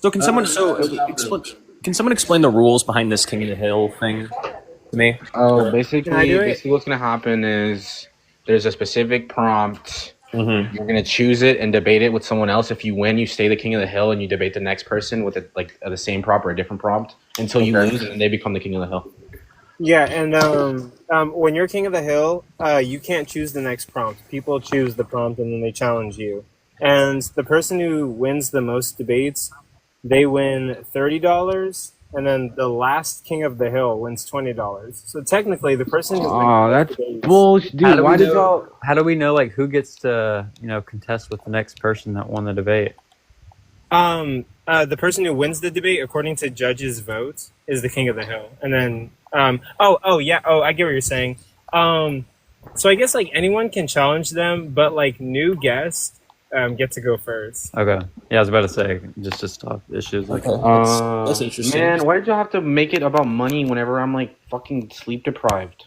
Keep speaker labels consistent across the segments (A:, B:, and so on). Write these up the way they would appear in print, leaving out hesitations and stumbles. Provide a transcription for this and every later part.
A: So can someone explain the rules behind this King of the Hill thing to me?
B: Oh, basically what's gonna happen is there's a specific prompt.
A: Mm-hmm.
B: You're gonna choose it and debate it with someone else. If you win, you stay the King of the Hill, and you debate the next person with the same prompt or a different prompt until you lose, and then they become the King of the Hill.
C: Yeah, and when you're King of the Hill, you can't choose the next prompt. People choose the prompt, and then they challenge you. And the person who wins the most debates, they win $30, and then the last King of the Hill wins $20. So technically, the person who wins
B: that's
C: debates,
B: bullshit, dude. Why did y'all?
D: How do we know like who gets to contest with the next person that won the debate?
C: the person who wins the debate, according to judges' votes, is the King of the Hill. And then, I get what you're saying. So I guess like anyone can challenge them, but like new guests get to go first.
D: Okay. Yeah, I was about to say just to stop issues like
A: that's interesting.
B: Man, why did y'all have to make it about money whenever I'm like fucking sleep deprived?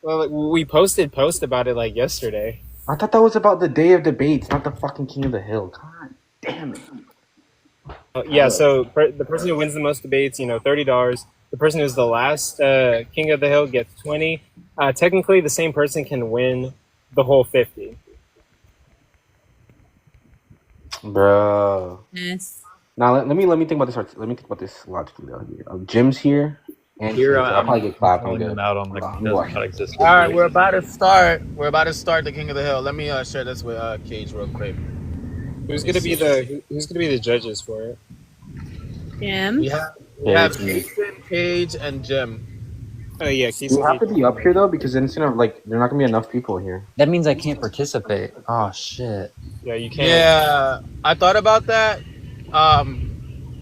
C: We posted post about it like yesterday.
B: I thought that was about the day of debates, not the fucking King of the Hill. God damn it.
C: So the person who wins the most debates, $30. The person who's the last King of the Hill gets $20. Technically, the same person can win the whole $50.
B: Bro.
E: Yes.
B: Now let me think about this. Let me think about this logically though. Jim's here, and
D: Here
B: I'll probably get clapped. I'm
D: pulling
B: good.
D: them out on the doesn't not exist.
F: All right, we're about to start. We're about to start the King of the Hill. Let me share this with Cage real quick.
C: Who's gonna be the judges for it?
E: Jim.
F: We have Jason, Cage, and Jim.
C: Oh yeah,
B: You have to be up here though, because then it's gonna there are not gonna be enough people here.
D: That means I can't participate. Oh shit.
C: Yeah, you can't.
F: Yeah, I thought about that. I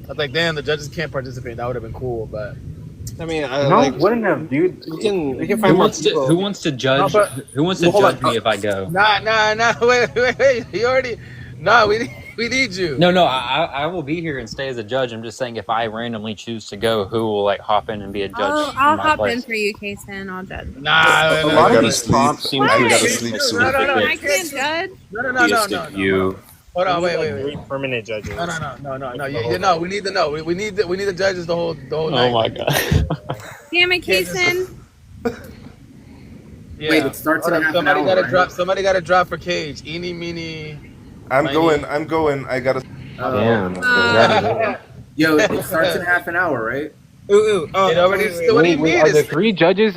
F: was like, damn, the judges can't participate. That would have been cool, but
C: I mean,
B: wouldn't have, dude.
C: We can find more people.
D: Who wants to judge?
F: No, but-
D: who wants to judge me if I go?
F: Nah. Wait. You already. Nah, we need you.
D: No. I will be here and stay as a judge. I'm just saying if I randomly choose to go, who will hop in and be a judge?
E: I'll hop in for you, Kason. I'll judge.
F: Nah,
B: A lot of these prompts seem
E: What?
B: to
E: gotta
A: sleep soon.
F: No.
E: I can't judge.
F: No.
A: You.
F: Hold on, wait.
C: 3 permanent judges.
F: No. No, we need to know. We need the judges the whole night.
A: Oh my god.
E: Damn it, Kason.
F: Yeah.
G: Wait, it starts in half an hour, right?
F: Somebody got to drop for Cage. Eeny, meeny.
H: I'm going. I gotta.
B: Damn.
G: Yo, it starts in half an hour, right?
F: It already. What do you mean?
B: Are the three judges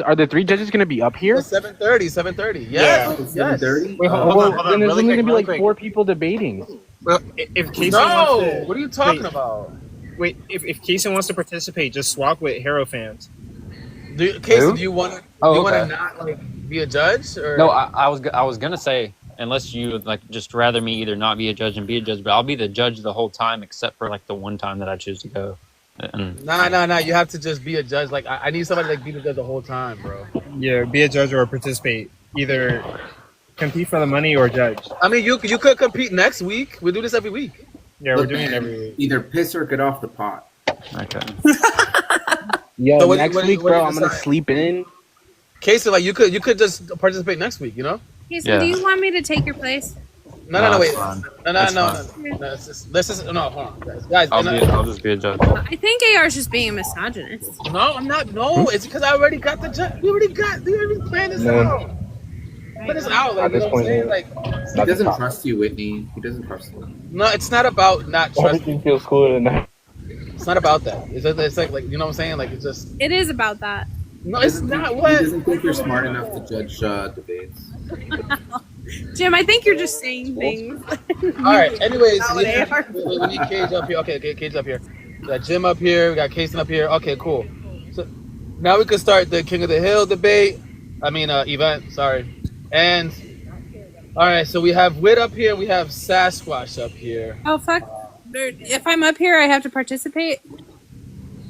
B: gonna be up here?
F: 7:30. Yes.
G: Oh, 7:30?
C: Wait, hold on.
B: Then there's
C: Really
B: only gonna be
C: quick,
B: like 4 people debating.
C: Well, if Kason
F: No.
C: wants to,
F: What are you talking about?
C: Wait, if Kason wants to participate, just swap with Hero fans.
F: Casey, do you want to?
D: Oh,
F: you want
D: okay.
F: to not be a judge? Or?
D: No, I was gonna say unless you just rather me either not be a judge and be a judge, but I'll be the judge the whole time except for the one time that I choose to go.
F: Nah. You have to just be a judge. I need somebody be the judge the whole time, bro.
C: Yeah, be a judge or participate. Either compete for the money or judge.
F: I mean, you could compete next week. We do this every week.
C: Yeah, we're doing it every week.
G: Either piss or get off the pot.
D: Okay.
B: Yo,
F: So
B: next week, bro, I'm gonna sleep in.
F: Casey, you could just participate next week.
E: Kason,
D: Yeah.
E: do you want me to take your place?
F: No, wait.
D: Fine.
F: No. Let's just hold on, guys.
D: I'll just be a judge.
E: I think AR's just being a misogynist.
F: No, I'm not. No, it's because I already got the judge. We already planned this out. Put this out,
B: At this point,
G: He doesn't trust you, Whitney. He doesn't trust you.
F: No, it's not about not trusting.
B: Everything feels cooler than that.
F: It's not about that. It's like you know what I'm saying? It's just
E: It is about that.
F: no. It's not
G: He
F: what.
G: doesn't think you're smart enough to judge debates.
E: Jim, I think you're just saying things.
F: All right. Anyways,
E: Oh,
F: we
E: they are.
F: need Cage up here. Okay, Cage up here. We got Jim up here. We got Kason up here. Okay, cool. So now we can start the King of the Hill debate. Event. Sorry. And all right. So we have Wit up here. We have Sasquatch up here.
E: Oh, fuck. If I'm up here, I have to participate?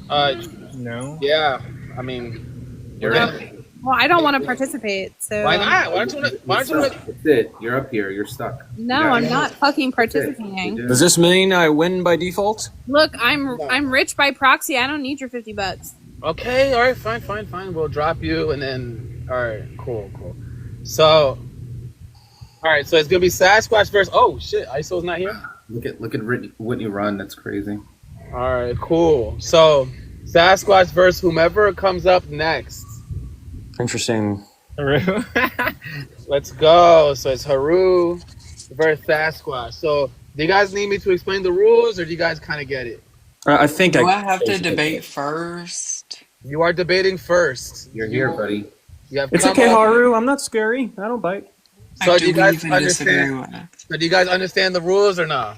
C: No.
F: Yeah. I mean,
B: You're in.
E: Well, I don't want to participate, so...
F: why not? Why don't you?
G: That's it. You're up here. You're stuck.
E: No,
G: Yeah.
E: I'm not fucking participating.
A: Does this mean I win by default?
E: Look, I'm rich by proxy. I don't need your $50.
F: Okay. All right. Fine. We'll drop you, and then all right. Cool. So, all right. So it's gonna be Sasquatch versus. Oh shit! ISO's not here.
G: Look at Whitney run. That's crazy.
F: All right, cool. So Sasquatch versus whomever comes up next.
A: Interesting.
F: Let's go. So it's Haru versus Sasquatch. So do you guys need me to explain the rules, or do you guys kind of get it?
A: I think
I: Do I have to debate first?
F: You are debating first.
G: You're here, buddy.
F: You have
A: It's
F: come
A: okay,
F: up-
A: Haru. I'm not scary. I don't bite.
F: So
I: I
F: do you guys
I: believe and disagree
F: understand?
I: with.
F: So do you guys understand the rules or not?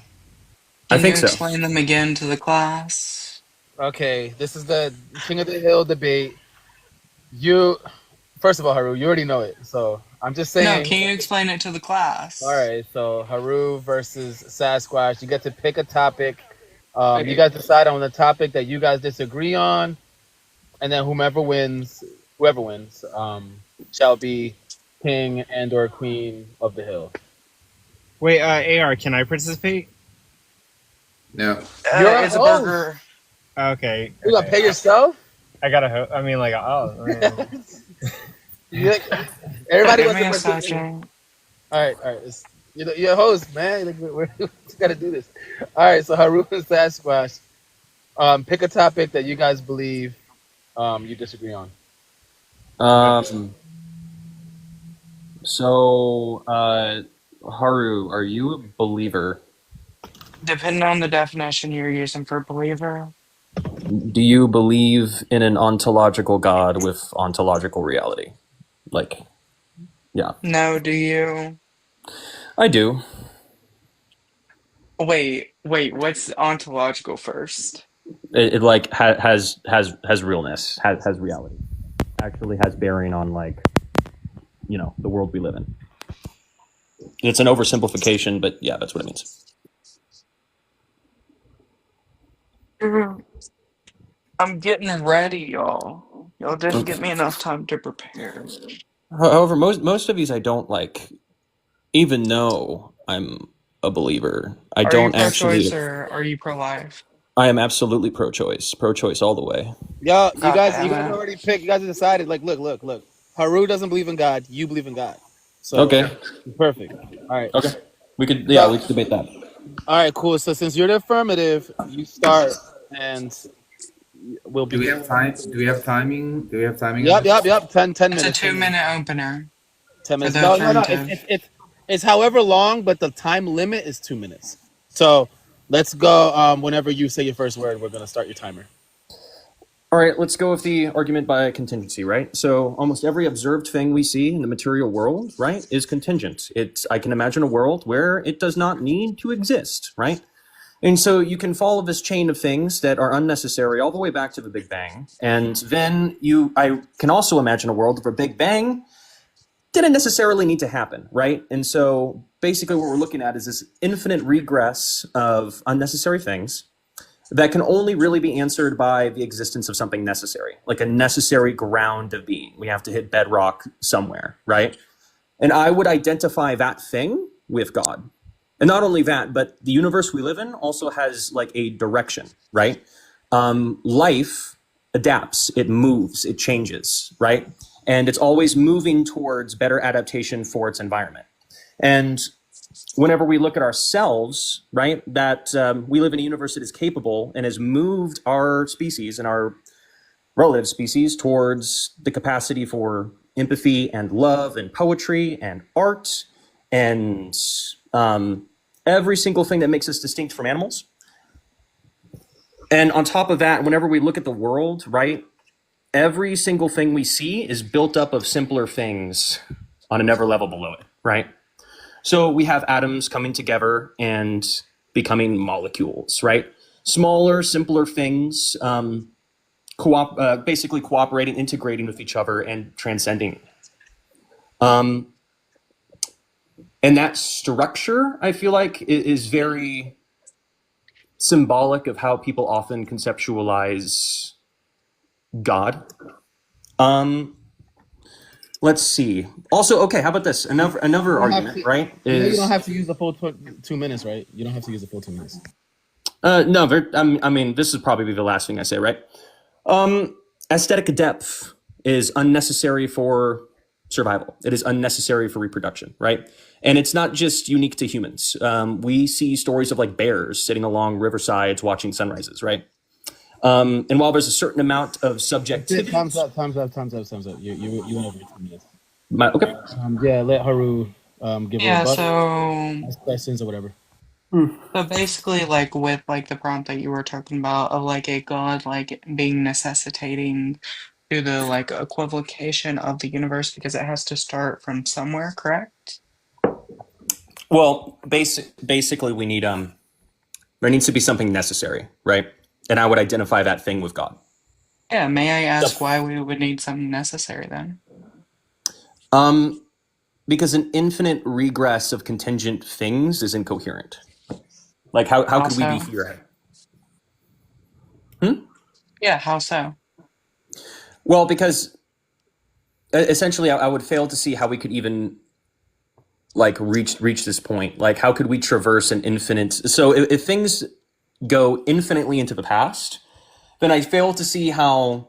A: I
I: Can
A: think
I: you
A: so.
I: explain them again to the class?
F: Okay, this is the King of the Hill debate. You, first of all, Haru, you already know it. So I'm just saying.
I: No, can you explain it to the class?
F: All right, so Haru versus Sasquatch. You get to pick a topic. You guys decide on the topic that you guys disagree on, and then whoever wins, shall be king and or queen of the hill.
C: Wait, AR, can I participate?
G: No.
F: You're a
I: It's a
F: host.
I: burger.
C: Okay.
F: You gotta pay yourself.
C: I gotta. I mean, like, oh. Man.
F: Everybody
I: Give me a
F: wants to participate.
I: second.
F: All right. You're a host, man. Like, we gotta do this. All right, so Haru and Sasquatch, pick a topic that you guys believe you disagree on.
A: So, Haru, are you a believer?
I: Depending on the definition you're using for believer.
A: Do you believe in an ontological God with ontological reality? Like, yeah.
I: No, do you?
A: I do.
I: Wait, what's ontological first?
A: It like has realness, has reality. Actually has bearing on like, the world we live in. It's an oversimplification, but yeah, that's what it means.
I: I'm getting ready, y'all. Y'all didn't give me enough time to prepare.
A: However, most of these I don't like, even though I'm a believer. I
I: Are you
A: don't
I: pro-choice
A: actually.
I: or are you pro-life?
A: I am absolutely pro-choice all the way.
F: Y'all, you
I: God
F: guys
I: damn it.
F: already picked. You guys decided. Like, look. Haru doesn't believe in God. You believe in God. So
A: Okay.
F: perfect. All right.
A: Okay. We could debate that.
F: All right. Cool. So since you're the affirmative, you start, and we'll
G: Do we
F: begin.
G: have time? Do we have timing? Do we have timing?
F: Yep. 10
I: It's a
F: minutes.
I: 2-minute opener.
F: 10 minutes.
I: the
F: No.
I: affirmative.
F: It's however long, but the time limit is 2 minutes. So let's go. Whenever you say your first word, we're gonna start your timer.
A: All right, let's go with the argument by contingency, right? So almost every observed thing we see in the material world, right, is contingent. I can imagine a world where it does not need to exist, right? And so you can follow this chain of things that are unnecessary all the way back to the Big Bang. And then I can also imagine a world where Big Bang didn't necessarily need to happen, right? And so basically what we're looking at is this infinite regress of unnecessary things that can only really be answered by the existence of something necessary, like a necessary ground of being. We have to hit bedrock somewhere, right? And I would identify that thing with God. And not only that, but the universe we live in also has like a direction, right? Life adapts, it moves, it changes, right? And it's always moving towards better adaptation for its environment. And whenever we look at ourselves, right, that we live in a universe that is capable and has moved our species and our relative species towards the capacity for empathy and love and poetry and art and every single thing that makes us distinct from animals. And on top of that, whenever we look at the world, right, every single thing we see is built up of simpler things on another level below it, right? So we have atoms coming together and becoming molecules, right? Smaller, simpler things, basically cooperating, integrating with each other, and transcending. And that structure, I feel like, is very symbolic of how people often conceptualize God. Let's see. Also, okay, how about this? Another argument, right?
F: You don't have to use the full 2 minutes, right? You don't have to use the full 2 minutes.
A: No, I mean, this is probably the last thing I say, right? Aesthetic depth is unnecessary for survival. It is unnecessary for reproduction, right? And it's not just unique to humans. We see stories of like bears sitting along riversides watching sunrises, right? And while there's a certain amount of subjectivity,
F: Time's up. You went over 2 minutes.
A: Okay.
F: Yeah, let Haru give a
I: Yeah,
F: rebuttal,
I: so
F: ask questions or whatever.
I: so basically, like with like the prompt that you were talking about of like a god like being necessitating to the like equivocation of the universe because it has to start from somewhere, correct?
A: Well, basically, we need there needs to be something necessary, right? And I would identify that thing with God.
I: Yeah, may I ask why we would need something necessary then?
A: Because an infinite regress of contingent things is incoherent. Like how could we be
I: so?
A: here?
I: Yeah, how so?
A: Well, because essentially, I would fail to see how we could even like reach this point. Like, how could we traverse an infinite? So, if things go infinitely into the past, then I fail to see how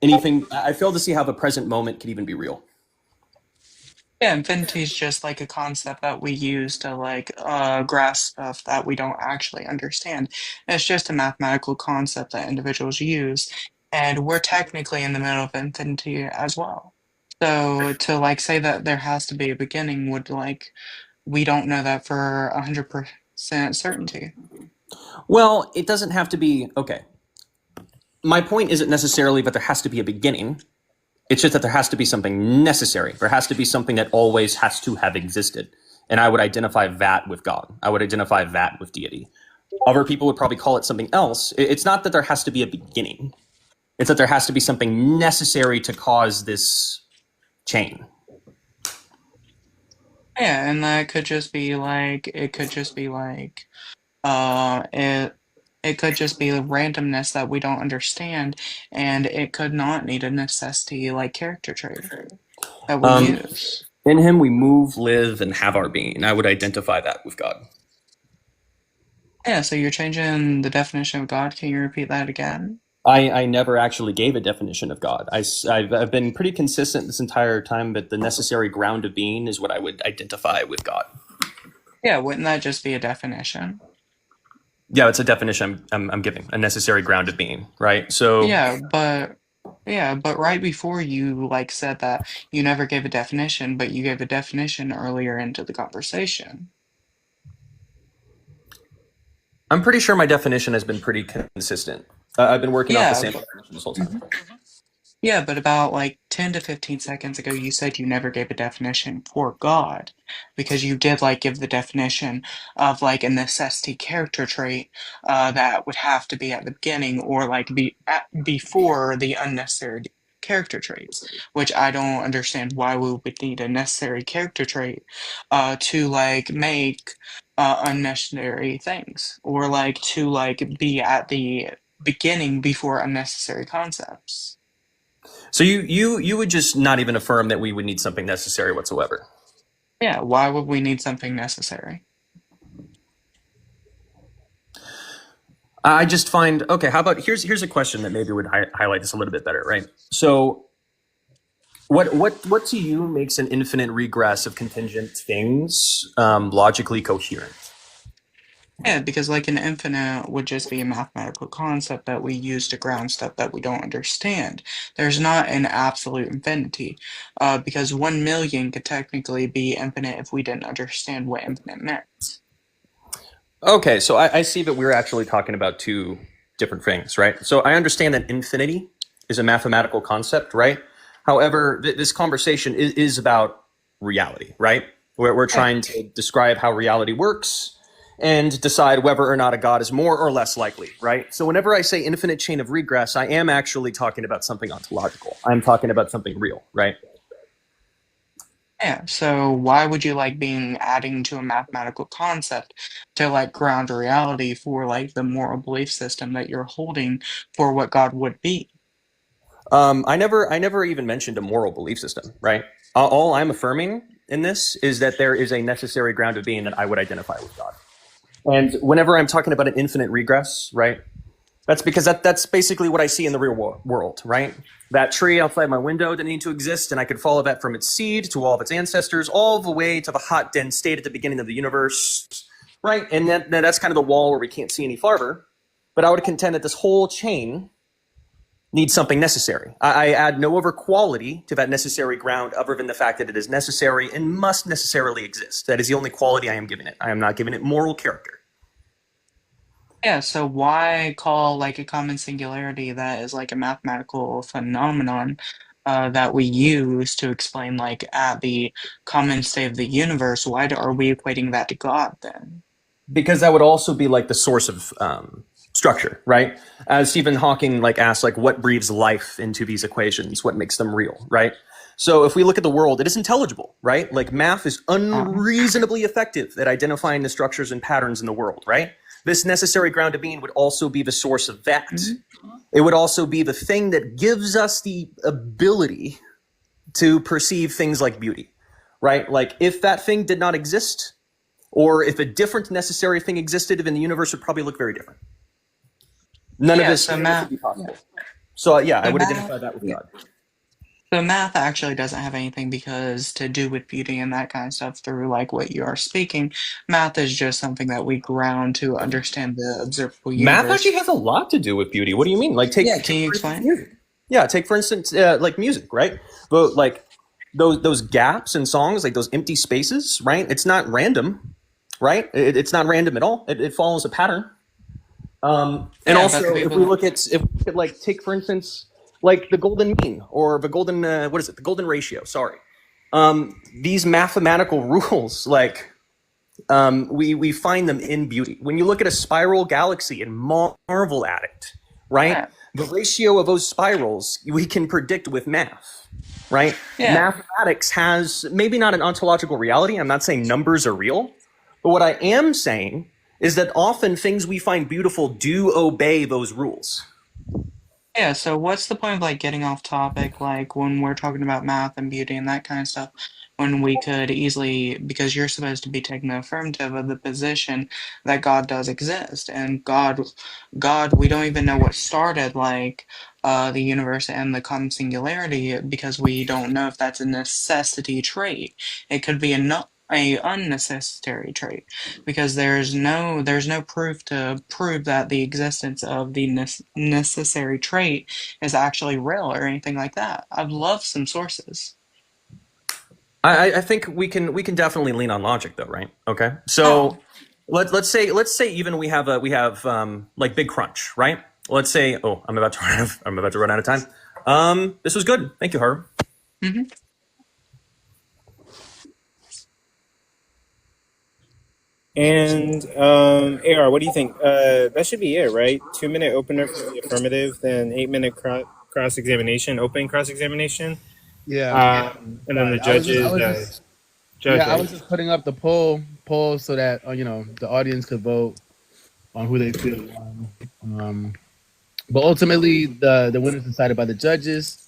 A: anything. I fail to see how the present moment could even be real.
I: Yeah, infinity is just like a concept that we use to like grasp stuff that we don't actually understand. It's just a mathematical concept that individuals use, and we're technically in the middle of infinity as well. So to like say that there has to be a beginning would like we don't know that for 100% certainty.
A: Well, it doesn't have to be okay. My point isn't necessarily that there has to be a beginning. It's just that there has to be something necessary. There has to be something that always has to have existed. And I would identify that with God. I would identify that with deity. Other people would probably call it something else. It's not that there has to be a beginning. It's that there has to be something necessary to cause this chain.
I: Yeah, and that could just be like it could just be like it could just be the randomness that we don't understand, and it could not need a necessity like character trait that we use.
A: In him we move, live, and have our being. I would identify that with God.
I: Yeah, so you're changing the definition of God. Can you repeat that again?
A: I never actually gave a definition of God. I've been pretty consistent this entire time, but the necessary ground of being is what I would identify with God.
I: Yeah, wouldn't that just be a definition?
A: Yeah, it's a definition I'm giving, a necessary ground of being, right? So
I: Yeah, but right before you like said that you never gave a definition, but you gave a definition earlier into the conversation.
A: I'm pretty sure my definition has been pretty consistent. I've been working off the same definition this whole time.
I: Yeah, but about like 10 to 15 seconds ago, you said you never gave a definition for God because you did like give the definition of like a necessity character trait that would have to be at the beginning or like before the unnecessary character traits, which I don't understand why we would need a necessary character trait to like make unnecessary things or like to like be at the beginning before unnecessary concepts.
A: So you would just not even affirm that we would need something necessary whatsoever.
I: Yeah, why would we need something necessary?
A: I just find okay. How about here's a question that maybe would highlight this a little bit better, right? So, what to you makes an infinite regress of contingent things logically coherent?
I: Yeah, because like an infinite would just be a mathematical concept that we use to ground stuff that we don't understand. There's not an absolute infinity, because 1,000,000 could technically be infinite if we didn't understand what infinite meant.
A: Okay, so I see that we're actually talking about two different things, right? So I understand that infinity is a mathematical concept, right? However, this conversation is about reality, right? We're trying to describe how reality works and decide whether or not a god is more or less likely, right? So whenever I say infinite chain of regress, I am actually talking about something ontological. I'm talking about something real, right?
I: Yeah, so why would you like being adding to a mathematical concept to like ground reality for like the moral belief system that you're holding for what God would be?
A: I never even mentioned a moral belief system, right? All I'm affirming in this is that there is a necessary ground of being that I would identify with God. And whenever I'm talking about an infinite regress, right, That's because that's basically what I see in the real world, right? That tree outside my window didn't need to exist, and I could follow that from its seed to all of its ancestors, all the way to the hot, dense state at the beginning of the universe, right? And that's kind of the wall where we can't see any farther. But I would contend that this whole chain needs something necessary. I add no other quality to that necessary ground other than the fact that it is necessary and must necessarily exist. That is the only quality I am giving it. I am not giving it moral character.
I: Yeah, so why call like a common singularity that is like a mathematical phenomenon that we use to explain like at the common state of the universe? Why are we equating that to God then?
A: Because that would also be like the source of structure, right? As Stephen Hawking like asked, like what breathes life into these equations? What makes them real, right? So if we look at the world, it is intelligible, right? Like math is unreasonably effective at identifying the structures and patterns in the world, right? This necessary ground of being would also be the source of that. It would also be the thing that gives us the ability to perceive things like beauty, right? Like if that thing did not exist, or if a different necessary thing existed, then the universe would probably look very different. None of this would be possible. So I would identify that with God.
I: So math actually doesn't have anything to do with beauty and that kind of stuff through like what you are speaking. Math is just something that we ground to understand the observable universe.
A: Math actually has a lot to do with beauty. What do you mean? Like can you explain? Music. Yeah, take for instance like music, right? But like those gaps in songs, like those empty spaces, right? It's not random, right? It's not random at all. It follows a pattern. And also, if we look at like take for instance, like the golden mean or the golden the golden ratio. Sorry, these mathematical rules, like we find them in beauty. When you look at a spiral galaxy and marvel at it, right? Yeah. The ratio of those spirals we can predict with math, right? Yeah. Mathematics has maybe not an ontological reality. I'm not saying numbers are real, but what I am saying is that often things we find beautiful do obey those rules.
I: Yeah, so what's the point of like getting off topic, like when we're talking about math and beauty and that kind of stuff, when we could easily, because you're supposed to be taking the affirmative of the position that God does exist, and God, we don't even know what started like the universe and the common singularity because we don't know if that's a necessity trait. It could be a unnecessary trait because there's no proof to prove that the existence of the necessary trait is actually real or anything like that. I'd love some sources.
A: I think we can definitely lean on logic though, right? Okay, so let's say even we have like Big Crunch, right? Let's say I'm about to run out of time. This was good. Thank you, Haru. Mm-hmm.
C: And AR, what do you think? That should be it, right? 2-minute opener for the affirmative, then 8-minute cross-examination, open cross-examination.
F: Yeah.
C: And then the judges.
F: I was just putting up the poll so that the audience could vote on who they feel. But ultimately, the winner is decided by the judges.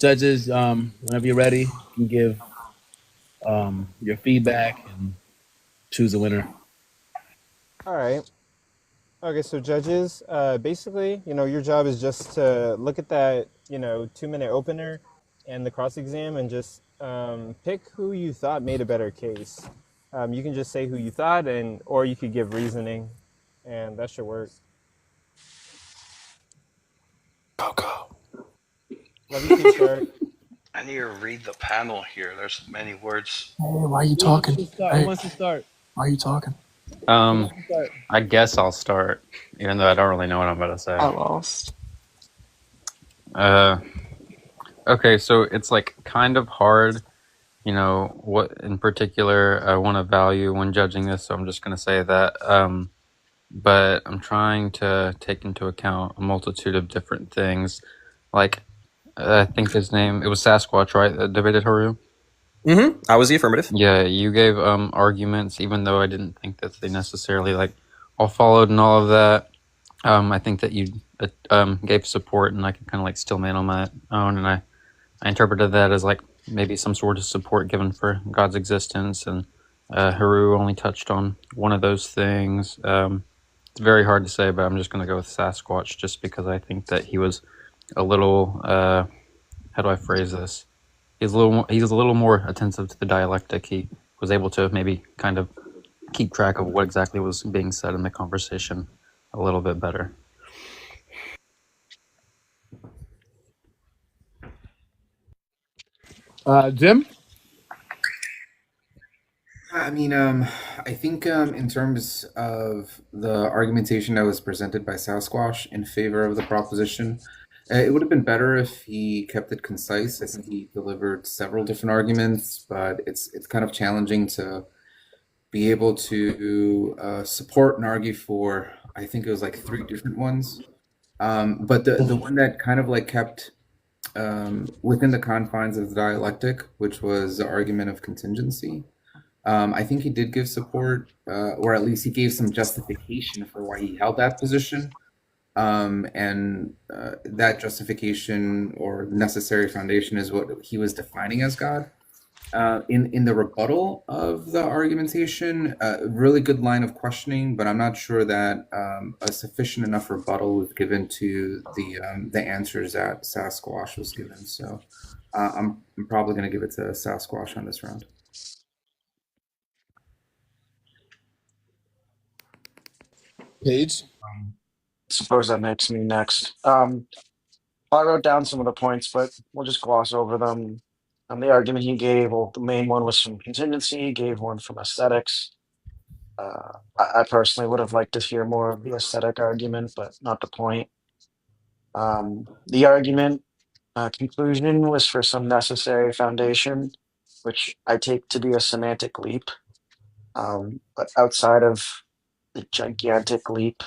F: Judges, whenever you're ready, you can give your feedback and choose a winner.
C: All right. Okay, so judges, basically, your job is just to look at that, 2-minute opener and the cross-exam and just pick who you thought made a better case. You can just say who you thought, or you could give reasoning, and that should work.
J: Go.
C: Love you too, sir.
J: I need to read the panel here. There's many words.
K: Hey, why are you talking?
F: Who wants to start?
K: Why are you talking?
D: I guess I'll start, even though I don't really know what I'm about to say.
I: I lost.
D: Okay, so it's like kind of hard, what in particular I want to value when judging this, so I'm just going to say that. But I'm trying to take into account a multitude of different things. Like, I think his name, it was Sasquatch, right, that debated Haru?
A: Mm-hmm. I was the affirmative.
D: Yeah, you gave arguments, even though I didn't think that they necessarily all followed and all of that. I think that you gave support, and I could kind of still man on my own, and I interpreted that as maybe some sort of support given for God's existence, and Haru only touched on one of those things. It's very hard to say, but I'm just going to go with Sasquatch just because I think that he was a little, how do I phrase this? He's a little more attentive to the dialectic. He was able to maybe kind of keep track of what exactly was being said in the conversation a little bit better.
F: Jim?
G: I mean, I think in terms of the argumentation that was presented by Sasquatch in favor of the proposition, it would have been better if he kept it concise. I think he delivered several different arguments, but it's kind of challenging to be able to support and argue for, I think it was like 3 different ones. But the one that kind of like kept within the confines of the dialectic, which was the argument of contingency. I think he did give support, or at least he gave some justification for why he held that position. And that justification or necessary foundation is what he was defining as God. In the rebuttal of the argumentation, really good line of questioning, but I'm not sure that a sufficient enough rebuttal was given to the answers that Sasquatch was given. So I'm probably going to give it to Sasquatch on this round.
F: Page?
K: Suppose that makes me next. I wrote down some of the points, but we'll just gloss over them. The argument he gave, well, the main one was from contingency. He gave one from aesthetics. I personally would have liked to hear more of the aesthetic argument, but not the point. The argument conclusion was for some necessary foundation, which I take to be a semantic leap. But outside of the gigantic leap,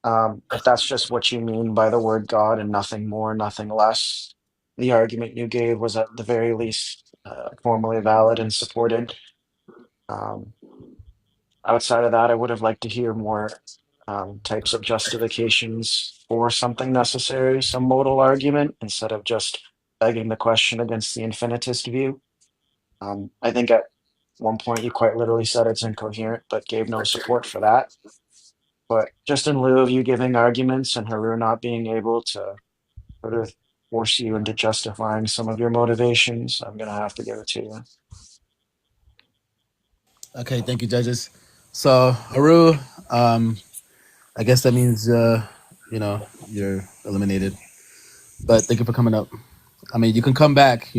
K: if that's just what you mean by the word God and nothing more, nothing less, the argument you gave was at the very least formally valid and supported. Outside of that, I would have liked to hear more types of justifications for something necessary, some modal argument, instead of just begging the question against the infinitist view. I think at one point you quite literally said it's incoherent, but gave no support for that. But just in lieu of you giving arguments and Haru not being able to sort of force you into justifying some of your motivations, I'm going to have to give it to you.
F: Okay, thank you, judges. So, Haru, I guess that means, you're eliminated. But thank you for coming up. I mean, you can come back,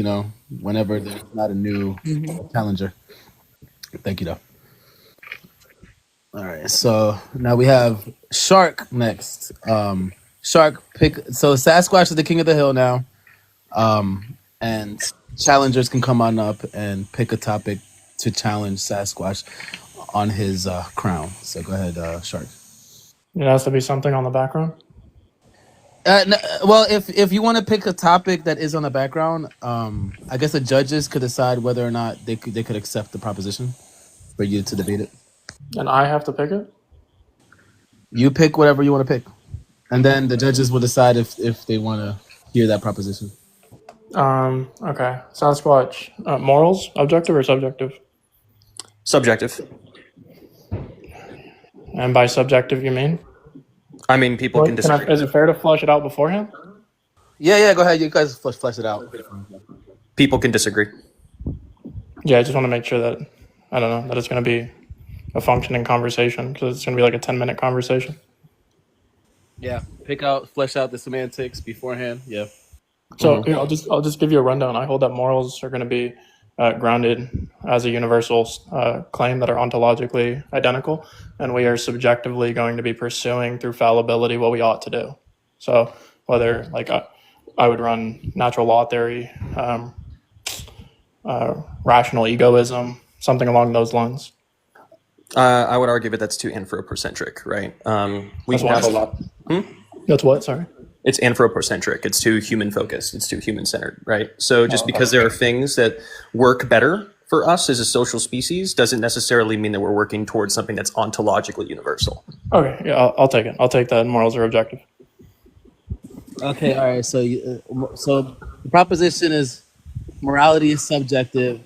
F: whenever there's not a new challenger. Thank you, though. All right, so now we have Shark next. Shark, so Sasquatch is the king of the hill now. And challengers can come on up and pick a topic to challenge Sasquatch on his crown. So go ahead, Shark.
L: It has to be something on the background.
F: No, well, if you want to pick a topic that is on the background, I guess the judges could decide whether or not they could accept the proposition for you to debate it.
L: And I have to pick it?
F: You pick whatever you want to pick, and then the judges will decide if they want to hear that proposition.
L: Okay. Sasquatch. Morals, objective or subjective?
A: Subjective.
L: And by subjective, you mean?
A: I mean, people can disagree.
L: Is it fair to flush it out beforehand?
F: Yeah, go ahead. You guys flesh it out.
A: People can disagree.
L: Yeah, I just want to make sure that, I don't know, that it's going to be a functioning conversation, because it's going to be like a 10-minute conversation.
M: Yeah, flesh out the semantics beforehand. Yeah.
L: So I'll just give you a rundown. I hold that morals are going to be grounded as a universal claim that are ontologically identical, and we are subjectively going to be pursuing through fallibility what we ought to do. So whether I would run natural law theory, rational egoism, something along those lines.
A: I would argue that that's too anthropocentric, right? We can have a lot.
L: That's what? Sorry.
A: It's anthropocentric. It's too human focused. It's too human centered, right? So just because there are things that work better for us as a social species doesn't necessarily mean that we're working towards something that's ontologically universal.
L: Okay, yeah, I'll take it. I'll take that morals are objective.
F: Okay, all right. So the proposition is morality is subjective,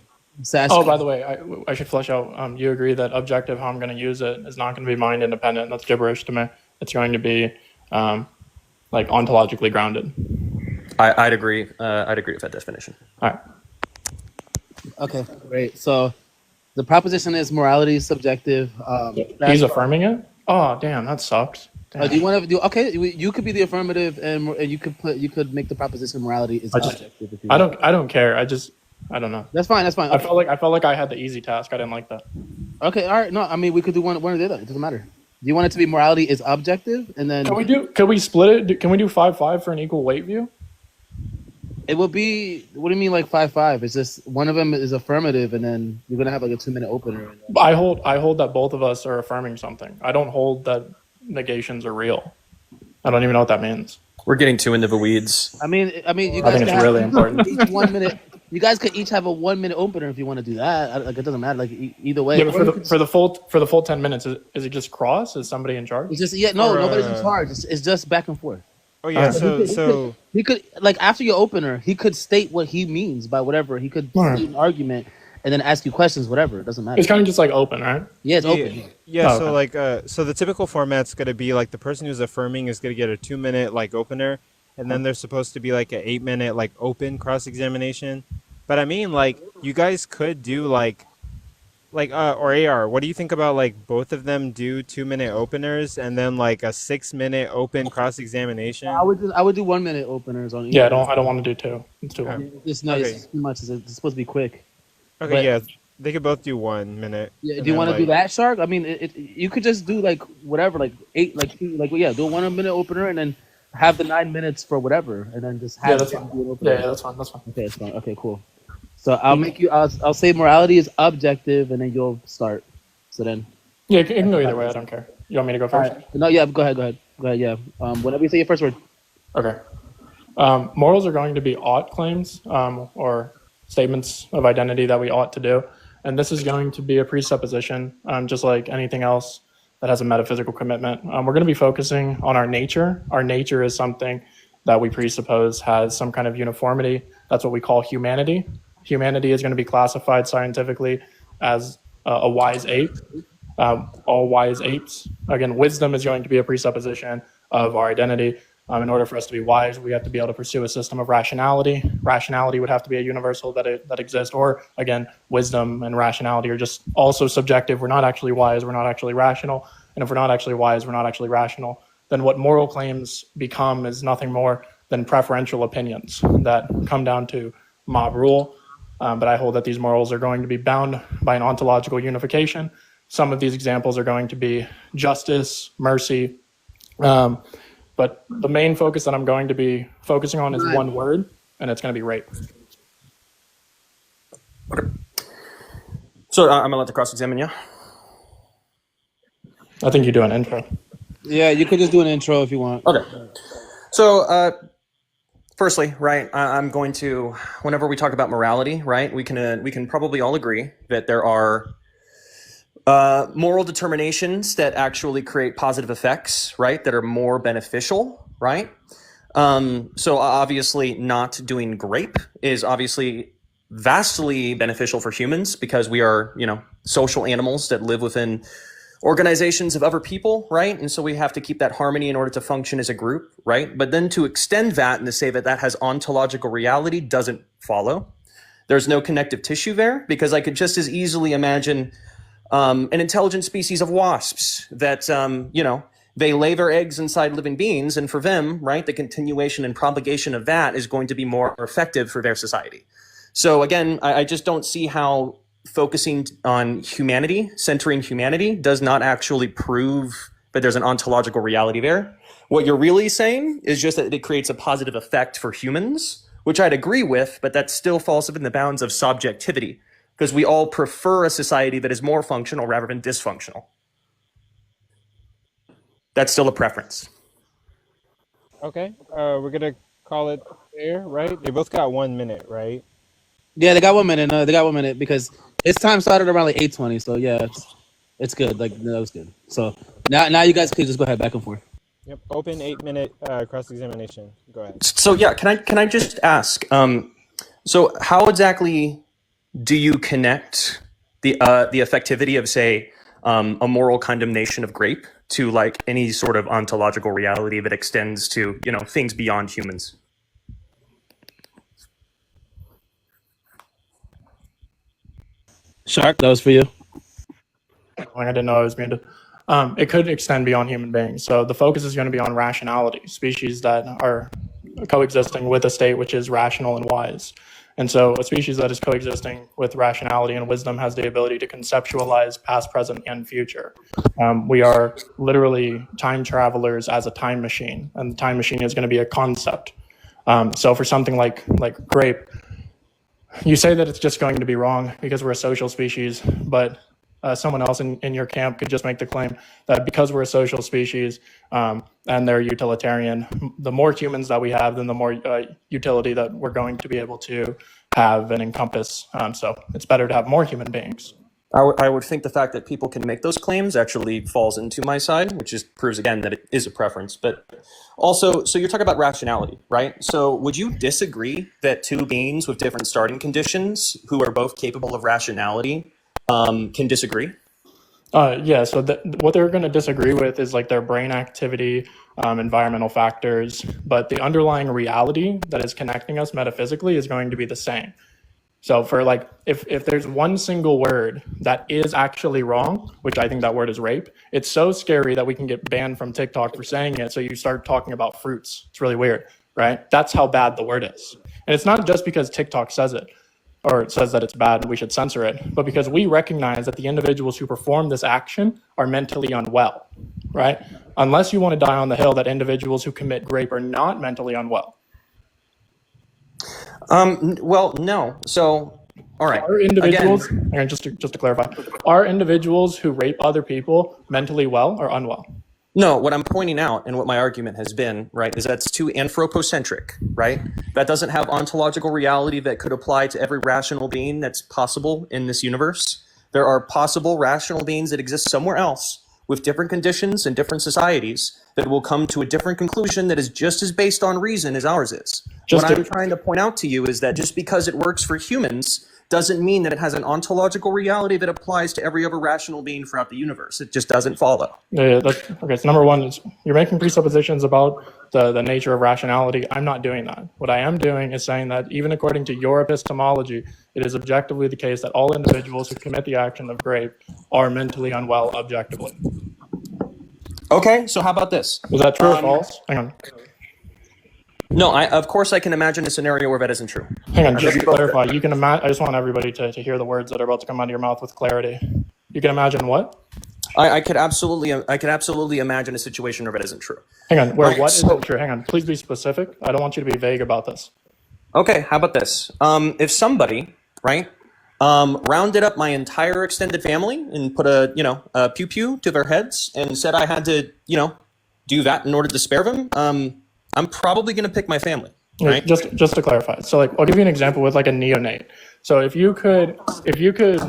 L: Oh, by the way, I should flesh out. You agree that objective, how I'm going to use it, is not going to be mind independent. That's gibberish to me. It's going to be like ontologically grounded.
A: I'd agree. I'd agree with that definition.
L: All right.
F: Okay, great. So the proposition is morality is subjective.
L: He's affirming it? Oh, damn, that sucks.
F: Do you want to do? Okay, you could be the affirmative, and you could make the proposition morality is objective. If you want.
L: I don't care. I don't know.
F: That's fine. That's fine.
L: I felt like I had the easy task. I didn't like that.
F: Okay, all right. No, I mean we could do one or the other. It doesn't matter. Do you want it to be morality is objective, and then
L: Can we split it? Can we do 5-5 for an equal weight view?
F: it will be? What do you mean like 5-5? It's just one of them is affirmative, and then you're gonna have like a 2-minute opener.
L: I hold that both of us are affirming something. I don't hold that negations are real. I don't even know what that means.
A: We're getting too into the weeds.
F: I mean, you
L: I
F: guys
L: think it's really important.
F: Each 1 minute. You guys could each have a 1-minute opener if you want to do that. Like it doesn't matter. Like either way.
L: Yeah, but for the full 10 minutes, is it just cross? Is somebody in charge?
F: It's just nobody's in charge. It's just back and forth.
C: Oh yeah,
F: he could like after your opener, he could state what he means by whatever. He could state an argument and then ask you questions, whatever. It doesn't matter.
L: It's kind of just like open, right?
F: Yeah, it's open.
C: Yeah,
L: Oh,
C: so
L: okay.
C: so the typical format's gonna be like the person who's affirming is gonna get a 2-minute like opener, and then there's supposed to be like an 8-minute like open cross examination. But I mean, like you guys could do like or AR. What do you think about like both of them do 2-minute openers and then like a 6-minute open cross examination?
F: I would do 1-minute openers on.
L: Yeah, I don't want to do 2. It's too long.
F: It's too much. It's supposed to be quick.
C: Okay,
F: But-
C: yeah, they could both do 1 minute.
F: Yeah, do you want to do that, Shark? I mean, you could just do like whatever, like 8, do a 1-minute opener and then have the 9 minutes for whatever, and then just have.
L: Yeah, that's fine.
F: do an opener.
L: Yeah, that's fine. That's fine.
F: Okay, it's fine. Okay, cool. So I'll say morality is objective, and then you'll start. So then.
L: Yeah, it can go either way. I don't care. You want me to go first?
F: Right. No, yeah, go ahead. Yeah. Whenever you say your first word.
L: Okay. Morals are going to be ought claims or statements of identity that we ought to do. And this is going to be a presupposition, just like anything else that has a metaphysical commitment. We're going to be focusing on our nature. Our nature is something that we presuppose has some kind of uniformity. That's what we call humanity. Humanity is going to be classified scientifically as a wise ape. All wise apes. Again, wisdom is going to be a presupposition of our identity. In order for us to be wise, we have to be able to pursue a system of rationality. Rationality would have to be a universal that exists. Or again, wisdom and rationality are just also subjective. We're not actually wise. We're not actually rational. And if we're not actually wise, we're not actually rational. Then what moral claims become is nothing more than preferential opinions that come down to mob rule. But I hold that these morals are going to be bound by an ontological unification. Some of these examples are going to be justice, mercy. But the main focus that I'm going to be focusing on is one word, and it's going to be rape.
A: Okay. So I'm allowed to cross-examine you?
L: I think you do an intro.
F: Yeah, you could just do an intro if you want.
A: Okay. So, firstly, right, I'm going to, whenever we talk about morality, right, we can probably all agree that there are moral determinations that actually create positive effects, right, that are more beneficial, right? So obviously not doing grape is obviously vastly beneficial for humans because we are, social animals that live within organizations of other people, right? And so we have to keep that harmony in order to function as a group, right? But then to extend that and to say that that has ontological reality doesn't follow. There's no connective tissue there because I could just as easily imagine an intelligent species of wasps that, they lay their eggs inside living beings. And for them, right, the continuation and propagation of that is going to be more effective for their society. So again, I just don't see how focusing on humanity, centering humanity, does not actually prove that there's an ontological reality there. What you're really saying is just that it creates a positive effect for humans, which I'd agree with, but that still falls within the bounds of subjectivity, because we all prefer a society that is more functional rather than dysfunctional. That's still a preference.
C: Okay, we're gonna call it fair, right? They both got 1 minute, right?
F: Yeah, they got 1 minute. No, they got 1 minute because his time started around like 8:20. So yeah, it's good. Like that was good. So now you guys could just go ahead back and forth.
C: Yep, open 8-minute cross examination. Go ahead.
A: So yeah, can I just ask? So how exactly do you connect the effectivity of, say, a moral condemnation of grape to like any sort of ontological reality that extends to, you know, things beyond humans?
M: Shark, that was for you.
L: I didn't know I was muted. It could extend beyond human beings. So the focus is going to be on rationality, species that are coexisting with a state which is rational and wise. And so a species that is coexisting with rationality and wisdom has the ability to conceptualize past, present, and future. We are literally time travelers as a time machine, and the time machine is going to be a concept. So for something like grape, you say that it's just going to be wrong because we're a social species, but someone else in your camp could just make the claim that because we're a social species and they're utilitarian, the more humans that we have, then the more utility that we're going to be able to have and encompass. So it's better to have more human beings.
A: I would think the fact that people can make those claims actually falls into my side, which just proves again that it is a preference. But also, so you're talking about rationality, right? So would you disagree that two beings with different starting conditions who are both capable of rationality can disagree?
L: Yeah, so what they're going to disagree with is like their brain activity, environmental factors, but the underlying reality that is connecting us metaphysically is going to be the same. So for like, if there's one single word that is actually wrong, which I think that word is rape, it's so scary that we can get banned from TikTok for saying it. So you start talking about fruits. It's really weird, right? That's how bad the word is. And it's not just because TikTok says it, or it says that it's bad and we should censor it, but because we recognize that the individuals who perform this action are mentally unwell, right? Unless you want to die on the hill that individuals who commit rape are not mentally unwell.
A: Well, no. So, all right.
L: Are individuals, again, just to clarify, are individuals who rape other people mentally well or unwell?
A: No, what I'm pointing out and what my argument has been, right, is that's too anthropocentric, right? That doesn't have ontological reality that could apply to every rational being that's possible in this universe. There are possible rational beings that exist somewhere else with different conditions and different societies that will come to a different conclusion that is just as based on reason as ours is. I'm trying to point out to you is that just because it works for humans doesn't mean that it has an ontological reality that applies to every other rational being throughout the universe. It just doesn't follow.
L: Yeah, okay, so number one is you're making presuppositions about the nature of rationality. I'm not doing that. What I am doing is saying that even according to your epistemology, it is objectively the case that all individuals who commit the action of rape are mentally unwell objectively.
A: Okay, so how about this?
L: Is that true or false? Hang on.
A: No, of course I can imagine a scenario where that isn't true.
L: Hang on, just to clarify, you can imagine. I just want everybody to hear the words that are about to come out of your mouth with clarity. You can imagine what?
A: I could absolutely imagine a situation where that isn't true.
L: Hang on, where what isn't true? Hang on, please be specific. I don't want you to be vague about this.
A: Okay, how about this? If somebody, right, rounded up my entire extended family and put a pew-pew to their heads and said I had to, do that in order to spare them, I'm probably going to pick my family. Right?
L: Just to clarify. So like, I'll give you an example with like a neonate. So if you could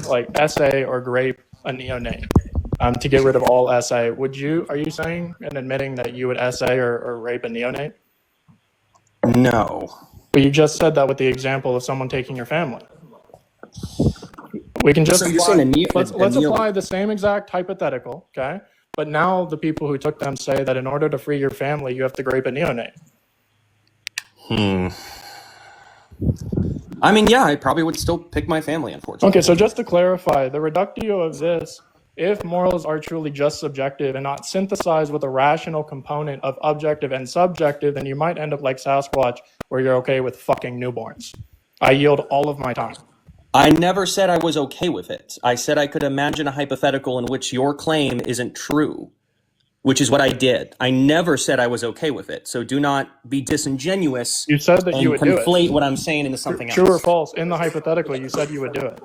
L: like essay or grape a neonate to get rid of all essay, are you saying and admitting that you would essay or rape a neonate?
A: No.
L: But you just said that with the example of someone taking your family. We can just let's apply the same exact hypothetical, okay? But now the people who took them say that in order to free your family, you have to grape a neonate.
A: I mean, yeah, I probably would still pick my family, unfortunately.
L: Okay, so just to clarify, the reductio of this, if morals are truly just subjective and not synthesized with a rational component of objective and subjective, then you might end up like Sasquatch, where you're okay with fucking newborns. I yield all of my time.
A: I never said I was okay with it. I said I could imagine a hypothetical in which your claim isn't true, which is what I did. I never said I was okay with it. So do not be disingenuous.
L: You said that you would do it.
A: Conflate what I'm saying into something else.
L: True or false? In the hypothetical, you said you would do it.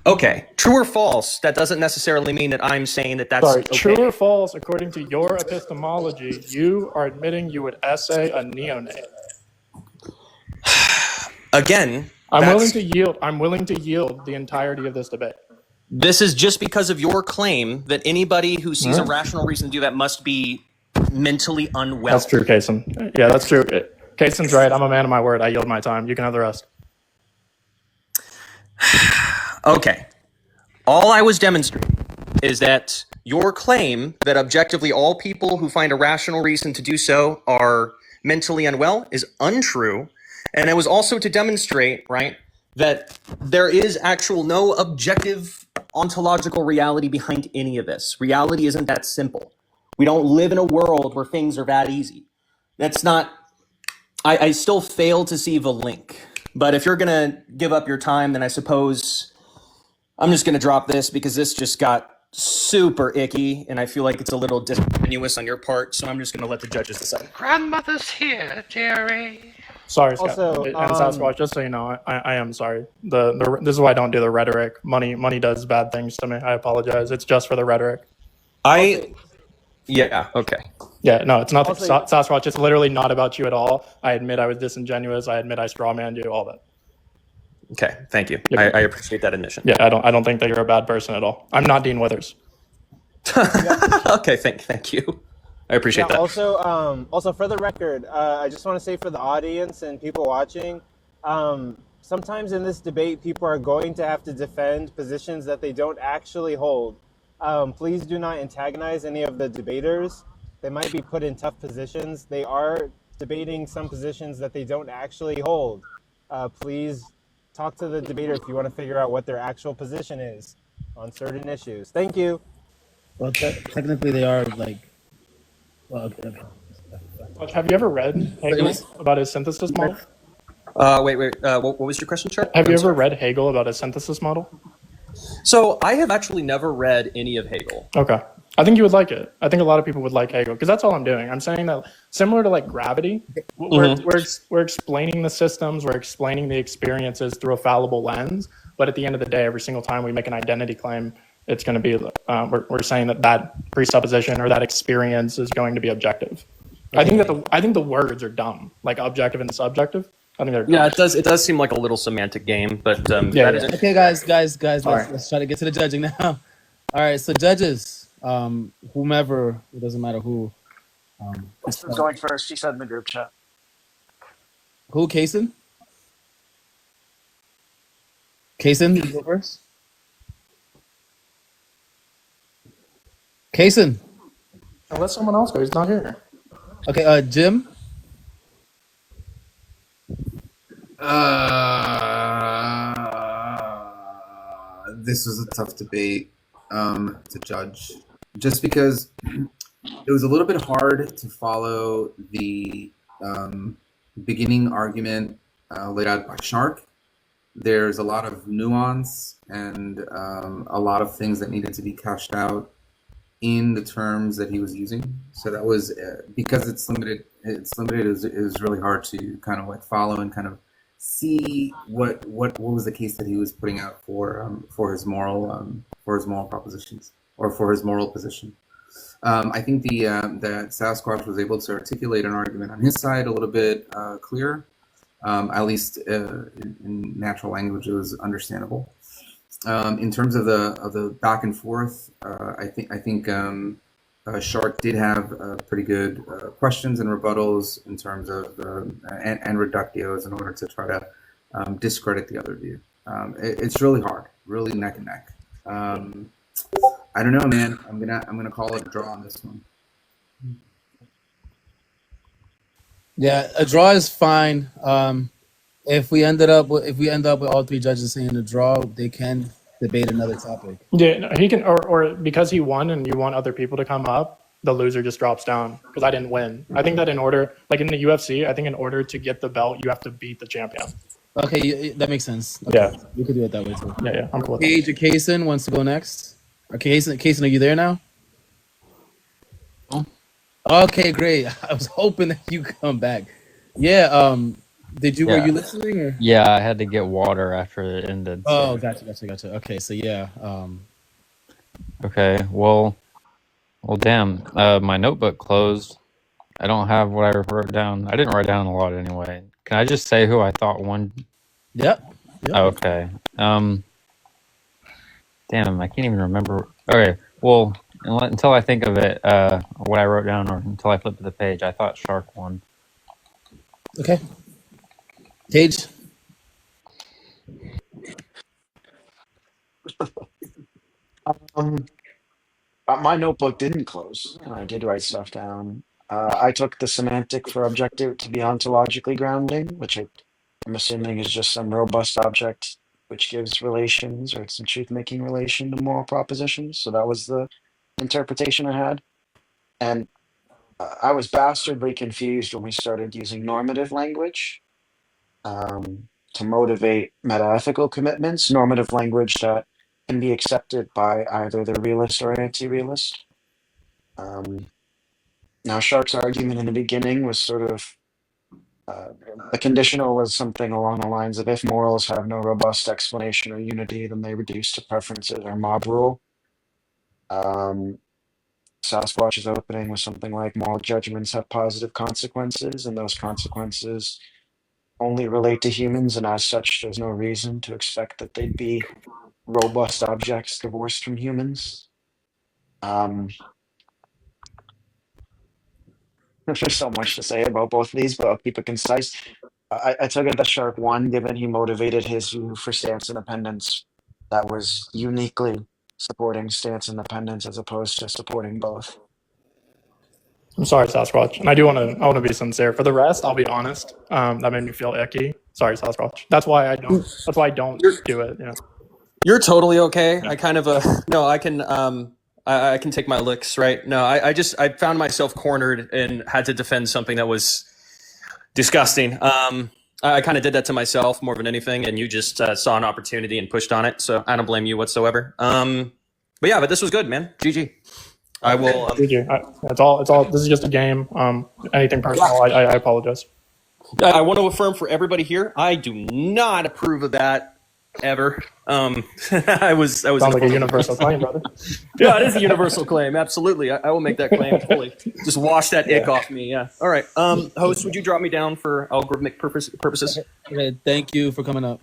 A: Okay, true or false, that doesn't necessarily mean that I'm saying that that's okay.
L: True or false, according to your epistemology, you are admitting you would essay a neonate.
A: Again,
L: I'm willing to yield the entirety of this debate.
A: This is just because of your claim that anybody who sees a rational reason to do that must be mentally unwell.
L: That's true, Kaysen. Yeah, that's true. Kaysen's right. I'm a man of my word. I yield my time. You can have the rest.
A: Okay. All I was demonstrating is that your claim that objectively all people who find a rational reason to do so are mentally unwell is untrue. And it was also to demonstrate, right, that there is actual no objective ontological reality behind any of this. Reality isn't that simple. We don't live in a world where things are that easy. That's not. I still fail to see the link. But if you're going to give up your time, then I suppose I'm just going to drop this because this just got super icky and I feel like it's a little disingenuous on your part. So I'm just going to let the judges decide.
J: Grandmother's here, Jerry.
L: Sorry, Scott.
C: Also,
L: And Sasquatch, just so you know, I am sorry. This is why I don't do the rhetoric. Money does bad things to me. I apologize. It's just for the rhetoric.
A: Yeah, okay.
L: Yeah, no, it's not Sasquatch. It's literally not about you at all. I admit I was disingenuous. I admit I strawmanned you, all that.
A: Okay, thank you. I appreciate that admission.
L: Yeah, I don't think that you're a bad person at all. I'm not Dean Withers.
A: Okay, thank you. I appreciate that.
C: Also for the record, I just want to say for the audience and people watching, sometimes in this debate, people are going to have to defend positions that they don't actually hold. Please do not antagonize any of the debaters. They might be put in tough positions. They are debating some positions that they don't actually hold. Please talk to the debater if you want to figure out what their actual position is on certain issues. Thank you.
F: Well, technically they are like. Well, okay.
L: Have you ever read Hegel about his synthesis model?
A: Wait. What was your question, Chuck?
L: Have you ever read Hegel about his synthesis model?
A: So I have actually never read any of Hegel.
L: Okay. I think you would like it. I think a lot of people would like Hegel because that's all I'm doing. I'm saying that similar to like gravity, we're explaining the systems, we're explaining the experiences through a fallible lens. But at the end of the day, every single time we make an identity claim, it's going to be we're saying that presupposition or that experience is going to be objective. Okay. I think the words are dumb, like objective and subjective. I think they're dumb.
A: Yeah, it does seem like a little semantic game, but
F: Okay, guys, let's try to get to the judging now. All right, so judges, whomever, it doesn't matter who.
K: Who's going first? She said in the group chat.
F: Who, Kaysen? Kaysen, you go first. Kaysen.
L: Let someone else go. He's not here.
F: Okay, Jim.
G: This was a tough debate to judge, just because it was a little bit hard to follow the beginning argument laid out by Shark. There's a lot of nuance and a lot of things that needed to be cashed out in the terms that he was using. So that was because it's limited. It was really hard to kind of like follow and kind of see what was the case that he was putting out for his moral propositions or for his moral position. I think that Sasquatch was able to articulate an argument on his side a little bit clearer. At least in natural language, it was understandable. In terms of the back and forth, I think Shark did have pretty good questions and rebuttals in terms of and reductios in order to try to discredit the other view. It's really hard, really neck and neck. I don't know, man. I'm gonna call it a draw on this one.
F: Yeah, a draw is fine. If we end up with all three judges saying a draw, they can debate another topic.
L: Yeah, no, he can, or because he won and you want other people to come up, the loser just drops down because I didn't win. I think that in order, like in the UFC, I think in order to get the belt, you have to beat the champion.
F: Okay, that makes sense. Okay.
L: Yeah,
F: we could do it that way too.
L: Yeah, I'm cool with
F: Paige or Kaysen wants to go next. Okay, Kaysen, are you there now? Oh. Okay, great. I was hoping that you come back. Yeah. Were you listening? Or?
D: Yeah, I had to get water after it ended.
F: Oh, gotcha. Okay, so yeah.
D: Okay, well, damn. My notebook closed. I don't have what I wrote down. I didn't write down a lot anyway. Can I just say who I thought won?
F: Yep.
D: Okay. Damn, I can't even remember. Okay, well, until I think of it, what I wrote down, or until I flip to the page, I thought Shark won.
F: Okay. Tage?
K: Um, my notebook didn't close, and I did write stuff down. I took the semantic for objective to be ontologically grounding, which I'm assuming is just some robust object which gives relations or some truth-making relation to moral propositions. So that was the interpretation I had. And I was bastardly confused when we started using normative language to motivate metaethical commitments, normative language that can be accepted by either the realist or anti-realist. Now, Shark's argument in the beginning was sort of the conditional was something along the lines of if morals have no robust explanation or unity, then they reduce to preferences or mob rule. Sasquatch's opening was something like moral judgments have positive consequences, and those consequences only relate to humans, and as such, there's no reason to expect that they'd be robust objects divorced from humans. There's so much to say about both of these, but I'll keep it concise. I took it that Shark won, given he motivated his view for stance independence that was uniquely supporting stance independence as opposed to supporting both.
L: I'm sorry, Sasquatch, and I want to be sincere. For the rest, I'll be honest. That made me feel icky. Sorry, Sasquatch. That's why I don't. That's why I don't do it. You know.
A: You're totally okay. I kind of no, I can I can take my licks, right? No, I found myself cornered and had to defend something that was disgusting. I kind of did that to myself more than anything, and you just saw an opportunity and pushed on it. So I don't blame you whatsoever. But this was good, man. GG. I will.
L: GG. It's all. This is just a game. Anything personal, I apologize.
A: I want to affirm for everybody here, I do not approve of that ever. I was
L: Sounds like a universal claim, brother.
A: Yeah, it is a universal claim. Absolutely. I will make that claim fully. Just wash that ick off me. Yeah. All right. Host, would you drop me down for algorithmic purposes?
M: Okay, thank you for coming up.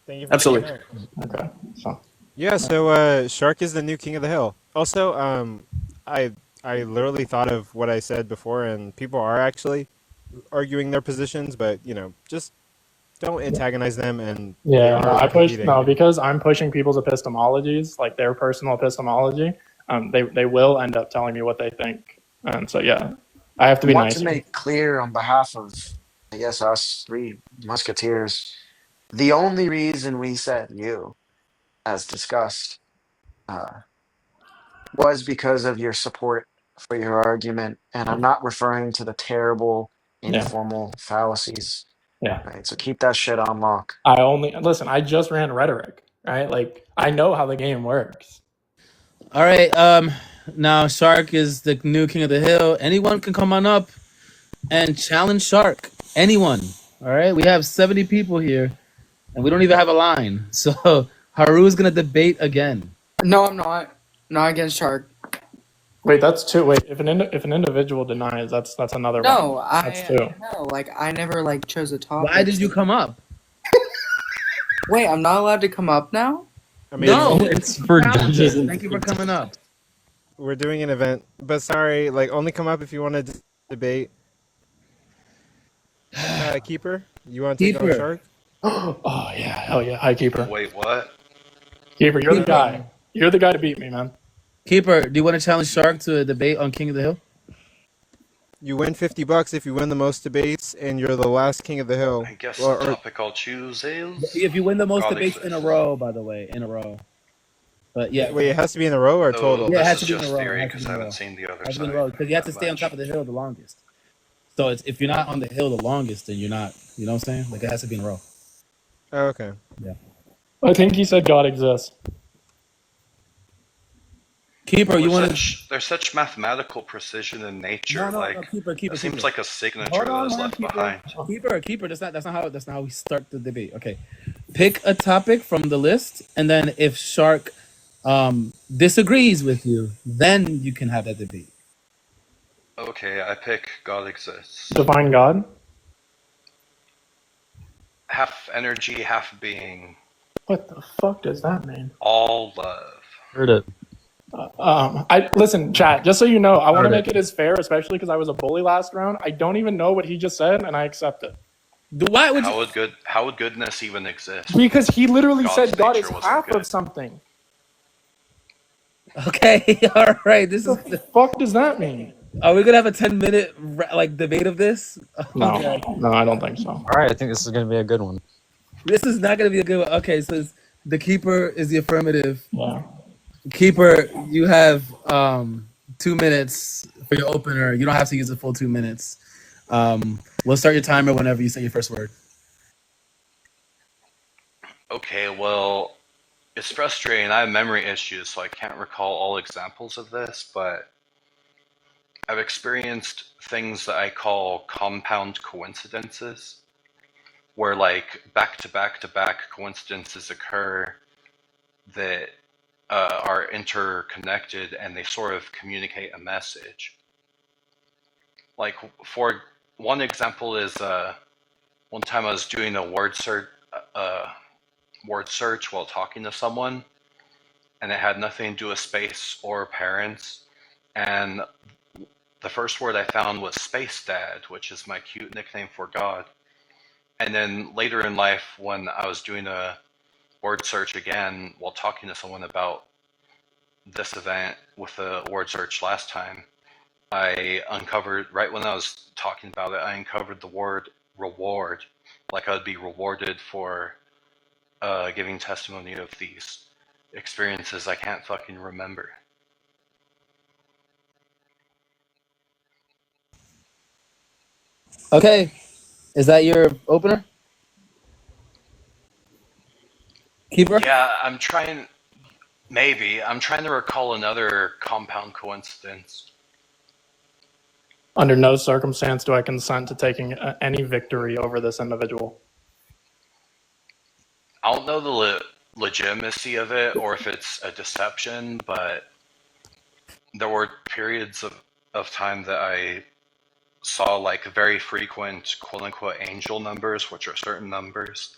C: Thank you for
A: Absolutely.
L: Okay. So.
C: Yeah, so Shark is the new king of the hill. Also, I literally thought of what I said before, and people are actually arguing their positions, but just don't antagonize them. And
L: because I'm pushing people's epistemologies, like their personal epistemology. They will end up telling me what they think, and so I have to be nice.
K: To make clear on behalf of, I guess, us three musketeers, the only reason we said you, as discussed, was because of your support for your argument, and I'm not referring to the terrible informal fallacies.
L: Yeah.
K: Right. So keep that shit on lock.
L: I just ran rhetoric, right? Like I know how the game works.
M: All right. Now Shark is the new king of the hill. Anyone can come on up and challenge Shark. Anyone. All right. We have 70 people here, and we don't even have a line. So Haru's gonna debate again.
I: No, I'm not. Not against Shark.
L: Wait, that's two. Wait, if an individual denies, that's another one.
I: No,
L: that's two.
I: No, I never chose a topic.
M: Why did you come up?
I: Wait, I'm not allowed to come up now?
M: No,
L: it's for judges.
M: Thank you for coming up.
C: We're doing an event, but sorry, only come up if you want to debate. Keeper, you want to take on Shark?
L: Oh yeah, hell yeah! Hi, Keeper.
J: Wait, what?
L: Keeper, you're the guy. You're the guy to beat me, man.
M: Keeper, do you want to challenge Shark to a debate on King of the Hill?
C: You win $50 if you win the most debates, and you're the last king of the hill.
J: I guess the topic I'll choose is...
M: If you win the most debates in a row, by the way, in a row. But yeah.
C: Wait, it has to be in a row or total?
M: Yeah, it has to be in a row.
J: Theory, because I haven't seen the other side.
M: Because you have to stay on top of the hill the longest. So if you're not on the hill the longest, then you're not, you know what I'm saying? Like it has to be in a row.
C: Oh, okay.
M: Yeah.
L: I think he said God exists.
M: Keeper, you want to?
J: There's such mathematical precision in nature.
M: No, Keeper.
J: It seems like a signature that is left behind.
M: Keeper. That's not how we start the debate. Okay, pick a topic from the list, and then if Shark disagrees with you, then you can have that debate.
J: Okay, I pick God exists.
L: Define God.
J: Half energy, half being.
L: What the fuck does that mean?
J: All love.
D: Heard it.
L: Listen, chat. Just so you know, I want to make it as fair, especially because I was a bully last round. I don't even know what he just said, and I accept it.
J: Why would how would goodness even exist?
L: Because he literally
J: God's
L: said God is
J: nature wasn't
L: half
J: good.
L: of something.
M: Okay, all right. This is.
L: What the fuck does that mean?
M: Are we gonna have a 10-minute like debate of this?
L: No,
M: Okay.
L: no, I don't think so.
D: All right, I think this is going to be a good one.
M: This is not gonna be a good one. Okay, so the keeper is the affirmative.
L: Yeah.
M: Keeper, you have 2 minutes for your opener. You don't have to use the full 2 minutes. We'll start your timer whenever you say your first word.
J: Okay, well, it's frustrating. I have memory issues, so I can't recall all examples of this, but I've experienced things that I call compound coincidences, where like back to back to back coincidences occur that are interconnected and they sort of communicate a message. Like for one example is one time I was doing a word search while talking to someone, and it had nothing to do with space or parents, and the first word I found was Space Dad, which is my cute nickname for God. And then later in life, when I was doing a word search again while talking to someone about this event with the word search last time, I uncovered, right when I was talking about it, I uncovered the word reward, like I would be rewarded for giving testimony of these experiences I can't fucking remember.
M: Okay, is that your opener? Keeper?
J: Yeah, I'm trying to recall another compound coincidence.
L: Under no circumstance do I consent to taking any victory over this individual.
J: I don't know the legitimacy of it or if it's a deception, but there were periods of time that I saw like very frequent quote unquote angel numbers, which are certain numbers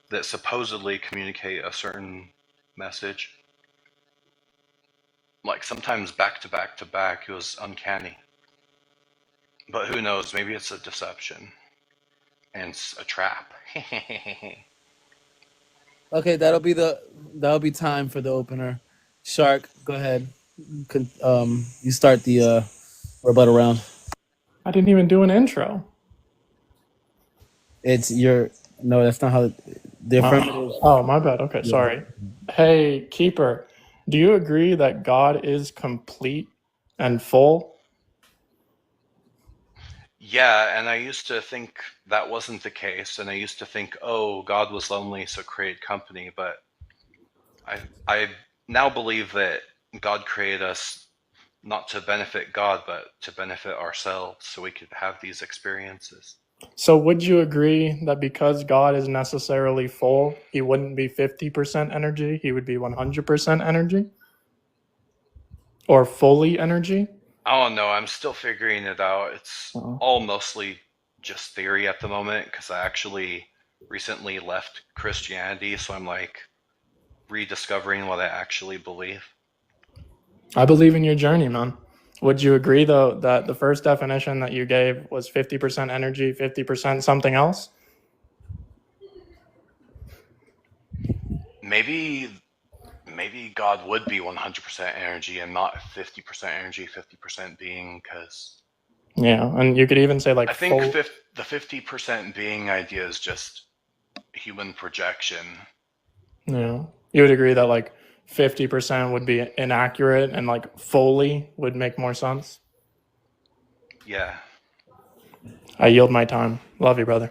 J: that supposedly communicate a certain message. Like sometimes back to back to back, it was uncanny. But who knows, maybe it's a deception and it's a trap.
M: Okay, that'll be time for the opener. Shark, go ahead. You start the rebuttal round.
L: I didn't even do an intro.
M: No, that's not how the affirmative.
L: Oh, my bad. Okay, sorry. Hey, Keeper, do you agree that God is complete and full?
J: Yeah, and I used to think that wasn't the case, and I used to think, oh, God was lonely, so create company, but I now believe that God created us not to benefit God, but to benefit ourselves, so we could have these experiences.
L: So would you agree that because God is necessarily full, he wouldn't be 50% energy, he would be 100% energy? Or fully energy?
J: I don't know, I'm still figuring it out. It's all mostly just theory at the moment, because I actually recently left Christianity, so I'm like rediscovering what I actually believe.
L: I believe in your journey, man. Would you agree, though, that the first definition that you gave was 50% energy, 50% something else?
J: Maybe God would be 100% energy and not 50% energy, 50% being, because...
L: Yeah, and you could even say like...
J: I think the 50% being idea is just human projection.
L: Yeah. You would agree that like 50% would be inaccurate and like fully would make more sense?
J: Yeah.
L: I yield my time. Love you, brother.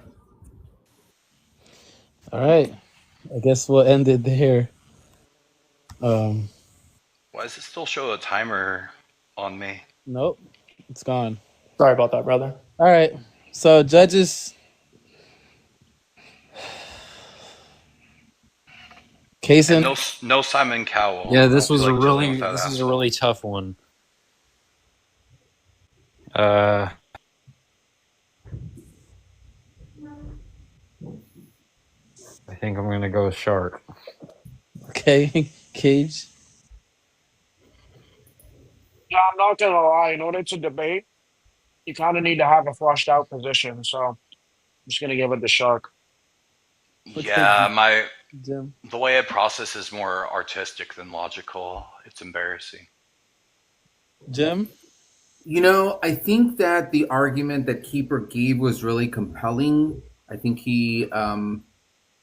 M: All right. I guess we'll end it there.
J: Why does it still show a timer on me?
M: Nope. It's gone.
L: Sorry about that, brother.
M: All right. So judges. Kaysen.
J: No Simon Cowell.
D: Yeah, this is a really tough one. I think I'm gonna go with Shark.
M: Okay, Cage.
K: Yeah, I'm not gonna lie. In order to debate, you kind of need to have a flushed out position. So I'm just gonna give it the Shark.
J: Yeah,
M: Jim.
J: the way I process is more artistic than logical. It's embarrassing.
M: Jim?
G: I think that the argument that Keeper gave was really compelling. I think he,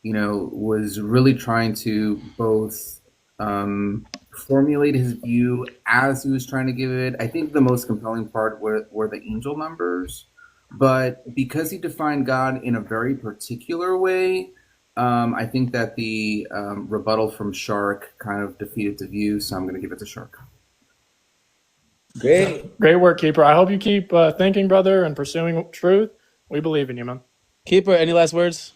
G: was really trying to both formulate his view as he was trying to give it. I think the most compelling part were the angel numbers. But because he defined God in a very particular way, I think that the rebuttal from Shark kind of defeated the view, so I'm going to give it to Shark.
L: Great work, Keeper. I hope you keep thinking, brother, and pursuing truth. We believe in you, man.
M: Keeper, any last words?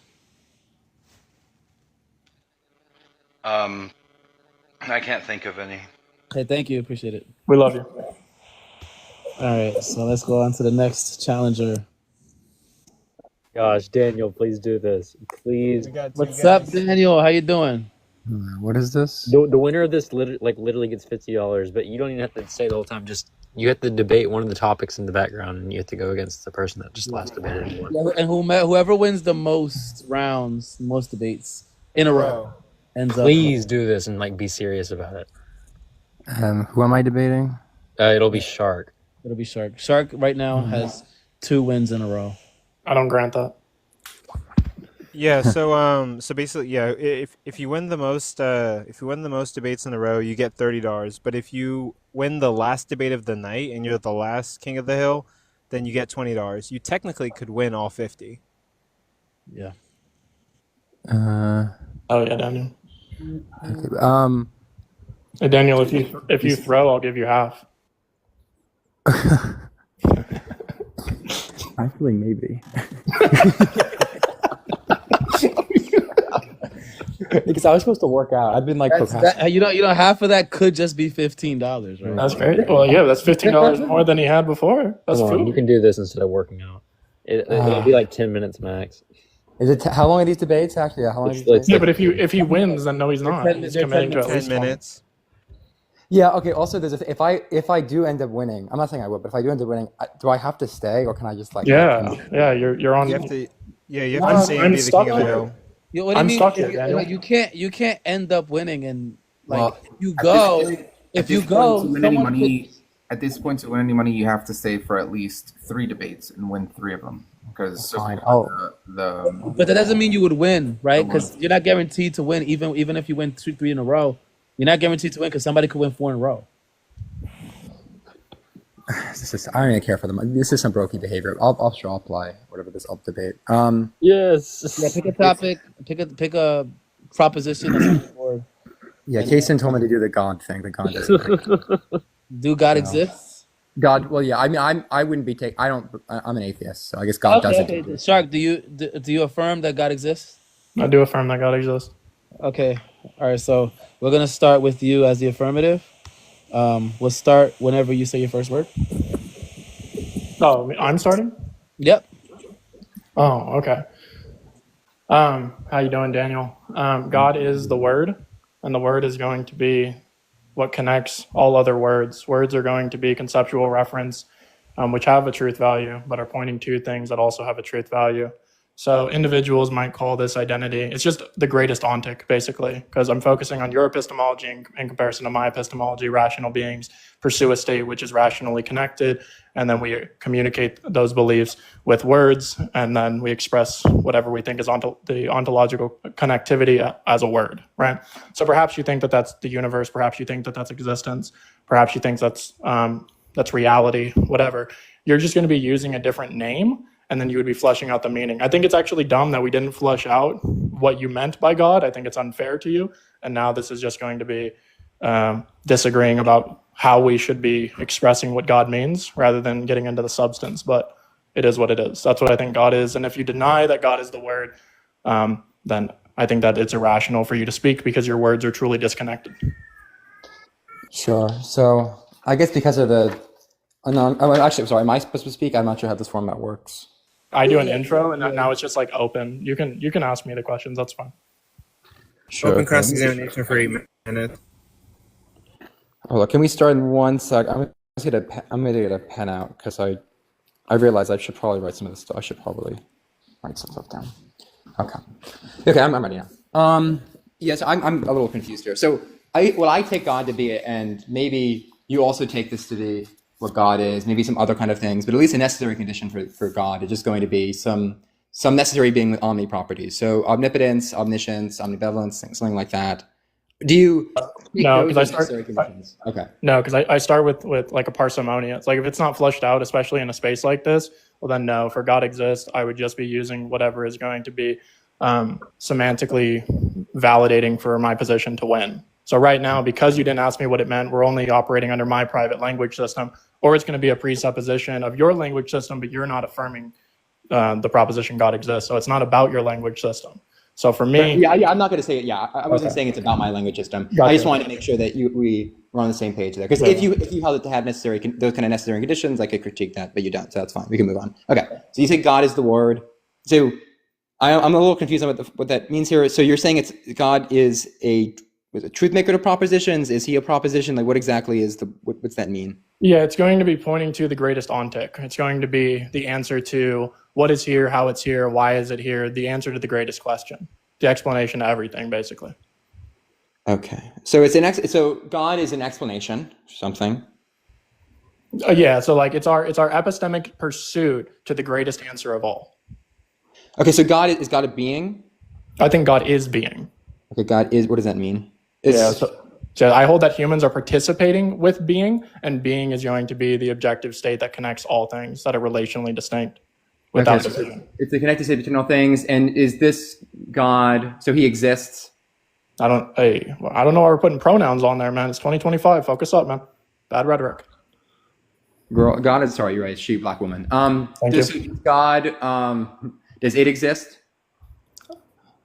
J: I can't think of any.
M: Hey, thank you. Appreciate it.
L: We love you.
M: All right, so let's go on to the next challenger.
N: Gosh, Daniel, please do this. Please.
M: What's up, Daniel? How you doing?
O: What is this?
N: The winner of this literally gets $50, but you don't even have to say the whole time. Just you have to debate one of the topics in the background, and you have to go against the person that just last debated.
M: Yeah, and whoever wins the most rounds, most debates in a row, ends up.
N: Please do this and be serious about it.
O: Who am I debating?
N: It'll be Shark.
M: It'll be Shark. Shark right now has 2 wins in a row.
L: I don't grant that.
C: Yeah, so basically, yeah, if you win the most debates in a row, you get $30. But if you win the last debate of the night and you're the last King of the Hill, then you get $20. You technically could win all 50.
M: Yeah.
L: Oh yeah, Daniel.
O: Okay,
L: Hey, Daniel, if you throw, I'll give you half.
O: Actually, maybe. Because I was supposed to work out. I've been procrastinating.
M: Half of that could just be $15, right?
L: That's great. Well, yeah, that's $15 more than he had before. That's food.
N: You can do this instead of working out. It'll be 10 minutes max.
O: Is it how long are these debates? Actually, how long are these debates?
L: Yeah, but if he wins, then no, he's not. He's committing to at least
C: 10 minutes.
O: Yeah. Okay. Also, there's if I do end up winning, I'm not saying I would, but if I do end up winning, do I have to stay or can I just
L: Yeah. You're on.
C: You have to stay and be the King of the Hill.
M: What do you mean?
L: Stuck here, Daniel.
M: You can't end up winning and
G: At this point, to win any money, you have to stay for at least 3 debates and win 3 of them. Because
M: but that doesn't mean you would win, right? Because you're not guaranteed to win, even if you win 3 in a row. You're not guaranteed to win because somebody could win 4 in a row.
O: I don't even care for them. This is some brokey behavior. I'll apply whatever this up debate.
N: Yes.
M: Yeah, pick a topic. Pick a proposition.
O: Yeah, Kason told me to do the God thing. The God doesn't.
M: Do God exist?
O: God. Well, yeah. I mean, I wouldn't be take. I don't. I'm an atheist, so I guess God doesn't.
M: Okay. Shark, do you affirm that God exists?
L: I do affirm that God exists.
M: Okay. All right. So we're gonna start with you as the affirmative. We'll start whenever you say your first word.
L: Oh, I'm starting?
M: Yep.
L: Oh, okay. How you doing, Daniel? God is the Word, and the Word is going to be what connects all other words. Words are going to be conceptual reference, which have a truth value, but are pointing to things that also have a truth value. So individuals might call this identity. It's just the greatest ontic, basically, because I'm focusing on your epistemology in comparison to my epistemology. Rational beings pursue a state which is rationally connected, and then we communicate those beliefs with words, and then we express whatever we think is the ontological connectivity as a word, right? So perhaps you think that that's the universe, perhaps you think that that's existence, perhaps you think that's reality, whatever. You're just going to be using a different name, and then you would be fleshing out the meaning. I think it's actually dumb that we didn't flesh out what you meant by God. I think it's unfair to you. And now this is just going to be disagreeing about how we should be expressing what God means rather than getting into the substance. But it is what it is. That's what I think God is. And if you deny that God is the Word, then I think that it's irrational for you to speak because your words are truly disconnected.
O: Sure. So I guess because of actually, sorry, am I supposed to speak? I'm not sure how this format works.
L: I do an intro, and now it's just open. You can ask me the questions. That's fine.
O: Sure.
C: Open cross-examination for 8 minutes.
O: Hold on, can we start in 1 sec? I'm gonna get a pen out because I realized I should probably write some of this stuff. I should probably write some stuff down. Okay, I'm ready now. Yes, I'm a little confused here. So I take God to be it, and maybe you also take this to be what God is, maybe some other kind of things, but at least a necessary condition for God is just going to be some necessary being with omni properties. So omnipotence, omniscience, omnibenevolence, something like that. Do you take
L: No,
O: those
L: because
O: as necessary conditions? Okay.
L: No, because I start with like a parsimony. It's like if it's not flushed out, especially in a space like this, well then no, for God exists, I would just be using whatever is going to be semantically validating for my position to win. So right now, because you didn't ask me what it meant, we're only operating under my private language system, or it's going to be a presupposition of your language system, but you're not affirming the proposition God exists. So it's not about your language system. So for me,
O: yeah, I'm not going to say it. Yeah, I wasn't saying it's about my language system.
L: Gotcha.
O: I just wanted to make sure that we were on the same page there. Because if you held it to have those kind of necessary conditions, I could critique that, but you don't, so that's fine. We can move on. Okay, so you say God is the Word. So I'm a little confused on what that means here. So you're saying God is a truth maker to propositions? Is he a proposition? Like, what exactly is what's that mean?
L: Yeah, it's going to be pointing to the greatest ontic. It's going to be the answer to what is here, how it's here, why is it here, the answer to the greatest question, the explanation to everything, basically.
O: Okay, so so God is an explanation, something.
L: Yeah, so like it's our epistemic pursuit to the greatest answer of all.
O: Okay, so God is God a being?
L: I think God is being.
O: Okay, God is. What does that mean?
L: So I hold that humans are participating with being, and being is going to be the objective state that connects all things that are relationally distinct without decision.
O: So it's the connected state between all things. And is this God? So he exists?
L: I don't know why we're putting pronouns on there, man. It's 2025. Focus up, man. Bad rhetoric.
O: Girl, God is sorry. You're right. She, black woman. Does God? Does it exist?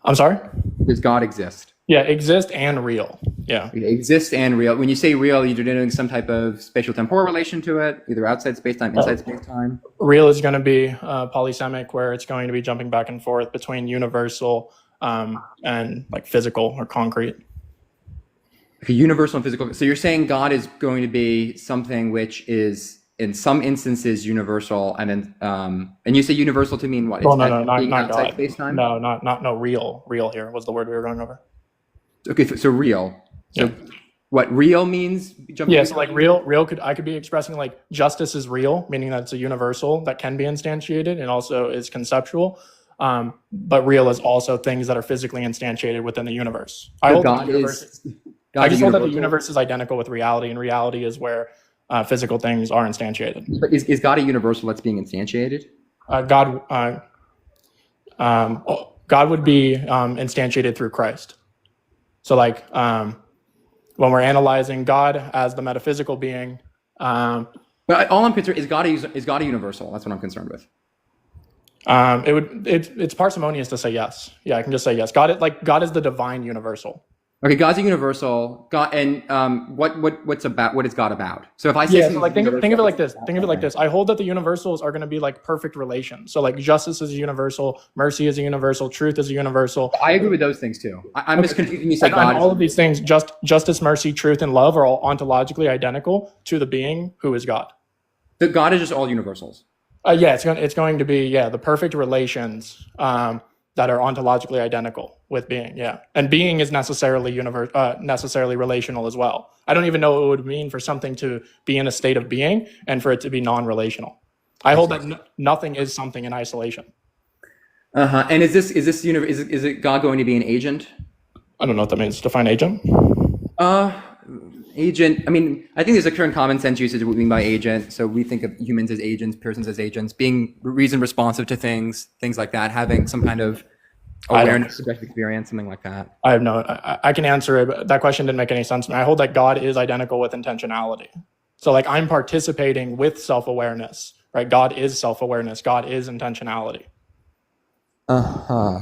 L: I'm sorry?
O: Does God exist?
L: Yeah, exist and real. Yeah.
O: Okay, exist and real. When you say real, you're denoting some type of spatial temporal relation to it, either outside space-time, inside space-time.
L: Real is going to be polysemic, where it's going to be jumping back and forth between universal and like physical or concrete.
O: Okay, universal and physical. So you're saying God is going to be something which is in some instances universal, and you say universal to mean what?
L: Well, no, not
O: outside
L: God.
O: space-time?
L: No, real. Real here was the word we were going over.
O: Okay, so real. So what real means?
L: Yeah, so like real I could be expressing like justice is real, meaning that it's a universal that can be instantiated and also is conceptual. But real is also things that are physically instantiated within the universe. I just hold that the universe is identical with reality, and reality is where physical things are instantiated.
O: But is God a universal that's being instantiated?
L: God would be instantiated through Christ. So like when we're analyzing God as the metaphysical being.
O: But all I'm concerned is God a universal? That's what I'm concerned with.
L: It's parsimonious to say yes. Yeah, I can just say yes. God is the divine universal.
O: Okay, God's a universal. God, and what is God about? So if I say
L: think of it like this. Think of it like this. I hold that the universals are going to be like perfect relations. So like justice is a universal, mercy is a universal, truth is a universal.
O: I agree with those things too. I'm just confusing. You said God.
L: All of these things, justice, mercy, truth, and love, are all ontologically identical to the being who is God.
O: The God is just all universals.
L: Yeah, it's going to be the perfect relations that are ontologically identical with being, and being is necessarily relational as well. I don't even know what it would mean for something to be in a state of being and for it to be non-relational. I hold that nothing is something in isolation.
O: And is it God going to be an agent?
L: I don't know what that means. Define agent.
O: Agent. I mean, I think there's a current common sense usage of what we mean by agent. So we think of humans as agents, persons as agents, being reason responsive to things like that, having some kind of awareness, subjective experience, something like that.
L: I can answer it, but that question didn't make any sense to me. I hold that God is identical with intentionality. So like I'm participating with self-awareness, right? God is self-awareness. God is intentionality.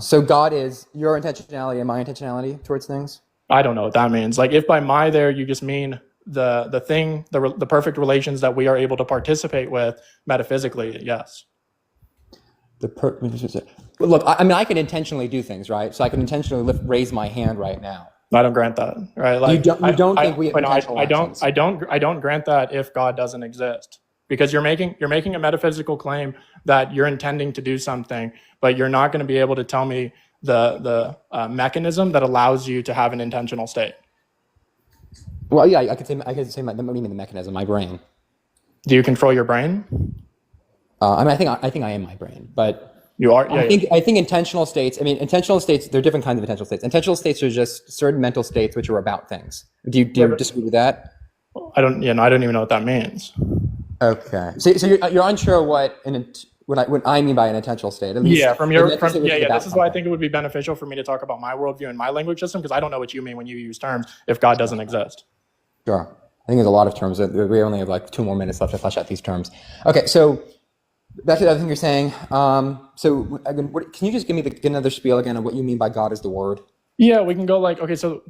O: So God is your intentionality and my intentionality towards things?
L: I don't know what that means. Like if by my there you just mean the perfect relations that we are able to participate with metaphysically, yes.
O: Look, I mean, I can intentionally do things, right? So I can intentionally raise my hand right now.
L: I don't grant that, right? Like
O: I don't
L: grant that if God doesn't exist, because you're making a metaphysical claim that you're intending to do something, but you're not going to be able to tell me the mechanism that allows you to have an intentional state.
O: Well, yeah, I could say what do you mean the mechanism? My brain.
L: Do you control your brain?
O: I mean, I think I am my brain, but
L: you are. Yeah,
O: I think intentional states. I mean, intentional states. There are different kinds of intentional states. Intentional states are just certain mental states which are about things. Do you disagree with that?
L: I don't. Yeah, no, I don't even know what that means.
O: Okay, so you're unsure what I mean by an intentional state. At least
L: Yeah, This is why I
O: something.
L: think it would be beneficial for me to talk about my worldview and my language system, because I don't know what you mean when you use terms if God doesn't exist.
O: Sure. I think there's a lot of terms. We only have like 2 more minutes left to flesh out these terms. Okay, so back to the other thing you're saying. So again, can you just give another spiel again of what you mean by God is the Word?
L: Yeah, we can go like, okay, so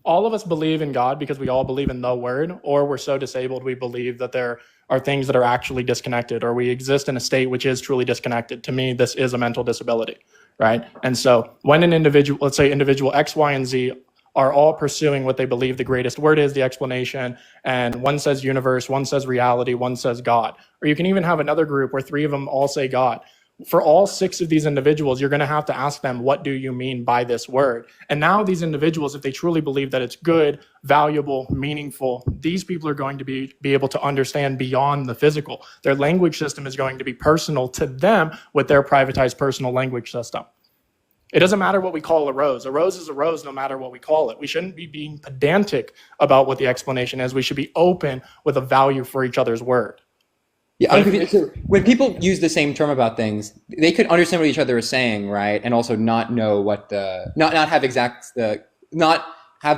L: all of us believe in God because we all believe in the Word, or we're so disabled we believe that there are things that are actually disconnected, or we exist in a state which is truly disconnected. To me, this is a mental disability, right? And so when an individual, let's say individual X, Y, and Z are all pursuing what they believe the greatest word is, the explanation, and one says universe, one says reality, one says God. Or you can even have another group where 3 of them all say God. For all 6 of these individuals, you're going to have to ask them, what do you mean by this word? And now these individuals, if they truly believe that it's good, valuable, meaningful, these people are going to be able to understand beyond the physical. Their language system is going to be personal to them with their privatized personal language system. It doesn't matter what we call a rose. A rose is a rose no matter what we call it. We shouldn't be being pedantic about what the explanation is. We should be open with a value for each other's word.
O: Yeah, so when people use the same term about things, they could understand what each other is saying, right? And also not know what not have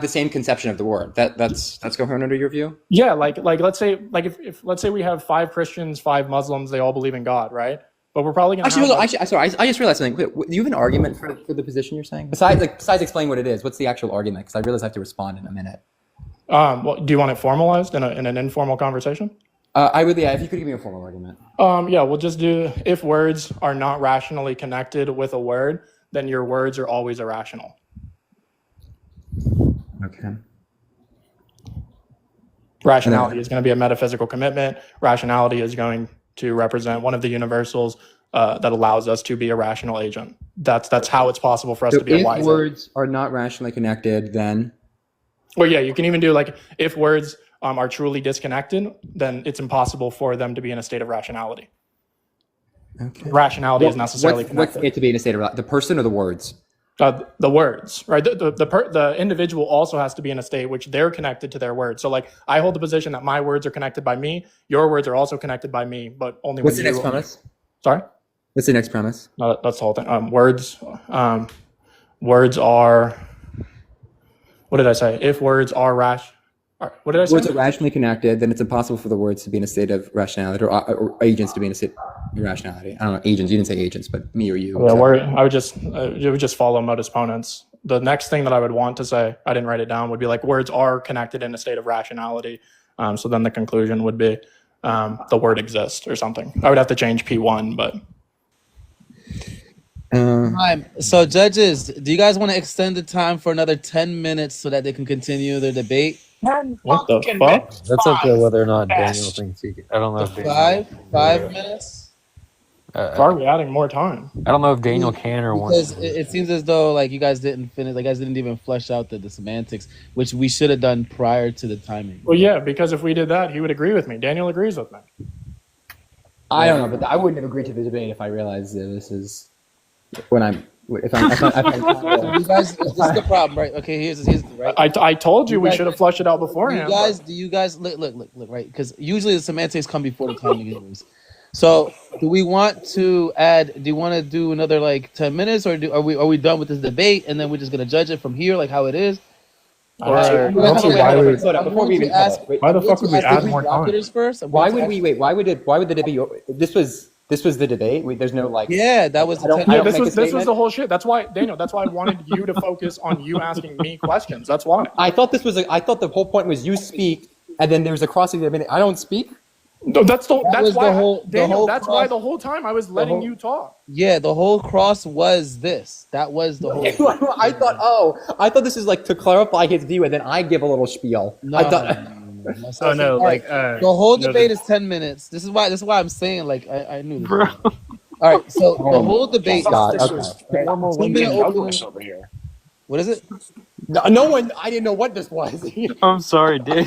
O: the same conception of the word. That's coherent under your view?
L: Yeah, like let's say if let's say we have 5 Christians, 5 Muslims, they all believe in God, right? But we're probably going to
O: sorry, I just realized something. Do you have an argument for the position you're saying? Besides explaining what it is, what's the actual argument? Because I realize I have to respond in a minute.
L: Well, do you want it formalized in an informal conversation?
O: I would, yeah, if you could give me a formal argument.
L: Yeah, we'll just do, if words are not rationally connected with a word, then your words are always irrational.
O: Okay.
L: Rationality is going to be a metaphysical commitment. Rationality is going to represent one of the universals that allows us to be a rational agent. That's how it's possible for us to be a wise agent.
O: If words are not rationally connected, then?
L: Well, yeah, you can even do like, if words are truly disconnected, then it's impossible for them to be in a state of rationality.
O: Okay.
L: Rationality is necessarily connected.
O: What's it to be in a state of the person or the words?
L: The words, right? The individual also has to be in a state which they're connected to their words. So, like, I hold the position that my words are connected by me. Your words are also connected by me, but only.
O: What's the next premise?
L: Sorry.
O: What's the next premise?
L: That's the whole thing. Words are. What did I say? If words are what did I say?
O: Words are rationally connected, then it's impossible for the words to be in a state of rationality, or agents to be in a state of irrationality. I don't know, agents. You didn't say agents, but me or you.
L: Yeah, it would just follow modus ponens. The next thing that I would want to say, I didn't write it down, would be like words are connected in a state of rationality. So then the conclusion would be the word exists or something. I would have to change P1, but.
M: So judges, do you guys want to extend the time for another 10 minutes so that they can continue their debate?
L: What the fuck?
N: That's up to whether or not Daniel thinks he can. I don't know if Daniel.
M: 5 minutes?
L: Why are we adding more time?
N: I don't know if Daniel can or wants.
M: Because it seems as though like you guys didn't finish, like you guys didn't even flesh out the semantics, which we should have done prior to the timing.
L: Well, yeah, because if we did that, he would agree with me. Daniel agrees with me.
O: I don't know, but I wouldn't have agreed to the debate if I realized that this is when I'm. If I'm
M: you guys, this is the problem, right? Okay, here's the right.
L: I told you we should have flushed it out beforehand.
M: Do you guys look, right? Because usually the semantics come before the timing anyways. So do we want to add? Do you want to do another like 10 minutes, or are we done with this debate and then we're just gonna judge it from here, like how it is?
L: Why the fuck would we add more time?
O: Why would we wait? Why would the debate? This was the debate. There's no like.
M: Yeah, that was.
L: This was the whole shit. That's why, Daniel. That's why I wanted you to focus on you asking me questions. That's why.
O: I thought the whole point was you speak, and then there's a crossing. I don't speak.
L: No, that's why the whole time I was letting you talk.
M: Yeah, the whole cross was this. That was the whole.
O: I thought this is like to clarify his view, and then I give a little spiel.
M: The whole debate is 10 minutes. This is why I'm saying like I knew this. Bro. All right, so the whole debate.
K: Formal Lincoln Douglas over here.
M: What is it?
O: No one. I didn't know what this was.
N: I'm sorry, dude.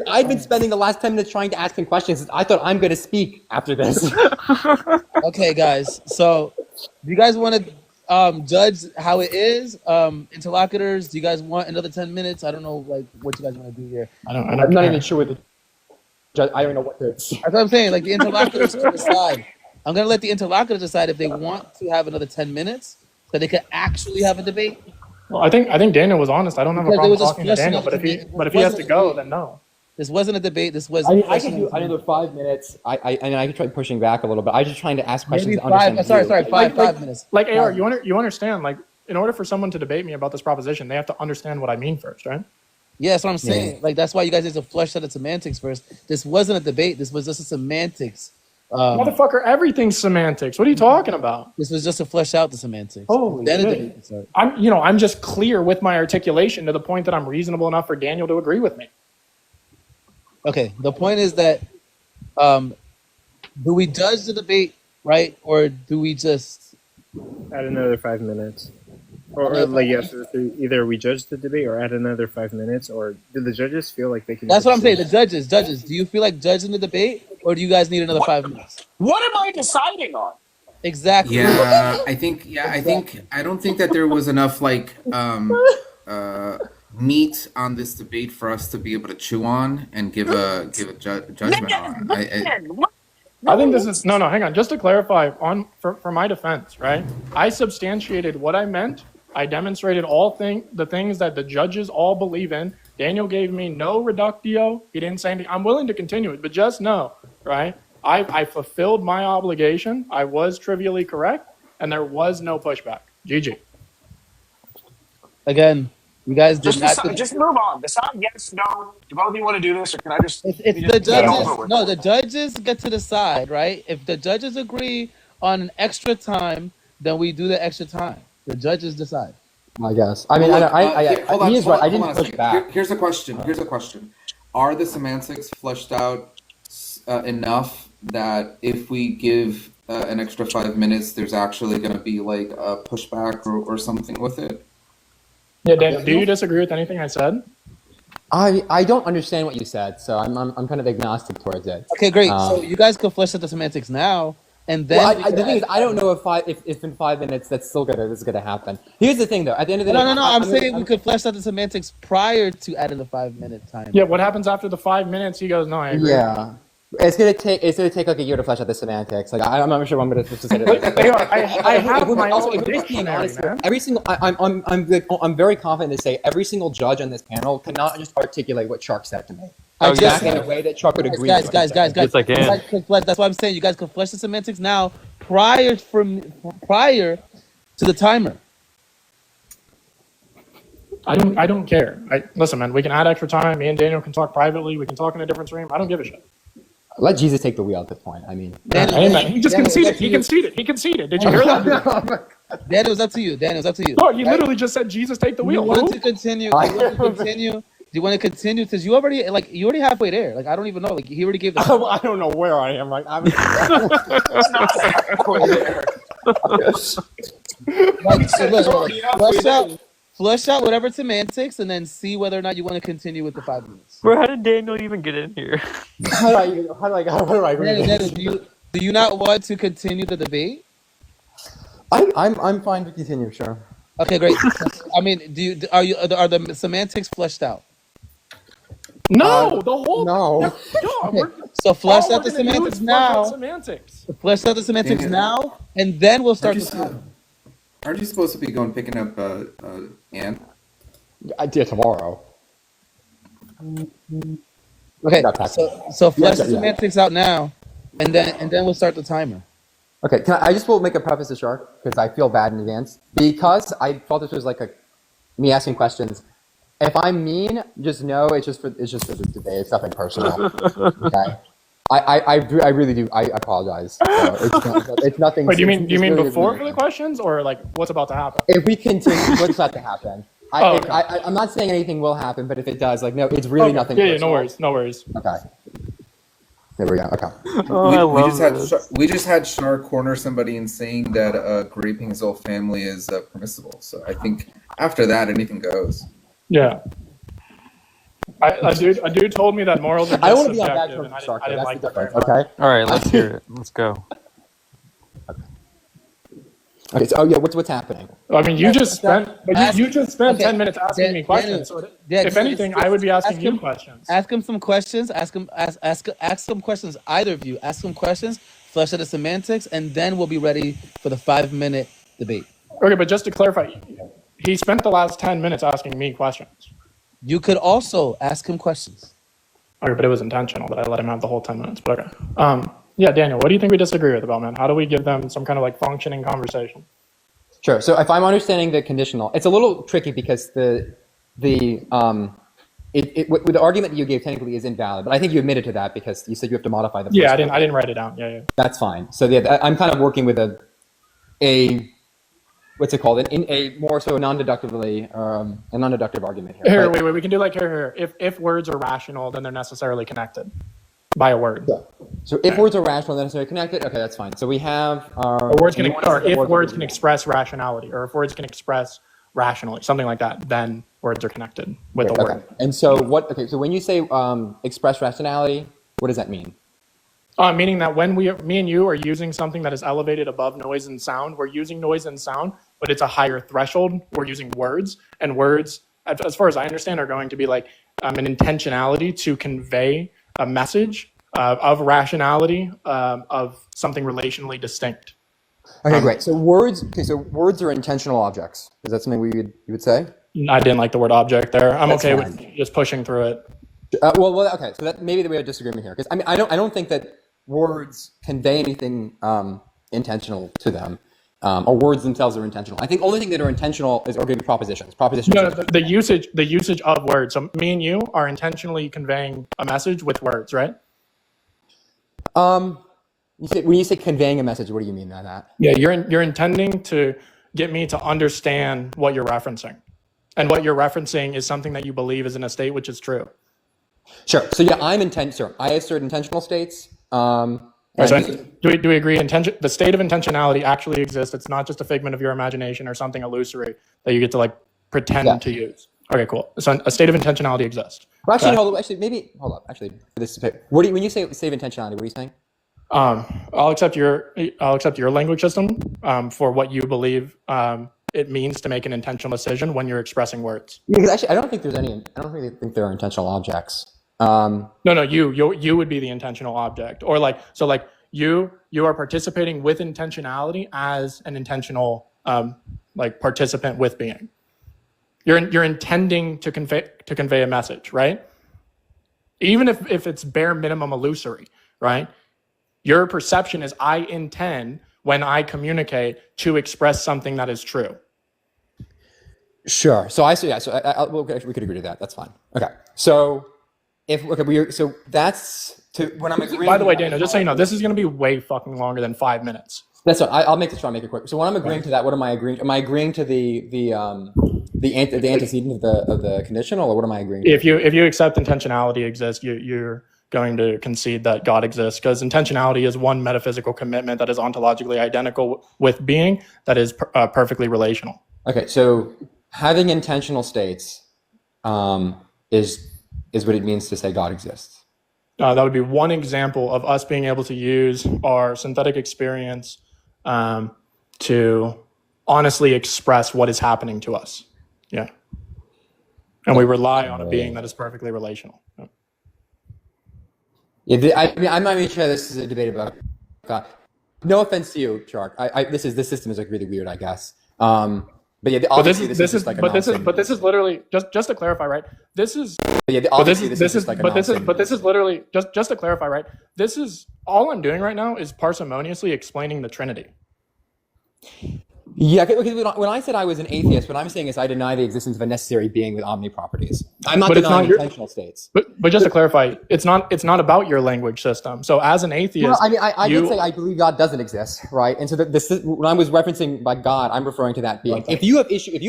O: I've been spending the last 10 minutes trying to ask him questions. I thought I'm going to speak after this.
M: Okay, guys. So, do you guys want to judge how it is? Interlocutors, do you guys want another 10 minutes? I don't know, like, what you guys want to do here.
L: I'm not even sure what the judge. I don't know what this.
M: That's what I'm saying. Like, the interlocutors can decide. I'm gonna let the interlocutors decide if they want to have another 10 minutes, so they could actually have a debate.
L: Well, I think Daniel was honest. I don't have a
M: Because
L: problem
M: there was a
L: talking to Daniel, but if he has to go, then no.
M: This wasn't a debate. This was.
O: I can do another 5 minutes. I can try pushing back a little bit. I'm just trying to ask questions.
M: Maybe
O: to understand
M: sorry,
O: you.
M: five minutes.
L: Like AR, you understand? Like, in order for someone to debate me about this proposition, they have to understand what I mean first, right?
M: Yeah, that's what I'm saying. Like, that's why you guys need to flesh out the semantics first. This wasn't a debate. This was just a semantics.
L: Motherfucker, everything's semantics. What are you talking about?
M: This was just to flesh out the semantics.
L: Holy shit. I'm just clear with my articulation to the point that I'm reasonable enough for Daniel to agree with me.
M: Okay, the point is that do we judge the debate, right? Or do we just
C: add another 5 minutes? Or like, yes, either we judge the debate or add another 5 minutes, or do the judges feel like they can...
M: That's what I'm saying, the judges, do you feel like judging the debate, or do you guys need another 5 minutes?
K: What am I deciding on?
M: Exactly.
G: Yeah, I don't think that there was enough meat on this debate for us to be able to chew on and give a judgment on.
L: I think this is no. Hang on. Just to clarify, for my defense, right? I substantiated what I meant. I demonstrated the things that the judges all believe in. Daniel gave me no reductio. He didn't say anything. I'm willing to continue it, but just know, right? I fulfilled my obligation. I was trivially correct, and there was no pushback. GG.
M: Again, you guys did
K: just move on. Decide yes, no. Do both of you want to do this, or can I just?
M: If the judges, no, the judges get to decide, right? If the judges agree on an extra time, then we do the extra time. The judges decide.
O: I guess. I mean, he is right. I didn't push back.
G: Here's a question. Are the semantics fleshed out enough that if we give an extra 5 minutes, there's actually going to be like a pushback or something with it?
L: Yeah, Dan, do you disagree with anything I said?
O: I don't understand what you said, so I'm kind of agnostic towards it.
M: Okay, great. So you guys can flesh out the semantics now, and then
O: the thing is, I don't know if in 5 minutes this is gonna happen. Here's the thing, though. At the end of the day,
M: I'm saying we could flesh out the semantics prior to adding the 5 minute time.
L: Yeah. What happens after the 5 minutes? He goes, no, I agree.
O: Yeah. It's gonna take like a year to flesh out the semantics. Like I'm not sure what I'm gonna say.
L: I have my own dictionary, man.
O: Every single I'm very confident to say every single judge on this panel cannot just articulate what Chuck said to me. Exactly in a way that Chuck would agree.
M: Guys.
N: Yes, I can.
M: That's why I'm saying you guys can flesh the semantics now prior to the timer.
L: I don't care. Listen, man. We can add extra time. Me and Daniel can talk privately. We can talk in a different stream. I don't give a shit.
O: Let Jesus take the wheel at this point. I mean,
L: amen. He just conceded. He conceded. Did you hear that?
M: Daniel, it's up to you.
L: No, you literally just said Jesus take the wheel.
M: Do you want to continue? Do you want to continue? Because you already halfway there. Like I don't even know. Like he already gave.
O: I don't know where I am. Like I'm not halfway there.
M: Flush out whatever semantics, and then see whether or not you want to continue with the 5 minutes.
N: Bro, how did Daniel even get in here?
O: How do I agree?
M: Do you not want to continue the debate?
O: I'm fine to continue. Sure.
M: Okay, great. I mean, are the semantics fleshed out?
L: No, the whole
O: no.
M: Okay. So flesh out the semantics now. Flesh out the semantics now, and then we'll start the time.
G: Aren't you supposed to be picking up Ann?
O: Yeah, tomorrow.
M: Okay, so flesh the semantics out now, and then we'll start the timer.
O: Okay, I just will make a preface to Shark because I feel bad in advance because I thought this was like me asking questions. If I'm mean, just know it's just for the debate. It's nothing personal. Okay. I really do. I apologize. It's nothing.
L: Wait, do you mean really before for the questions or like what's about to happen?
O: If we continue, what's about to happen? I'm not saying anything will happen, but if it does, no, it's really nothing.
L: Yeah, no worries.
O: Okay. There we go. Okay.
L: Oh, I love this.
G: We just had Shar corner somebody in saying that raping his whole family is permissible. So I think after that, anything goes.
L: Yeah. A dude told me that morals are just
O: I don't want to be on bad
L: subjective,
O: terms
L: and
O: with
L: I didn't
O: Shark.
L: like
O: That's
L: that
O: the
L: very
O: difference.
L: much.
O: Okay.
D: All right, let's hear it. Let's go.
O: Okay. So what's happening?
L: I mean, you just spent 10 minutes asking me
M: Daniel,
L: questions. So if anything, I would be asking you questions.
M: Ask him some questions. Ask some questions. Either of you, ask some questions. Flesh out the semantics, and then we'll be ready for the 5-minute debate.
L: Okay, but just to clarify, he spent the last 10 minutes asking me questions.
M: You could also ask him questions.
L: Okay, but it was intentional that I let him have the whole 10 minutes. But okay. Yeah, Daniel, what do you think we disagree with about, man? How do we give them some kind of like functioning conversation?
O: Sure. So if I'm understanding the conditional, it's a little tricky because the argument you gave technically is invalid, but I think you admitted to that because you said you have to modify the.
L: Yeah, I didn't write it down. Yeah.
O: That's fine. So I'm kind of working with a what's it called? In a more so non-deductive argument here.
L: Here, wait. We can do like here. If words are rational, then they're necessarily connected by a word.
O: Yeah. So if words are rational, they're necessarily connected. Okay, that's fine. So we have
L: if words can express rationality, or if words can express rationally, something like that, then words are connected with a word.
O: And so So when you say express rationality, what does that mean?
L: Meaning that when me and you are using something that is elevated above noise and sound, we're using noise and sound, but it's a higher threshold. We're using words, and words, as far as I understand, are going to be like an intentionality to convey a message of rationality, of something relationally distinct.
O: Okay, great. So words are intentional objects. Is that something you would say?
L: I didn't like the word object there. I'm
O: That's
L: okay
O: fine.
L: with just pushing through it.
O: Okay. So that maybe we have disagreement here because I don't think that words convey anything intentional to them, or words themselves are intentional. I think only thing that are intentional is going to be propositions. Propositions.
L: No, the usage of words. So me and you are intentionally conveying a message with words, right?
O: When you say conveying a message, what do you mean by that?
L: Yeah, you're intending to get me to understand what you're referencing, and what you're referencing is something that you believe is in a state which is true.
O: Sure. So yeah, I assert intentional states.
L: Do we agree? The state of intentionality actually exists. It's not just a figment of your imagination or something illusory that you get to like pretend to use. Okay, cool. So a state of intentionality exists.
O: Well, actually, hold up. Actually, when you say state of intentionality, what are you saying?
L: I'll accept your language system for what you believe it means to make an intentional decision when you're expressing words.
O: Yeah, because actually, I don't really think there are intentional objects.
L: No, you would be the intentional object, or you are participating with intentionality as an intentional participant with being. You're intending to convey a message, right? Even if it's bare minimum illusory, right? Your perception is I intend when I communicate to express something that is true.
O: Sure. So we could agree to that. That's fine. Okay. So that's when I'm agreeing.
L: By the way, Daniel, just so you know, this is going to be way fucking longer than 5 minutes.
O: That's what I'll make it quick. So when I'm agreeing to that, what am I agreeing? Am I agreeing to the antecedent of the conditional, or what am I agreeing to?
L: If you accept intentionality exists, you're going to concede that God exists, because intentionality is one metaphysical commitment that is ontologically identical with being, that is perfectly relational.
O: Okay, so having intentional states is what it means to say God exists.
L: That would be one example of us being able to use our synthetic experience to honestly express what is happening to us. Yeah. And we rely on a being that is perfectly relational. Yeah.
O: Yeah, I'm not even sure this is a debate about God. No offense to you, Shark. This system is like really weird, I guess. But yeah, obviously this is
L: literally just to clarify, right? This is literally just to clarify, right? This is all I'm doing right now is parsimoniously explaining the Trinity.
O: Yeah, because when I said I was an atheist, what I'm saying is I deny the existence of a necessary being with omni properties. I'm not denying intentional states.
L: But just to clarify, it's not about your language system. So as an atheist,
O: well, I mean, I did say I believe God doesn't exist, right? And so when I was referencing by God, I'm referring to that being. If you have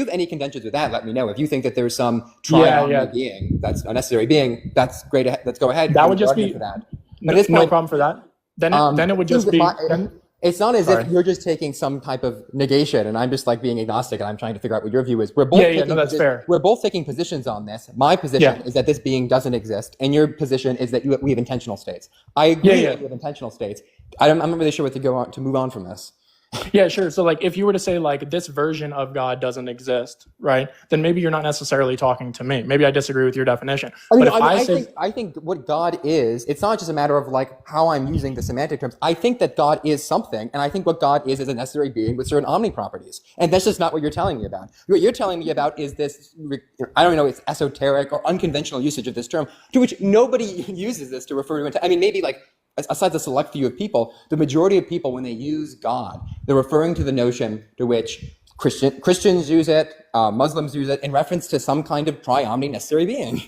O: any contentions with that, let me know. If you think that there's some triune being that's a necessary being, that's great. Let's go ahead.
L: That would just be
O: At this
L: no
O: point,
L: problem for that. Then it would just be.
O: It's not as
L: Sorry.
O: if you're just taking some type of negation, and I'm just like being agnostic, and I'm trying to figure out what your view is. We're both
L: that's fair.
O: We're both taking positions on this. My position is that this being doesn't exist, and your position is that we have intentional states. I agree that we have intentional states. I'm not really sure what to move on from this.
L: Yeah, sure. So like if you were to say like this version of God doesn't exist, right? Then maybe you're not necessarily talking to me. Maybe I disagree with your definition.
O: I think what God is, it's not just a matter of like how I'm using the semantic terms. I think that God is something, and I think what God is a necessary being with certain omni properties. And that's just not what you're telling me about. What you're telling me about is this, I don't know, it's esoteric or unconventional usage of this term, to which nobody uses this to refer to. I mean, maybe like, aside the select few of people, the majority of people, when they use God, they're referring to the notion to which Christians use it, Muslims use it, in reference to some kind of tri-omni necessary being.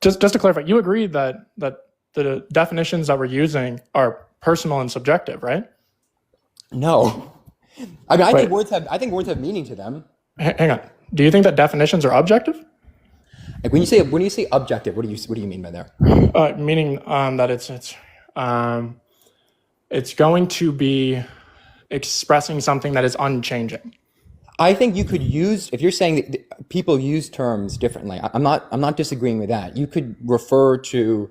L: Just to clarify, you agree that the definitions that we're using are personal and subjective, right?
O: No. I mean, I think words have meaning to them.
L: Hang on. Do you think that definitions are objective?
O: Like when you say objective, what do you mean by there?
L: Meaning that it's going to be expressing something that is unchanging.
O: I think you could use, if you're saying that people use terms differently, I'm not disagreeing with that. You could refer to,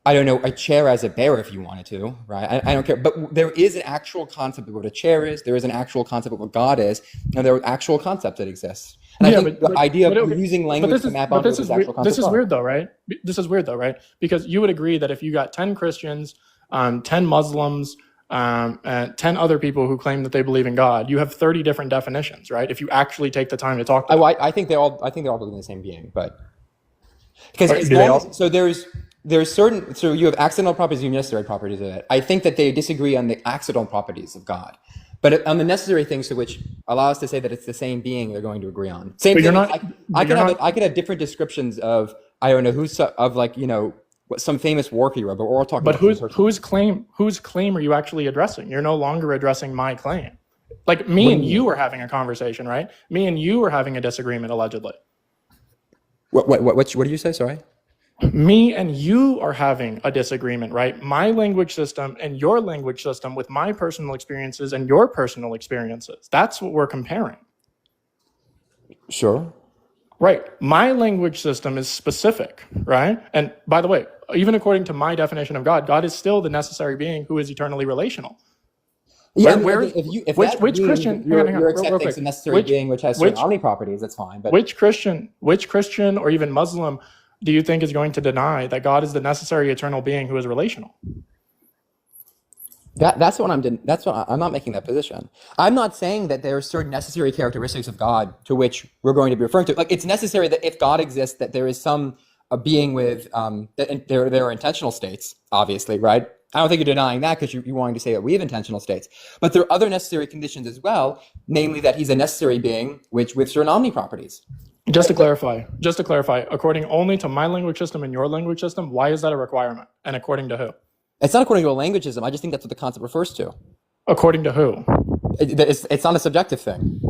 O: I don't know, a chair as a bear if you wanted to, right? I don't care. But there is an actual concept of what a chair is. There is an actual concept of what God is, and there are actual concepts that exist. And I think the idea of using language to map onto this actual concept.
L: This is weird though, right? This is weird though, right? Because you would agree that if you got 10 Christians, 10 Muslims, and 10 other people who claim that they believe in God, you have 30 different definitions, right? If you actually take the time to talk to them.
O: I think they all believe in the same being, but because so there's certain, so you have accidental properties, you have necessary properties of it. I think that they disagree on the accidental properties of God, but on the necessary things to which allow us to say that it's the same being, they're going to agree on. Same thing. I could have different descriptions of, I don't know, who's of like, you know, some famous war hero, but we're all talking.
L: But whose claim are you actually addressing? You're no longer addressing my claim. Like me and you were having a conversation, right? Me and you were having a disagreement, allegedly.
O: What did you say? Sorry.
L: Me and you are having a disagreement, right? My language system and your language system with my personal experiences and your personal experiences. That's what we're comparing.
O: Sure.
L: Right. My language system is specific, right? And by the way, even according to my definition of God, God is still the necessary being who is eternally relational.
O: Yeah,
L: which Christian?
O: You're accepting a necessary being which has certain omni properties. That's fine. But
L: which Christian, or even Muslim, do you think is going to deny that God is the necessary eternal being who is relational?
O: That's what I'm not making that position. I'm not saying that there are certain necessary characteristics of God to which we're going to be referring to. Like it's necessary that if God exists, that there is some being with that there are intentional states, obviously, right? I don't think you're denying that because you're wanting to say that we have intentional states. But there are other necessary conditions as well, namely that he's a necessary being with certain omni properties.
L: Just to clarify, according only to my language system and your language system, why is that a requirement? And according to who?
O: It's not according to a language system. I just think that's what the concept refers to.
L: According to who?
O: It's not a subjective thing.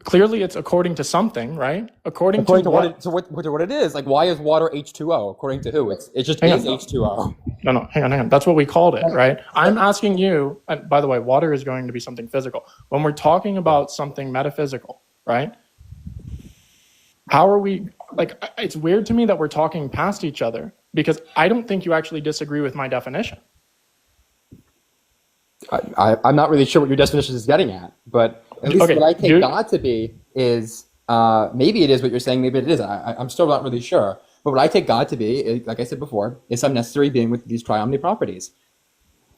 L: Clearly, it's according to something, right? According to
O: what it is. Like, why is water H2O? According to who? It just is H2O.
L: No, hang on. That's what we called it, right? I'm asking you, and by the way, water is going to be something physical. When we're talking about something metaphysical, right? How are we, like, it's weird to me that we're talking past each other because I don't think you actually disagree with my definition.
O: I'm not really sure what your definition is getting at, but at least what I take God to be is, maybe it is what you're saying, maybe it isn't. I'm still not really sure. But what I take God to be, like I said before, is some necessary being with these tri-omni properties.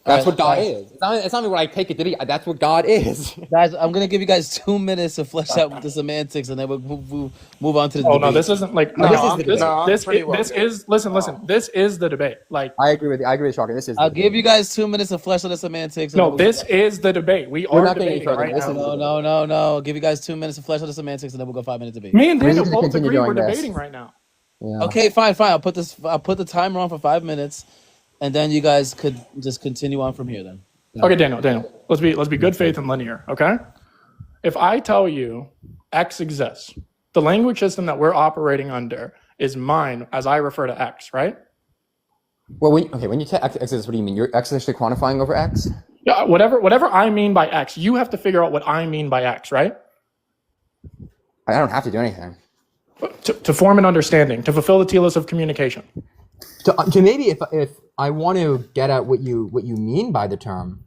O: That's what God is. It's not what I take it to be. That's what God is.
M: Guys, I'm going to give you guys 2 minutes to flesh out the semantics, and then we'll move on to the debate.
L: No, this isn't like... Listen, this is the debate. Like,
O: I agree with Sharky. This is
M: I'll give you guys 2 minutes to flesh out the semantics.
L: No, this is the debate. We're not debating right now.
M: No. I'll give you guys 2 minutes to flesh out the semantics, and then we'll go 5 minute debate.
L: Me and Daniel both agree we're debating right now.
O: Yeah.
M: Okay, fine. I'll put the timer on for 5 minutes, and then you guys could just continue on from here then.
L: Okay, Daniel. Let's be good faith and linear, okay? If I tell you X exists, the language system that we're operating under is mine as I refer to X, right?
O: Well, when you take x exists, what do you mean? You're existentially quantifying over x?
L: Yeah, whatever I mean by x, you have to figure out what I mean by x, right?
O: I don't have to do anything.
L: To form an understanding, to fulfill the telos of communication.
O: To maybe if I want to get at what you mean by the term,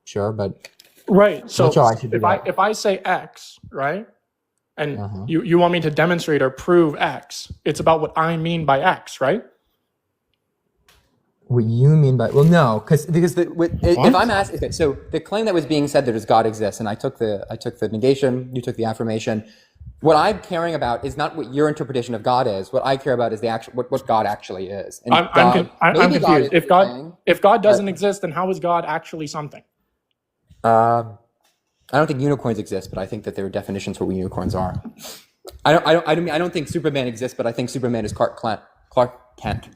O: sure, but
L: right. So
O: if
L: I say x, right, and you want me to demonstrate or prove x, it's about what I mean by x, right?
O: What you mean by no, because if I'm asking, okay, so the claim that was being said that is God exists, and I took the negation, you took the affirmation. What I'm caring about is not what your interpretation of God is. What I care about is the actual what God actually is. And
L: I'm confused. If God doesn't exist, then how is God actually something?
O: I don't think unicorns exist, but I think that there are definitions for what unicorns are. I don't think Superman exists, but I think Superman is Clark Kent.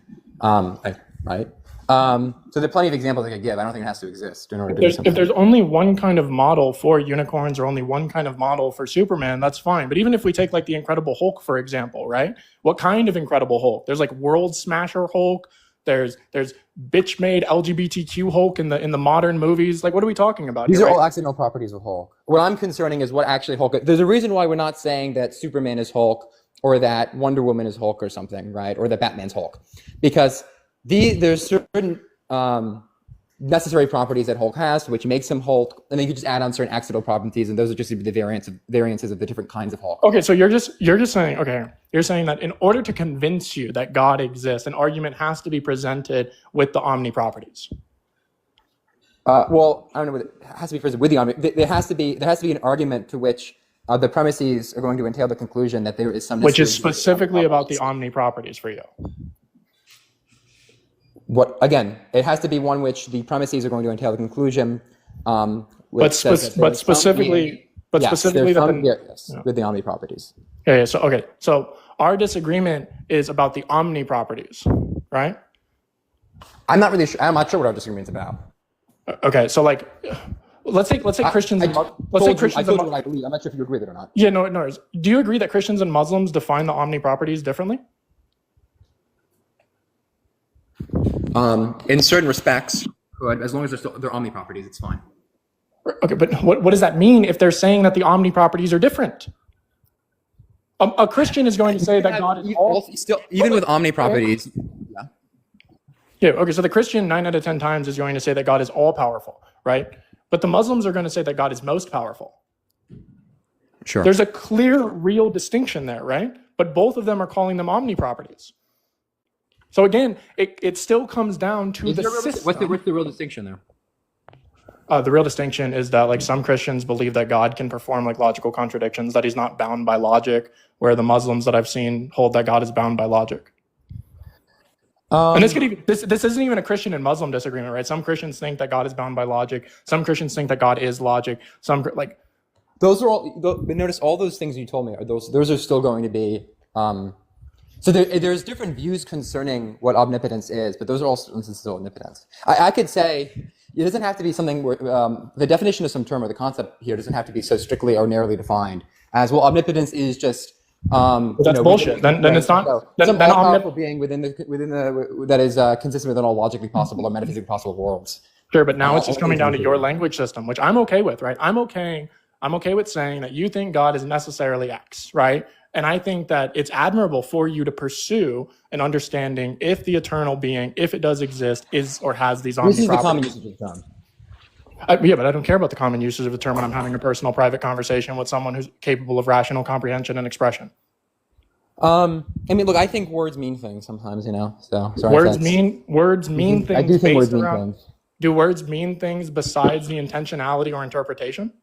O: Right? So there are plenty of examples I could give. I don't think it has to exist in order to do something.
L: If there's only one kind of model for unicorns or only one kind of model for Superman, that's fine. But even if we take like the Incredible Hulk, for example, right? What kind of Incredible Hulk? There's like World Smasher Hulk. There's bitch-made LGBTQ Hulk in the modern movies. Like, what are we talking about?
O: These are all accidental properties of Hulk. What I'm concerning is what actually Hulk is. There's a reason why we're not saying that Superman is Hulk or that Wonder Woman is Hulk or something, right? Or that Batman's Hulk. Because there's certain necessary properties that Hulk has, which makes him Hulk, and then you just add on certain accidental properties, and those are just the variances of the different kinds of Hulk.
L: Okay, so you're just saying, you're saying that in order to convince you that God exists, an argument has to be presented with the omni properties.
O: Well, I don't know whether it has to be presented with the omni. There has to be an argument to which the premises are going to entail the conclusion that there is some.
L: Which is specifically about the omni properties for you.
O: What again? It has to be one which the premises are going to entail the conclusion. But
L: specifically with
O: the omni properties.
L: Okay, so our disagreement is about the omni properties, right?
O: I'm not really sure. I'm not sure what our disagreement's about.
L: Okay, so like, let's say Christians.
O: I told you what I believe. I'm not sure if you agree with it or not.
L: Yeah, no. Do you agree that Christians and Muslims define the omni properties differently?
O: In certain respects, as long as they're omni properties, it's fine.
L: Okay, but what does that mean if they're saying that the omni properties are different? A Christian is going to say that God is all
O: still even with omni properties.
L: Yeah. Okay. So the Christian 9 out of 10 times is going to say that God is all powerful, right? But the Muslims are going to say that God is most powerful.
O: Sure.
L: There's a clear, real distinction there, right? But both of them are calling them omni properties. So again, it still comes down to the system.
O: What's the real distinction there?
L: The real distinction is that like some Christians believe that God can perform like logical contradictions, that he's not bound by logic, where the Muslims that I've seen hold that God is bound by logic. And this isn't even a Christian and Muslim disagreement, right? Some Christians think that God is bound by logic. Some Christians think that God is logic.
O: Those are all. Notice all those things you told me are those are still going to be. So there's different views concerning what omnipotence is, but those are all instances of omnipotence. I could say it doesn't have to be something where the definition of some term or the concept here doesn't have to be so strictly or narrowly defined as well. Omnipotence is just
L: that's bullshit. Then it's not.
O: Some all-powerful being within the that is consistent with all logically possible or metaphysically possible worlds.
L: Sure, but now it's just coming down to your language system, which I'm okay with, right? I'm okay with saying that you think God is necessarily X, right? And I think that it's admirable for you to pursue an understanding if the eternal being, if it does exist, is or has these omni properties. This is the common usage of the term.
O: Yeah,
L: but I don't care about the common usage of the term when I'm having a personal, private conversation with someone who's capable of rational comprehension and expression.
O: I mean, look, I think words mean things sometimes, you know. So
L: words mean things.
O: I do think words mean things.
L: Do words mean things besides the intentionality or interpretation?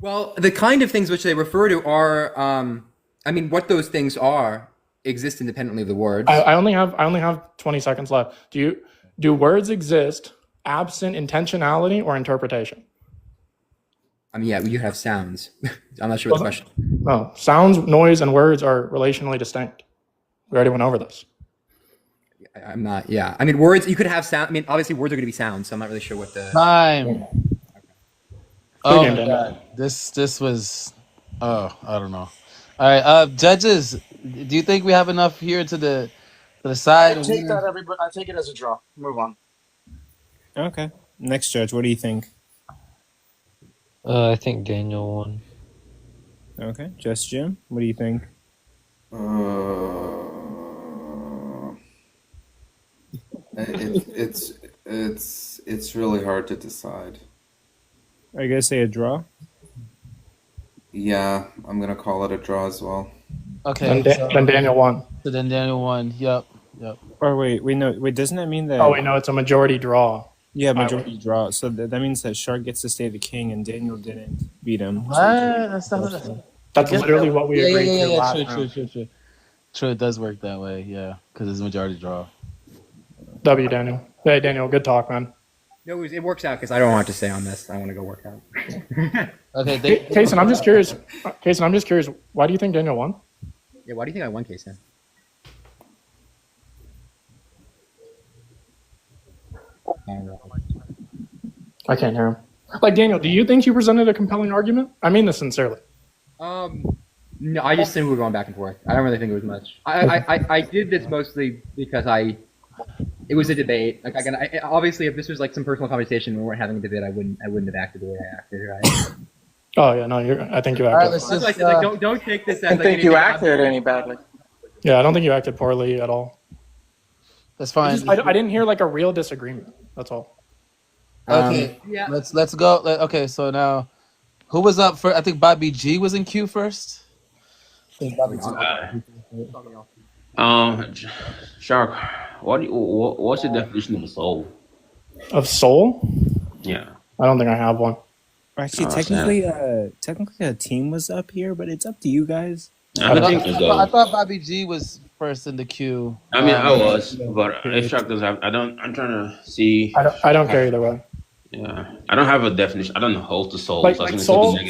O: Well, the kind of things which they refer to are, what those things are exist independently of the words.
L: I only have 20 seconds left. Do words exist absent intentionality or interpretation?
O: Yeah, you have sounds. I'm not sure what the question.
L: No, sounds, noise, and words are relationally distinct. We already went over this.
O: I'm not. Yeah, words. You could have sound. Obviously, words are going to be sounds. So I'm not really sure what the
M: time.
O: Okay.
M: Oh my God. This was. Oh, I don't know. All right, judges. Do you think we have enough here to To the side.
K: I take that, everybody. I take it as a draw. Move on.
C: Okay. Next judge, what do you think?
N: I think Daniel won.
C: Okay. Just Jim, what do you think?
G: It's really hard to decide.
C: Are you gonna say a draw?
G: Yeah, I'm gonna call it a draw as well.
M: Okay.
L: Then Daniel won.
M: So then Daniel won. Yep.
C: Or wait, doesn't that mean that?
L: Oh, wait, no, it's a majority draw.
C: Yeah, majority draw. So that means that Shark gets to stay the king, and Daniel didn't beat him.
M: What? That's not.
L: That's literally what we agreed to last round.
M: True. True, it does work that way. Yeah, because it's a majority draw.
L: W, Daniel. Hey, Daniel, good talk, man.
O: No, it works out because I don't want to stay on this. I want to go work out.
M: Okay,
L: Kaysen, I'm just curious. Why do you think Daniel won?
O: Yeah, why do you think I won, Kaysen?
L: I can't hear him. Like, Daniel, do you think you presented a compelling argument? I mean this sincerely.
O: No, I just think we were going back and forth. I don't really think it was much. I did this mostly because it was a debate. Like obviously, if this was like some personal conversation we weren't having a debate, I wouldn't have acted the way I acted, right?
L: Oh yeah, no, I think you acted.
M: All right, let's just,
O: don't take this as.
K: I think you acted any badly.
L: Yeah, I don't think you acted poorly at all.
M: That's fine.
L: I didn't hear like a real disagreement. That's all.
M: Okay,
O: yeah.
M: Let's go. Okay, so now, who was up first? I think Bobby G was in queue first.
B: Shark, what's the definition of a soul?
L: Of soul?
B: Yeah.
L: I don't think I have one.
C: Actually, technically, a team was up here, but it's up to you guys.
B: I
M: thought Bobby G was first in the queue.
B: I mean, I was, but if Shark doesn't have, I'm trying to see.
L: I don't care either way.
B: Yeah, I don't have a definition. I don't hold the soul.
L: Like,
B: so
L: like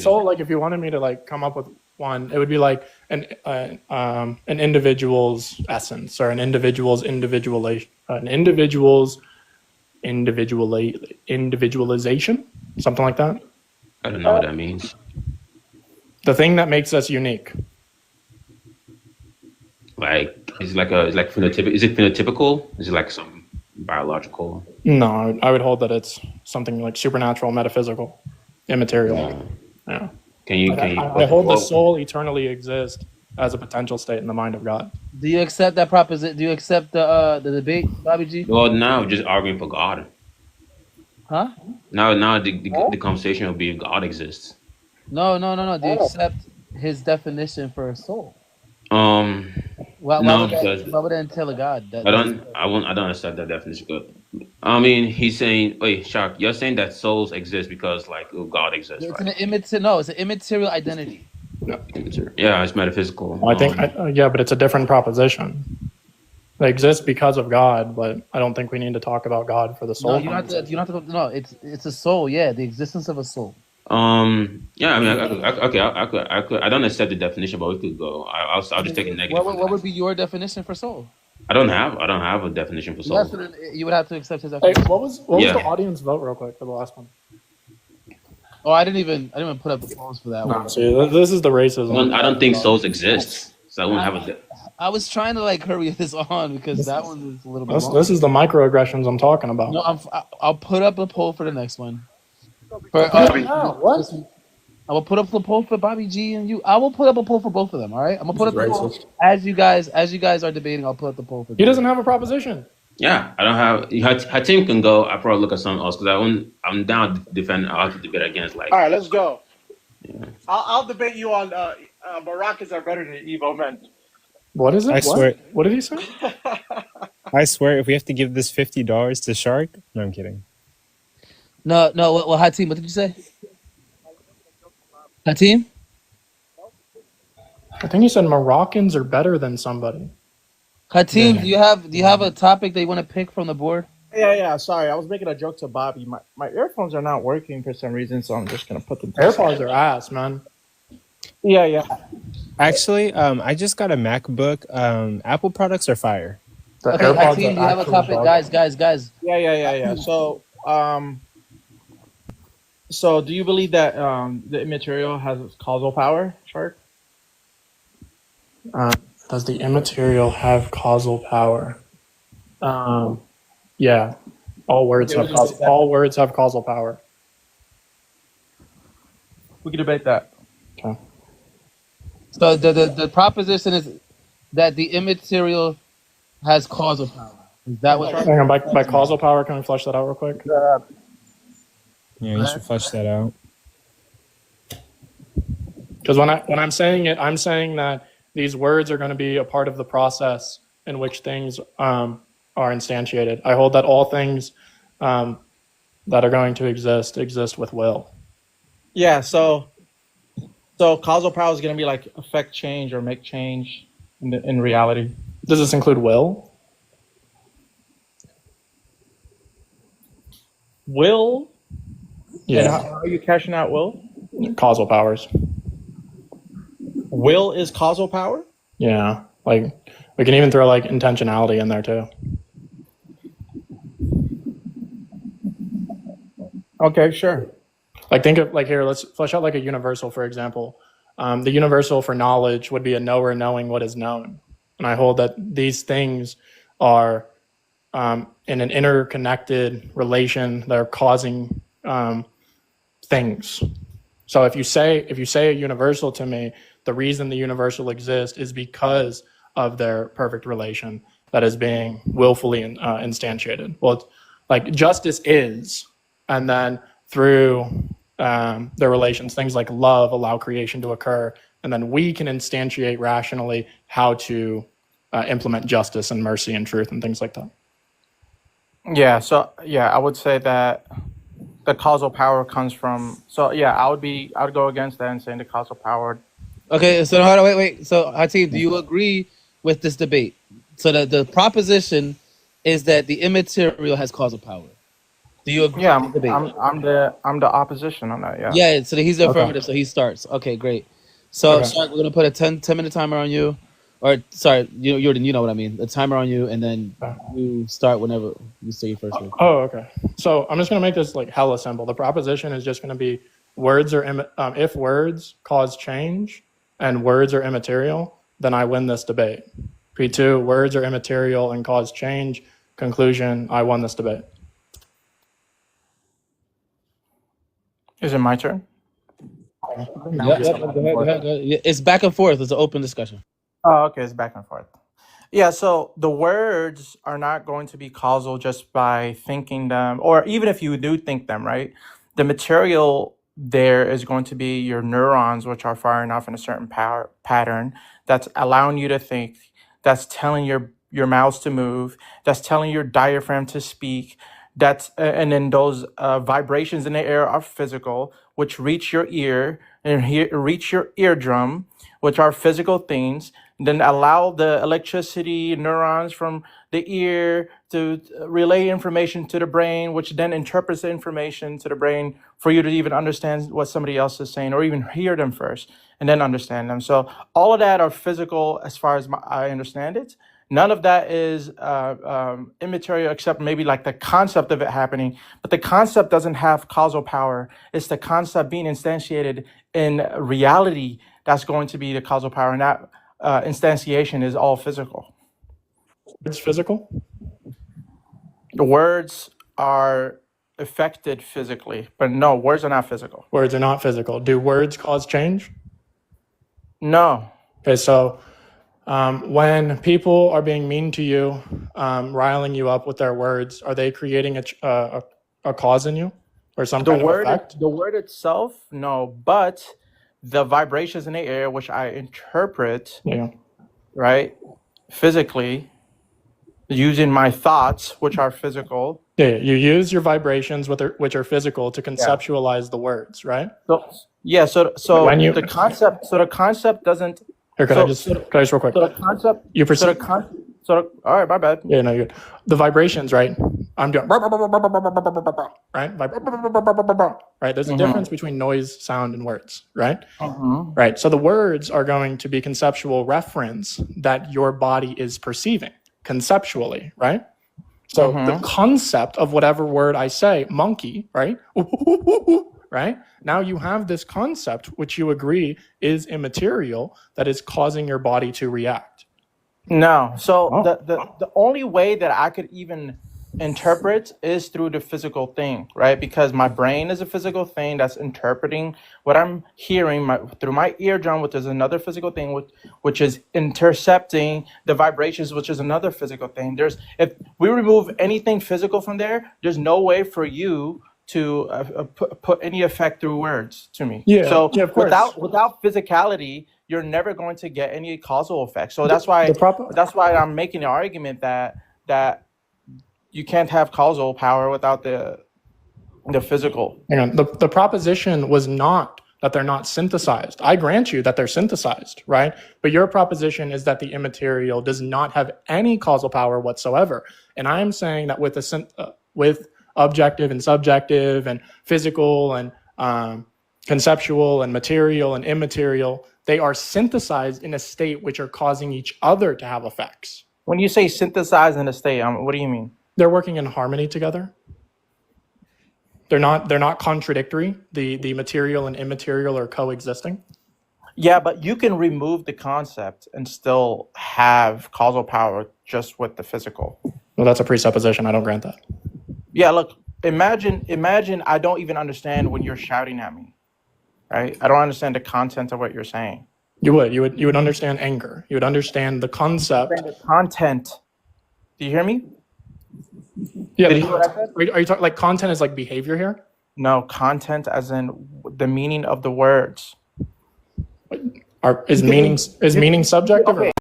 L: soul. Like, if you wanted me to like come up with one, it would be like an individual's essence or an individual's individualization, something like that.
B: I don't know what that means.
L: The thing that makes us unique.
B: Like, is it phenotypic? Is it phenotypical? Is it like some biological?
L: No, I would hold that it's something like supernatural, metaphysical, immaterial. Yeah. I hold the soul eternally exists as a potential state in the mind of God.
M: Do you accept that proposition? Do you accept the debate, Bobby G?
B: Well, now we're just arguing for God.
M: Huh?
B: Now the conversation will be if God exists.
M: No. Do you accept his definition for a soul? Why would that entail a God?
B: I don't accept that definition. Good. I mean, he's saying, wait, Shark, you're saying that souls exist because God exists,
M: it's
B: right?
M: it's an immaterial identity.
L: No.
B: Yeah, it's metaphysical.
L: I think, but it's a different proposition. They exist because of God, but I don't think we need to talk about God for the soul.
M: No, you don't have to. No, it's a soul. Yeah, the existence of a soul.
B: Yeah, I mean, I don't accept the definition, but we could go. I'll just take a negative.
M: What would be your definition for soul?
B: I don't have a definition for soul.
M: You would have to accept his definition.
L: Hey, what was the audience vote real quick for the last one?
M: Oh, I didn't even put up the polls for that one.
L: See, this is the racism.
B: I don't think souls exist, so I won't have a.
M: I was trying to hurry this on because that one is a little bit.
L: This is the microaggressions I'm talking about.
M: No, I'll put up a poll for the next one.
L: What?
M: I will put up the poll for Bobby G and you. I will put up a poll for both of them. All right, I'm gonna put up the poll as you guys are debating. I'll put up the poll for.
L: He doesn't have a proposition.
B: Yeah, I don't have. Her team can go. I probably look at something else because I'm down to defend. I have to debate against
K: All right, let's go.
B: Yeah.
K: I'll debate you on Moroccans are better than Evo men.
L: What is it?
C: I swear.
L: What did he say?
C: I swear, if we have to give this $50 to Shark, no, I'm kidding.
M: No. Well, Hatim, what did you say? Hatim?
L: I think he said Moroccans are better than somebody.
M: Hatim, do you have a topic that you want to pick from the board?
P: Yeah. Sorry, I was making a joke to Bobby. My earphones are not working for some reason, so I'm just gonna put them.
L: AirPods are ass, man.
P: Yeah.
C: Actually, I just got a MacBook. Apple products are fire.
M: Okay, Hatim, do you have a topic, guys?
P: Yeah. So do you believe that the immaterial has causal power, Shark?
L: Does the immaterial have causal power? Yeah, all words
P: Okay, we
L: have
P: can debate that.
L: all words have causal power.
P: We can debate that.
L: Okay.
F: So the proposition is that the immaterial has causal power. Is that what?
L: Hang on, by causal power, can we flesh that out real quick?
Q: Yeah, you should flesh that out.
L: Because when I'm saying it, I'm saying that these words are going to be a part of the process in which things are instantiated. I hold that all things that are going to exist with will.
P: Yeah, so causal power is going to be like affect change or make change in reality.
L: Does this include will?
P: Will?
L: Yeah.
P: And how are you cashing out will?
L: Causal powers.
P: Will is causal power?
L: Yeah. Like we can even throw like intentionality in there too.
P: Okay, sure.
L: Like think of like here, let's flesh out like a universal, for example. The universal for knowledge would be a knower knowing what is known. And I hold that these things are in an interconnected relation that are causing things. So if you say a universal to me, the reason the universal exists is because of their perfect relation that is being willfully instantiated. Well, it's like justice is, and then through their relations, things like love allow creation to occur, and then we can instantiate rationally how to implement justice and mercy and truth and things like that.
P: Yeah, so I would say that the causal power comes from. So yeah, I would go against that and saying the causal power.
F: Okay, so hold on, wait. So Hatim, do you agree with this debate? So the proposition is that the immaterial has causal power. Do you agree?
P: Yeah,
F: with the debate?
P: I'm the opposition on that. Yeah.
F: Yeah. So he's the
P: Okay.
F: affirmative. So he starts. Okay, great. So
P: Okay.
F: Shark, we're gonna put a 10-minute timer on you, or sorry, Jordan, you know what I mean. A timer on you, and then you start whenever you say your first word.
L: Oh, okay. So I'm just going to make this like hella simple. The proposition is just going to be words are if words cause change and words are immaterial, then I win this debate. P2, words are immaterial and cause change. Conclusion, I won this debate.
P: Is it my turn?
F: Yeah, go ahead. Yeah, it's back and forth. It's an open discussion.
P: Oh, okay, it's back and forth. Yeah, so the words are not going to be causal just by thinking them, or even if you do think them, right? The material there is going to be your neurons, which are firing off in a certain power pattern that's allowing you to think, that's telling your mouth to move, that's telling your diaphragm to speak. And then those vibrations in the air are physical, which reach your ear and reach your eardrum, which are physical things. Then allow the electricity neurons from the ear to relay information to the brain, which then interprets the information to the brain for you to even understand what somebody else is saying, or even hear them first and then understand them. So all of that are physical as far as I understand it. None of that is immaterial, except maybe like the concept of it happening. But the concept doesn't have causal power. It's the concept being instantiated in reality that's going to be the causal power. And that instantiation is all physical.
L: It's physical?
P: The words are affected physically, but no, words are not physical.
L: Words are not physical. Do words cause change?
P: No.
L: Okay, so when people are being mean to you, riling you up with their words, are they creating a cause in you or some kind of effect?
P: The word itself, no, but the vibrations in the air, which I interpret, right, physically, using my thoughts, which are physical.
L: Yeah, you use your vibrations, which are physical, to conceptualize the words, right?
P: So
L: when you,
P: the concept doesn't.
L: Here, could I just real quick?
P: So the concept.
L: You perceive.
P: All right, my bad.
L: Yeah, no, you're good. The vibrations, right? I'm doing right, right. There's a difference between noise, sound, and words, right? Right. So the words are going to be conceptual reference that your body is perceiving conceptually, right? So the concept of whatever word I say, monkey, right? Right? Now you have this concept, which you agree is immaterial, that is causing your body to react.
P: No. So
O: Oh.
P: the only way that I could even interpret is through the physical thing, right? Because my brain is a physical thing that's interpreting what I'm hearing through my eardrum, which is another physical thing, which is intercepting the vibrations, which is another physical thing. If we remove anything physical from there, there's no way for you to put any effect through words to me.
L: Yeah,
P: So
L: yeah, of course.
P: without physicality, you're never going to get any causal effect. So that's why I'm making the argument that you can't have causal power without the physical.
L: Hang on. The proposition was not that they're not synthesized. I grant you that they're synthesized, right? But your proposition is that the immaterial does not have any causal power whatsoever. And I'm saying that with objective and subjective and physical and conceptual and material and immaterial, they are synthesized in a state which are causing each other to have effects.
P: When you say synthesize in a state, what do you mean?
L: They're working in harmony together. They're not contradictory. The material and immaterial are coexisting.
P: Yeah, but you can remove the concept and still have causal power just with the physical.
L: Well, that's a presupposition. I don't grant that.
P: Yeah, look, imagine I don't even understand when you're shouting at me, right? I don't understand the content of what you're saying.
L: You would understand anger. You would understand the concept.
P: The content. Do you hear me?
L: Yeah.
P: Did you hear what I said?
L: Are you talking like content is like behavior here?
P: No, content as in the meaning of the words.
L: Is meaning subjective
P: okay.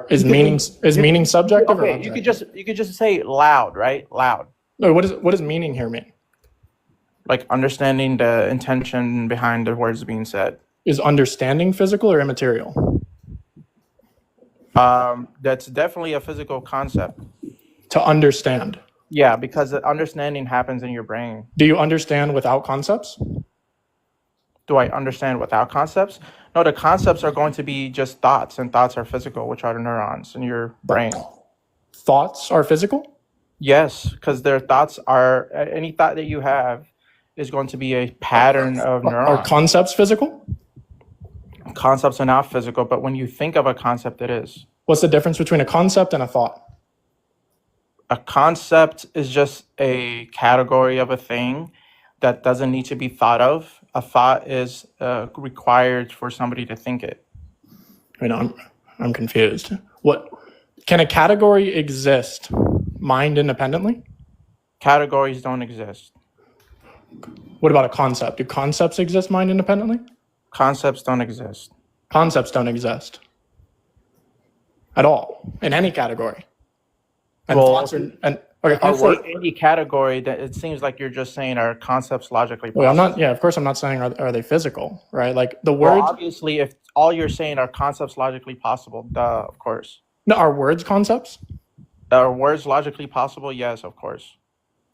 L: Is meaning subjective or
P: Okay,
L: objective?
P: you could just say loud, right? Loud.
L: No, what does meaning here mean?
P: Like understanding the intention behind the words being said.
L: Is understanding physical or immaterial?
P: That's definitely a physical concept.
L: To understand.
P: Yeah, because the understanding happens in your brain.
L: Do you understand without concepts?
P: Do I understand without concepts? No, the concepts are going to be just thoughts, and thoughts are physical, which are the neurons in your brain.
L: Thoughts are physical?
P: Yes, because their thoughts are, any thought that you have is going to be a pattern of neurons.
L: Are concepts physical?
P: Concepts are not physical, but when you think of a concept, it is.
L: What's the difference between a concept and a thought?
P: A concept is just a category of a thing that doesn't need to be thought of. A thought is required for somebody to think it.
L: I mean, I'm confused. What can a category exist mind independently?
P: Categories don't exist.
L: What about a concept? Do concepts exist mind independently?
P: Concepts don't exist.
L: Concepts don't exist at all in any category. And
P: Well,
L: thoughts are, and okay,
P: if you say any category, that it seems like you're just saying are concepts logically possible.
L: well, I'm not. Yeah, of course, I'm not saying are they physical, right? Like the
P: Well,
L: words.
P: obviously, if all you're saying are concepts logically possible, duh, of course.
L: No, are words concepts?
P: Are words logically possible? Yes, of course.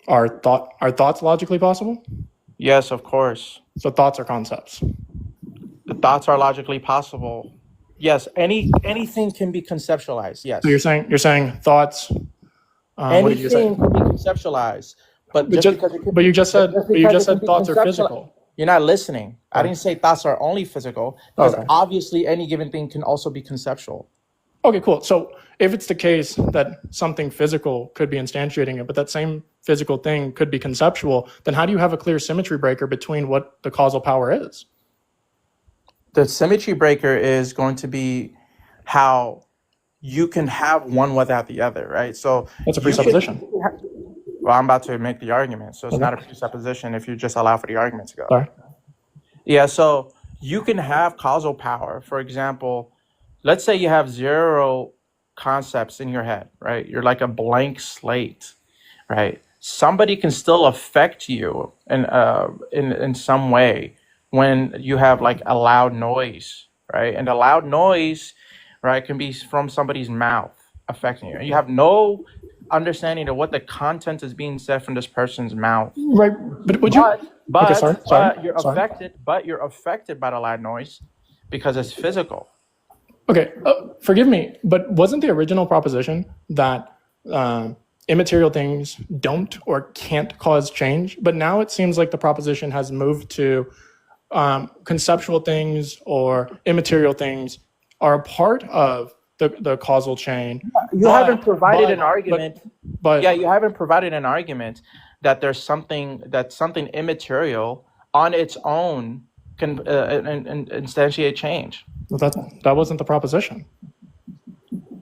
L: Are thoughts logically possible?
P: Yes, of course.
L: So thoughts are concepts.
P: The thoughts are logically possible. Yes, anything can be conceptualized. Yes.
L: So you're saying thoughts. What did you say?
P: Anything can be conceptualized, but
L: you just said thoughts are physical.
P: You're not listening. I didn't say thoughts are only physical, because
L: Okay.
P: obviously any given thing can also be conceptual.
L: Okay, cool. So if it's the case that something physical could be instantiating it, but that same physical thing could be conceptual, then how do you have a clear symmetry breaker between what the causal power is?
P: The symmetry breaker is going to be how you can have one without the other, right? So
L: That's a presupposition.
P: Well, I'm about to make the argument, so it's
L: Okay.
P: not a presupposition if you just allow for the argument to go.
L: Sorry.
P: Yeah, so you can have causal power. For example, let's say you have 0 concepts in your head, right? You're like a blank slate, right? Somebody can still affect you in some way when you have like a loud noise, right? And the loud noise, right, can be from somebody's mouth affecting you. And you have no understanding of what the content is being said from this person's mouth.
L: Right, but would you?
P: But,
L: Okay, sorry.
P: but you're
L: Sorry.
P: affected. But you're affected by the loud noise because it's physical.
L: Okay, forgive me, but wasn't the original proposition that immaterial things don't or can't cause change? But now it seems like the proposition has moved to conceptual things or immaterial things are a part of the causal chain.
P: You haven't provided an argument.
L: But
P: yeah, you haven't provided an argument that there's something immaterial on its own can instantiate change.
L: Well, that wasn't the proposition.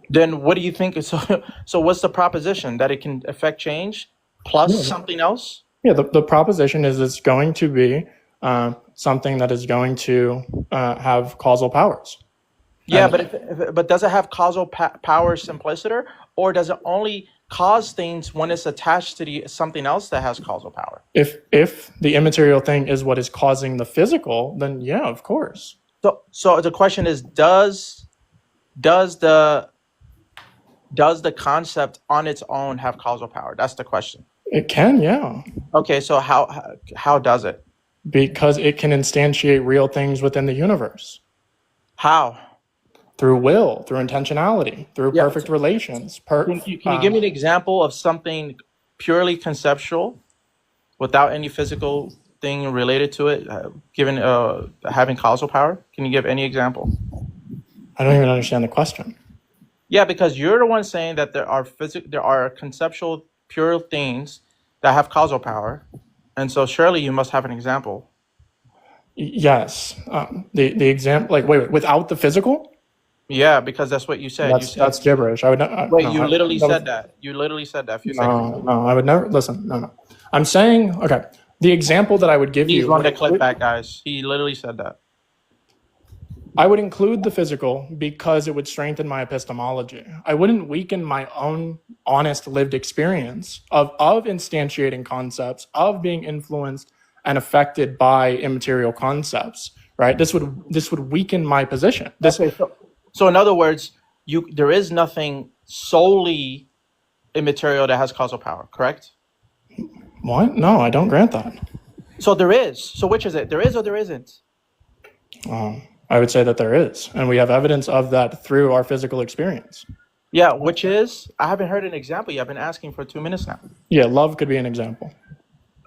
P: Then what do you think? So what's the proposition? That it can affect change plus something else?
L: Yeah, the proposition is it's going to be something that is going to have causal powers.
P: Yeah, but does it have causal power simpliciter, or does it only cause things when it's attached to something else that has causal power?
L: If the immaterial thing is what is causing the physical, then yeah, of course.
P: So the question is, does the concept on its own have causal power? That's the question.
L: It can, yeah.
P: Okay, so how does it?
L: Because it can instantiate real things within the universe.
P: How?
L: Through will, through intentionality, through perfect relations.
P: Can you give me an example of something purely conceptual, without any physical thing related to it, given having causal power? Can you give any example?
L: I don't even understand the question.
P: Yeah, because you're the one saying that there are conceptual pure things that have causal power, and so surely you must have an example.
L: Yes, the example, like wait, without the physical.
P: Yeah, because that's what you said.
L: That's gibberish. I would not.
P: Wait, you literally said that. You literally said that a few seconds ago.
L: No, I would never listen. No. I'm saying, okay. The example that I would give you.
P: Please run the clip back, guys. He literally said that.
L: I would include the physical because it would strengthen my epistemology. I wouldn't weaken my own honest lived experience of instantiating concepts, of being influenced and affected by immaterial concepts. Right? This would weaken my position.
P: So in other words, there is nothing solely immaterial that has causal power, correct?
L: What? No, I don't grant that.
P: So there is. So which is it? There is or there isn't?
L: I would say that there is, and we have evidence of that through our physical experience.
P: Yeah, which is? I haven't heard an example yet. I've been asking for 2 minutes now.
L: Yeah, love could be an example.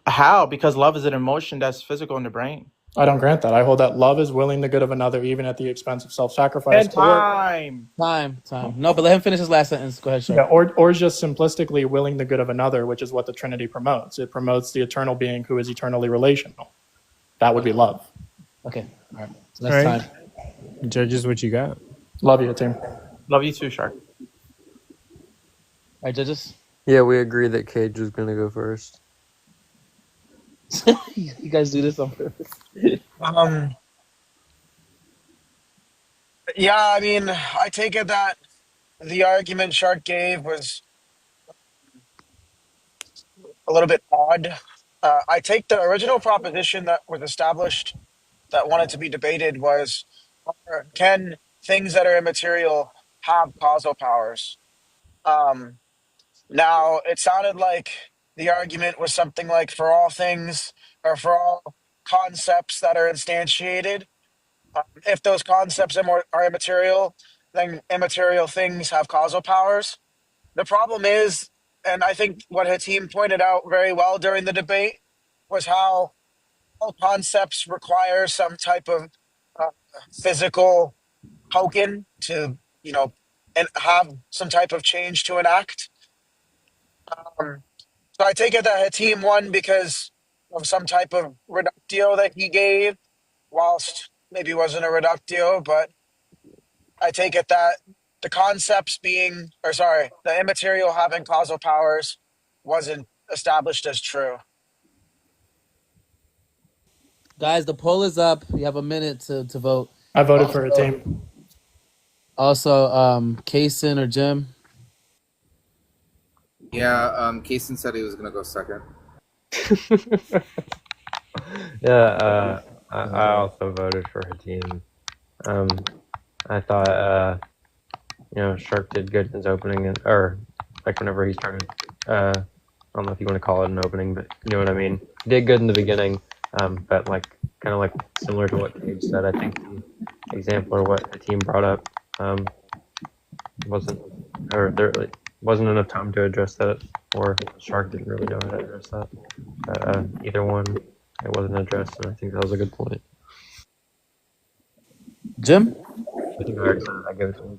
P: How? Because love is an emotion that's physical in the brain.
L: I don't grant that. I hold that love is willing the good of another, even at the expense of self-sacrifice.
P: And time.
M: No, but let him finish his last sentence. Go ahead, Sean.
L: Yeah, or just simplistically willing the good of another, which is what the Trinity promotes. It promotes the eternal being who is eternally relational. That would be love.
M: Okay, all right. So that's time.
Q: Judges, what you got?
L: Love you, team.
P: Love you too, Shark.
M: All right, judges.
N: Yeah, we agree that Cage was going to go first.
M: You guys do this on purpose.
K: Yeah, I mean, I take it that the argument Shark gave was a little bit odd. I take the original proposition that was established that wanted to be debated was, can things that are immaterial have causal powers? Now, it sounded like the argument was something like for all things or for all concepts that are instantiated, if those concepts are immaterial, then immaterial things have causal powers. The problem is, and I think what Hatim pointed out very well during the debate, was how all concepts require some type of physical token to, and have some type of change to enact. So I take it that Hatim won because of some type of reductio that he gave, whilst maybe wasn't a reductio, but I take it that the concepts the immaterial having causal powers wasn't established as true.
M: Guys, the poll is up. You have a minute to vote.
L: I voted for a team.
M: Also, Kaysen or Jim?
G: Yeah, Kaysen said he was going to go second.
N: Yeah, I also voted for her team. I thought, Shark did good in his opening, or like whenever he started. I don't know if you want to call it an opening, but you know what I mean. He did good in the beginning, but kind of similar to what Cage said. I think the example or what the team brought up there wasn't enough time to address that, or Shark didn't really know how to address that. Either one, it wasn't addressed, and I think that was a good point.
M: Jim?
N: I think I already said it. I give it to him.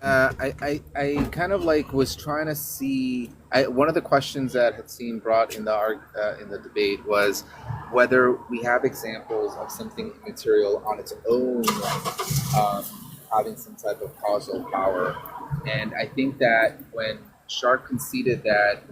R: I kind of like was trying to see. One of the questions that Hatim brought in the debate was whether we have examples of something immaterial on its own, having some type of causal power. And I think that when Shark conceded that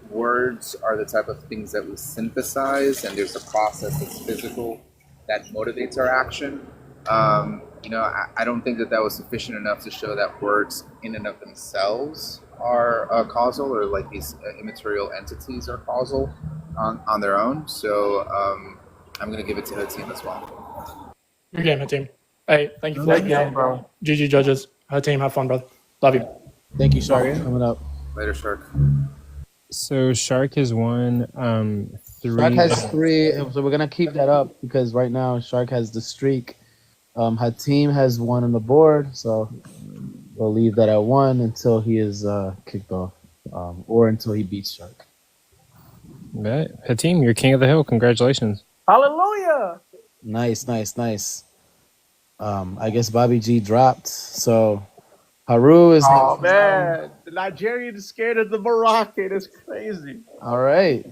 R: words are the type of things that we synthesize, and there's a process that's physical that motivates our action. I don't think that was sufficient enough to show that words in and of themselves are causal, or like these immaterial entities are causal on their own. So I'm going to give it to Hatim as well.
L: Good game, Hatim. Hey, thank you for
P: Good
L: letting me
P: game,
L: out.
P: bro.
L: GG judges. Hatim, have fun, brother. Love you.
M: Thank you, Shark. Coming up.
R: Later, Shark.
Q: So Shark has won 3.
M: Shark has 3, so we're gonna keep that up because right now Shark has the streak. Hatim has 1 on the board, so we'll leave that at 1 until he is kicked off, or until he beats Shark.
Q: Right. Hatim, you're king of the hill. Congratulations.
P: Hallelujah.
M: Nice. I guess Bobby G dropped, so Haru is.
P: Oh man, the Nigerian is scared of the Moroccan. It's crazy.
M: All right.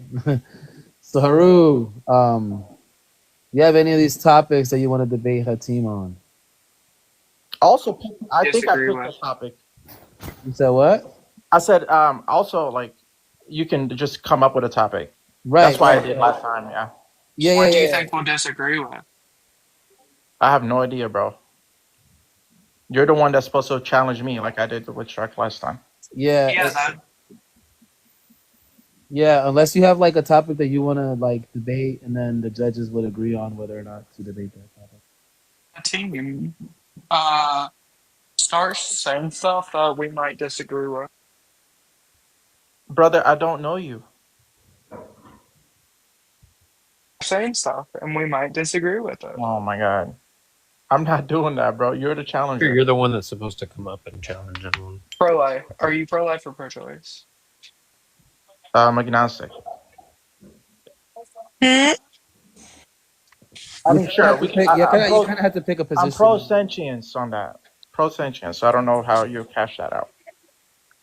M: So Haru, you have any of these topics that you want to debate Hatim on?
P: Also, I think I
I: Disagree
P: picked
I: with.
P: a topic.
M: You said what?
P: I said also like you can just come up with a topic.
M: Right.
P: That's why I did last time. Yeah.
I: What do you think we'll disagree with?
P: I have no idea, bro. You're the one that's supposed to challenge me, like I did with Shark last time.
M: Yeah. Yeah, unless you have like a topic that you want to like debate, and then the judges would agree on whether or not to debate that topic.
I: A team. Start saying stuff that we might disagree with.
P: Brother, I don't know you.
I: Saying stuff, and we might disagree with it.
P: Oh my god. I'm not doing that, bro. You're the challenger.
Q: You're the one that's supposed to come up and challenge everyone.
I: Pro-life. Are you pro-life or pro-choice?
P: I'm agnostic.
I: Hmm?
P: I mean, sure.
M: You kind of have to pick a position.
P: I'm pro-sentience on that. Pro-sentience. So I don't know how you cash that out.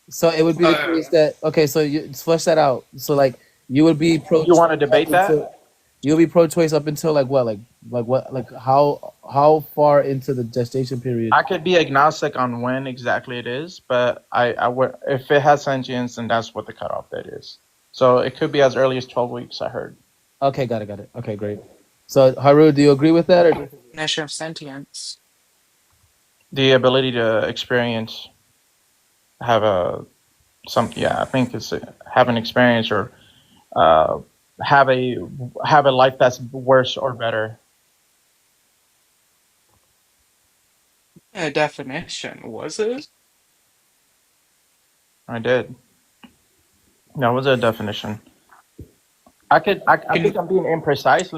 M: So it would be the case that so you flesh that out. So like you would be pro.
P: You want to debate that?
M: You'll be pro-choice up until like what? Like how far into the gestation period?
P: I could be agnostic on when exactly it is, but I would, if it has sentience, then that's what the cutoff date is. So it could be as early as 12 weeks. I heard.
M: Okay, got it. Okay, great. So Haru, do you agree with that? Or
I: Definition of sentience.
P: The ability to experience, have a I think it's have an experience or have a life that's worse or better.
I: A definition, was it?
P: I did. That was a definition. I think I'm being imprecise.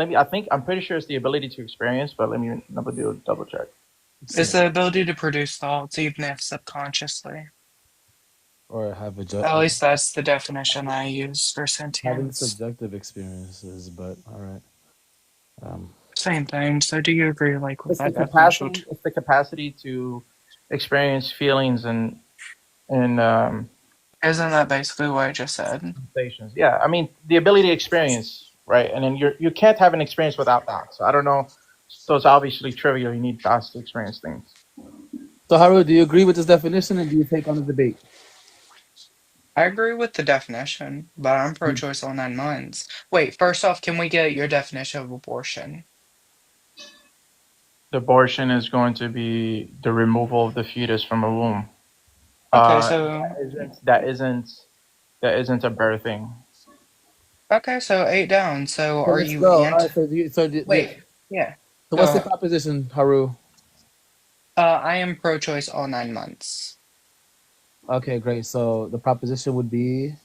P: I'm pretty sure it's the ability to experience, but let me do a double check.
I: It's the ability to produce thoughts, even if subconsciously.
M: Or have a
I: At least that's the definition I use for
M: having
I: sentience.
M: subjective experiences, but all right.
I: Same thing. So do you agree like with
P: It's
I: that
P: the
I: definition?
P: capacity. It's the capacity to experience feelings and
I: Isn't that basically what I just said?
P: sensations. Yeah, I mean the ability to experience, right? And then you can't have an experience without thoughts. So I don't know. So it's obviously trivial. You need thoughts to experience things.
M: So Haru, do you agree with this definition, and do you take on the debate?
I: I agree with the definition, but I'm pro-choice all 9 months. Wait, first off, can we get your definition of abortion?
P: The abortion is going to be the removal of the fetus from a womb.
I: Okay, so
P: that isn't a birthing.
I: okay, so 8 down. So
M: So
I: are
M: let's
I: you
M: go.
I: anti?
M: All right, so
I: Wait, yeah.
M: So what's the proposition, Haru?
I: I am pro-choice all 9 months.
M: Okay, great. So the proposition would be.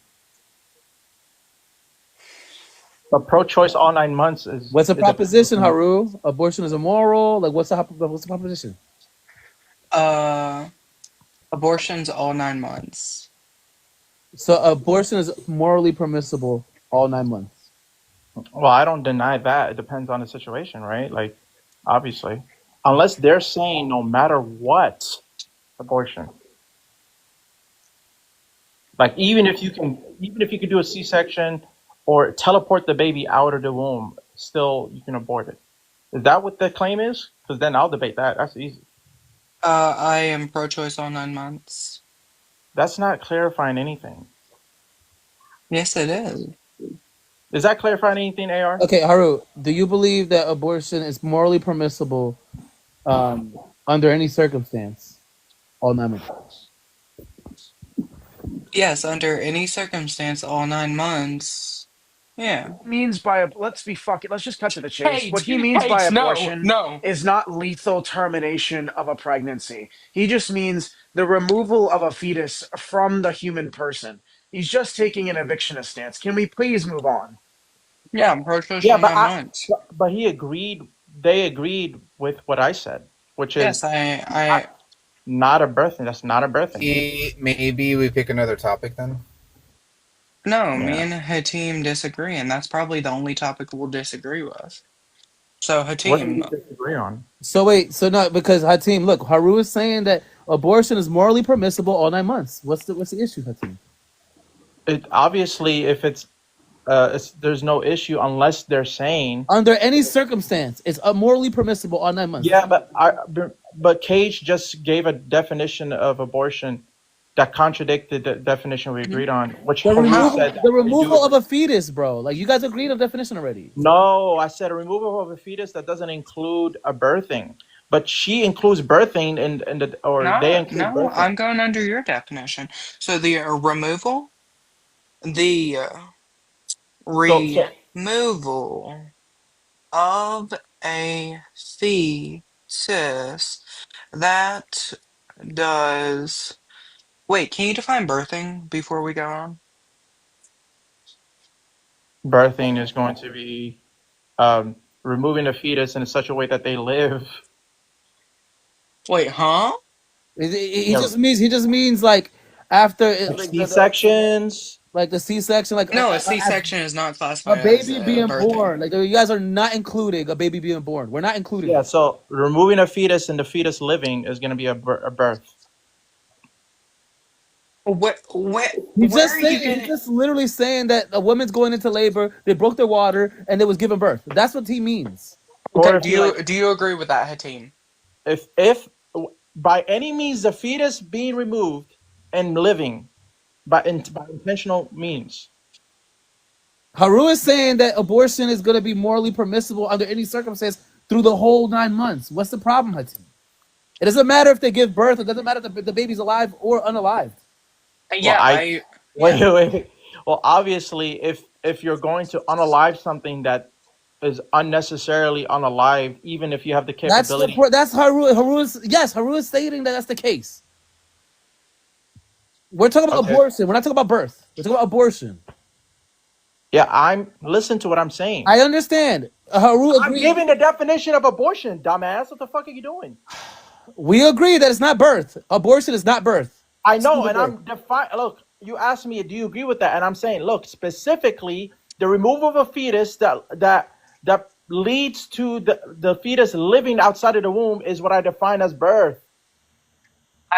P: But pro-choice all 9 months is.
M: What's the proposition, Haru? Abortion is immoral. Like, what's the proposition?
I: Abortion's all 9 months.
M: So abortion is morally permissible all 9 months.
P: Well, I don't deny that. It depends on the situation, right? Like, obviously, unless they're saying no matter what, abortion. Like even if you can do a C-section or teleport the baby out of the womb, still you can abort it. Is that what the claim is? Because then I'll debate that. That's easy.
I: I am pro-choice all 9 months.
P: That's not clarifying anything.
I: Yes, it is.
P: Is that clarifying anything, AR?
M: Okay, Haru, do you believe that abortion is morally permissible under any circumstance? All 9 months.
I: Yes, under any circumstance, all 9 months. Yeah.
K: Means by let's just cut to the chase.
S: Hates,
K: What he means by
S: hates,
K: abortion
S: no.
K: is not lethal termination of a pregnancy. He just means the removal of a fetus from the human person. He's just taking an evictionist stance. Can we please move on?
I: Yeah, I'm pro-choice
P: Yeah,
I: all 9 months.
P: but he agreed. They agreed with what I said, which is
I: Yes, I
P: not a birthing. That's not a birthing.
R: Maybe we pick another topic then.
I: No,
P: Yeah.
I: me and Hatim disagree, and that's probably the only topic we'll disagree with. So
P: What do
I: Hatim,
P: we disagree on?
M: So wait, so no, because Hatim, look, Haru is saying that abortion is morally permissible all 9 months. What's the issue, Hatim?
P: It obviously, if there's no issue unless they're saying
M: Under any circumstance, it's morally permissible all 9 months.
P: Yeah, but Cage just gave a definition of abortion that contradicted the definition we agreed on, which
M: The
P: Haru said.
M: removal of a fetus, bro. Like you guys agreed on definition already.
P: No, I said a removal of a fetus that doesn't include a birthing, but she includes birthing they include
I: no,
P: birthing.
I: I'm going under your definition. So the removal, the removal of a fetus that does. Wait, can you define birthing before we go on?
P: Birthing is going to be removing a fetus in such a way that they live.
I: Wait, huh?
M: He just means like after
P: C-sections.
M: Like the C-section, like
I: no, a C-section is not
M: a
I: classified
M: baby
I: as
M: being
I: birthing.
M: born. Like you guys are not including a baby being born. We're not including.
P: Yeah, so removing a fetus and the fetus living is going to be a birth.
M: He's just literally saying that a woman's going into labor, they broke their water, and they was giving birth. That's what he means.
I: Okay, do you agree with that, Hatim?
P: If by any means the fetus being removed and living by intentional means.
M: Haru is saying that abortion is going to be morally permissible under any circumstance through the whole 9 months. What's the problem, Hatim? It doesn't matter if they give birth. It doesn't matter if the baby's alive or unalived.
I: Yeah,
P: wait. Well, obviously, if you're going to unalive something that is unnecessarily unalive, even if you have the capability.
M: That's Haru. Haru is stating that that's the case. We're talking about abortion. We're not talking about birth. We're talking about abortion.
P: Yeah, listen to what I'm saying.
M: I understand. Haru agrees.
P: I'm giving the definition of abortion, dumbass. What the fuck are you doing?
M: We agree that it's not birth. Abortion is not birth.
P: I know, and I'm look, you asked me, do you agree with that? And I'm saying, look, specifically, the removal of a fetus that leads to the fetus living outside of the womb is what I define as birth.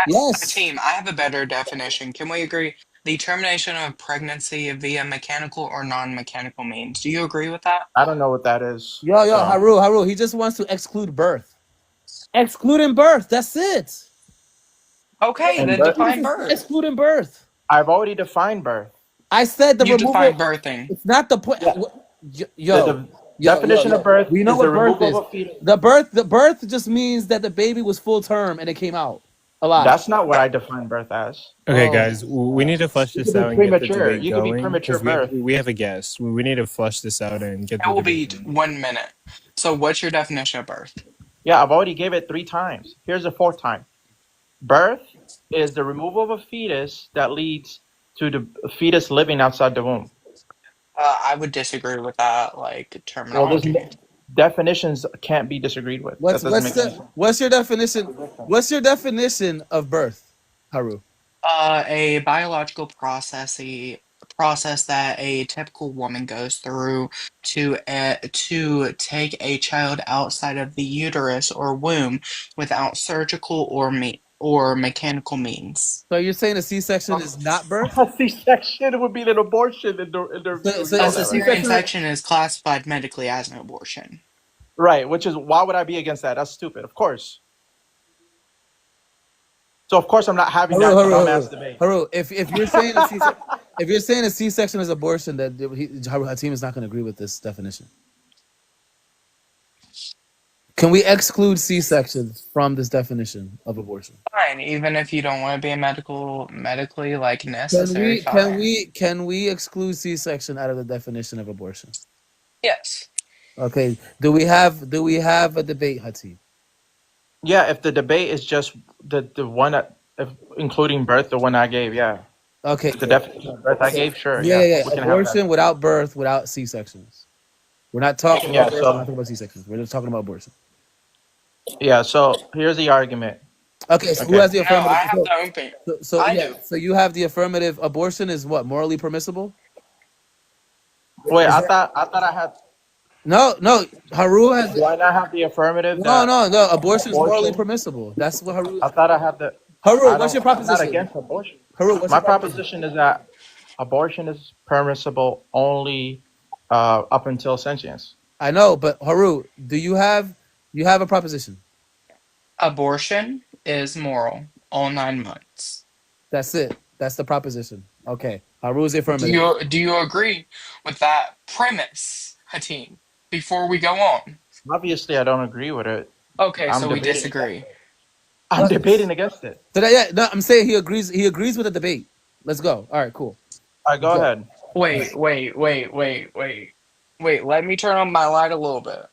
M: Yes.
I: Team, I have a better definition. Can we agree? The termination of pregnancy via mechanical or non-mechanical means. Do you agree with that?
P: I don't know what that is.
M: Yo, Haru. He just wants to exclude birth. Excluding birth. That's it.
I: Okay, then define birth.
M: Excluding birth.
P: I've already defined birth.
M: I said the
I: removal. You
M: defined
I: birthing.
M: It's not the point.
P: The definition of birth.
M: We know
P: is
M: what birth is. The birth just means that the baby was full term and it came out alive.
P: That's not what I define birth as.
Q: Okay, guys, we need to flush this out and get the debate
P: You could be
Q: going.
P: premature
Q: 'Cause
P: birth.
Q: we have a guest. We need to flush this out and get.
I: It will be 1 minute. So, what's your definition of birth?
P: Yeah, I've already gave it 3 times. Here's the 4th time. Birth is the removal of a fetus that leads to the fetus living outside the womb.
I: I would disagree with that, terminology.
P: Well, definitions can't be disagreed with.
M: What's your definition? What's your definition of birth, Haru?
I: A biological process that a typical woman goes through to take a child outside of the uterus or womb without surgical or mechanical means.
M: So you're saying a C-section is not birth?
P: A C-section would be an abortion in the
M: So,
P: you
M: so
I: A
P: know that, right?
I: cesarean section is classified medically as an abortion.
P: Right, which is why would I be against that? That's stupid. Of course. So of course I'm not having that dumbass debate.
M: Haru, if you're saying if you're saying a C-section is abortion, that Hatim is not going to agree with this definition. Can we exclude C-sections from this definition of abortion?
I: Fine, even if you don't want to be a medically like necessary.
M: Can we exclude C-section out of the definition of abortion?
I: Yes.
M: Okay. Do we have a debate, Hatim?
P: Yeah, if the debate is just the one that, including birth, the one I gave, yeah.
M: Okay.
P: The definition of birth I gave, sure.
M: Yeah.
P: We can have
M: Abortion without birth, without C-sections. We're not talking about birth, we're not talking about C-sections. We're just talking about abortion.
P: Yeah, so here's the argument.
M: Okay, so who has the affirmative?
I: No, I have the open. I do.
M: So you have the affirmative. Abortion is what, morally permissible?
P: Wait, I thought I had.
M: No, Haru has.
P: Do I not have the affirmative?
M: No. Abortion is morally permissible. That's what Haru.
P: I thought I had the.
M: Haru, what's your proposition?
P: I'm not against abortion.
M: Haru, what's
P: my
M: your
P: proposition is that abortion is permissible only up until sentience.
M: I know, but Haru, do you have a proposition?
I: Abortion is moral all 9 months.
M: That's it. That's the proposition. Okay, Haru is the affirmative.
I: Do you agree with that premise, Hatim? Before we go on.
P: Obviously, I don't agree with it.
I: Okay, so we disagree.
P: I'm debating against it.
M: I'm saying he agrees. He agrees with the debate. Let's go. All right, cool.
P: All right, go ahead.
I: Wait. Let me turn on my light a little bit.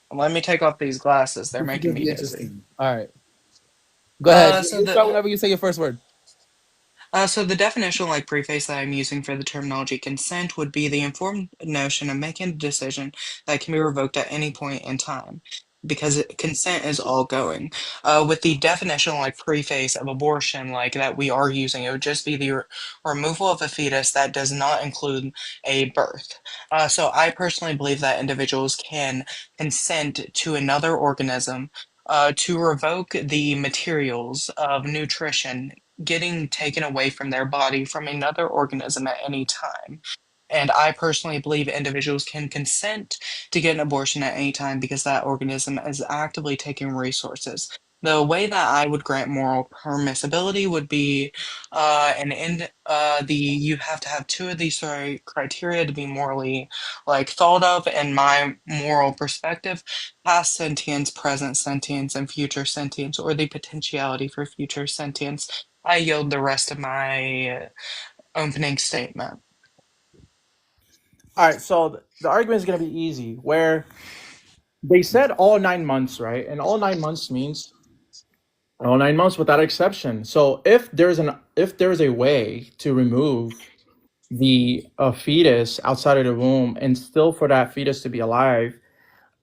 I: Let me take off these glasses. They're making me dizzy.
M: All right. Go ahead. Start whenever you say your first word.
I: So the definition, like preface that I'm using for the terminology consent, would be the informed notion of making a decision that can be revoked at any point in time, because consent is all going. With the definition, like preface of abortion, like that we are using, it would just be the removal of a fetus that does not include a birth. So I personally believe that individuals can consent to another organism to revoke the materials of nutrition getting taken away from their body from another organism at any time. And I personally believe individuals can consent to get an abortion at any time because that organism is actively taking resources. The way that I would grant moral permissibility would be you have to have two of these criteria to be morally thought of in my moral perspective: past sentience, present sentience, and future sentience, or the potentiality for future sentience. I yield the rest of my opening statement.
P: All right, so the argument is going to be easy. Where they said all 9 months, right? And all 9 months means all 9 months without exception. So if there's a way to remove the fetus outside of the womb and still for that fetus to be alive,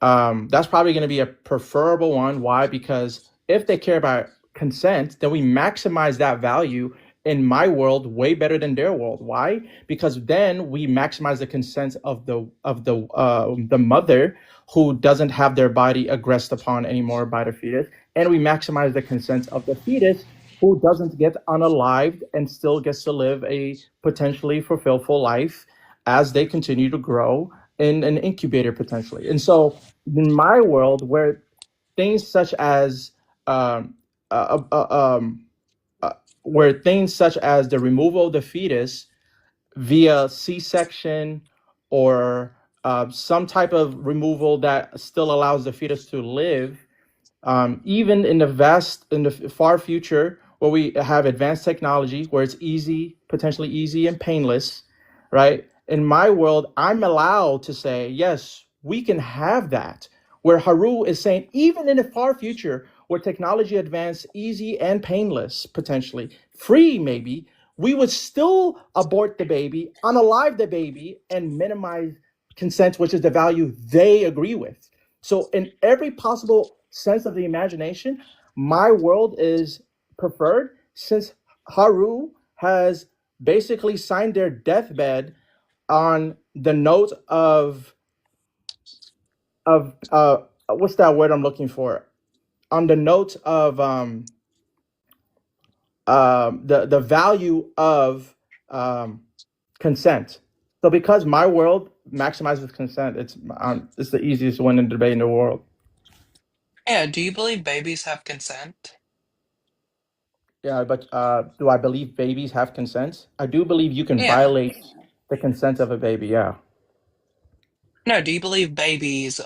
P: that's probably going to be a preferable one. Why? Because if they care about consent, then we maximize that value in my world way better than their world. Why? Because then we maximize the consent of the mother who doesn't have their body aggressed upon anymore by the fetus, and we maximize the consent of the fetus who doesn't get unalived and still gets to live a potentially fulfillful life as they continue to grow in an incubator potentially. And so in my world, where things such as the removal of the fetus via C-section or some type of removal that still allows the fetus to live, even in the far future, where we have advanced technology, where it's potentially easy and painless, right? In my world, I'm allowed to say, yes, we can have that. Where Haru is saying, even in the far future, where technology advanced, easy and painless, potentially free, maybe, we would still abort the baby, unalive the baby, and minimize consent, which is the value they agree with. So in every possible sense of the imagination, my world is preferred, since Haru has basically signed their deathbed on the note of what's that word I'm looking for? On the note of the value of consent. So because my world maximizes consent, it's the easiest winning debate in the world.
I: Yeah, do you believe babies have consent?
P: Yeah, but do I believe babies have consent? I do believe you can
I: Yeah.
P: violate the consent of a baby. Yeah.
I: No, do you believe babies,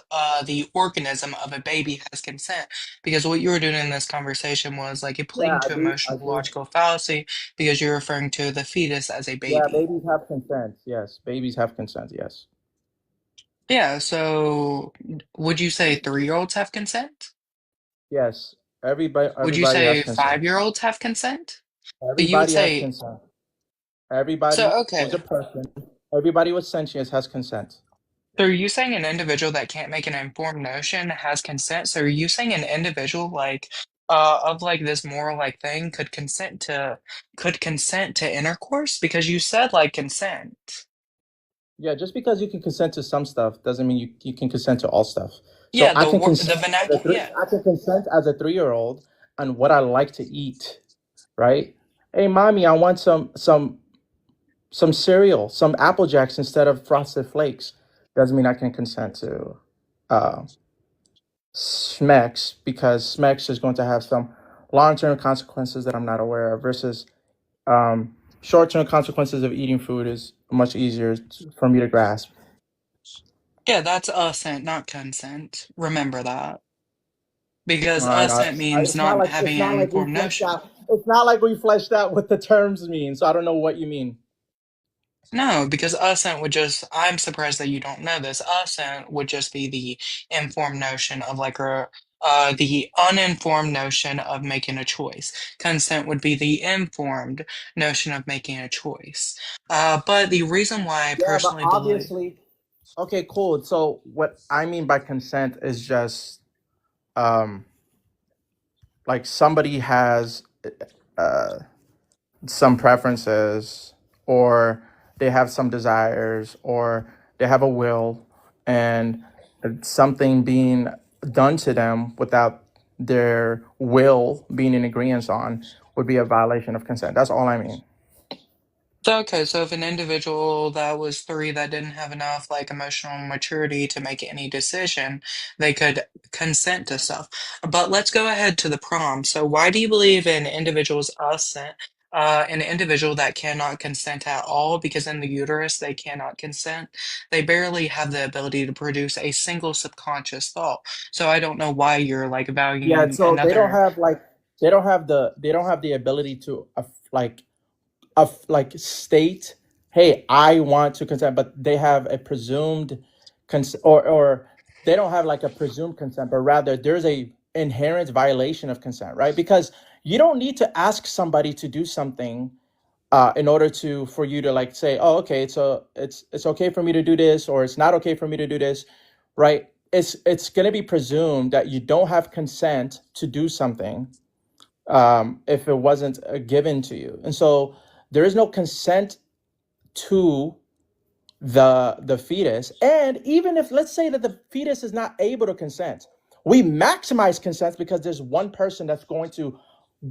I: the organism of a baby has consent? Because what you were doing in this conversation was like you're
P: Yeah,
I: pleading
P: I
I: to
P: do. I
I: emotional
P: do.
I: logical fallacy because you're referring to the fetus as a
P: Yeah,
I: baby.
P: babies have consent. Yes, babies have consent. Yes.
I: Yeah, so would you say 3-year-olds have consent?
P: Yes. Everybody.
I: Would you
P: Everybody has
I: say
P: consent.
I: 5-year-olds have consent? So you would
P: Everybody has
I: say,
P: consent.
I: so
P: Everybody who's a
I: okay.
P: person. Everybody with sentience has consent.
I: So are you saying an individual that can't make an informed notion has consent? So are you saying an individual like of like this moral like thing could consent to intercourse? Because you said like consent.
P: Yeah, just because you can consent to some stuff doesn't mean you can consent to all stuff. So
I: Yeah, the vernacular. Yeah.
P: I can consent as a 3-year-old on what I like to eat, right? Hey, mommy, I want some cereal, some Apple Jacks instead of Frosted Flakes. Doesn't mean I can consent to uh, Smecks because Smecks is going to have some long-term consequences that I'm not aware of versus short-term consequences of eating food is much easier for me to grasp.
I: Yeah, that's assent, not consent. Remember that. Because
P: I know.
I: assent means not having an informed notion.
P: It's not like we fleshed out what the terms mean. So I don't know what you mean.
I: No, because assent would just, I'm surprised that you don't know this. Assent would just be the informed notion of like the uninformed notion of making a choice. Consent would be the informed notion of making a choice. But the reason why I
P: Yeah, but
I: personally believe,
P: obviously, okay, cool. So what I mean by consent is just um like somebody has uh some preferences or they have some desires or they have a will and something being done to them without their will being in agreement on would be a violation of consent. That's all I mean.
I: so, okay, so if an individual that was 3 that didn't have enough like emotional maturity to make any decision, they could consent to stuff. But let's go ahead to the prom. So why do you believe in individuals assent, an individual that cannot consent at all because in the uterus they cannot consent? They barely have the ability to produce a single subconscious thought. So I don't know why you're like
P: Yeah,
I: valuing
P: so
I: another.
P: they don't have the ability to like like state, hey, I want to consent, but they have a presumed consent, or they don't have like a presumed consent, but rather there's a inherent violation of consent, right? Because you don't need to ask somebody to do something in order to for you to like say, oh, okay, so it's okay for me to do this, or it's not okay for me to do this, right? It's going to be presumed that you don't have consent to do something if it wasn't given to you. And so there is no consent to the fetus. And even if let's say that the fetus is not able to consent, we maximize consent because there's one person that's going to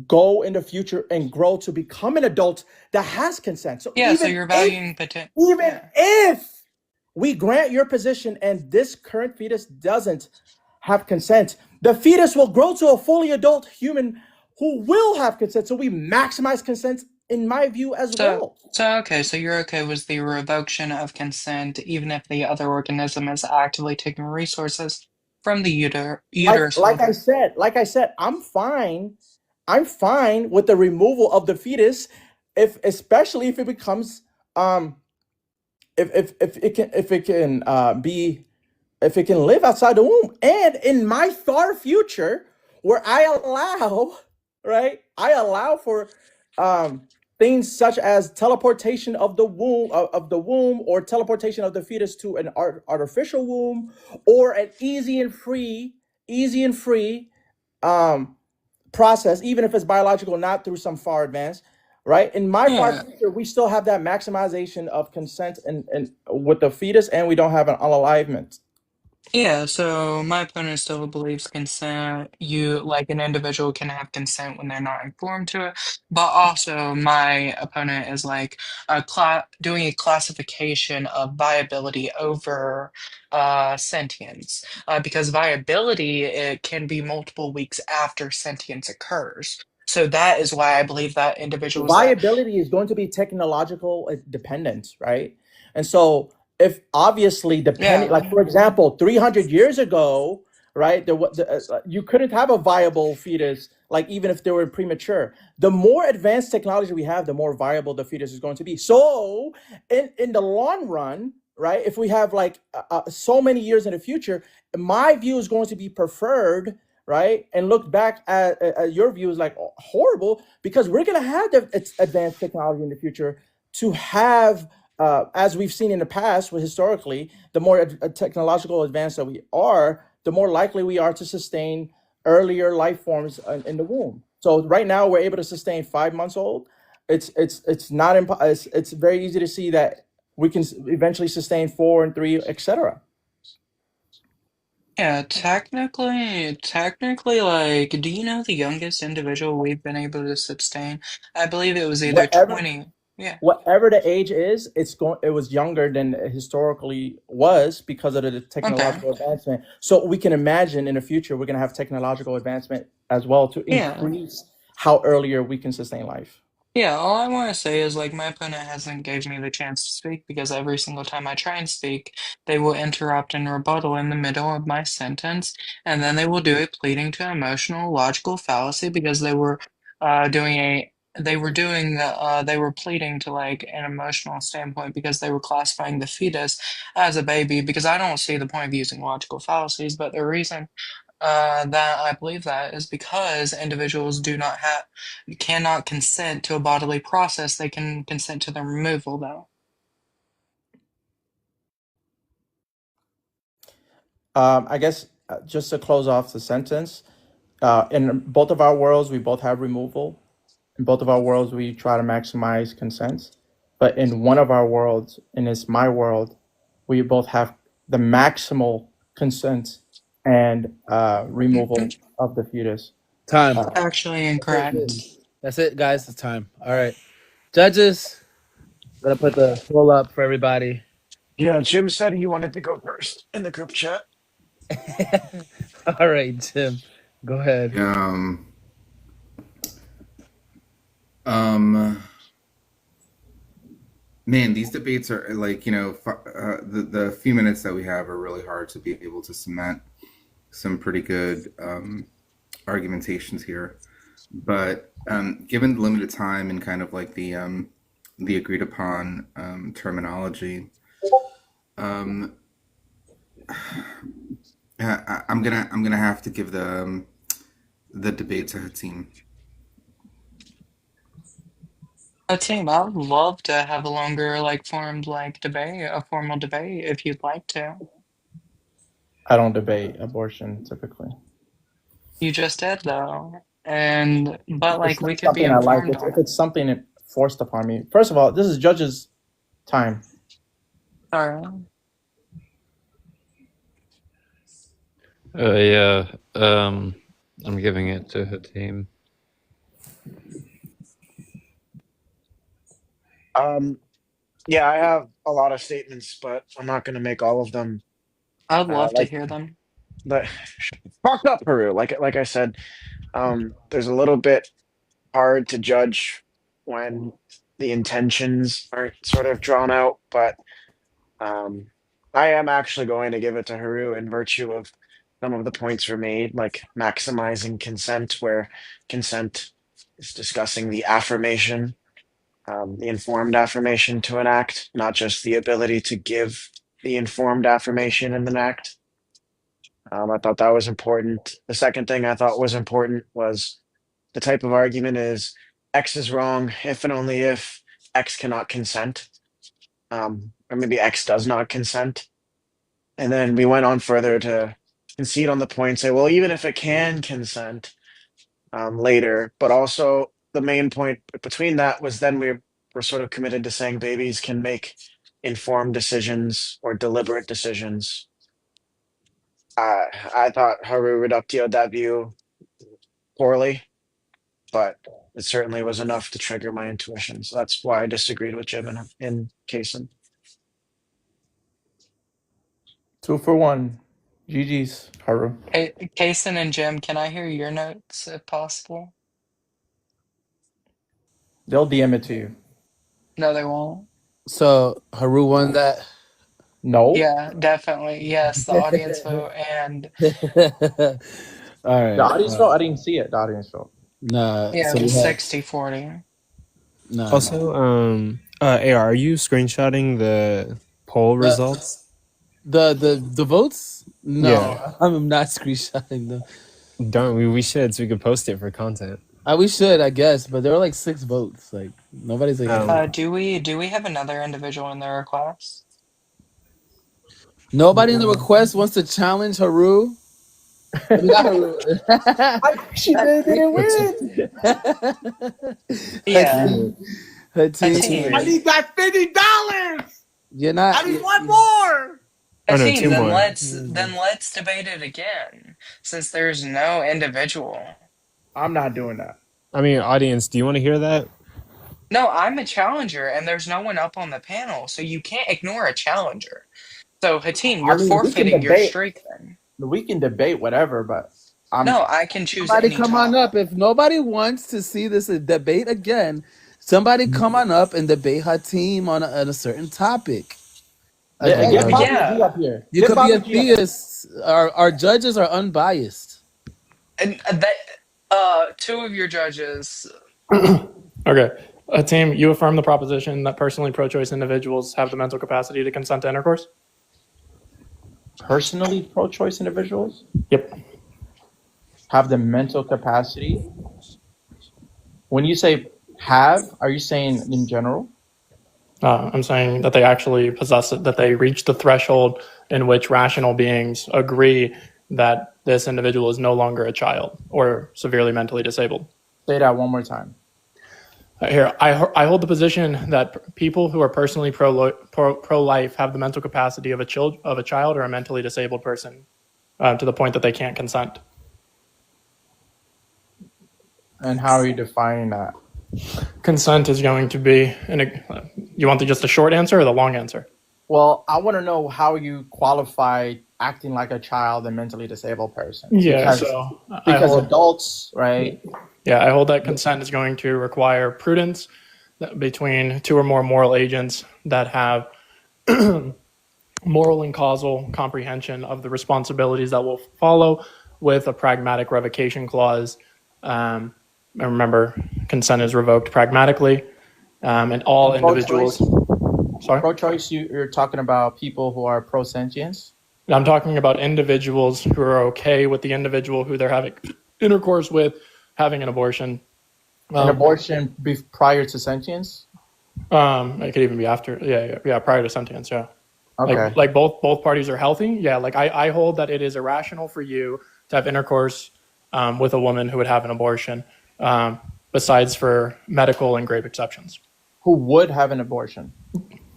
P: go in the future and grow to become an adult that has consent. So
I: Yeah, so you're valuing potential.
P: even if we grant your position and this current fetus doesn't have consent, the fetus will grow to a fully adult human who will have consent. So we maximize consent in my view as
I: So,
P: well.
I: okay, so you're okay with the revocation of consent, even if the other organism is actively taking resources from the uterus holder.
P: Like I said, I'm fine with the removal of the fetus, if especially if it becomes if it can be if it can live outside the womb. And in my far future, where I allow, right, I allow for things such as teleportation of the womb of the womb, or teleportation of the fetus to an artificial womb, or an easy and free um process, even if it's biological, not through some far advanced, right? In my far
I: Yeah.
P: future, we still have that maximization of consent and with the fetus, and we don't have an unalivement.
I: Yeah, so my opponent still believes consent, you like an individual can have consent when they're not informed to it, but also my opponent is like doing a classification of viability over sentience, because viability it can be multiple weeks after sentience occurs. So that is why I believe that individuals that
P: Viability is going to be technological dependent, right? And so, if obviously depending,
I: yeah.
P: like for example, 300 years ago, right, you couldn't have a viable fetus, like even if they were premature. The more advanced technology we have, the more viable the fetus is going to be. So, in the long run, right, if we have like so many years in the future, my view is going to be preferred, right? And look back at your view is like horrible because we're going to have the advanced technology in the future to have, as we've seen in the past, historically, the more technological advanced that we are, the more likely we are to sustain earlier life forms in the womb. So right now we're able to sustain 5 months old. It's not it's very easy to see that we can eventually sustain 4 and 3, etc.
I: Yeah, technically, like, do you know the youngest individual we've been able to sustain? I believe it was either
P: Whatever
I: 20. Yeah.
P: whatever the age is, it was younger than it historically was because of the
I: Okay.
P: technological advancement. So we can imagine in the future we're going to have technological advancement as well to
I: Yeah.
P: increase how earlier we can sustain life.
I: Yeah, all I want to say is like my opponent hasn't gave me the chance to speak because every single time I try and speak, they will interrupt and rebuttal in the middle of my sentence, and then they will do a pleading to emotional logical fallacy because doing a they were pleading to like an emotional standpoint because they were classifying the fetus as a baby because I don't see the point of using logical fallacies, but the reason that I believe that is because individuals do not have cannot consent to a bodily process. They can consent to the removal, though.
P: I guess just to close off the sentence, in both of our worlds, we both have removal. In both of our worlds, we try to maximize consent. But in one of our worlds, and it's my world, we both have the maximal consent and removal of the fetus.
M: Time.
I: Actually
M: That's
I: incorrect.
M: it. That's it, guys. It's time. All right. Judges, gonna put the poll up for everybody.
K: Yeah, Jim said he wanted to go first in the group chat.
M: All right, Tim. Go ahead.
G: Man, these debates are like, the few minutes that we have are really hard to be able to cement some pretty good argumentations here. But given the limited time and kind of like the agreed upon terminology, I'm gonna have to give the debate to Hatim.
I: Team, I would love to have a longer, like, formed, like, debate, a formal debate, if you'd like to.
P: I don't debate abortion typically.
I: You just did, though. But,
P: It's
I: like, we
P: not
I: could be
P: something I like.
I: informed
P: If
I: on it.
P: it's something forced upon me, first of all, this is judge's time.
I: All right.
D: Yeah. I'm giving it to Hatim.
K: Yeah, I have a lot of statements, but I'm not going to make all of them.
I: I'd love to
K: Like,
I: hear them.
K: but fuck up, Peru. Like I said, there's a little bit hard to judge when the intentions aren't sort of drawn out, but I am actually going to give it to Haru in virtue of some of the points were made, like maximizing consent, where consent is discussing the affirmation, the informed affirmation to an act, not just the ability to give the informed affirmation in an act. I thought that was important. The second thing I thought was important was the type of argument is X is wrong if and only if X cannot consent, or maybe X does not consent. And then we went on further to concede on the point, say, well, even if it can consent later, but also the main point between that was then we were sort of committed to saying babies can make informed decisions or deliberate decisions. I thought Haru reductioed that view poorly, but it certainly was enough to trigger my intuition. So that's why I disagreed with Jim in Kaysen.
P: 2 for 1. GG's, Haru.
I: Hey, Kason and Jim, can I hear your notes if possible?
P: They'll DM it to you.
I: No, they won't.
M: So Haru won that.
P: No.
I: Yeah, definitely. Yes, the audience vote and
M: All right.
P: The audience vote? I didn't see it. The audience vote.
M: Nah.
I: yeah,
M: So
I: it
M: we
I: was
M: have
I: 60-40.
M: nah.
Q: Also, AR, are you screenshotting the poll results?
M: The votes? No,
Q: Yeah.
M: I'm not screenshotting them.
Q: Don't we? We should, so we could post it for content.
M: We should, I guess, but there were like 6 votes. Like nobody's like.
I: Do we have another individual in the request?
M: Nobody in the request wants to challenge Haru. I mean, not Haru.
P: She didn't win.
I: Yeah.
M: Hatim.
P: I need that $50.
M: You're not.
P: I need one more.
Q: Oh, no,
I: Hatim,
Q: 2
I: then
Q: more.
I: let's debate it again, since there's no individual.
P: I'm not doing that.
Q: I mean, audience, do you want to hear that?
I: No, I'm a challenger, and there's no one up on the panel, so you can't ignore a challenger. So Hatim, you're forfeiting your streak then.
P: We can debate whatever, but
I: no, I can choose
M: Somebody
I: any
M: come
I: topic.
M: on up. If nobody wants to see this debate again, somebody come on up and debate Hatim on a certain topic.
P: Get Bobby G up here.
M: You
P: Get
M: could
P: Bobby
M: be a
P: G up here.
M: theist. Our judges are unbiased.
I: And that 2 of your judges.
L: Okay. Team, you affirm the proposition that personally pro-choice individuals have the mental capacity to consent to intercourse?
P: Personally pro-choice individuals?
L: Yep.
P: Have the mental capacity? When you say have, are you saying in general?
L: I'm saying that they actually possess it, that they reach the threshold in which rational beings agree that this individual is no longer a child or severely mentally disabled.
P: Say that one more time.
L: Here, I hold the position that people who are personally pro-life have the mental capacity of a child or a mentally disabled person to the point that they can't consent.
P: And how are you defining that?
L: Consent is going to be, you want just a short answer or the long answer?
P: Well, I want to know how you qualify acting like a child and mentally disabled person.
L: Yeah,
P: because adults, right?
L: Yeah, I hold that consent is going to require prudence between 2 or more moral agents that have moral and causal comprehension of the responsibilities that will follow with a pragmatic revocation clause. And remember, consent is revoked pragmatically, and all individuals. Sorry?
P: Pro-choice, you're talking about people who are pro-sentience?
L: I'm talking about individuals who are okay with the individual who they're having intercourse with having an abortion.
P: An abortion prior to sentience?
L: It could even be after. Yeah, prior to sentience, yeah.
P: Okay.
L: Like both parties are healthy. Yeah, like I hold that it is irrational for you to have intercourse with a woman who would have an abortion, besides for medical and grave exceptions.
P: Who would have an abortion?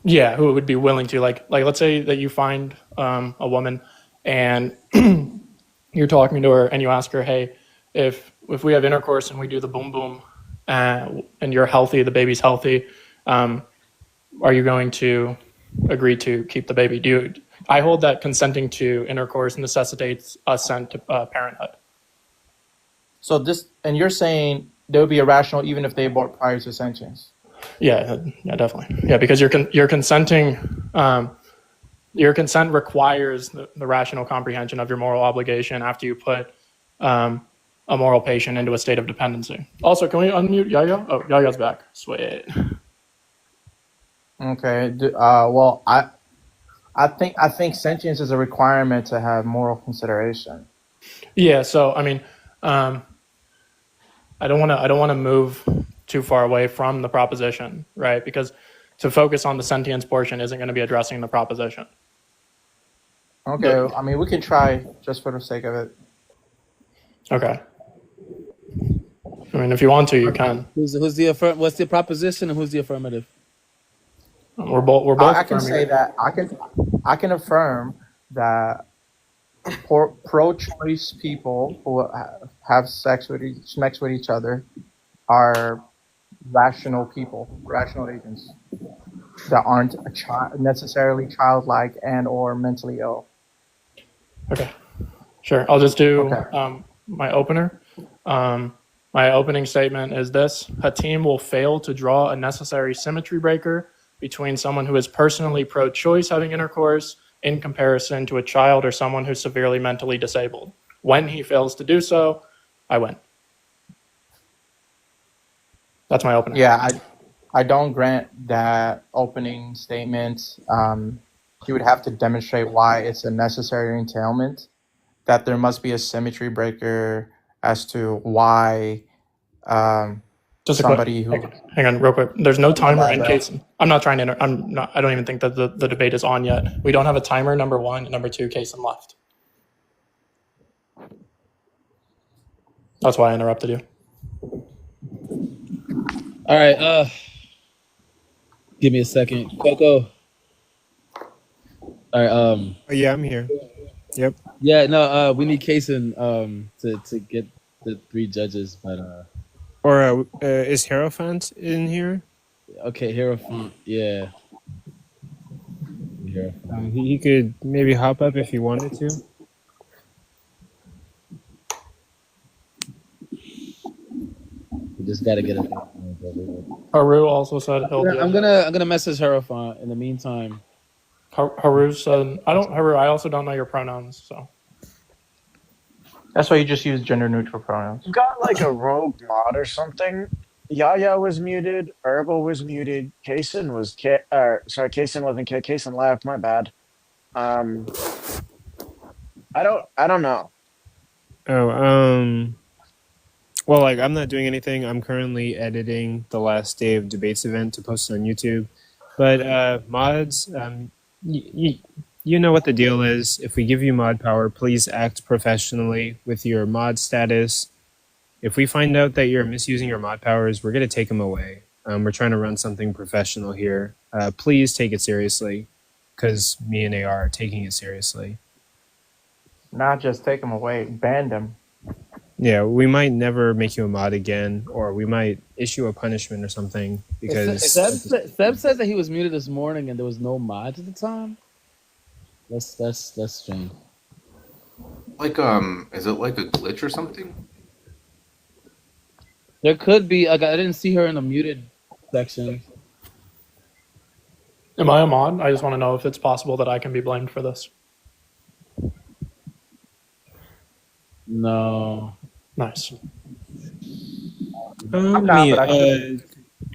L: Yeah, who would be willing to, like let's say that you find a woman and you're talking to her and you ask her, hey, if we have intercourse and we do the boom boom and you're healthy, the baby's healthy, are you going to agree to keep the baby? I hold that consenting to intercourse necessitates assent to parenthood.
P: So and you're saying they would be irrational even if they abort prior to sentience?
L: Yeah, definitely. Yeah, because you're consenting. Your consent requires the rational comprehension of your moral obligation after you put a moral patient into a state of dependency. Also, can we unmute Yaya? Oh, Yaya's back. Sweet.
P: Okay. Well, I think sentience is a requirement to have moral consideration.
L: Yeah. So I mean, I don't want to move too far away from the proposition, right? Because to focus on the sentience portion isn't going to be addressing the proposition.
P: Okay. I mean, we can try just for the sake of it.
L: Okay. I mean, if you want to, you can.
M: What's the proposition and who's the affirmative?
L: We're both.
P: I can say that I can affirm that pro-choice people who have sex with each other are rational people, rational agents that aren't necessarily childlike and or mentally ill.
L: Okay, sure. I'll just do my opener. My opening statement is this: Hatim will fail to draw a necessary symmetry breaker between someone who is personally pro-choice having intercourse in comparison to a child or someone who's severely mentally disabled. When he fails to do so, I win. That's my opener.
P: Yeah, I don't grant that opening statement. You would have to demonstrate why it's a necessary entailment, that there must be a symmetry breaker as to why somebody who...
L: Hang on real quick. There's no timer in case... I'm not trying to... I don't even think that the debate is on yet. We don't have a timer, number one, and number two, Kaysen left. That's why I interrupted you.
M: All right, give me a second. Coco. All right,
Q: yeah, I'm here. Yep.
M: Yeah, no, we need Kaysen to get the 3 judges, but
Q: Or is Hierophant in here?
M: okay, Hierophant, yeah.
Q: He could maybe hop up if he wanted to.
M: We just gotta get it.
L: Haru also said he'll do
M: I'm gonna message Hierophant in the meantime.
L: Haru said, Haru, I also don't know your pronouns, so.
P: That's why you just use gender neutral pronouns.
K: You got like a rogue mod or something. Yaya was muted. Herbal was muted. Kaysen was Kaysen wasn't Kaysen left. My bad. I don't know.
Q: Well, like, I'm not doing anything. I'm currently editing the last Day of Debates event to post on YouTube. But mods, you know what the deal is. If we give you mod power, please act professionally with your mod status. If we find out that you're misusing your mod powers, we're going to take them away. We're trying to run something professional here. Please take it seriously, because me and AR are taking it seriously.
P: Not just take them away, ban them.
Q: Yeah, we might never make you a mod again, or we might issue a punishment or something, because...
M: Seb says that he was muted this morning and there was no mods at the time. That's strange.
G: Like, is it like a glitch or something?
M: There could be. Like, I didn't see her in the muted section.
L: Am I a mod? I just want to know if it's possible that I can be blamed for this.
M: No.
L: Nice.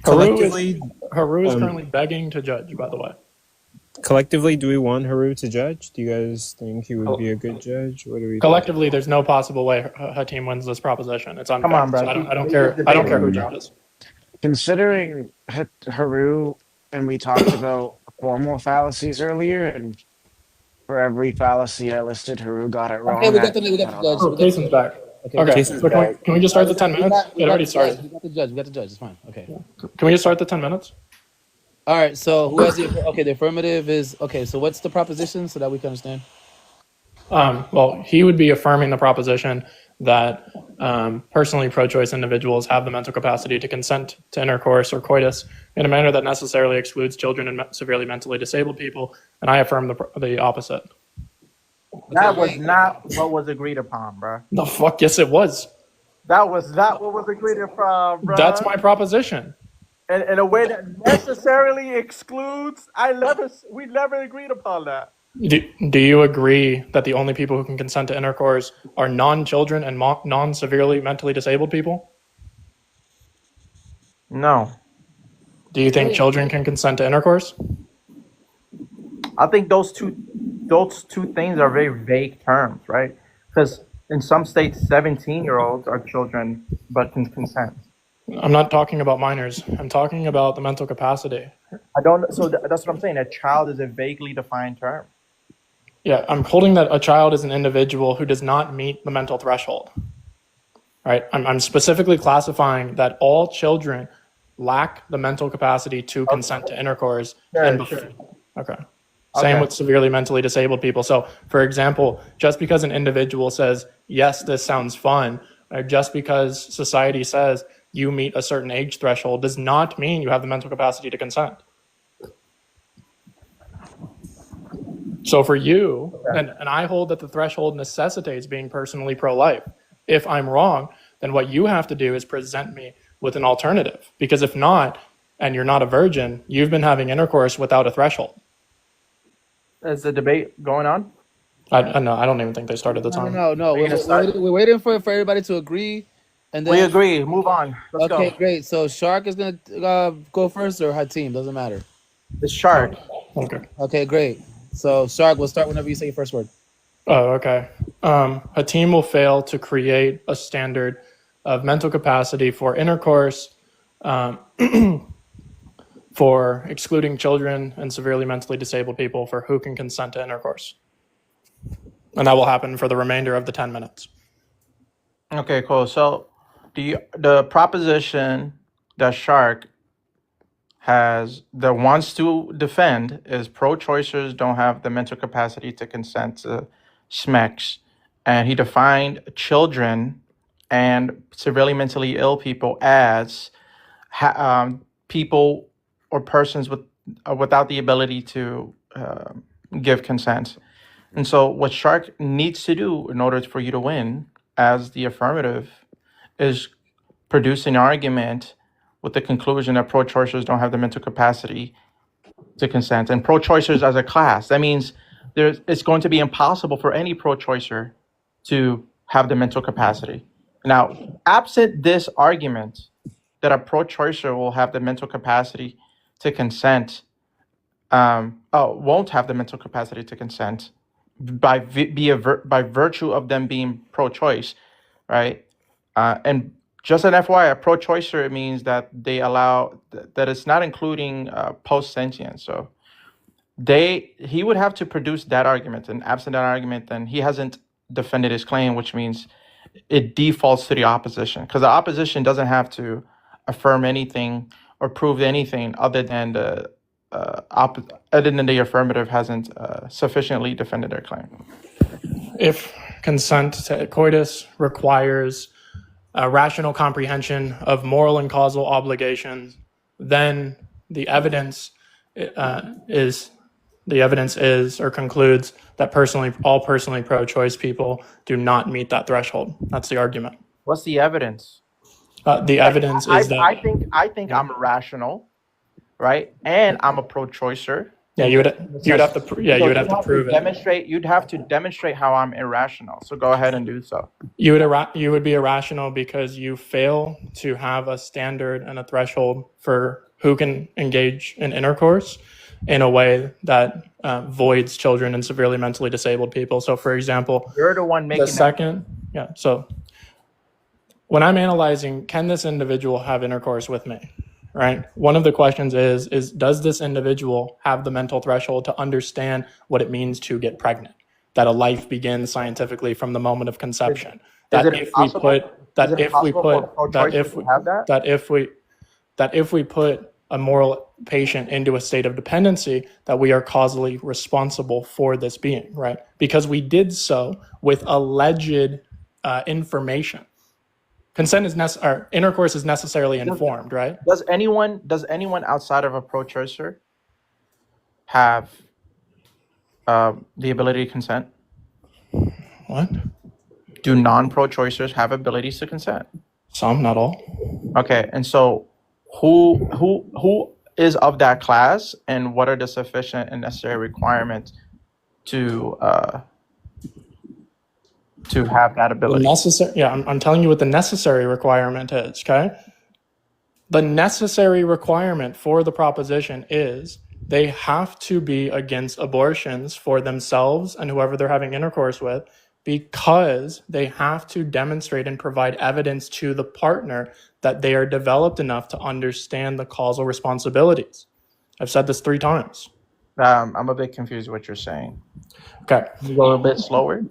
Q: Collectively,
L: Haru is currently begging to judge, by the way.
Q: Collectively, do we want Haru to judge? Do you guys think he would be a good judge? What do we
L: Collectively, there's no possible way Hatim wins this proposition. It's unfair.
P: Come on, bro.
L: So I don't care. I don't care who judges.
K: Considering Haru, and we talked about formal fallacies earlier, and for every fallacy I listed, Haru got it wrong.
M: Okay, we got the judge.
L: Oh, Kaysen's back. Okay, so can we just start the 10 minutes? It already started.
M: We got the judge. It's fine. Okay.
L: Can we just start the 10 minutes?
M: All right. So who has the the affirmative is okay. So what's the proposition so that we can understand?
L: Well, he would be affirming the proposition that personally pro-choice individuals have the mental capacity to consent to intercourse or coitus in a manner that necessarily excludes children and severely mentally disabled people, and I affirm the opposite.
P: That was not what was agreed upon, bro.
L: The fuck? Yes, it was.
P: That was not what was agreed upon, bro.
L: That's my proposition.
P: In a way that necessarily excludes. We never agreed upon that.
L: Do you agree that the only people who can consent to intercourse are non-children and non-severely mentally disabled people?
P: No.
L: Do you think children can consent to intercourse?
P: I think those two things are very vague terms, right? Because in some states, 17-year-olds are children but can consent.
L: I'm not talking about minors. I'm talking about the mental capacity.
P: So that's what I'm saying. A child is a vaguely defined term.
L: Yeah, I'm holding that a child is an individual who does not meet the mental threshold. right? I'm specifically classifying that all children lack the mental capacity to consent to intercourse.
P: Sure.
L: Okay. Same
P: Okay.
L: with severely mentally disabled people. So, for example, just because an individual says, yes, this sounds fun, or just because society says you meet a certain age threshold does not mean you have the mental capacity to consent. So for you, and I hold that the threshold necessitates being personally pro-life. If I'm wrong, then what you have to do is present me with an alternative. Because if not, and you're not a virgin, you've been having intercourse without a threshold.
P: Is the debate going on?
L: I no, I don't even think they started the time.
M: No. We're waiting for everybody to agree, and then
P: We agree. Move on. Let's
M: okay,
P: go.
M: great. So Shark is gonna go first, or Hatim, doesn't matter.
P: It's Shark.
L: Okay.
M: Okay, great. So Shark, we'll start whenever you say your first word.
L: Oh, okay. A team will fail to create a standard of mental capacity for intercourse, for excluding children and severely mentally disabled people for who can consent to intercourse. And that will happen for the remainder of the 10 minutes.
P: Okay, cool. So the proposition that Shark wants to defend is pro-choicers don't have the mental capacity to consent to SMECs. And he defined children and severely mentally ill people as people or persons without the ability to give consent. And so what Shark needs to do in order for you to win as the affirmative is produce an argument with the conclusion that pro-choicers don't have the mental capacity to consent. And pro-choicers as a class, that means it's going to be impossible for any pro-choicer to have the mental capacity. Now, absent this argument that a pro-choicer will have the mental capacity to consent, won't have the mental capacity to consent by virtue of them being pro-choice, right? And just an FYI, a pro-choicer, it means that they allow that it's not including post-sentience. So he would have to produce that argument, and absent that argument, then he hasn't defended his claim, which means it defaults to the opposition, because the opposition doesn't have to affirm anything or prove anything other than the affirmative hasn't sufficiently defended their claim.
L: If consent to coitus requires a rational comprehension of moral and causal obligations, then the evidence is or concludes that all personally pro-choice people do not meet that threshold. That's the argument.
P: What's the evidence?
L: The evidence is that
P: I think I'm rational, right? And I'm a pro-choicer.
L: Yeah, you would have to prove it.
P: You'd have to demonstrate how I'm irrational. So go ahead and do so.
L: You would be irrational because you fail to have a standard and a threshold for who can engage in intercourse in a way that voids children and severely mentally disabled people. So, for example,
P: you're the one making
L: So when I'm analyzing, can this individual have intercourse with me? Right. One of the questions is does this individual have the mental threshold to understand what it means to get pregnant? That a life begins scientifically from the moment of conception. That if we put a moral patient into a state of dependency, that we are causally responsible for this being, right? Because we did so with alleged information. Consent is necessary. Intercourse is necessarily informed, right?
P: Does anyone outside of a pro-choicer have the ability to consent?
L: What?
P: Do non-pro-choicers have abilities to consent?
L: Some, not all.
P: Okay, and so who is of that class, and what are the sufficient and necessary requirements to have that ability?
L: I'm telling you what the necessary requirement is, okay? The necessary requirement for the proposition is they have to be against abortions for themselves and whoever they're having intercourse with, because they have to demonstrate and provide evidence to the partner that they are developed enough to understand the causal responsibilities. I've said this 3 times.
P: I'm a bit confused what you're saying.
L: Okay.
P: Can you go a bit slower?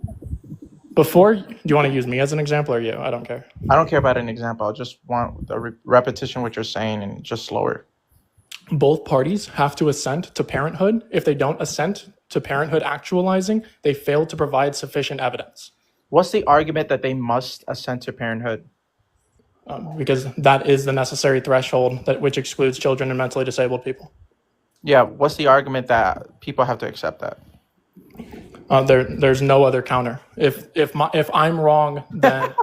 L: Before, do you want to use me as an example or you? I don't care.
P: I don't care about an example. I just want the repetition what you're saying and just slower.
L: Both parties have to assent to parenthood. If they don't assent to parenthood actualizing, they fail to provide sufficient evidence.
P: What's the argument that they must assent to parenthood?
L: Because that is the necessary threshold that which excludes children and mentally disabled people.
P: Yeah, what's the argument that people have to accept that?
L: There's no other counter. If I'm wrong, then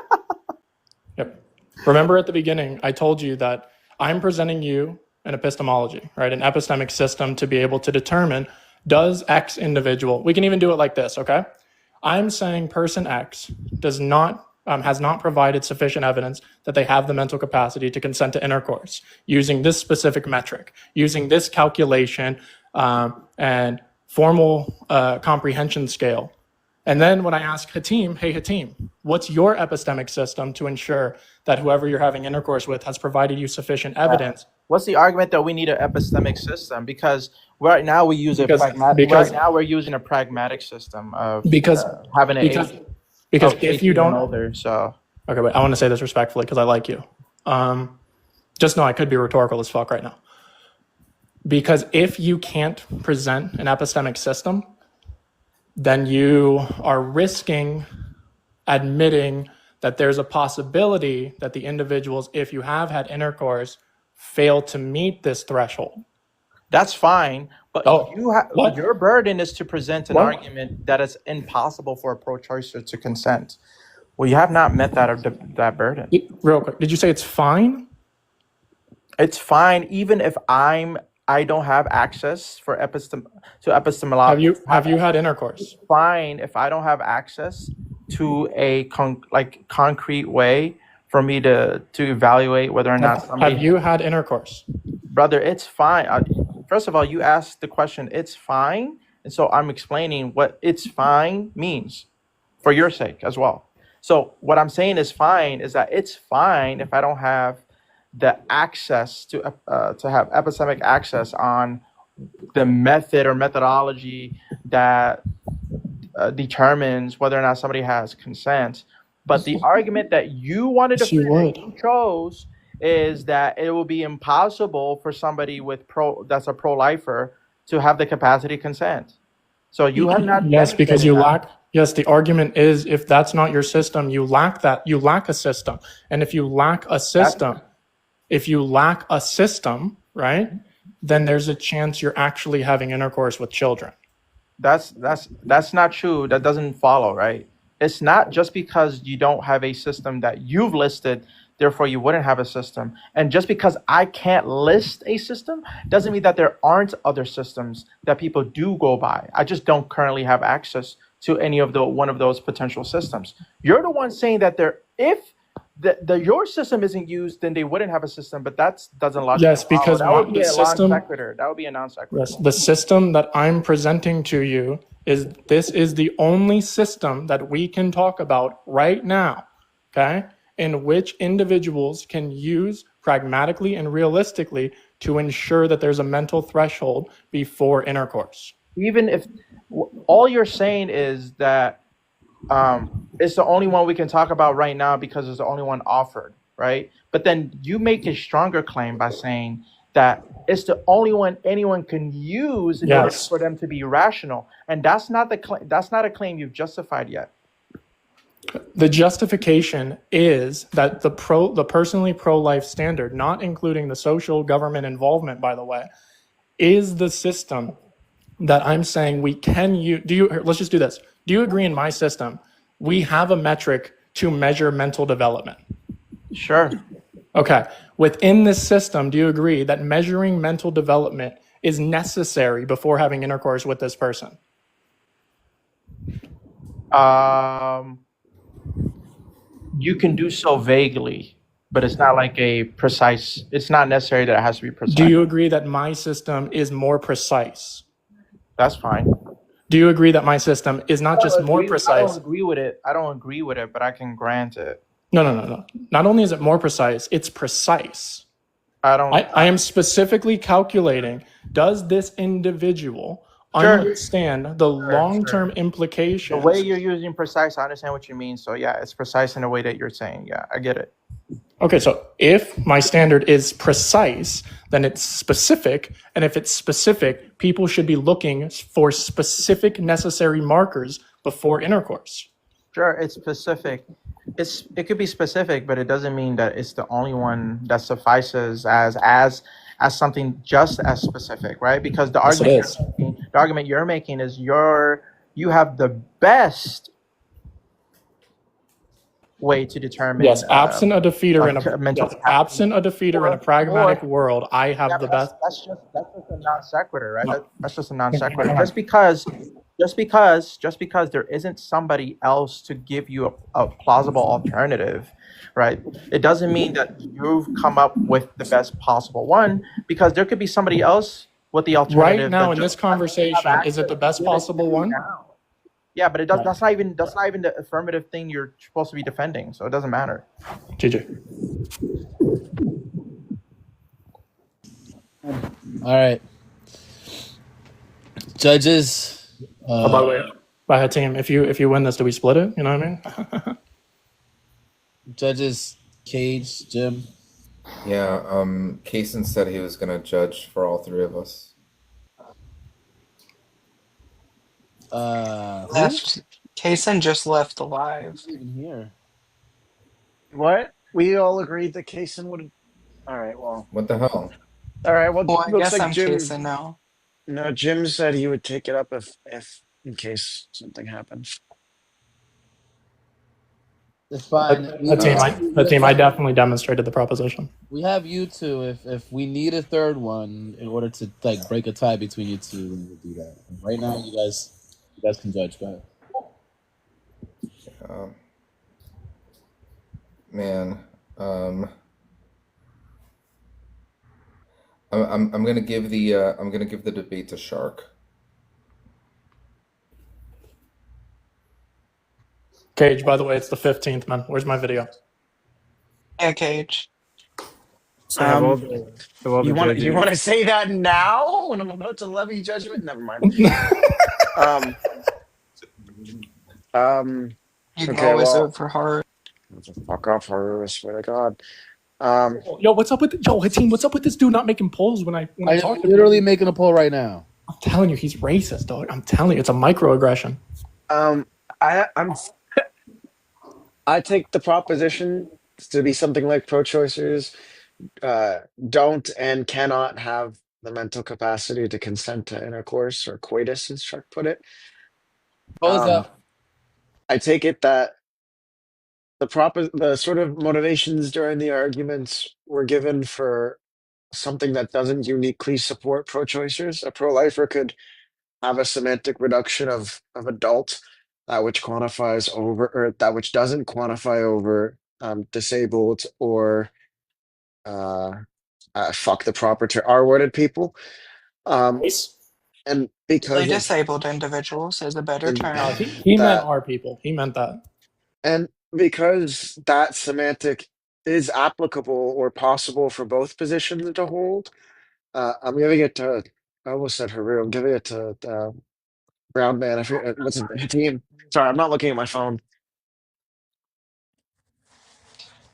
L: yep. Remember at the beginning, I told you that I'm presenting you an epistemology, right? An epistemic system to be able to determine, does X individual, we can even do it like this, okay? I'm saying person X does not has not provided sufficient evidence that they have the mental capacity to consent to intercourse using this specific metric, using this calculation and formal comprehension scale. And then when I ask Hatim, hey Hatim, what's your epistemic system to ensure that whoever you're having intercourse with has provided you sufficient evidence?
P: What's the argument that we need an epistemic system? Because right now we use right now we're using a pragmatic system of having an
L: because if you don't
P: older, so
L: okay, but I want to say this respectfully because I like you. Just know I could be rhetorical as fuck right now. Because if you can't present an epistemic system, then you are risking admitting that there's a possibility that the individuals, if you have had intercourse, fail to meet this threshold.
P: That's fine, but your burden is to present an argument that it's impossible for a pro-choicer to consent. Well, you have not met that burden.
L: Real quick, did you say it's fine?
P: It's fine, even if I don't have access to epistemology.
L: Have you had intercourse?
P: Fine if I don't have access to a concrete way for me to evaluate whether or not somebody.
L: Have you had intercourse?
P: Brother, it's fine. First of all, you asked the question, it's fine. And so I'm explaining what it's fine means for your sake as well. So what I'm saying is fine is that it's fine if I don't have the access to have epistemic access on the method or methodology that determines whether or not somebody has consent. But the argument that you wanted to chose is that it will be impossible for somebody that's a pro-lifer to have the capacity to consent. So you have not.
L: Yes, because you lack. Yes, the argument is if that's not your system, you lack that. You lack a system, and if you lack a system, right, then there's a chance you're actually having intercourse with children.
P: That's not true. That doesn't follow, right? It's not just because you don't have a system that you've listed, therefore you wouldn't have a system. And just because I can't list a system doesn't mean that there aren't other systems that people do go by. I just don't currently have access to any of one of those potential systems. You're the one saying that if your system isn't used, then they wouldn't have a system, but that doesn't logically
L: Yes, because
P: that would be
L: the system,
P: that would be a non sequitur.
L: Yes, the system that I'm presenting to you is the only system that we can talk about right now, okay, in which individuals can use pragmatically and realistically to ensure that there's a mental threshold before intercourse.
P: Even if all you're saying is that it's the only one we can talk about right now because it's the only one offered, right? But then you make a stronger claim by saying that it's the only one anyone can use in order for them to be rational, and that's not a claim you've justified yet.
L: The justification is that the personally pro-life standard, not including the social government involvement, by the way, is the system that I'm saying we can use. Let's just do this. Do you agree in my system we have a metric to measure mental development?
P: Sure.
L: Okay. Within this system, do you agree that measuring mental development is necessary before having intercourse with this person?
P: You can do so vaguely, but it's not like it's not necessary that it has to be precise.
L: Do you agree that my system is more precise?
P: That's fine.
L: Do you agree that my system is not just more precise?
P: I don't agree with it, but I can grant it.
L: No. Not only is it more precise, it's precise.
P: I
L: am specifically calculating, does this individual
P: understand the
K: Sure.
P: long-term
K: The
P: implications.
K: way you're using precise, I understand what you mean. So yeah, it's precise in the way that you're saying. Yeah, I get it.
P: Okay, so if my standard is precise, then it's specific, and if it's specific, people should be looking for specific necessary markers before intercourse.
K: Sure, it's specific. It could be specific, but it doesn't mean that it's the only one that suffices as something just as specific, right? Because the
P: Yes, it is.
K: argument you're making is you have the best way to determine.
P: Yes, absent a defeater in a
K: mental
P: absent a defeater in a pragmatic world, I have the best.
K: That's just a non sequitur, right? That's just a non sequitur. Just because there isn't somebody else to give you a plausible alternative, right? It doesn't mean that you've come up with the best possible one, because there could be somebody else with the alternative.
P: Right now in this conversation, is it the best possible one?
K: Yeah, but it does. That's not even the affirmative thing you're supposed to be defending. So it doesn't matter.
P: GG.
M: All right, judges.
P: By the way, by a team, if you win this, do we split it? You know what I mean?
M: Judges, Cage, Jim.
G: Yeah, Kaysen said he was gonna judge for all three of us.
I: Left. Kaysen just left alive.
M: Even here.
K: What? We all agreed that Kaysen would. All right. Well.
G: What the hell?
K: All right. Well,
I: Well, I
K: looks
I: guess
K: like
I: I'm
K: Jim.
I: Kaysen now.
K: No, Jim said he would take it up if in case something happened.
M: It's fine.
P: The team, I definitely demonstrated the proposition.
M: We have you two. If we need a third one in order to like break a tie between you two, then we'll do that. Right now, you guys can judge. Go ahead.
G: Man, I'm gonna give the debate to Shark.
P: Cage, by the way, it's the 15th, man. Where's my video?
I: Yeah, Cage.
Q: So have all the
K: You want
Q: judges-
K: to say that now when I'm about to levy judgment? Never mind.
I: You can
K: Okay,
I: always
K: well,
I: vote for Hart.
K: fuck off, Haru, I swear to God.
P: Yo, what's up with Hatim? What's up with this dude not making polls when I
M: I'm
P: talk to him?
M: literally making a poll right now.
P: I'm telling you, he's racist, dog. I'm telling you, it's a microaggression.
K: I take the proposition to be something like pro-choicers don't and cannot have the mental capacity to consent to intercourse or coitus, as Chuck put it.
M: Polls up.
K: I take it that the sort of motivations during the arguments were given for something that doesn't uniquely support pro-choicers. A pro-lifer could have a semantic reduction of adult, which quantifies over, or that which doesn't quantify over disabled or fuck the proper term, R-worded people. And because
I: Disabled individuals is a better term.
P: He meant our people. He meant that.
K: And because that semantic is applicable or possible for both positions to hold, I'm giving it to, I almost said Haru, I'm giving it to Brown Man. I forget what's his team. Sorry, I'm not looking at my phone.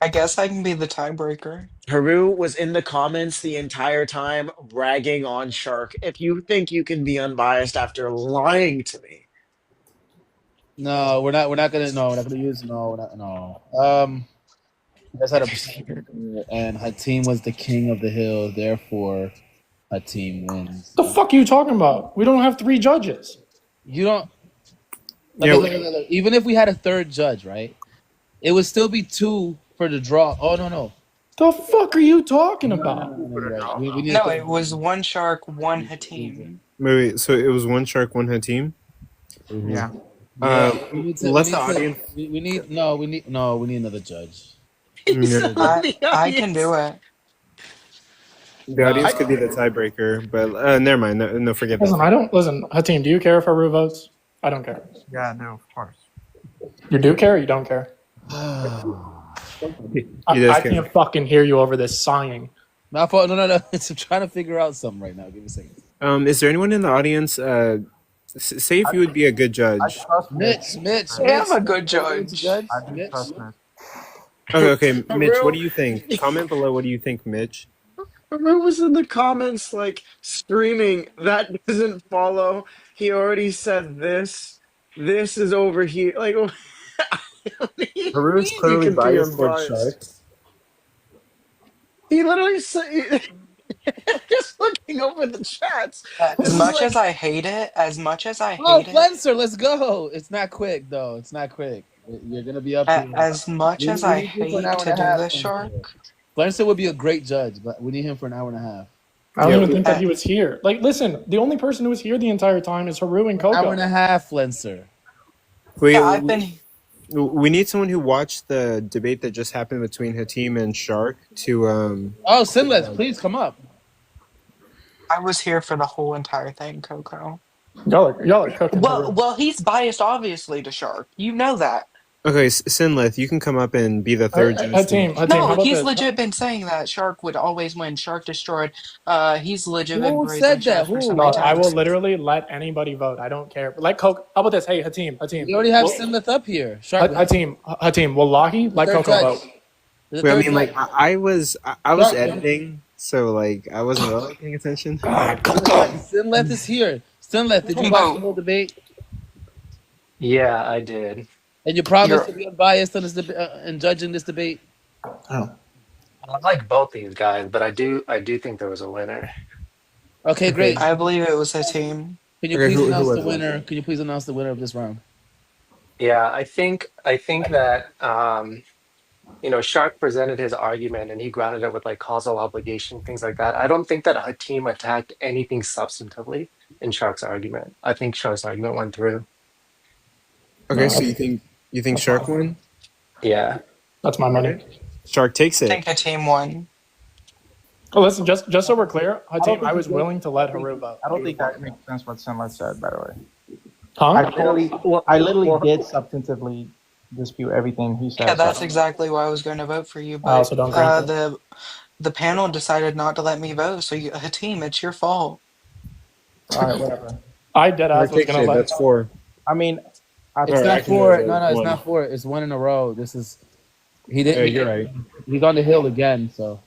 I: I guess I can be the tiebreaker.
K: Haru was in the comments the entire time ragging on Shark. If you think you can be unbiased after lying to me.
M: No, we're not gonna use no. You guys had a procedure, and Hatim was the king of the hill, therefore Hatim wins.
P: The fuck are you talking about? We don't have 3 judges.
M: You don't. Look, even if we had a third judge, right? It would still be 2 for the draw. Oh no.
P: The fuck are you talking about?
I: No, it was 1 Shark, 1 Hatim.
Q: Wait, so it was 1 Shark, 1 Hatim?
M: Mm-hmm.
I: Yeah.
Q: Let the audience.
M: We need another judge.
I: I can do it.
Q: The audience could be the tiebreaker, but never mind. No, forget
P: Listen,
Q: that.
P: Listen, Hatim, do you care if Haru votes? I don't care.
K: Yeah, no, of course.
P: You do care or you don't care? I can't fucking hear you over this sighing.
M: My fault. No. I'm trying to figure out something right now. Give me a second.
Q: Is there anyone in the audience? Say if you would be a good judge.
P: I trust
M: Mitch.
I: I am a good judge.
P: I do trust Mitch.
Q: Okay, Mitch. What
K: Haru,
Q: do you think? Comment below. What do you think, Mitch?
K: Haru was in the comments like screaming, "That doesn't follow." He already said this. This is over here. Like, what do you
Q: Haru is
K: mean you
Q: clearly
K: can be
Q: biased towards
K: unbiased?
Q: sharks.
K: He literally said, just looking over the chats.
I: As
K: This is
I: much as
K: like,
I: I hate it, as much as I
M: Oh,
I: hate it,
M: Flenser, let's go. It's not quick though. It's not quick. You're gonna be up here.
I: as much as
M: We
I: I
M: need you for an
I: hate
M: hour and
I: to
M: a
I: do
M: half.
I: this, Shark.
M: Flenser would be a great judge, but we need him for an hour and a half.
L: I don't even think that
I: Uh,
L: he was here. Like, listen, the only person who was here the entire time is Haru and Coco.
M: Hour and a half, Flenser.
Q: Wait,
I: I've been.
Q: we need someone who watched the debate that just happened between Hatim and Shark to
M: Oh, Sinless, please come up.
I: I was here for the whole entire thing, Coco.
L: Y'all are cooking Haru.
I: Well, he's biased, obviously, to Shark. You know that.
Q: Okay, Sinleth, you can come up and be the third judge.
L: Hatim, how
I: No,
L: about
I: he's
L: this?
I: legit been saying that Shark would always win. Shark destroyed. He's legit been
M: Who
I: praising
M: said that?
I: Shark for so
L: No,
I: many
L: I will
I: times.
L: literally let anybody vote. I don't care. Like Coco. How about this? Hey, Hatim.
M: We already have Sinleth up here. Shark,
L: Hatim. Wallahi, let
M: third
L: Coco
M: judge.
L: vote.
M: The
Q: Wait, I
M: third
Q: mean, like,
M: judge.
Q: I was
M: Shark,
Q: editing, so like I wasn't really paying attention.
M: Sinleth is here. Sinleth, did you watch the whole debate?
N: Yeah, I did.
M: And you promised to be unbiased on this in judging this debate?
N: I like both these guys, but I do think there was a winner.
M: Okay, great.
I: I believe it was a team.
M: Can you
Q: Okay,
M: please
Q: who
M: announce
Q: was
M: the
Q: it?
M: winner? Can you please announce the winner of this round?
N: Yeah, I think that Shark presented his argument and he grounded it with like causal obligation, things like that. I don't think that a team attacked anything substantively in Shark's argument. I think Shark's argument went through.
Q: Okay, so you think Shark won?
N: Yeah.
L: That's my money.
Q: Shark takes
I: I
Q: it.
I: think a team won.
L: Oh, listen, just so we're clear,
P: don't
L: Hatim,
P: think
L: I
P: he
L: was
P: did.
L: willing to let Haru vote.
P: I don't think that makes sense what Sinless said, by the way.
L: Huh?
P: I literally did substantively dispute everything he said.
I: Yeah, that's
P: so.
I: exactly why I was going to vote for you,
L: I
I: but
L: also don't grant that.
I: the panel decided not to let me vote. So, Hatim, it's your fault.
P: All right, whatever.
L: I dead ass was
Q: Takes
L: gonna
Q: it.
L: let.
Q: That's 4.
P: I mean,
M: It's
Q: Alright, I
M: not
Q: can
M: four.
Q: vote
M: No, it's
Q: one.
M: not four. It's one in a row. This is he didn't.
Q: You're right.
M: He's on the hill again. So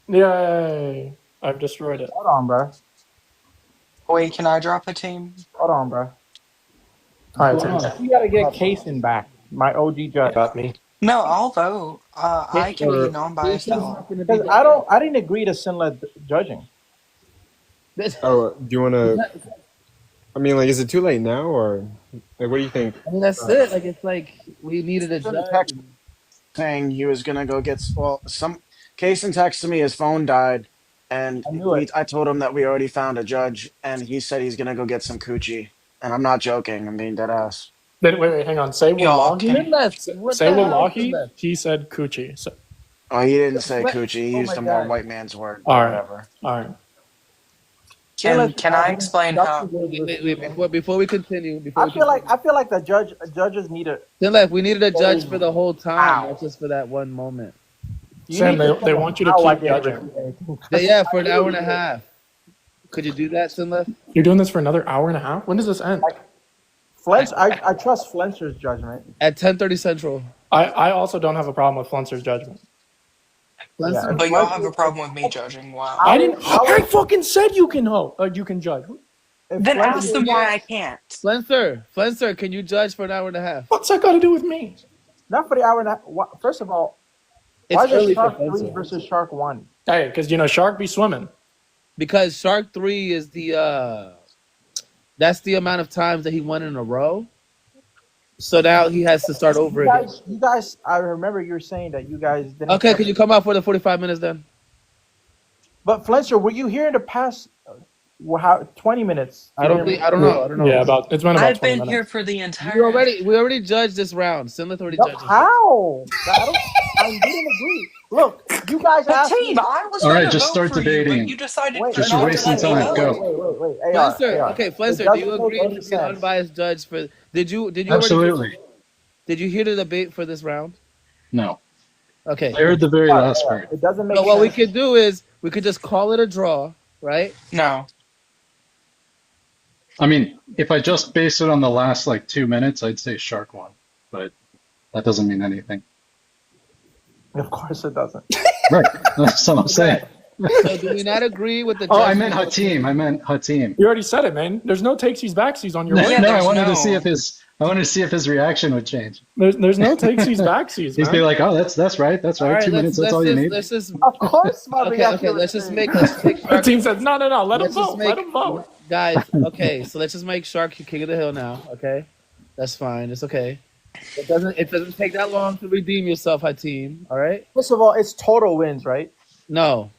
L: Yay! I've destroyed it.
P: hold on, bro.
I: Wait, can I drop a team?
P: Hold on, bro.
L: All right, Tim.
P: You gotta get Kaysen back, my OG judge.
N: Got me.
I: No, I'll vote. I can be non-biased now.
P: Because I didn't agree to Sinlet judging.
Q: Oh, do you want to? I mean, like, is it too late now, or like, what do you think?
M: I mean, that's it. Like it's like we needed a
K: sent a
M: judge.
K: text saying he was gonna go get. Well, Kaysen texted me his phone died, and I told him that we already found a judge, and he said he's gonna go get some coochie. And I'm not joking. I'm being dead ass.
L: Wait, hang on. Say Wallahi. Say Wallahi. He said coochie. So.
K: Oh, he didn't say coochie. He
P: Oh
K: used
P: my
K: a more
P: God.
K: white man's word.
L: All right.
K: Whatever.
L: All right.
I: Can I explain how?
M: Before we continue,
P: I feel like the judges need a.
M: we needed a judge for the whole time, not just for that one moment.
L: Sam, they want you to keep judging.
M: Yeah, for an hour and a half. Could you do that, Sinleth?
L: You're doing this for another hour and a half? When does this end?
P: Flens, I trust Flenser's judgment.
M: At 10:30 Central.
L: I also don't have a problem with Flenser's judgment.
P: Yeah.
I: But y'all have a problem with me judging. Wow.
L: I fucking said you can you can judge.
I: Then ask them why I can't.
M: Flenser, can you judge for an hour and a half?
L: What's that got to do with me?
P: Not for the hour and a half. First of all, why is it Shark 3 versus Shark 1?
L: Hey, because Shark be swimming.
M: Because Shark 3 is that's the amount of times that he won in a row. So now he has to start over again.
P: You guys, I remember you were saying that you guys didn't.
M: Okay, can you come out for the 45 minutes then?
P: But Flenser, were you here in the past 20 minutes?
M: I don't know.
L: Yeah, it's been about
I: I've
L: 20
I: been
L: minutes.
I: here for the entire.
M: We already judged this round. Sinleth already judged.
P: How? I didn't agree. Look, you guys asked
I: Team,
P: me.
I: I was
S: All right,
I: gonna
S: just
I: vote
S: start
I: for
S: debating.
I: You, but you decided
P: Wait,
S: Just
I: not
S: you're
I: to
S: wasting
I: let me
S: time.
I: vote.
S: Go.
P: Wait.
M: Flenser, okay, Flenser, do you agree to be an
P: sense.
M: unbiased judge for? Did you
S: Absolutely.
M: Did you hear the debate for this round?
S: No.
M: Okay.
S: I heard the very last part.
P: It doesn't make
M: So
P: sense.
M: what we could do is we could just call it a draw, right?
I: No.
S: I mean, if I just base it on the last like 2 minutes, I'd say shark won, but that doesn't mean anything.
P: Of course it doesn't.
S: Right. That's what I'm saying.
M: So do we not agree with the
S: Oh, I meant
M: judgment?
S: Hatim. I meant Hatim.
P: You already said it, man. There's no takesies backsies on your
S: No,
P: way.
S: no, I wanted to see if his reaction would change.
P: There's no takesies backsies,
S: He'd
P: man.
S: be like, "Oh, that's right. That's right. 2 minutes. That's all you need."
M: Let's just.
P: Of course, my
M: Okay. Let's take.
P: The team says no. Let him
M: Let's just
P: vote. Let him vote.
M: Guys, okay, so let's just make Shark king of the hill now. Okay, that's fine. It's okay. It doesn't take that long to redeem yourself, Hatim. All right.
P: First of all, it's total wins, right?
M: No,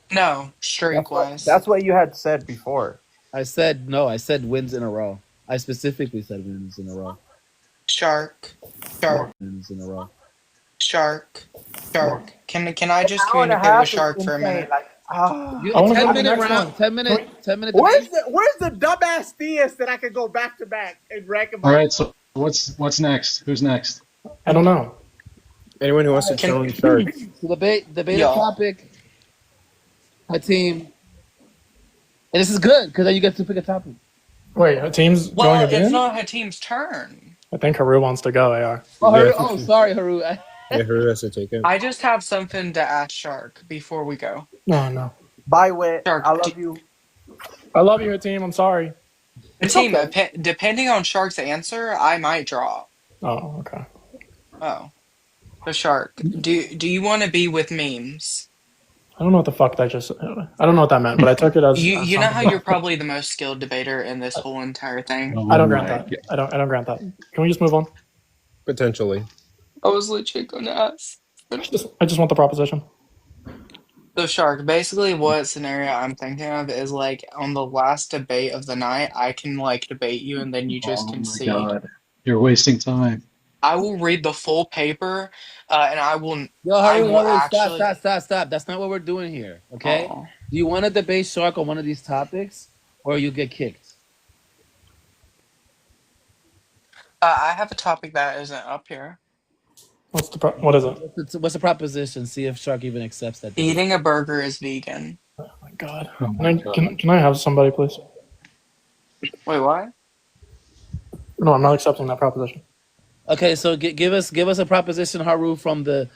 I: streak wise.
P: That's what you had said before.
M: I said no. I said wins in a row. I specifically said wins in a row.
I: Shark.
M: Wins in a row.
I: Shark. Can I just communicate with Shark for a minute?
M: You, 10-minute round. 10 minute. 10 minute.
P: Where's the dumbass theist that I could go back to back and rank him?
S: All right. So what's next? Who's next?
P: I don't know.
Q: Anyone who wants to challenge Shark.
M: So debate a topic. Hatim. And this is good because then you get to pick a topic.
P: Wait, a team's going
I: Well,
P: again?
I: it's not Hatim's turn.
P: I think Haru wants to go, AR.
M: Sorry, Haru.
Q: Yeah, Haru has to take it.
I: I just have something to ask Shark before we go.
P: No. Bye, Wit.
I: Shark,
P: I love you. I love you, team. I'm sorry.
I: Hatim, depending on Shark's answer, I might draw.
P: Oh, okay.
I: Oh. So Shark, do you want to be with memes?
P: I don't know what the fuck that just. I don't know what that meant, but I took it as.
I: You know how you're probably the most skilled debater in this whole entire thing.
P: I don't grant that. I don't grant that. Can we just move on?
Q: Potentially.
I: I was legit gonna ask.
P: I just want the proposition.
I: So Shark, basically what scenario I'm thinking of is like on the last debate of the night, I can like debate you and then you just concede.
S: God, you're wasting time.
I: I will read the full paper, and I will.
M: Yo,
I: I
M: Haru,
I: will
M: stop. That's not what we're doing here. Okay.
I: Oh.
M: Do you want to debate Shark on one of these topics, or you get kicked?
I: I have a topic that isn't up here.
P: What is it?
M: What's the proposition? See if Shark even accepts that. debate.
I: Eating a burger is vegan.
P: Oh my god. Can I have somebody, please?
I: Wait, what?
P: No, I'm not accepting that proposition.
M: Okay, so give us a proposition, Haru, from the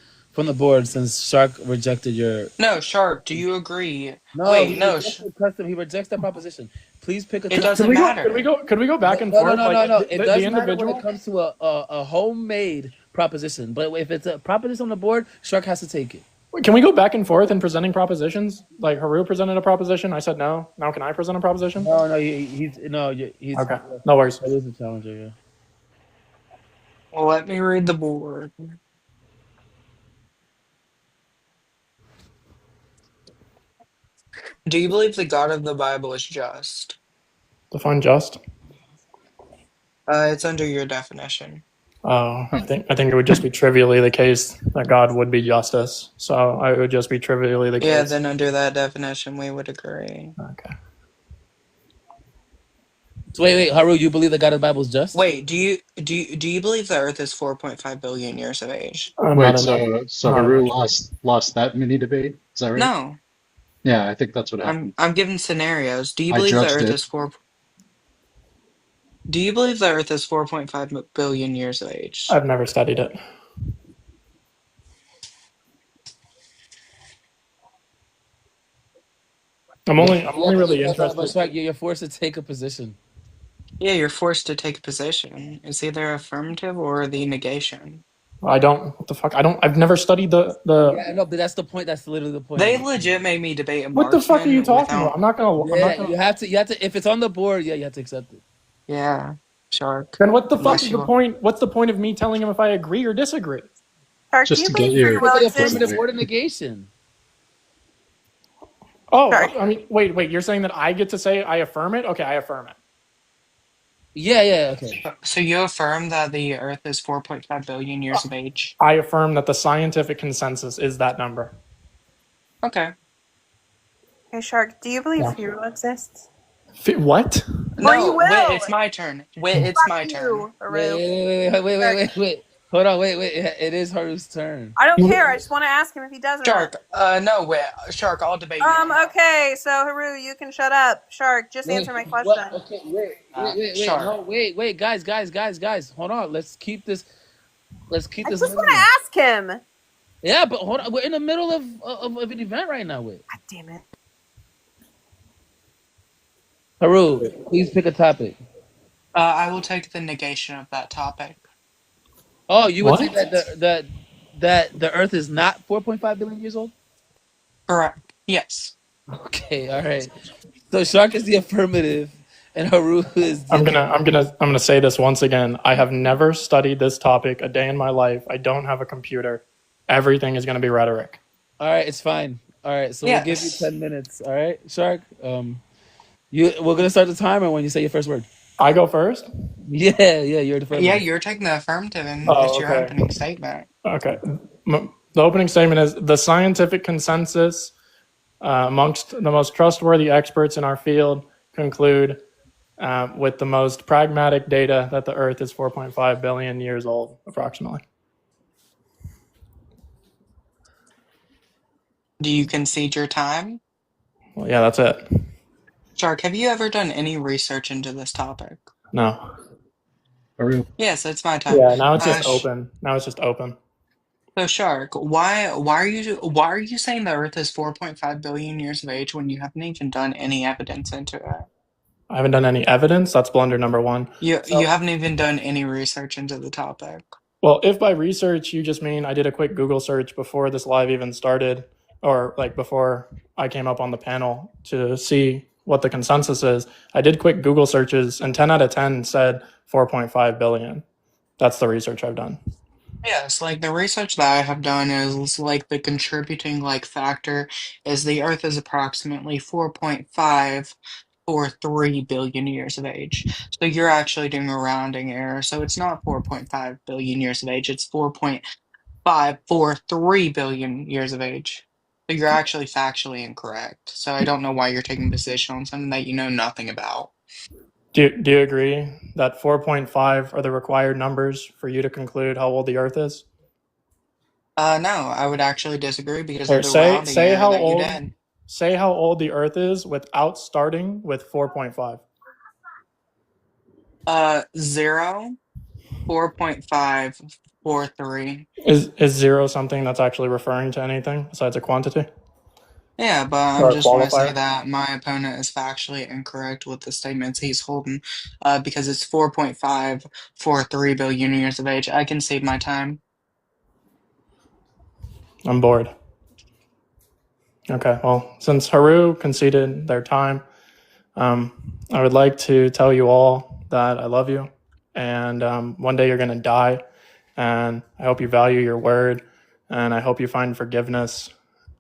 M: board, since Shark rejected your.
I: No, Shark, do you agree?
M: No,
I: Wait,
M: he
I: no.
M: rejects that proposition. Please pick a.
I: It doesn't matter.
P: Could we go back and
M: No,
P: forth?
M: no. It does
P: the
M: matter
P: individual.
M: when it comes to a homemade proposition. But if it's a proposition on the board, Shark has to take it.
P: Can we go back and forth in presenting propositions? Like Haru presented a proposition, I said no. Now can I present a proposition?
M: No, he's
P: okay. No worries.
M: It is a challenger. Yeah.
I: Well, let me read the board. Do you believe the God of the Bible is just?
P: Define just.
I: It's under your definition.
P: Oh, I think it would just be trivially the case that God would be justice. So it would just be trivially the case.
I: Yeah, then under that definition, we would agree.
P: Okay.
M: So wait, Haru, you believe the God of the Bible is just?
I: Wait, do you believe the Earth is 4.5 billion years of age?
S: Wait, so Haru lost that mini debate? Is that right?
I: No.
S: Yeah, I think that's what happened.
I: I'm giving scenarios. Do you
S: I
I: believe the
S: judged
I: Earth
S: it.
I: is 4? Do you believe the Earth is 4.5 billion years of age?
P: I've never studied it. I'm only really interested.
M: But Shark, you're forced to take a position.
I: Yeah, you're forced to take a position. It's either affirmative or the negation.
P: I don't. What the fuck? I've never studied the.
M: Yeah, no, but that's the point. That's literally the point.
I: They legit made me debate a
P: What the fuck are you talking
I: without-
P: about? I'm not gonna.
M: Yeah, you have to. If it's on the board, yeah, you have to accept it.
I: Yeah, Shark.
P: Then what the fuck
I: Unless
P: is
I: you
P: the
I: are-
P: point? What's the point of me telling him if I agree or disagree?
T: Shark,
S: Just
T: do you
S: to
T: believe
S: get your-
T: free will
M: Like
T: exists?
M: affirmative or the negation.
P: Oh,
T: Sorry.
P: I mean, wait. You're saying that I get to say I affirm it? Okay, I affirm it.
M: Yeah, okay.
I: So you affirm that the Earth is 4.5 billion years of age?
P: I affirm that the scientific consensus is that number.
I: Okay.
T: Hey, Shark, do you believe
P: Yeah.
T: free will exists?
P: What?
T: Free
I: No,
T: will!
I: wait, it's my turn. Wait, it's my turn.
T: You, Haru.
M: Wait. Hold on, wait. It is Haru's turn.
T: I don't care. I just want to ask him if he does or not.
I: Shark, no, wait, Shark, I'll debate you.
T: Okay, so Haru, you can shut up. Shark, just answer my question.
M: What? Okay, wait.
I: Shark.
M: No, wait, guys. Hold on. Let's keep this.
T: I just want to ask him.
M: Yeah, but hold on. We're in the middle of an event right now. Wait.
T: God damn it.
M: Haru, please pick a topic.
I: I will take the negation of that topic.
M: Oh, you would say
L: What?
M: that the Earth is not 4.5 billion years old?
I: Correct. Yes.
M: Okay, all right. So Shark is the affirmative, and Haru is the
L: I'm gonna say this once again. I have never studied this topic a day in my life. I don't have a computer. Everything is gonna be rhetoric.
M: All right, it's fine. All right, so we'll give you
I: Yes.
M: 10 minutes. All right, Shark. We're gonna start the timer when you say your first word.
L: I go first?
M: Yeah, you're the first.
I: Yeah, you're taking the affirmative, and
L: Oh,
I: it's your
L: okay.
I: opening statement.
L: Okay. The opening statement is the scientific consensus amongst the most trustworthy experts in our field conclude with the most pragmatic data that the Earth is 4.5 billion years old, approximately.
I: Do you concede your time?
L: Well, yeah, that's it.
I: Shark, have you ever done any research into this topic?
L: No.
I: Yes, it's my time.
L: Yeah, now it's just open. Now it's just open.
I: So Shark, why are you saying the Earth is 4.5 billion years of age when you haven't even done any evidence into it?
L: I haven't done any evidence. That's blunder number one.
I: You haven't even done any research into the topic.
L: Well, if by research you just mean I did a quick Google search before this live even started, or like before I came up on the panel to see what the consensus is, I did quick Google searches and 10 out of 10 said 4.5 billion. That's the research I've done.
I: Yes, like the research that I have done is like the contributing factor is the Earth is approximately 4.543 billion years of age. So you're actually doing a rounding error. So it's not 4.5 billion years of age, it's 4.543 billion years of age. So you're actually factually incorrect. So I don't know why you're taking a position on something that you know nothing about.
L: Do you agree that 4.5 are the required numbers for you to conclude how old the Earth is?
I: No, I would actually disagree because
L: Or
I: of the rounding
L: say
I: error
L: how
I: that you
L: old
I: did.
L: say how old the Earth is without starting with 4.5.
I: 0, 4.543.
L: Is zero something that's actually referring to anything besides a quantity?
I: Yeah, but I
L: Or a
I: just want to say
L: qualifier?
I: that my opponent is factually incorrect with the statements he's holding, because it's 4.543 billion years of age. I can save my time.
L: I'm bored. Okay, well, since Haru conceded their time, I would like to tell you all that I love you, and one day you're going to die, and I hope you value your word, and I hope you find forgiveness,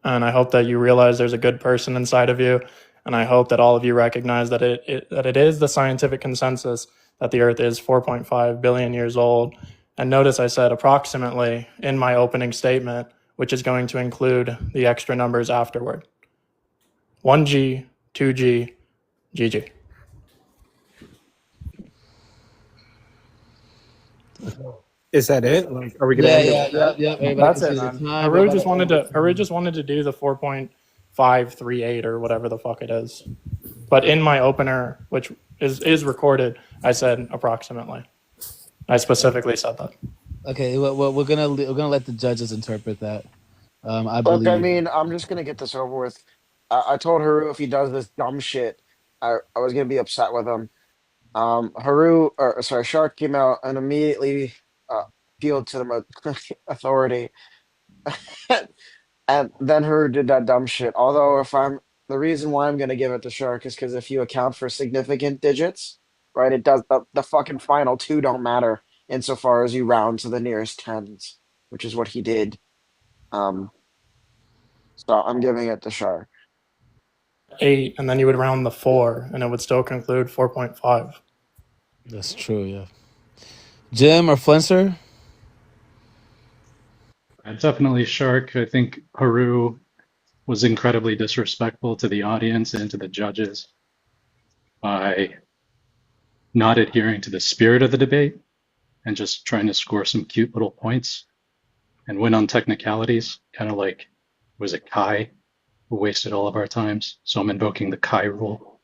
L: and I hope that you realize there's a good person inside of you, and I hope that all of you recognize that it is the scientific consensus that the Earth is 4.5 billion years old. And notice I said approximately in my opening statement, which is going to include the extra numbers afterward. 1G, 2G, GG.
Q: Is that it? Like, are we gonna end it?
M: Everybody
L: That's
M: can
L: it,
M: see the
L: man.
M: time.
L: Haru just wanted to do the 4.538 or whatever the fuck it is. But in my opener, which is recorded, I said approximately. I specifically said that.
M: Okay, well, we're gonna let the judges interpret that. I
K: Look,
M: believe.
K: I mean, I'm just gonna get this over with. I told Haru if he does this dumb shit, I was gonna be upset with him. Shark came out and immediately appealed to the authority, and then Haru did that dumb shit. Although, the reason why I'm gonna give it to Shark is because if you account for significant digits, right, it does the fucking final two don't matter insofar as you round to the nearest tens, which is what he did. So I'm giving it to Shark.
L: 8, and then you would round the 4, and it would still conclude 4.5.
M: That's true, yeah. Jim or Flenser?
S: Definitely Shark. I think Haru was incredibly disrespectful to the audience and to the judges by not adhering to the spirit of the debate and just trying to score some cute little points and win on technicalities, kind of like, was it Kai who wasted all of our times? So I'm invoking the Kai rule.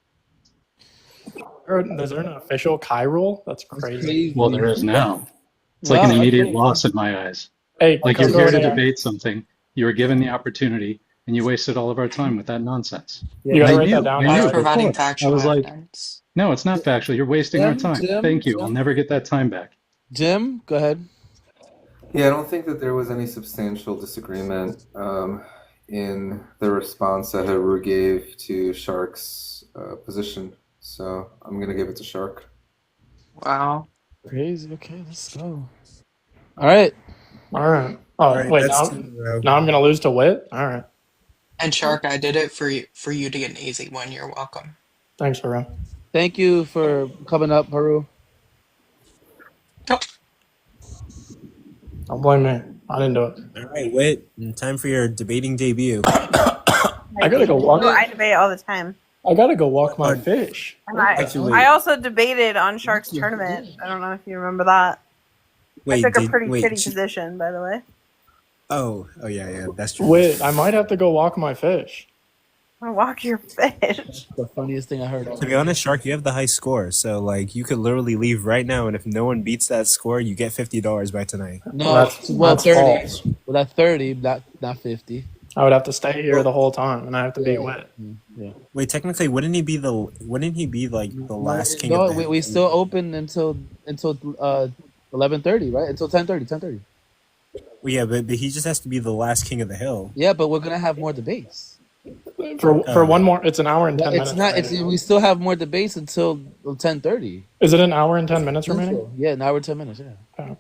L: Is there an official Kai rule? That's crazy.
S: Well, there is now. It's like an immediate loss in my eyes.
L: Hey,
S: like you're here to debate something. You were given the opportunity, and you wasted all of our time with that nonsense.
L: You gotta write that down.
S: I knew
I: Providing
S: before.
I: factual
S: I was like,
I: evidence.
S: no, it's not factual. You're wasting our time.
M: Jim,
S: Thank you. I'll never get that time back.
M: Jim, go ahead.
G: Yeah, I don't think that there was any substantial disagreement in the response that Haru gave to Shark's position. So I'm going to give it to Shark.
I: Wow.
M: Crazy. Okay, let's go. All right.
L: All right. Oh,
Q: All right,
L: wait,
Q: that's
L: now I'm going to lose to Wit? All right.
I: And Shark, I did it for you to get an easy one. You're welcome.
L: Thanks, Haru.
M: Thank you for coming up, Haru.
L: Don't blame me. I didn't do it.
Q: All right, Wit. Time for your debating debut.
L: I gotta go walk.
T: I debate all the time.
L: I gotta go walk my fish.
T: And I also debated on Shark's tournament. I don't know if you remember that. I took a pretty shitty position, by the way.
Q: Oh, yeah, that's true.
L: Wait, I might have to go walk my fish.
T: Walk your fish.
M: The funniest thing I heard.
Q: To be honest, Shark, you have the high score, so like you could literally leave right now, and if no one beats that score, you get $50 by tonight.
M: No,
L: that's
M: 30.
L: false.
M: Well, that's 30, not 50.
L: I would have to stay here the whole time, and I have to be Wit.
M: Yeah.
Q: Wait, technically, wouldn't he be like the last king?
M: No,
Q: of the
M: we still open until 11:30, right? Until 10:30.
Q: Well, yeah, but he just has to be the last king of the hill.
M: Yeah, but we're gonna have more debates.
L: For one more, it's an hour and 10 minutes.
M: It's not.
L: remaining.
M: We still have more debates until 10:30.
L: Is it an hour and 10 minutes remaining?
M: Yeah, an hour and 10 minutes. Yeah.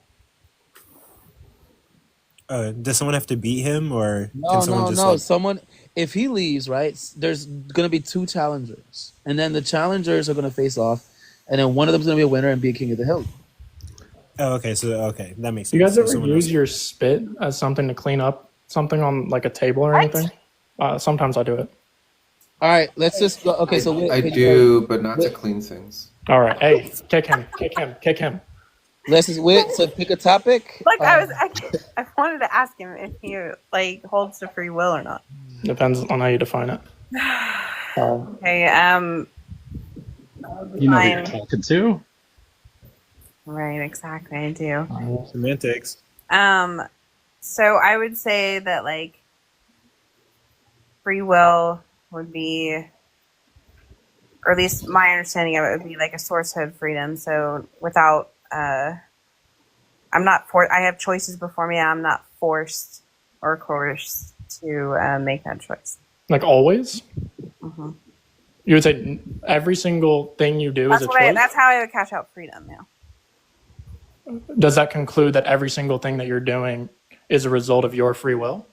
Q: Does someone have to beat him, or
M: No,
Q: can someone just like...
M: Someone, if he leaves, right? There's gonna be 2 challengers, and then the challengers are gonna face off, and then one of them's gonna be a winner and be a king of the hill.
Q: Oh, okay. So that makes sense.
L: You guys
Q: So
L: ever
Q: someone
L: use
Q: else-
L: your spit as something to clean up something on like a table or anything? Sometimes I do it.
M: All right, let's just go. Okay, so
G: I do, but not to clean things.
L: All right, hey, kick him.
M: Let's just wait. So pick a topic.
T: Like I wanted to ask him if he like holds to free will or not.
L: Depends on how you define it.
T: Okay.
S: You know who you're
T: fine.
S: talking to.
T: Right. Exactly. I do.
Q: Semantics.
T: So I would say that like free will would be, or at least my understanding of it would be like a source of freedom. So without, I'm not I have choices before me. I'm not forced or coerced to make that choice.
L: Like always?
T: Mm-hmm.
L: You would say every single thing you do is a choice?
T: That's how I would cash out freedom. Yeah.
L: Does that conclude that every single thing that you're doing is a result of your free will?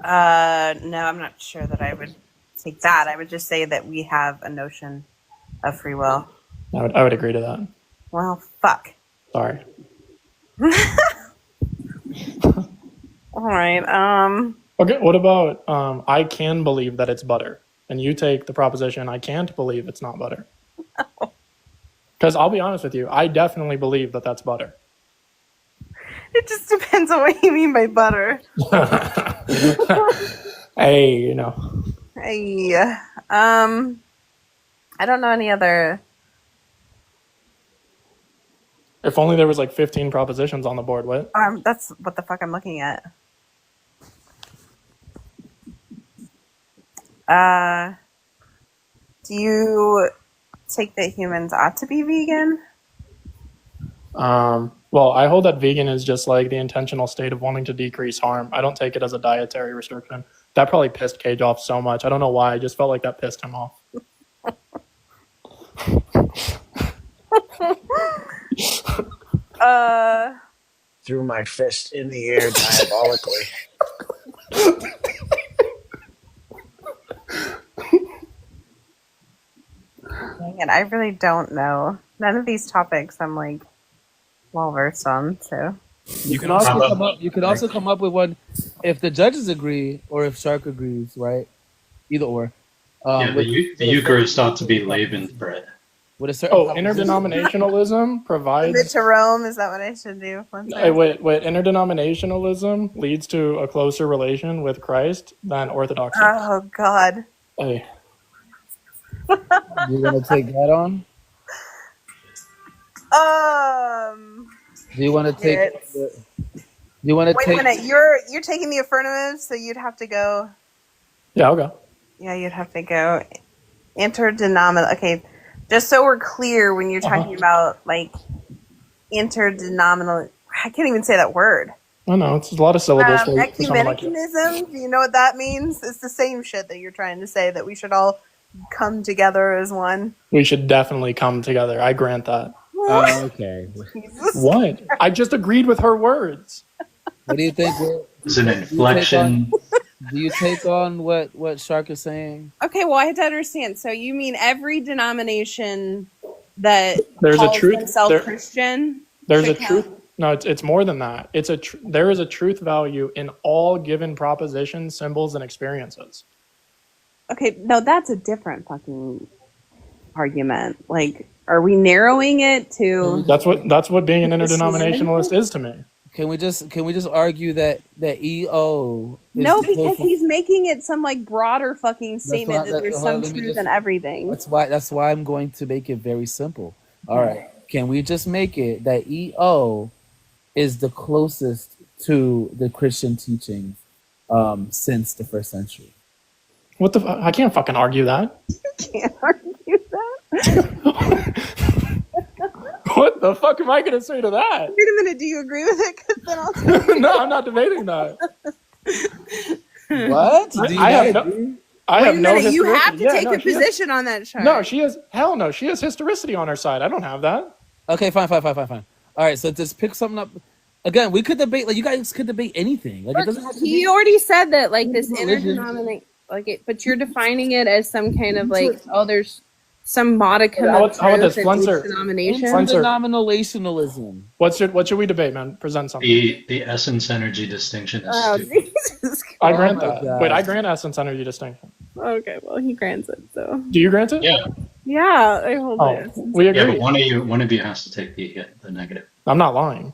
T: No, I'm not sure that I would take that. I would just say that we have a notion of free will.
L: I would agree to that.
T: Well, fuck.
L: Sorry.
T: All right.
L: Okay, what about I can believe that it's butter, and you take the proposition I can't believe it's not butter? Because I'll be honest with you, I definitely believe that that's butter.
T: It just depends on what you mean by butter.
L: Hey, you know.
T: Hey, I don't know any other.
L: If only there was like 15 propositions on the board, what?
T: That's what the fuck I'm looking at. Do you take that humans ought to be vegan?
L: Well, I hold that vegan is just like the intentional state of wanting to decrease harm. I don't take it as a dietary restriction. That probably pissed Cage off so much. I don't know why. I just felt like that pissed him off.
K: Threw my fist in the air diabolically.
T: Dang it, I really don't know. None of these topics I'm like well versed on. So
M: You can also come up. You can also come up with one if the judges agree or if Shark agrees, right? Either or.
S: Yeah, the Eucharist ought to be leavened bread.
M: with a certain.
L: Oh, interdenominationalism provides.
T: Submit to Rome. Is that what I should do?
L: Wait. Interdenominationalism leads to a closer relation with Christ than orthodoxy.
T: Oh God.
L: Hey.
M: You want to take that on? Do you want to take? Do you want to
T: Wait
M: take?
T: a minute. You're taking the affirmative, so you'd have to go.
L: Yeah, I'll go.
T: Yeah, you'd have to go interdenominational. Okay, just so we're clear, when you're talking about like interdenominational, I can't even say that word.
L: I know it's a lot of syllables for someone like you.
T: Ecumenism. Do you know what that means? It's the same shit that you're trying to say, that we should all come together as one.
L: We should definitely come together. I grant that.
M: Oh, okay.
L: What? I just agreed with her words.
M: What do you think?
S: It's an inflection.
M: Do you take on what Shark is saying?
E: Okay, well, I have to understand. So you mean every denomination that
L: There's
E: calls
L: a truth
E: themselves Christian?
L: There's a
E: should count?
L: truth. No, it's more than that. There is a truth value in all given propositions, symbols, and experiences.
E: Okay, no, that's a different fucking argument. Like, are we narrowing it to?
L: That's what being an interdenominationalist is to me.
M: Can we just argue that EO?
E: No, because he's making it some like broader fucking statement that there's some truth in everything.
M: That's why I'm going to make it very simple. All right, can we just make it that EO is the closest to the Christian teaching since the first century?
L: What the? I can't fucking argue that.
E: You can't argue that.
L: What the fuck am I going to say to that?
T: Wait a minute. Do you agree with it? 'Cause then I'll
L: No, I'm not debating that.
M: What?
L: I have no.
T: You have to take a
L: she has-
T: position on that chart.
L: No, she has. Hell no, she has historicity on her side. I don't have that.
M: Okay, fine. All right, so just pick something up. Again, we could debate. Like you guys could debate anything. Like it doesn't have to be.
E: He already said that, like this
M: Religion.
E: interdenominational, like it, but you're defining it as some kind of like, oh, there's some modicum of
L: How about this,
E: truth in
L: Flenser?
E: each denomination.
M: Interdenominationalism.
L: What should we debate, man? Present something.
S: The essence energy distinction is
E: Oh,
S: stupid.
E: Jesus
L: I
E: Christ.
L: grant
M: Oh my
L: that.
M: God.
L: Wait, I grant essence energy distinction.
E: Okay, well, he grants it, so.
L: Do you grant it?
S: Yeah.
E: Yeah, I hold
L: Oh,
E: it.
L: we
S: Yeah,
L: agree.
S: but one of you has to take the negative.
L: I'm not lying.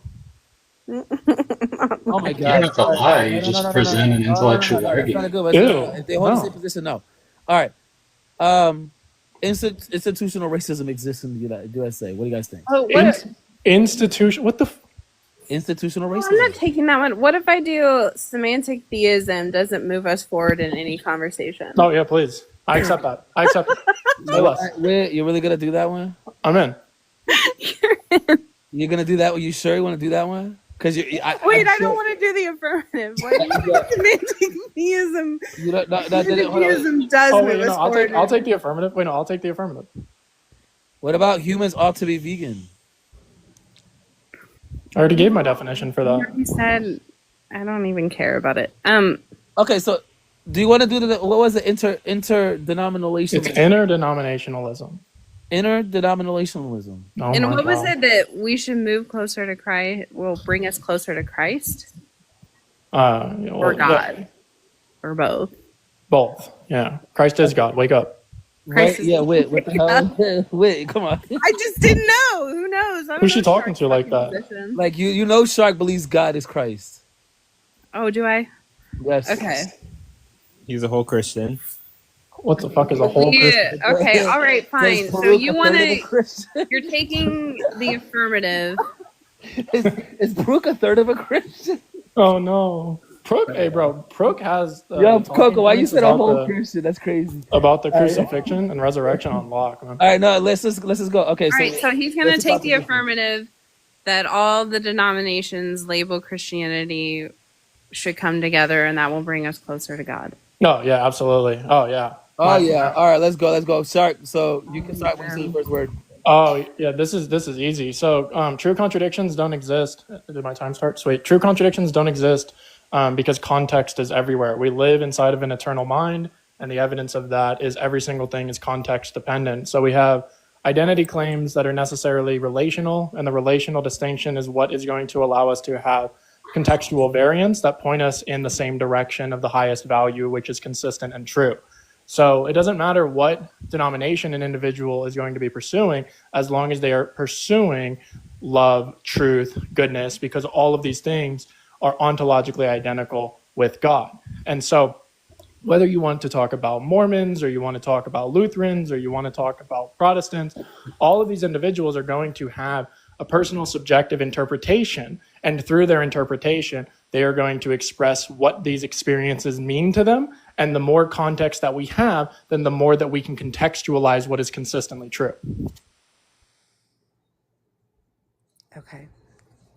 M: Oh my God!
S: You don't have to lie. You just present an intellectual argument.
M: If they hold the
L: No.
M: same position, no. All right. Institutional racism exists in the USA. What do you guys think?
E: Oh, what?
L: Institution. What the?
M: Institutional
E: Well,
M: racism.
E: I'm not taking that one. What if I do semantic theism doesn't move us forward in any conversation?
L: Oh yeah, please. I accept that. I accept it. Say less.
M: You're really gonna do that one?
L: I'm in.
M: You're gonna do that one? You sure you want to do that one? Because
E: Wait, I don't want to do the affirmative. Why do you think semantic theism? Theism does
L: Oh
E: move
L: wait,
E: us
L: no,
E: forward.
L: I'll take the affirmative. Wait, no, I'll take the affirmative.
M: What about humans ought to be vegan?
L: I already gave my definition for that.
E: He said, I don't even care about it.
M: Okay, so do you want to do what was it? Interdenominational.
L: It's interdenominationalism.
M: Interdenominationalism.
L: Oh
E: and
L: my
E: what was
L: God.
E: it that we should move closer to Christ? Will bring us closer to Christ or God or both?
L: Both. Yeah. Christ is God. Wake up.
E: Christ is-
M: Wait, what the hell? Wait, come on.
E: I just didn't know. Who knows? I don't
L: Who's she
E: know
L: talking
E: Shark's
L: to like
E: fucking
L: that?
E: position.
M: Like you know, Shark believes God is Christ.
E: Oh, do I?
M: Yes.
E: Okay.
Q: He's a whole Christian.
L: What the fuck is a whole Christian?
E: Okay. All right. Fine.
M: Does
E: So
M: Farouk
E: you
M: a
E: want
M: third of a
E: to?
M: Christian?
E: You're taking the affirmative.
M: Is Brooke a third of a Christian?
L: Oh no. Prook, hey bro, Prook has
M: Yo,
L: talking
M: Coco, why you
L: points
M: said a
L: about
M: whole
L: the-
M: Christian? That's crazy.
L: about the
M: All right.
L: crucifixion and resurrection on lock, man.
M: All right, no, let's just go. Okay,
E: All right. So he's going to
M: let's
E: take
M: talk
E: the affirmative that all the denominations label Christianity should come together, and that will bring us closer to God.
L: No, yeah, absolutely. Oh yeah.
M: Oh yeah. All right, let's go. Shark. So you can start when you say the first word.
L: Oh yeah, this is easy. So true contradictions don't exist. Did my time start? Sweet. True contradictions don't exist because context is everywhere. We live inside of an eternal mind, and the evidence of that is every single thing is context dependent. So we have identity claims that are necessarily relational, and the relational distinction is what is going to allow us to have contextual variants that point us in the same direction of the highest value, which is consistent and true. So it doesn't matter what denomination an individual is going to be pursuing, as long as they are pursuing love, truth, goodness, because all of these things are ontologically identical with God. And so whether you want to talk about Mormons or you want to talk about Lutherans or you want to talk about Protestants, all of these individuals are going to have a personal subjective interpretation. And through their interpretation, they are going to express what these experiences mean to them. And the more context that we have, then the more that we can contextualize what is consistently true.
E: Okay.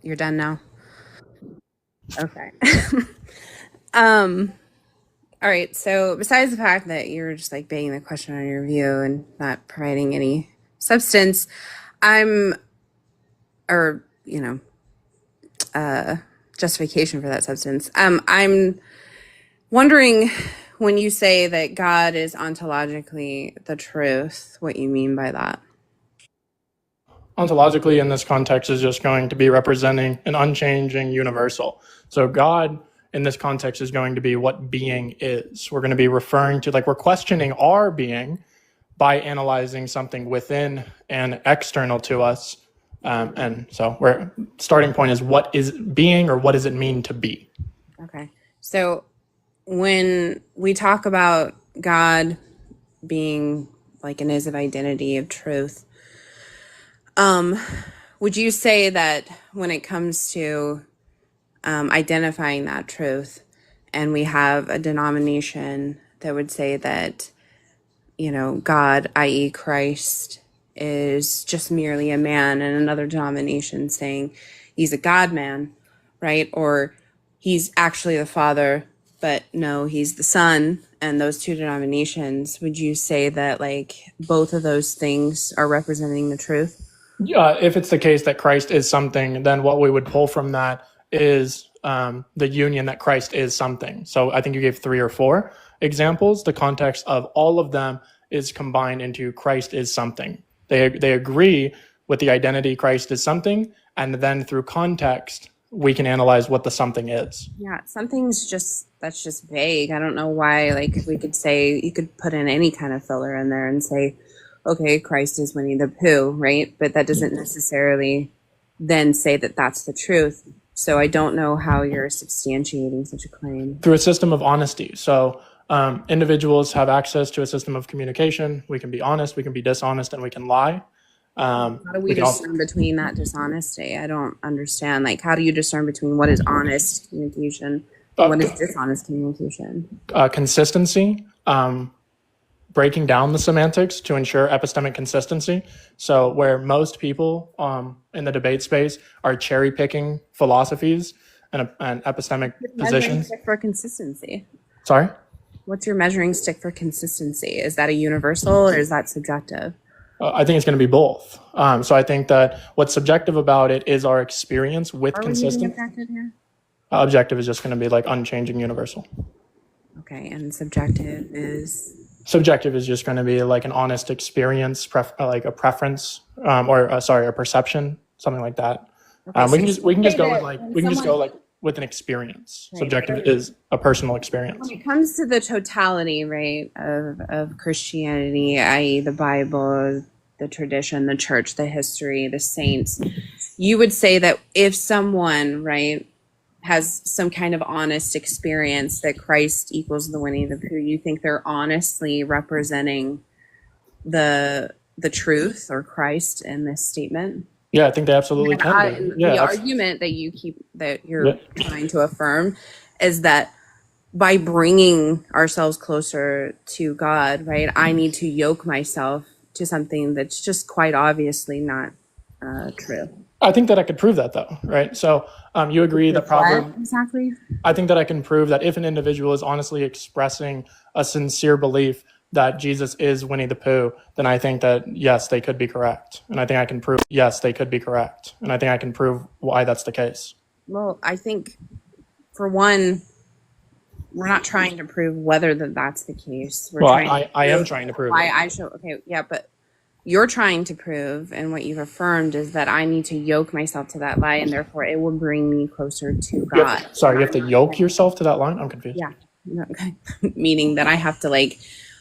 E: You're done now? Okay. All right. So besides the fact that you're just like begging the question on your view and not providing any substance, justification for that substance. I'm wondering, when you say that God is ontologically the truth, what you mean by that.
L: Ontologically, in this context, is just going to be representing an unchanging universal. So God, in this context, is going to be what being is. We're going to be referring to, like, we're questioning our being by analyzing something within and external to us. And so our starting point is, what is being, or what does it mean to be?
E: Okay. So when we talk about God being like an is of identity of truth, would you say that when it comes to identifying that truth, and we have a denomination that would say that, God, i.e. Christ, is just merely a man, and another denomination saying he's a God-man, right? Or he's actually the Father, but no, he's the Son, and those two denominations, would you say that like both of those things are representing the truth?
L: If it's the case that Christ is something, then what we would pull from that is the union that Christ is something. So I think you gave 3 or 4 examples. The context of all of them is combined into Christ is something. They agree with the identity Christ is something, and then through context, we can analyze what the something is.
E: Yeah, something's that's just vague. I don't know why, like, we could say, you could put in any kind of filler in there and say, okay, Christ is Winnie the Pooh, right? But that doesn't necessarily then say that that's the truth. So I don't know how you're substantiating such a claim.
L: Through a system of honesty. So individuals have access to a system of communication. We can be honest, we can be dishonest, and we can lie.
E: How do we discern between that dishonesty? I don't understand. Like, how do you discern between what is honest communication and what is dishonest communication?
L: Consistency. Breaking down the semantics to ensure epistemic consistency. So where most people in the debate space are cherry picking philosophies and epistemic positions.
E: Stick for consistency.
L: Sorry?
E: What's your measuring stick for consistency? Is that a universal or is that subjective?
L: I think it's going to be both. So I think that what's subjective about it is our experience with consistency.
E: Objective here?
L: Objective is just going to be like unchanging universal.
E: Okay, and subjective is?
L: Subjective is just going to be like an honest experience, like a preference, a perception, something like that. Okay, we can just go with an experience. Right. Subjective is a personal experience.
E: When it comes to the totality, right, of Christianity, i.e. the Bible, the tradition, the church, the history, the saints, you would say that if someone, right, has some kind of honest experience that Christ equals the Winnie the Pooh, you think they're honestly representing the truth or Christ in this statement?
L: Yeah, I think they absolutely can.
E: The argument that you're trying to affirm is that by bringing ourselves closer to God, right, I need to yoke myself to something that's just quite obviously not true.
L: I think that I could prove that, though, right? So you agree that probably
E: exactly.
L: I think that I can prove that if an individual is honestly expressing a sincere belief that Jesus is Winnie the Pooh, then I think that, yes, they could be correct. And I think I can prove, yes, they could be correct. And I think I can prove why that's the case.
E: Well, I think, for one, we're not trying to prove whether that's the case.
L: I am trying to prove
E: why I show. Okay, yeah, but you're trying to prove, and what you've affirmed is that I need to yoke myself to that lie, and therefore it will bring me closer to God.
L: You have to yoke yourself to that line? I'm confused.
E: Yeah. Okay. Meaning that I have to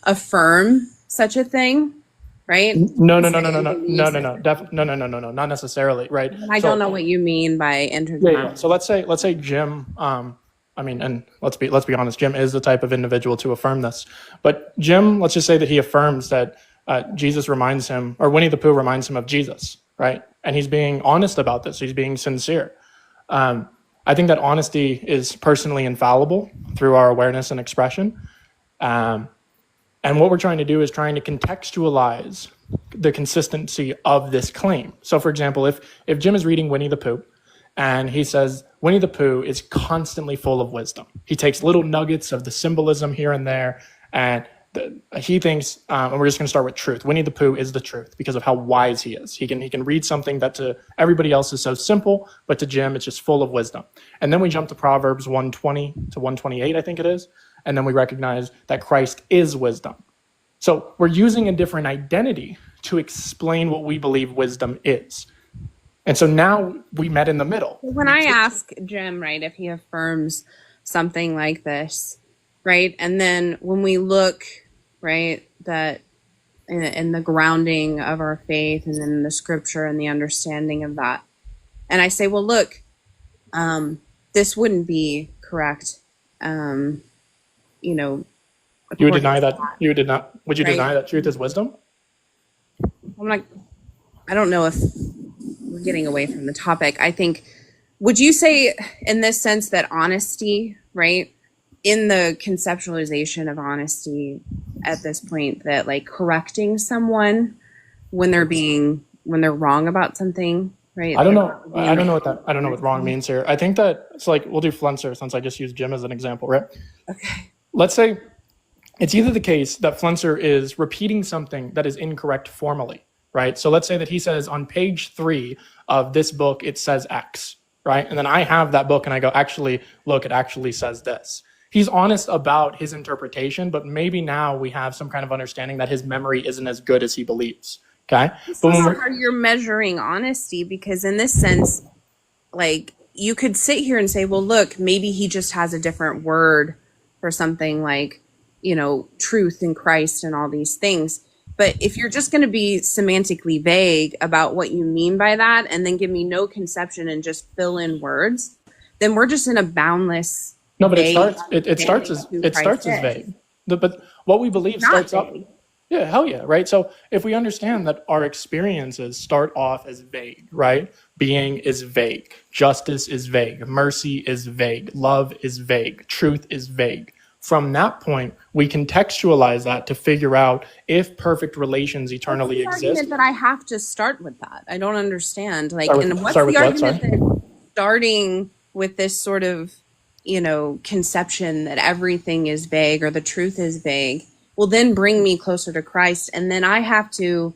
E: affirm such a thing, right?
L: No, no,
E: Say
L: no, no, no, no,
E: believe
L: no, no,
E: that-
L: no, no, no, no, no, no, not necessarily, right?
E: I
L: So
E: don't know what you mean by
L: yeah, yeah.
E: interdenominational.
L: So let's say Jim. I mean, and let's be honest. Jim is the type of individual to affirm this. But Jim, let's just say that he affirms that Jesus reminds him, or Winnie the Pooh reminds him of Jesus, right? And he's being honest about this. He's being sincere. I think that honesty is personally infallible through our awareness and expression. And what we're trying to do is trying to contextualize the consistency of this claim. So, for example, if Jim is reading Winnie the Pooh, and he says Winnie the Pooh is constantly full of wisdom. He takes little nuggets of the symbolism here and there, and he thinks, and we're just going to start with truth. Winnie the Pooh is the truth because of how wise he is. He can read something that to everybody else is so simple, but to Jim it's just full of wisdom. And then we jump to Proverbs 120 to 128, I think it is, and then we recognize that Christ is wisdom. So we're using a different identity to explain what we believe wisdom is. And so now we met in the middle.
E: When I ask Jim, right, if he affirms something like this, right, and then when we look, right, that in the grounding of our faith and in the scripture and the understanding of that, and I say, well, look, this wouldn't be correct, you know.
L: You would deny that. You would not. Would you
E: Right.
L: deny that truth is wisdom?
E: I'm like, I don't know if we're getting away from the topic. I think, would you say in this sense that honesty, right, in the conceptualization of honesty at this point, that like correcting someone when they're wrong about something, right?
L: I don't know. I don't know what wrong means here. I think that it's like, we'll do Flenser since I just used Jim as an example, right?
E: Okay.
L: Let's say it's either the case that Flenser is repeating something that is incorrect formally, right? So let's say that he says on page 3 of this book, it says X, right? And then I have that book and I go, actually, look, it actually says this. He's honest about his interpretation, but maybe now we have some kind of understanding that his memory isn't as good as he believes, okay?
E: This
L: But
E: is
L: when
E: not
L: we're,
E: how you're measuring honesty, because in this sense, like, you could sit here and say, well, look, maybe he just has a different word for something like, you know, truth in Christ and all these things. But if you're just going to be semantically vague about what you mean by that and then give me no conception and just fill in words, then we're just in a boundless.
L: no, but it
E: vague
L: starts as
E: understanding of who Christ is.
L: vague. But what we believe
E: Not
L: starts off.
E: vague.
L: Yeah, hell yeah, right? So if we understand that our experiences start off as vague, right? Being is vague, justice is vague, mercy is vague, love is vague, truth is vague. From that point, we contextualize that to figure out if perfect relations eternally
E: What's the
L: exist.
E: argument that I have to start with that? I don't understand. Like,
L: Start with-
E: and what's
L: start
E: the
L: with what?
E: argument
L: Sorry.
E: that starting with this sort of, you know, conception that everything is vague or the truth is vague will then bring me closer to Christ, and then I have to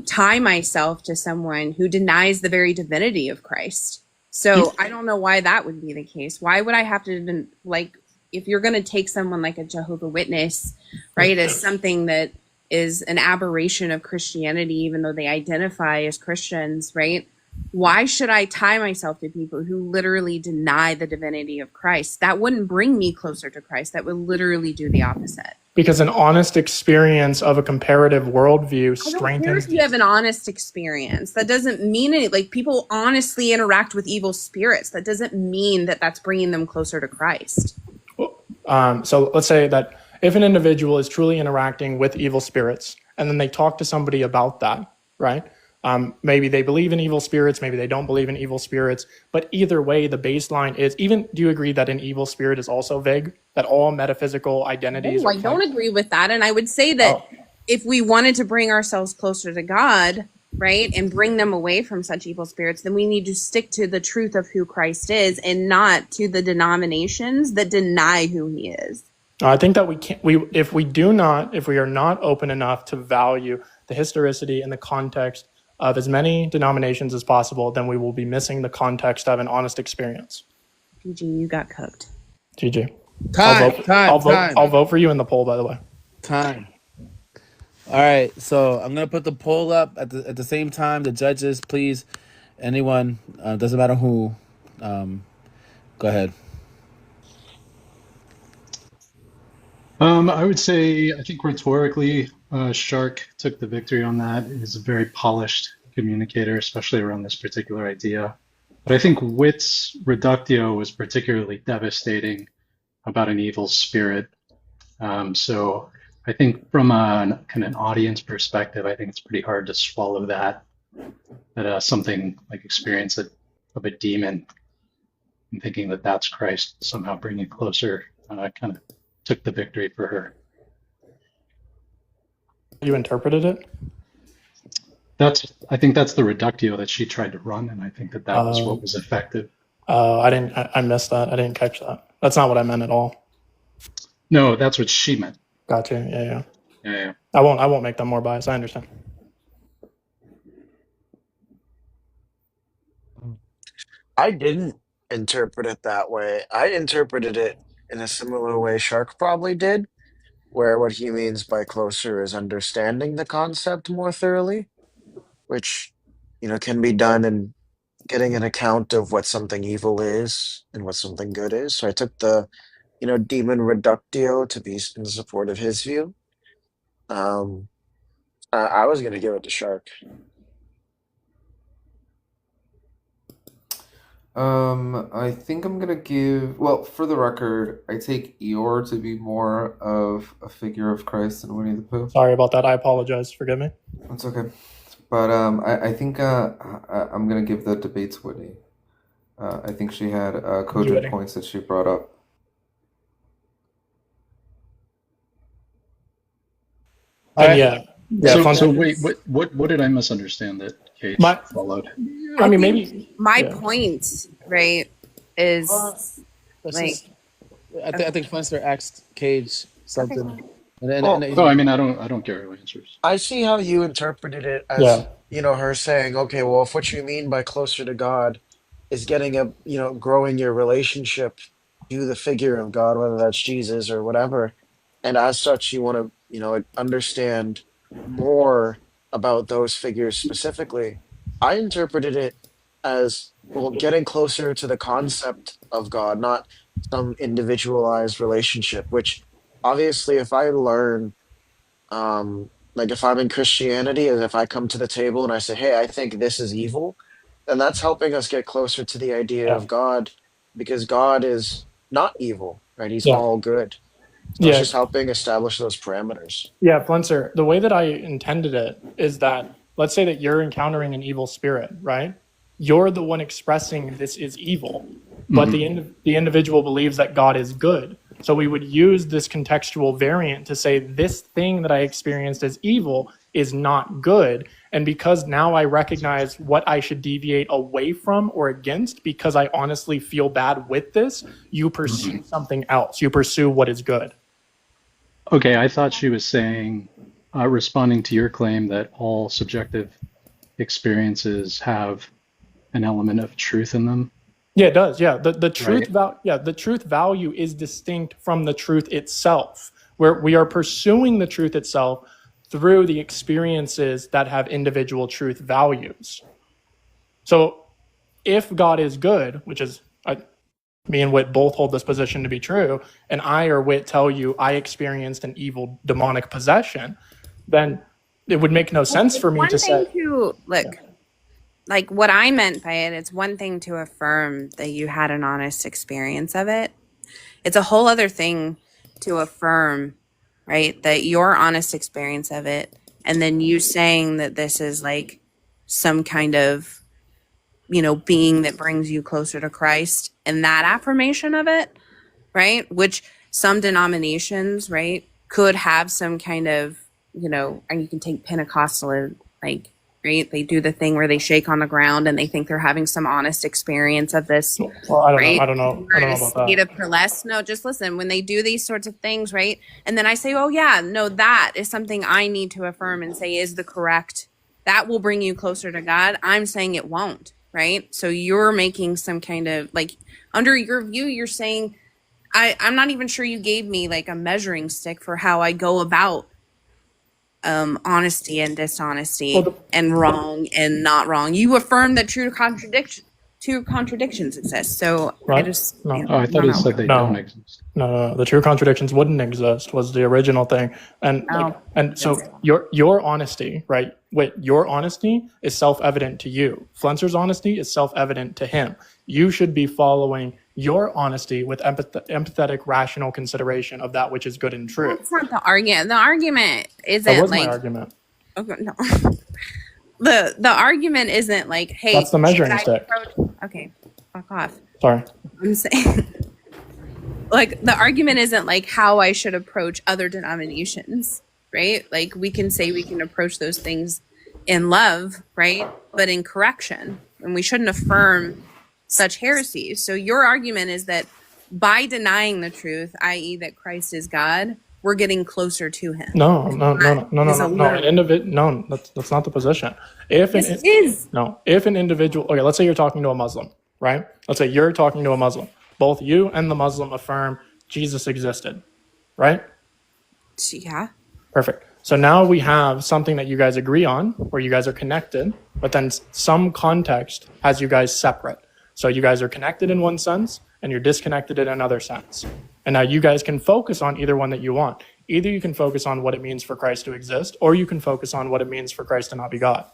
E: tie myself to someone who denies the very divinity of Christ. So I don't know why that would be the case. Why would I have to even, like, if you're going to take someone like a Jehovah's Witness, right, as something that is an aberration of Christianity, even though they identify as Christians, right? Why should I tie myself to people who literally deny the divinity of Christ? That wouldn't bring me closer to Christ. That would literally do the opposite.
L: Because an honest experience of a comparative worldview
E: I don't care
L: strengthens.
E: if you have an honest experience. That doesn't mean it. Like, people honestly interact with evil spirits. That doesn't mean that that's bringing them closer to Christ.
L: So let's say that if an individual is truly interacting with evil spirits and then they talk to somebody about that, right? Maybe they believe in evil spirits, maybe they don't believe in evil spirits, but either way, the baseline is, even, do you agree that an evil spirit is also vague? That all metaphysical identities
E: No,
L: are
E: I don't agree with that. And I would say that if we wanted to bring ourselves closer to God, right, and bring them away from such evil spirits, then we need to stick to the truth of who Christ is and not to the denominations that deny who he is.
L: I think that if we are not open enough to value the historicity and the context of as many denominations as possible, then we will be missing the context of an honest experience.
E: GG, you got cooked.
L: GG.
M: Time.
L: I'll vote for you in the poll, by the way.
M: Time. All right, so I'm gonna put the poll up at the same time. The judges, please, anyone, doesn't matter who, go ahead.
S: I would say, I think rhetorically, Shark took the victory on that. He's a very polished communicator, especially around this particular idea. But I think Wit's reductio was particularly devastating about an evil spirit. So I think from a kind of an audience perspective, I think it's pretty hard to swallow that something like experience of a demon and thinking that that's Christ somehow bringing closer kind of took the victory for her.
L: You interpreted it?
S: I think that's the reductio that she tried to run, and I think that was what was effective.
L: I missed that. I didn't catch that. That's not what I meant at all.
S: No, that's what she meant.
L: Gotcha. Yeah.
S: Yeah.
L: I won't make them more biased. I understand.
K: I didn't interpret it that way. I interpreted it in a similar way Shark probably did, where what he means by closer is understanding the concept more thoroughly, which, can be done in getting an account of what something evil is and what something good is. So I took the, demon reductio to be in support of his view. I was going to give it to Shark.
G: I think I'm gonna give. Well, for the record, I take Eeyore to be more of a figure of Christ than Winnie the Pooh.
L: Sorry about that. I apologize. Forgive me.
G: That's okay. But I think I'm gonna give the debate to Whitney. I think she had cogent points that she brought up.
L: Yeah.
S: So wait, what did I misunderstand that Cage followed?
L: I mean, maybe
E: my point, right, is like.
M: I think Fenster asked Cage something.
S: I mean, I don't care who answers.
K: I see how you interpreted it as, her saying, okay, well, if what you mean by closer to God is getting growing your relationship to the figure of God, whether that's Jesus or whatever, and as such, you want to, understand more about those figures specifically. I interpreted it as, well, getting closer to the concept of God, not some individualized relationship, which obviously if I learn, like if I'm in Christianity, and if I come to the table and I say, hey, I think this is evil, then that's helping us get closer to the idea of God, because God is not evil, right? He's all good. So it's just helping establish those parameters.
L: Yeah, Flenser, the way that I intended it is that, let's say that you're encountering an evil spirit, right? You're the one expressing this is evil, but the individual believes that God is good. So we would use this contextual variant to say this thing that I experienced as evil is not good. And because now I recognize what I should deviate away from or against, because I honestly feel bad with this, you pursue something else. You pursue what is good.
S: Okay, I thought she was saying, responding to your claim that all subjective experiences have an element of truth in them.
L: Yeah, it does. Yeah, the truth the truth value is distinct from the truth itself, where we are pursuing the truth itself through the experiences that have individual truth values. So, if God is good, which is me and Whit both hold this position to be true, and I or Whit tell you I experienced an evil demonic possession, then it would make no sense for me to say.
E: Like what I meant by it, it's one thing to affirm that you had an honest experience of it. It's a whole other thing to affirm, right, that your honest experience of it, and then you saying that this is like some kind of, being that brings you closer to Christ, and that affirmation of it, right, which some denominations, right, could have some kind of, and you can take Pentecostal, like, right? They do the thing where they shake on the ground and they think they're having some honest experience of this.
L: Well, I don't know about that.
E: State of prolest. No, just listen. When they do these sorts of things, right? And then I say, oh yeah, no, that is something I need to affirm and say is the correct. That will bring you closer to God. I'm saying it won't, right? So you're making some kind of, like, under your view, you're saying, I'm not even sure you gave me like a measuring stick for how I go about honesty and dishonesty and wrong and not wrong. You affirm the true contradiction. two contradictions exist. So I
L: Right?
E: just
L: No.
S: Oh, I thought he said they don't exist.
L: No, the true contradictions wouldn't exist was the original thing. And like, and so your honesty, right? Wait, your honesty is self-evident to you. Flenser's honesty is self-evident to him. You should be following your honesty with empathetic, rational consideration of that which is good and true.
E: That's not the argument. The argument isn't
L: That was
E: like
L: my argument.
E: Okay, no. The argument isn't like, hey,
L: That's the measuring
E: should I
L: stick.
E: approach- Okay, fuck off.
L: Sorry.
E: I'm saying, like, the argument isn't like how I should approach other denominations, right? Like, we can say we can approach those things in love, right? But in correction, and we shouldn't affirm such heresies. So your argument is that by denying the truth, i.e., that Christ is God, we're getting closer to Him.
L: No. That's not the position. If
E: Yes, it is.
L: No, if an individual, okay, let's say you're talking to a Muslim, right? Let's say you're talking to a Muslim. Both you and the Muslim affirm Jesus existed, right?
E: Yeah.
L: Perfect. So now we have something that you guys agree on, where you guys are connected, but then some context has you guys separate. So you guys are connected in one sense, and you're disconnected in another sense. And now you guys can focus on either one that you want. Either you can focus on what it means for Christ to exist, or you can focus on what it means for Christ to not be God.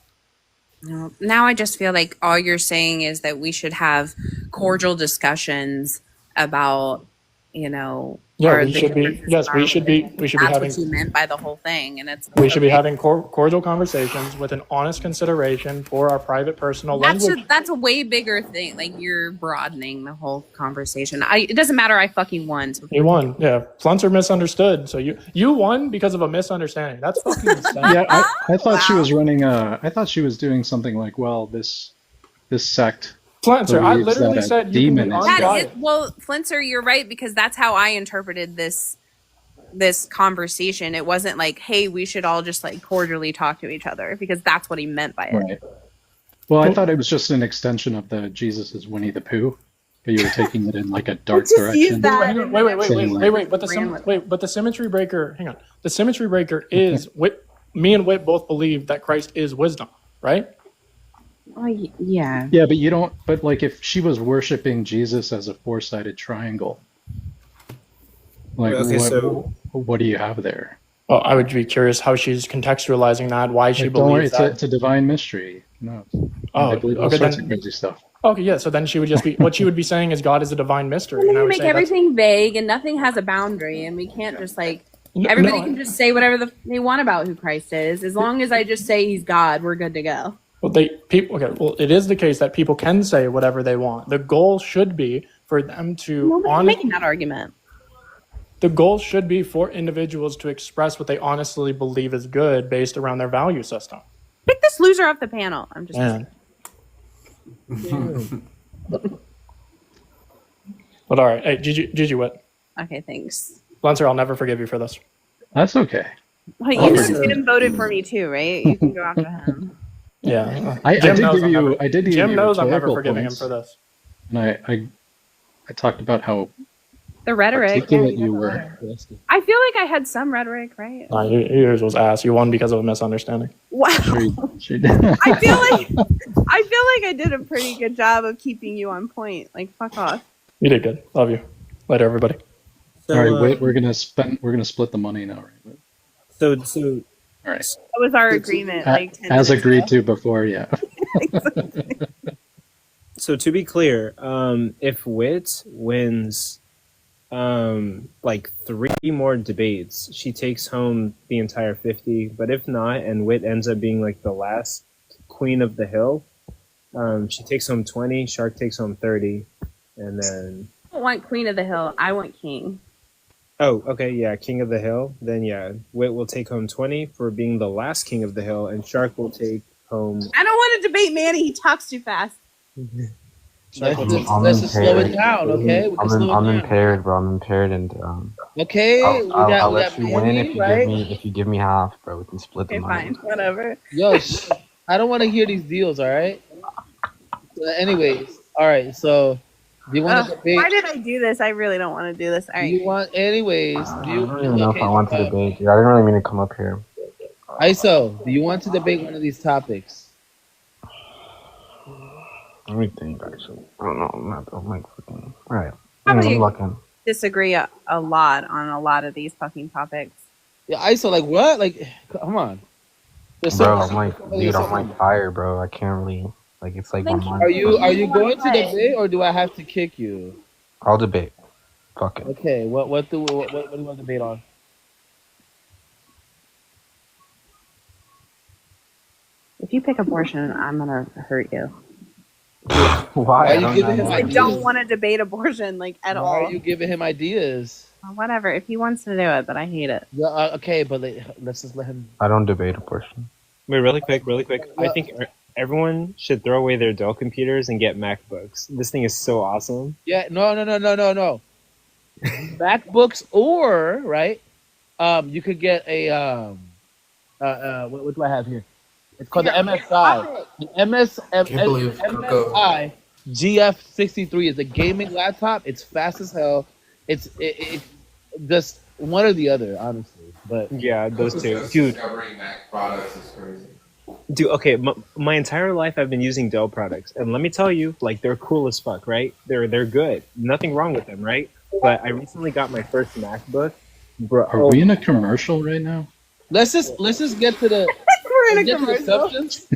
E: No. Now I just feel like all you're saying is that we should have cordial discussions about,
L: Yeah,
E: our
L: we should be.
E: differences
L: Yes,
E: in
L: we
E: our
L: should be.
E: religion.
L: We should be
E: That's
L: having.
E: what you meant by the whole thing, and it's
L: We should be
E: okay.
L: having cordial conversations with an honest consideration for our private, personal language.
E: That's a way bigger thing. Like, you're broadening the whole conversation. It doesn't matter. I fucking won. So
L: You won. Yeah, Flenser misunderstood. So you won because of a misunderstanding. That's fucking insane.
S: Yeah, I thought she was running I thought she was doing something like, well, this sect.
L: Flenser, I
S: believes
L: literally
S: that a
L: said you can be
S: demon is
E: That
L: unbiased.
E: is, well, Flinser, you're right, because that's how I interpreted this conversation. It wasn't like, hey, we should all just like cordially talk to each other, because that's what he meant by it.
S: Right. Well, I thought it was just an extension of the Jesus is Winnie the Pooh, but you were taking it in like a dark direction.
L: Wait. But the symmetry breaker. Hang on. The symmetry breaker is me and Whit both believe that Christ is wisdom, right?
E: Oh, yeah.
S: Yeah, but you don't. But like, if she was worshiping Jesus as a four-sided triangle, like,
Q: Okay,
S: what do you have there?
L: Well, I would be curious how she's contextualizing that, why she
S: Don't worry,
L: believes that.
S: it's a divine mystery. No, I believe all
L: okay,
S: sorts
L: then-
S: of crazy stuff.
L: Okay, yeah. So then she would just be what she would be saying is God is a divine mystery.
E: And
L: And I
E: you
L: would
E: make
L: say that's-
E: everything vague, and nothing has a boundary, and we can't just like
L: No,
E: everybody
L: no.
E: can just say whatever they want about who Christ is. As long as I just say He's God, we're good to go.
L: Well, it is the case that people can say whatever they want. The goal should be for them to
E: Nobody's making that argument.
L: The goal should be for individuals to express what they honestly believe is good based around their value system.
E: Pick this loser off the panel. I'm just.
L: Man. But all right, hey, Gigi, what?
E: Okay, thanks.
L: Lancer, I'll never forgive you for this.
S: That's okay.
E: Well, you just didn't voted for me too, right? You can go after him.
L: Yeah,
S: I
L: Jim
S: did
L: knows
S: give
L: I'm
S: you.
L: never-
S: I did give
L: Jim
S: you
L: knows I'm never
S: rhetorical
L: forgiving
S: points,
L: him for this.
S: And I talked about how
E: The rhetoric.
S: articulate
E: yeah,
S: you were.
E: I feel like I had some rhetoric, right?
L: Nah, yours was ass. You won because of a misunderstanding.
E: Wow.
S: She did.
E: I feel like I did a pretty good job of keeping you on point. Like, fuck off.
L: You did good. Love you. Later, everybody.
Q: So,
S: All right, wait. We're gonna split the money now, right?
Q: So
S: All right.
E: That was our agreement. Like 10
S: As
E: minutes
S: agreed
E: ago.
S: to before, yeah.
Q: So to be clear, if Wit wins like 3 more debates, she takes home the entire 50. But if not, and Wit ends up being like the last queen of the hill, she takes home 20, Shark takes home 30, and then
E: I don't want Queen of the Hill. I want King.
Q: oh, okay, yeah, king of the hill. Then yeah, Wit will take home 20 for being the last king of the hill, and Shark will take home.
E: I don't want to debate Manny. He talks too fast.
M: Let's just slow it down, okay? We can slow it
B: I'm
M: down.
B: impaired, bro. I'm impaired, and
M: Okay,
B: I'll let you win
M: Manny,
B: if you
M: right?
B: give me half, bro. We can split the
E: Okay,
B: money.
E: fine. Whatever.
M: Yo, I don't want to hear these deals, all right? Anyways, all right. So, do you want to debate?
E: Why did I do this? I really don't want to do this. All
M: Do
E: right.
M: you want, anyways? Do
B: I
M: you?
B: don't even know if I want to debate you. I didn't really mean to come up here.
M: ISO, do you want to debate one of these topics?
B: Let me think. Actually, I don't know. I'm like fucking. All right.
T: Probably
B: I'm looking.
T: disagree a lot on a lot of these fucking topics.
M: Yeah, ISO, like what? Like, come on. There's so
B: Bro,
M: much.
B: I'm like, dude, I'm like tired, bro. I can't really. Like, it's like 1 month.
M: Are you going to debate or do I have to kick you?
B: I'll debate. Fuck it.
M: Okay, what do you want to debate on?
T: If you pick abortion, I'm gonna hurt you.
B: Why?
M: Are you giving him
T: I
M: ideas?
T: don't want to debate abortion like at
M: Why
T: all.
M: are you giving him ideas?
T: Whatever. If he wants to do it, but I hate it.
M: Yeah, okay, but let's just let him.
B: I don't debate abortion.
Q: Wait, really quick. I think everyone should throw away their Dell computers and get MacBooks. This thing is so awesome.
M: Yeah, no. MacBooks or right, you could get a what do I have here? It's called the MSI. The MSI GF63 is a gaming laptop. It's fast as hell. It's just one or the other, honestly. But
Q: yeah, those two, dude.
G: Discovering Mac products is crazy.
Q: Dude, okay, my entire life I've been using Dell products, and let me tell you, like, they're cool as fuck, right? They're good. Nothing wrong with them, right? But I recently got my first MacBook, bro.
S: Are we in a commercial right now?
M: let's just get to the.
T: We're in a
M: get to the
T: commercial.
M: substance.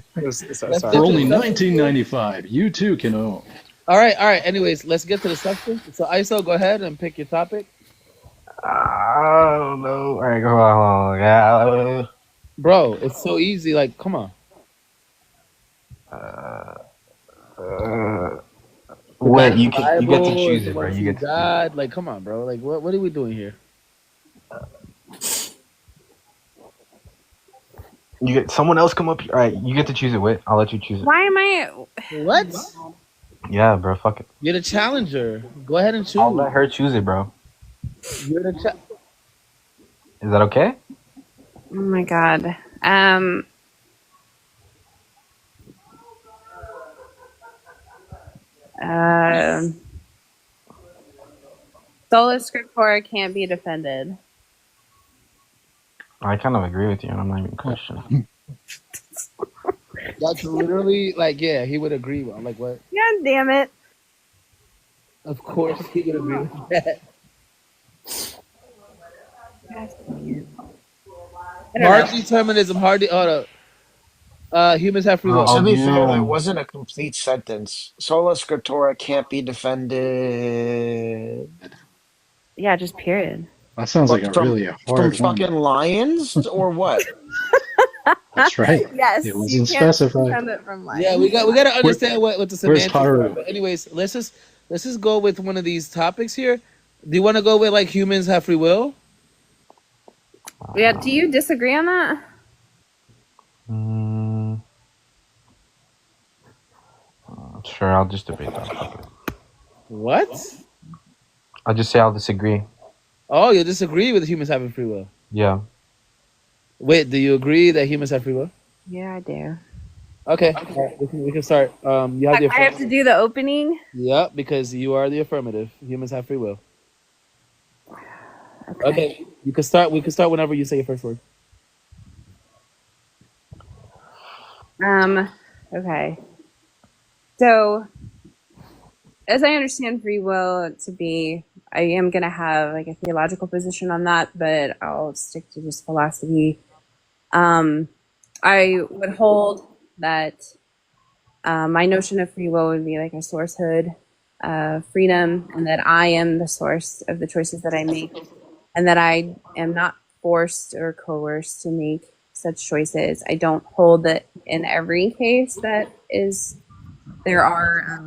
S: For only $19.95, you too can own.
M: All right. Anyways, let's get to the substance. So, ISO, go ahead and pick your topic.
B: I don't know. All right, go on. Yeah.
M: Bro, it's so easy. Like, come on.
B: Wait, you get to choose it, bro. You get to
M: God, like, come on, bro. Like, what are we doing here?
B: You get someone else come up here. All right, you get to choose it. Wait, I'll let you choose it.
T: Why am I?
M: What?
B: Yeah, bro. Fuck it.
M: You're the challenger. Go ahead and choose.
B: I'll let her choose it, bro.
M: You're the
B: Is that okay?
T: Oh my god. Sola Scriptura can't be defended.
B: I kind of agree with you, and I'm not even questioning.
M: That's literally like, yeah, he would agree. I'm like, what?
T: God damn it.
M: Of course, he would agree with that. Hard determinism, humans have free will.
K: To be fair, that wasn't a complete sentence. Sola Scriptura can't be defended.
T: Yeah, just period.
S: That sounds like really a hard
K: from
S: one.
K: fucking lions or what?
S: That's right.
T: Yes,
S: it
T: you
S: wasn't
T: can't
S: specified.
T: defend it from life.
M: Yeah, we got to understand what the
S: Where's
M: semantics are.
S: Haru?
M: But anyways, let's just go with one of these topics here. Do you want to go with like humans have free will?
T: Yeah, do you disagree on that?
B: Sure, I'll just debate that.
M: What?
B: I'll just say I'll disagree.
M: Oh, you disagree with humans having free will?
B: Yeah.
M: Wait, do you agree that humans have free will?
T: Yeah, I do.
M: Okay. All right, we can start. You have the
T: I have to do the opening?
M: Yeah, because you are the affirmative. Humans have free will. Okay. You can start. We can start whenever you say your first word.
T: Okay. So, as I understand free will to be, I am going to have like a theological position on that, but I'll stick to just philosophy. I would hold that my notion of free will would be like a sourcehood, freedom, and that I am the source of the choices that I make, and that I am not forced or coerced to make such choices. I don't hold that in every case there are,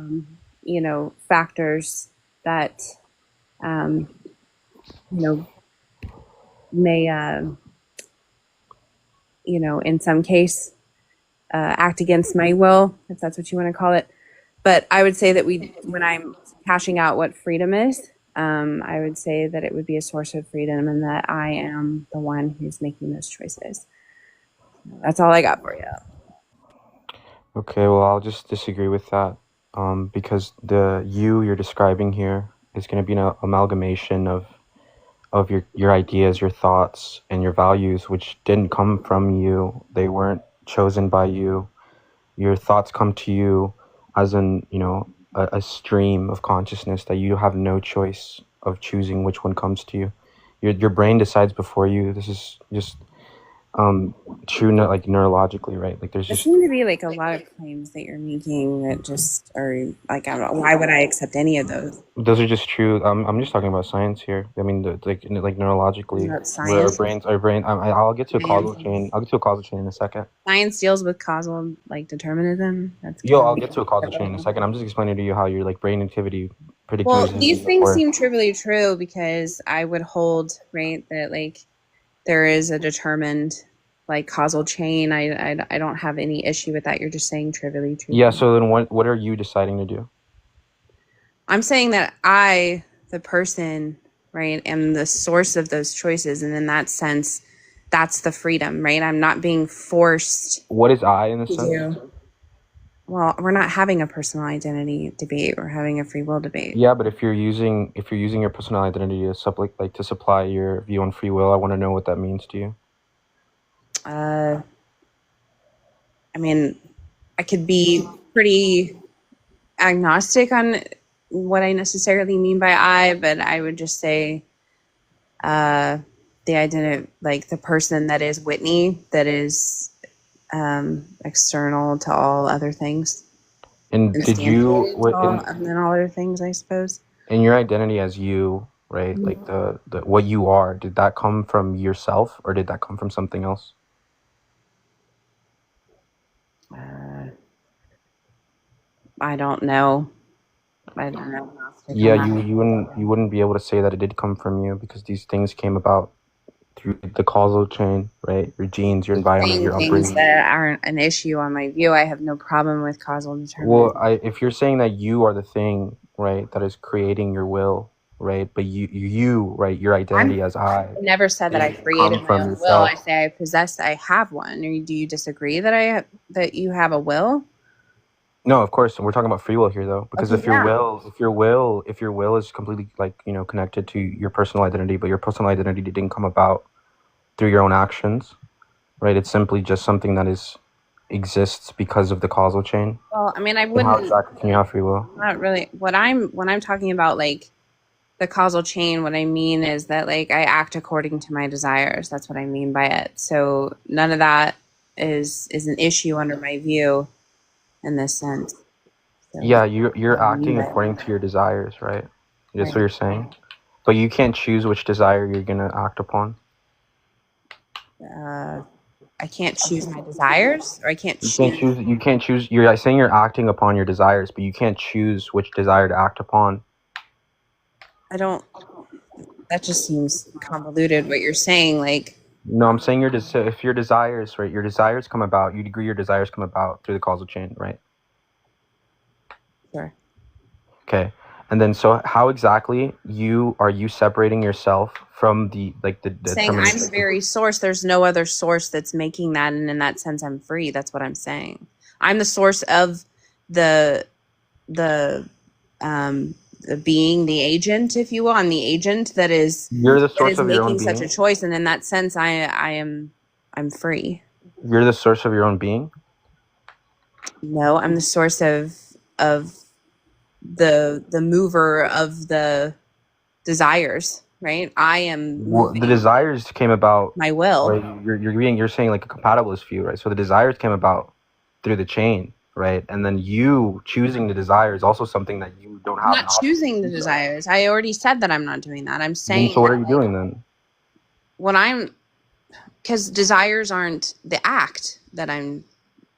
T: factors that, may, in some case, act against my will, if that's what you want to call it. But I would say that when I'm hashing out what freedom is, I would say that it would be a source of freedom and that I am the one who's making those choices. That's all I got for you.
B: Okay, well, I'll just disagree with that because the you're describing here is going to be an amalgamation of your ideas, your thoughts, and your values, which didn't come from you. They weren't chosen by you. Your thoughts come to you as in, a stream of consciousness that you have no choice of choosing which one comes to you. Your brain decides before you. This is just true, like neurologically, right? Like there's
E: There
B: just
E: seem to be like a lot of claims that you're making that just are like, I don't know, why would I accept any of those?
B: those are just true. I'm just talking about science here. I mean, like neurologically,
E: About
B: where
E: science?
B: our brain. I'll get to a causal
E: Science.
B: chain. I'll get to a causal chain in a second.
E: Science deals with causal like determinism. That's
B: Yo,
E: kind
B: I'll
E: of
B: get to a causal chain in a second. I'm just explaining to you how your like brain activity
E: well,
B: predictors
E: these things
B: work.
E: seem trivially true because I would hold right that like there is a determined like causal chain. I don't have any issue with that. You're just saying trivially true.
B: Yeah. So then, what are you deciding to do?
E: I'm saying that I, the person, right, am the source of those choices, and in that sense, that's the freedom, right? I'm not being forced
B: What is I in this
E: to
B: sense?
E: do. Well, we're not having a personal identity debate. We're having a free will debate.
B: Yeah, but if you're using your personal identity to supply your view on free will, I want to know what that means to you.
E: I mean, I could be pretty agnostic on what I necessarily mean by I, but I would just say the identity, like the person that is Whitney, that is external to all other things.
B: And did you
E: and then all other things, I suppose.
B: in your identity as you, right? Like the what you are, did that come from yourself or did that come from something else?
E: I don't know. I don't know.
B: Yeah, you wouldn't be able to say that it did come from you because these things came about through the causal chain, right? Your genes, your environment, your
E: Things
B: upbringing.
E: that aren't an issue on my view. I have no problem with causal determinism.
B: Well, if you're saying that you are the thing, right, that is creating your will, right, but you, right, your identity as I
E: never said that I created my own will. I say I possess. I have one. Or do you disagree that that you have a will?
B: No, of course. We're talking about free will here, though, because
E: Okay,
B: if your will is completely connected to your personal identity, but your personal identity didn't come about through your own actions, right? It's simply just something that exists because of the causal chain.
E: Well, I mean, I
B: Then
E: wouldn't.
B: how exactly can you have free will?
E: Not really. When I'm talking about like the causal chain, what I mean is that like I act according to my desires. That's what I mean by it. So none of that is an issue under my view in this sense. So,
B: Yeah, you're acting according to your desires, right? That's what you're saying. But you can't choose which desire you're gonna act upon.
E: I can't choose my desires, or I can't choose.
B: You can't choose. You're saying you're acting upon your desires, but you can't choose which desire to act upon.
E: I don't. That just seems convoluted. What you're saying, like.
B: No, I'm saying if your desires, right, your desires come about. You'd agree your desires come about through the causal chain, right?
E: Sure.
B: Okay, and then so how exactly are you separating yourself from the
E: saying I'm the very source. There's no other source that's making that, and in that sense, I'm free. That's what I'm saying. I'm the source of the being, the agent, if you will. I'm the agent that is.
B: You're the source of your own
E: making such
B: being?
E: a choice, and in that sense, I'm free.
B: You're the source of your own being?
E: No, I'm the source of the mover of the desires. Right, I am.
B: Well, the desires came about.
E: My will.
B: Right? You're saying like a compatibilist view, right? So the desires came about through the chain, right? And then you choosing the desire is also something that you don't have.
E: I'm not choosing the desires. I already said that I'm not doing that. I'm saying.
B: So what are you doing then?
E: Because desires aren't the act that I'm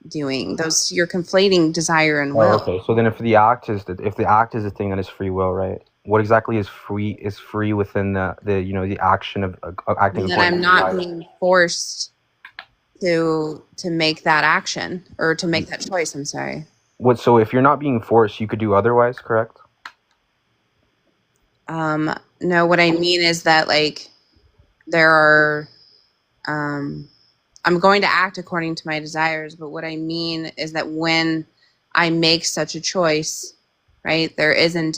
E: doing. Those you're conflating desire and will.
B: Oh, okay. So then, if the act is the thing that is free will, right? What exactly is free within the action of acting?
E: That I'm not being forced to make that action or to make that choice. I'm sorry.
B: What? So if you're not being forced, you could do otherwise, correct?
E: No. What I mean is that like there are. I'm going to act according to my desires, but what I mean is that when I make such a choice, right, there isn't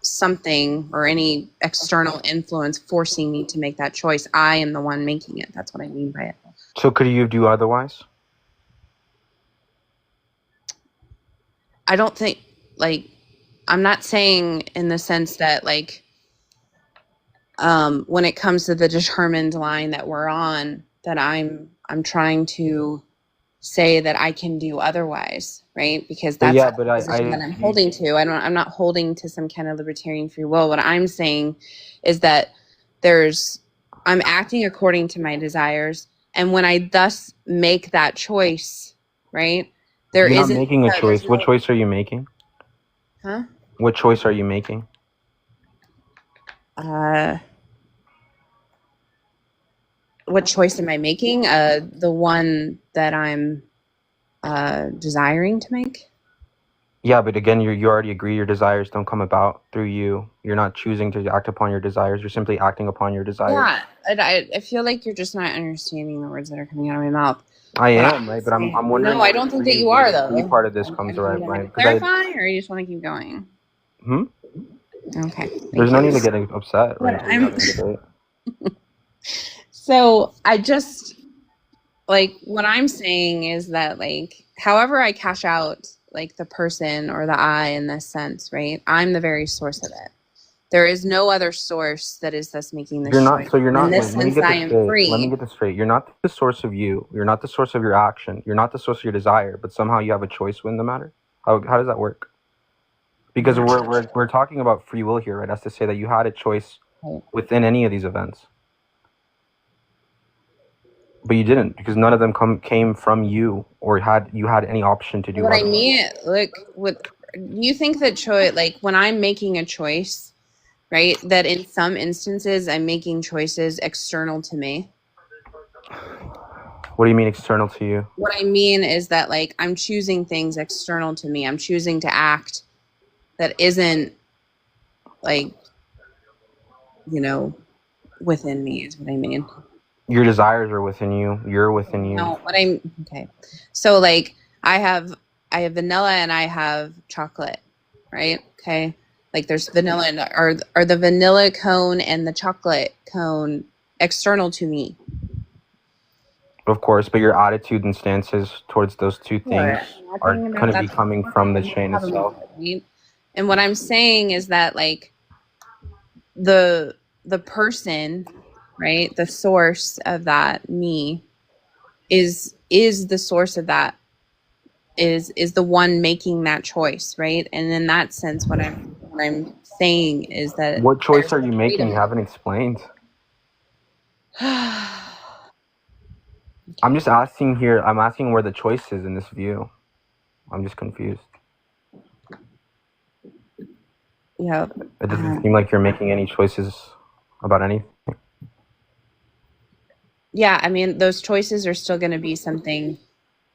E: something or any external influence forcing me to make that choice. I am the one making it. That's what I mean by it.
B: So could you do otherwise?
E: I don't think, like, I'm not saying in the sense that, like, when it comes to the determined line that we're on, that I'm trying to say that I can do otherwise, right? Because
B: But
E: that's
B: yeah,
E: the
B: but
E: position that I'm holding to. I'm not holding to some kind of libertarian free will. What I'm saying is that I'm acting according to my desires, and when I thus make that choice, right? There
B: you're not
E: isn't
B: making a choice.
E: there's
B: What
E: no,
B: choice are you making?
E: huh?
B: What choice are you making?
E: What choice am I making? The one that I'm desiring to make.
B: Yeah, but again, you already agree your desires don't come about through you. You're not choosing to act upon your desires. You're simply acting upon your desires.
E: Yeah, I feel like you're just not understanding the words that are coming out of my mouth.
B: I
E: What
B: am, right? But I'm wondering
E: No, I
B: where
E: don't
B: for
E: think that
B: you
E: you
B: where
E: are,
B: the free
E: though.
B: part of this
E: Do
B: comes
E: you
B: right,
E: want me
B: right?
E: to
B: Because
E: clarify, or you just want to keep going? Okay.
B: there's no need to get upset,
E: What
B: right? We're
E: I'm
B: having a debate.
E: So I just, like, what I'm saying is that, like, however I cash out, like, the person or the I in this sense, right? I'm the very source of it. There is no other source that is thus making this
B: You're
E: choice.
B: not. So you're
E: In
B: not.
E: this
B: Wait, let me
E: sense,
B: get
E: I
B: this
E: am
B: straight. Let me
E: free.
B: get this straight. You're not the source of you. You're not the source of your action. You're not the source of your desire. But somehow you have a choice within the matter. How does that work? Because we're talking about free will here, right? That's to say that you had a choice within any of these events, but you didn't, because none of them came from you, or you had any option to do
E: What I
B: otherwise.
E: mean, look, you think that choice, like, when I'm making a choice, right, that in some instances I'm making choices external to me.
B: What do you mean external to you?
E: What I mean is that, like, I'm choosing things external to me. I'm choosing to act that isn't, like, within me, is what I mean.
B: Your desires are within you. You're within you.
E: No, okay. So, like, I have vanilla and I have chocolate, right? Okay. Like, there's vanilla and are the vanilla cone and the chocolate cone external to me?
B: Of course, but your attitude and stances towards those two things
E: Sure.
B: are going to be coming from the chain itself.
E: Right? And what I'm saying is that, like, the person, right, the source of that me is the source of that, is the one making that choice, right? And in that sense, what I'm saying is that
B: What choice are you making? You haven't explained. I'm just asking here. I'm asking where the choice is in this view. I'm just confused.
E: Yeah.
B: It doesn't seem like you're making any choices about anything.
E: Yeah, I mean, those choices are still going to be something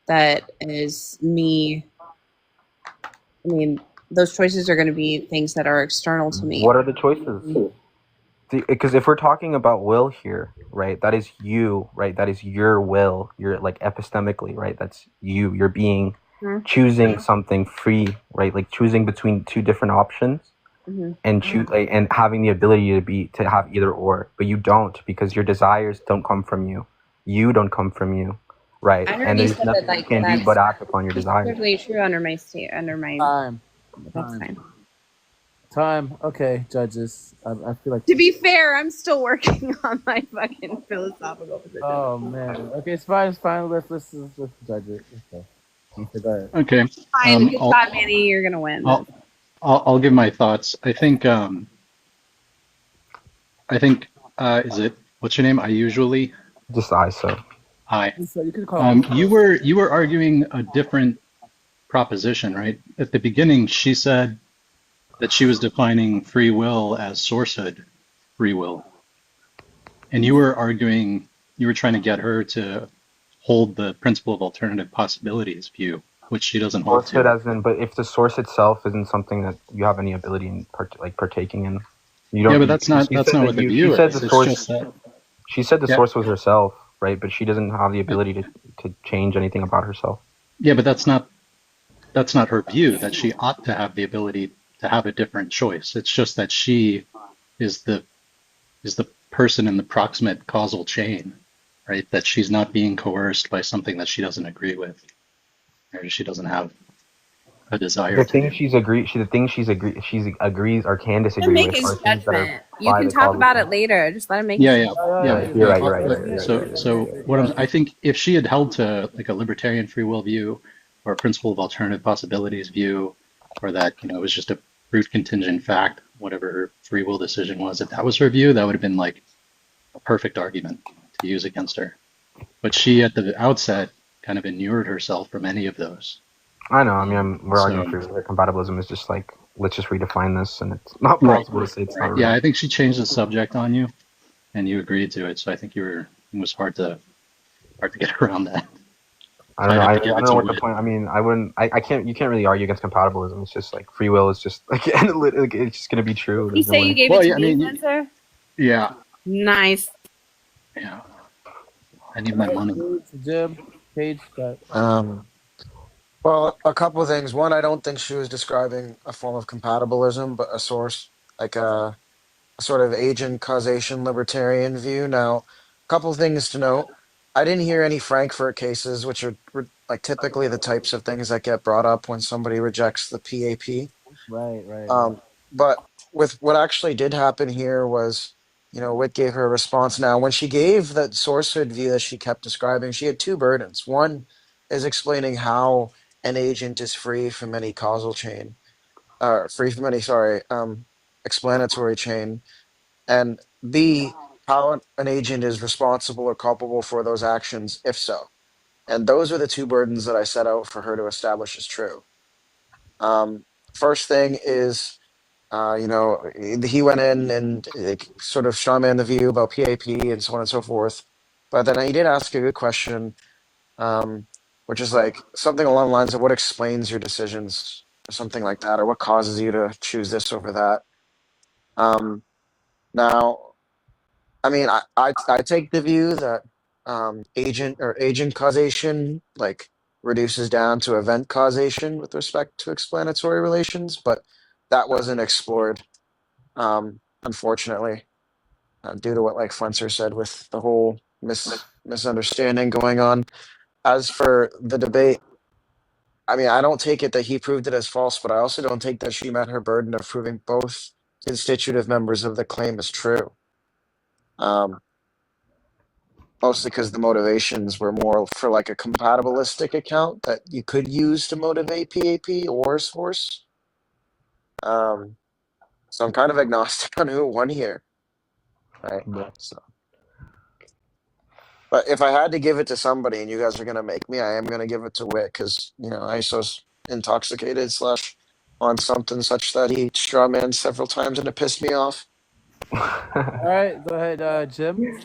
E: that is me. I mean, those choices are going to be things that are external to me.
B: What are the choices? Because if we're talking about will here, right, that is you, right? That is your will. You're, like, epistemically, right? That's you. You're being choosing something free, right? Like choosing between two different options, and and having the ability to have either or. But you don't, because your desires don't come from you. You don't come from you, right? And there's nothing you can do but act upon your desires.
E: Perfectly true under my state, under my
M: Time.
E: That's fine.
M: Time. Okay, judges. I feel like.
E: To be fair, I'm still working on my fucking philosophical position.
M: Oh man. Okay, it's fine. It's fine. Let's judge it. Okay. Go ahead.
S: Okay.
E: Fine. Good job, Manny. You're gonna win.
S: I'll give my thoughts. I think is it, what's your name? I usually.
B: Just ISO.
S: Hi.
M: So you could call
S: You were arguing a different proposition, right? At the beginning, she said that she was defining free will as sourcehood free will. And you were trying to get her to hold the principle of alternative possibilities view, which she doesn't hold to.
B: But if the source itself isn't something that you have any ability in partaking in, you don't.
S: Yeah, but that's not what the view is. It's just that.
B: She said the source was herself, right? But she doesn't have the ability to change anything about herself.
S: Yeah, but that's not her view, that she ought to have the ability to have a different choice. It's just that she is the person in the proximate causal chain, right? That she's not being coerced by something that she doesn't agree with, or she doesn't have a desire
B: The
S: to
B: thing
S: do.
B: she's agrees or can
E: Let
B: disagree
E: him make
B: with
E: his
B: are things that are
E: judgment. You can
B: private
E: talk about it
B: policy.
E: later. Just let him make his
S: Yeah, yeah,
E: judgment.
S: yeah.
B: Right, you're right, you're right, you're right, you're right, you're
S: So
B: right.
S: what I think if she had held to like a libertarian free will view or a principle of alternative possibilities view, or that, you know, it was just a brute contingent fact, whatever her free will decision was, if that was her view, that would have been like a perfect argument to use against her. But she at the outset kind of inured herself from any of those.
B: I know. I mean, we're arguing
S: So
B: for compatibilism is just like, let's just redefine this, and it's not
S: right,
B: possible to say it's not
S: yeah,
B: real.
S: I think she changed the subject on you, and you agreed to it. So I think it was hard to get around that.
B: I
S: So
B: don't know.
S: I'd have
B: I
S: to give
B: don't
S: it
B: know
S: to
B: what the
S: Wit.
B: point. I mean, I wouldn't. I can't. You can't really argue against compatibilism. It's just like free will is just like, it's just gonna be true.
T: You
B: There's no
T: say you
B: way.
T: gave
S: Well,
T: it to
S: yeah, I
T: me,
S: mean,
T: Spencer?
S: yeah,
T: Nice.
S: yeah. I need my money.
M: Jim, Page, got
K: Well, a couple of things. One, I don't think she was describing a form of compatibilism, but a source, like a sort of agent causation libertarian view. Now, a couple of things to note. I didn't hear any Frankfurt cases, which are like typically the types of things that get brought up when somebody rejects the PAP.
M: right.
K: But with what actually did happen here was, you know, Witt gave her a response. Now, when she gave that sourcehood view that she kept describing, she had two burdens. One is explaining how an agent is free from any causal chain, free from any, sorry, explanatory chain, and B, how an agent is responsible or culpable for those actions, if so. And those are the two burdens that I set out for her to establish as true. First thing is, you know, he went in and sort of strawman the view about PAP and so on and so forth. But then he did ask a good question, which is like something along the lines of what explains your decisions, or something like that, or what causes you to choose this over that. Now, I mean, I take the view that agent causation like reduces down to event causation with respect to explanatory relations, but that wasn't explored, unfortunately, due to what like Flenser said with the whole misunderstanding going on. As for the debate, I mean, I don't take it that he proved it as false, but I also don't take that she met her burden of proving both constitutive members of the claim as true. Mostly because the motivations were more for like a compatibilistic account that you could use to motivate PAP or source. So I'm kind of agnostic on who won here, right? So, but if I had to give it to somebody, and you guys are gonna make me, I am gonna give it to Witt because you know ISO's intoxicated / on something such that he strawman several times and it pissed me off.
M: All right, go ahead, Jim.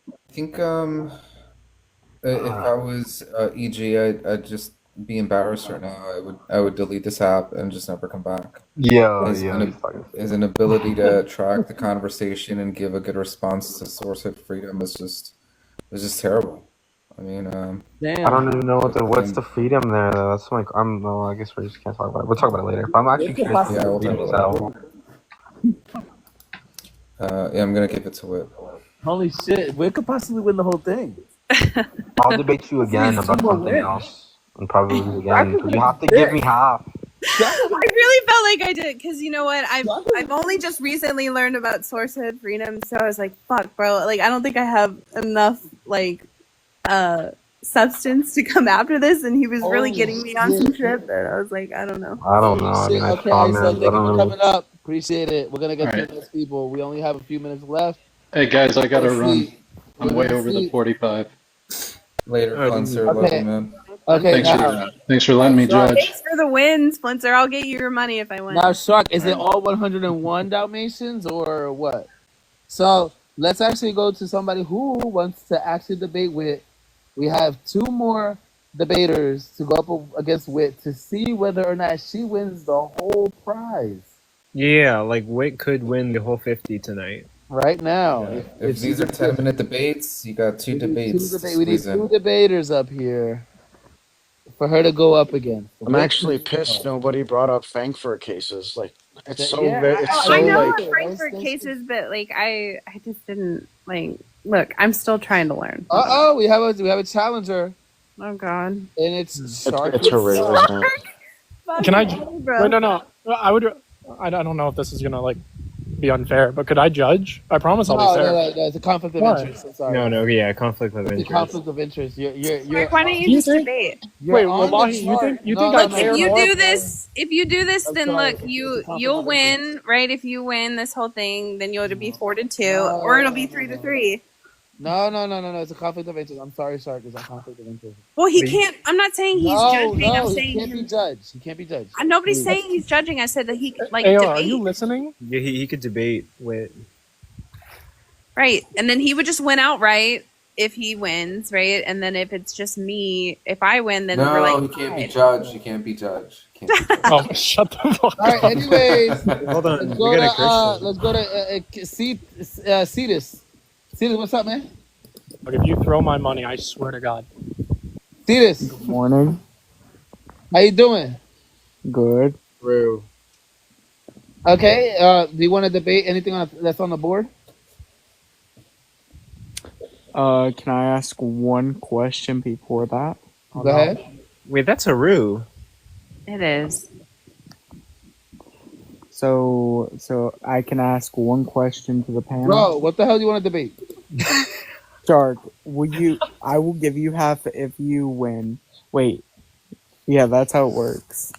G: I think if I was EG, I'd just be embarrassed right now. I would delete this app and just never come back. His inability to track the conversation and give a good response to sourcehood freedom is just terrible. I mean,
B: I don't even know what's the freedom there though. That's like well, I guess we just can't talk about it. We'll talk about it later. But I'm actually curious
G: yeah,
B: what
G: we'll
B: the
G: talk
B: freedom is
G: about
B: at
G: it
B: all.
G: Yeah, I'm gonna give it to Witt.
M: Holy shit, we could possibly win the whole thing.
B: I'll debate you again about something else and probably lose again. But you have to give me half.
E: I really felt like I did because you know what? I've only just recently learned about sourcehood freedom, so I was like, "Fuck, bro! Like, I don't think I have enough like substance to come after this." And he was really getting me on some trip, and I was like, "I don't know."
B: I don't know. I mean,
M: Okay, so thank you for coming up. Appreciate it. We're gonna get to the next people. We only have a few minutes left.
S: Hey guys, I gotta
M: Let's
S: run.
M: see.
S: I'm way over the 45.
G: Later, Flenser. Love you, man.
M: Okay.
S: Thanks for letting me judge.
E: Thanks for the win, Splinter. I'll get you your money if I win.
M: Now, Shark, is it all 101 Dalmatians or what? So let's actually go to somebody who wants to actually debate with. We have two more debaters to go up against Wit to see whether or not she wins the whole prize.
Q: Yeah, like Witt could win the whole 50 tonight.
M: Right now.
G: Yeah. If these are 10-minute debates, you got two debates.
M: We need two debaters up here for her to go up against.
K: I'm actually pissed nobody brought up Frankfurt cases. Like, it's so
E: I know the Frankfurt cases, but like I just didn't like. Look, I'm still trying to learn.
M: We have a challenger.
E: Oh God.
F: And it's Shark.
K: It's Haru, isn't it?
L: Can I?
E: Fucking bro.
L: Wait, no. I would. I don't know if this is gonna like be unfair, but could I judge? I promise I'll be fair.
F: No, it's a conflict of
L: Why?
F: interest. I'm sorry.
Q: No, yeah, conflict of
F: It's a
Q: interest.
F: conflict of interest.
E: Like, why don't you just debate?
L: Wait, Wallahi, you think I
E: Look,
L: care
E: if you
L: more?
E: do this, then
F: sorry,
E: look,
F: it's a
E: you'll win, right? If you win this whole thing, then you'll be 4-2, or it'll be 3-3.
F: No. It's a conflict of interest. I'm sorry, Shark. It's a conflict of interest.
E: Well, he can't. I'm not saying he's judging. I'm
F: he
E: saying
F: can't be judged. He can't be judged.
E: Nobody's saying he's judging. I said that he could like
L: Are
E: debate.
L: you listening?
Q: Yeah, he could debate with.
E: Right, and then he would just win outright if he wins, right? And then if it's just me, if I win, then we're like,
G: he can't be judged. He can't be juded.
L: Oh, shut the fuck up.
F: All right. Anyways,
Q: Hold on.
F: let's go to Cetus. Cetus, what's up, man?
L: But if you throw my money, I swear to God.
F: Cetus,
U: Good morning.
F: how you doing?
U: Good.
F: True. Okay. Do you want to debate anything that's on the board?
U: Can I ask one question before that?
F: Go ahead.
Q: Wait, that's Haru.
E: it is.
U: So I can ask one question to the panel.
F: Bro, what the hell do you want to debate?
U: Shark, I will give you half if you win. Wait. Yeah, that's how it works.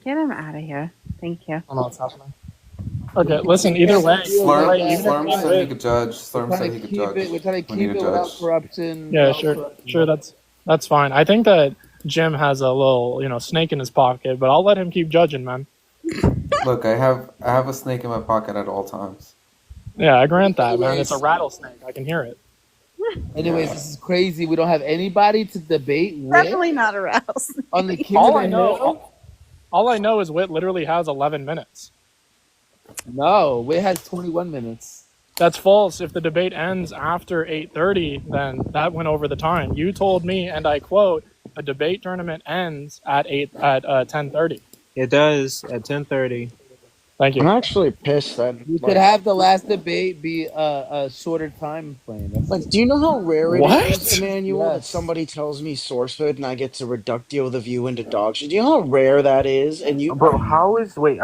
E: Get him out of here. Thank you.
L: I don't know what's happening. Okay, listen. Either way,
G: Slurm said he could judge. Slurm said he could judge.
F: We're trying to
G: We need
F: keep
G: a
F: it without
G: judge.
F: corruption.
L: yeah, sure. That's fine. I think that Jim has a little, snake in his pocket, but I'll let him keep judging, man.
G: Look, I have a snake in my pocket at all times.
L: Yeah, I grant that, man. It's a rattlesnake. I can hear it.
F: Anyways, this is crazy. We don't have anybody to debate with
E: Definitely not aroused.
F: on the King
L: All
F: of
L: I
F: the Hill.
L: know, all I know is Wit literally has 11 minutes.
F: No, Wit has 21 minutes.
L: That's false. If the debate ends after 8:30, then that went over the time. You told me, and I quote, a debate tournament ends at 10:30.
Q: It does at 10:30.
L: Thank you.
K: I'm actually pissed that
F: You could have the last debate be a shorter time frame.
K: Like, do you know how rare it
L: What?
K: is, Emmanuel, that somebody tells me source code and I get to reductio the view into dog shit? Do you know how rare that is? And you,
B: Bro, how is not?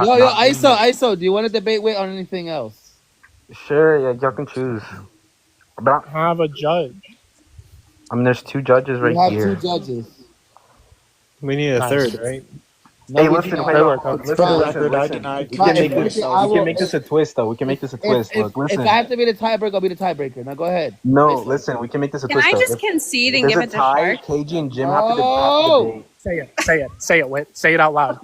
F: Yo, ISO, do you want to debate with on anything else?
B: Sure, yeah, y'all can choose. But
L: Have a judge.
B: there's two judges right
F: We have
B: here.
F: two judges.
Q: We need a
L: Nice.
Q: third, right?
B: Hey, listen, wait,
F: Listen.
B: We can make this a twist, though. We can make this a twist. Look,
F: If
B: listen.
F: I have to be the tiebreaker, I'll be the tiebreaker. Now go ahead.
B: No, listen, we can make this a
E: Can
B: twist.
E: I
B: though.
E: just
B: If
E: concede
B: there's
E: and give
B: a
E: it to
B: tie,
E: Shark?
B: KG and Jim have to
F: Oh!
B: debate.
L: Say it, Wit. Say it out loud.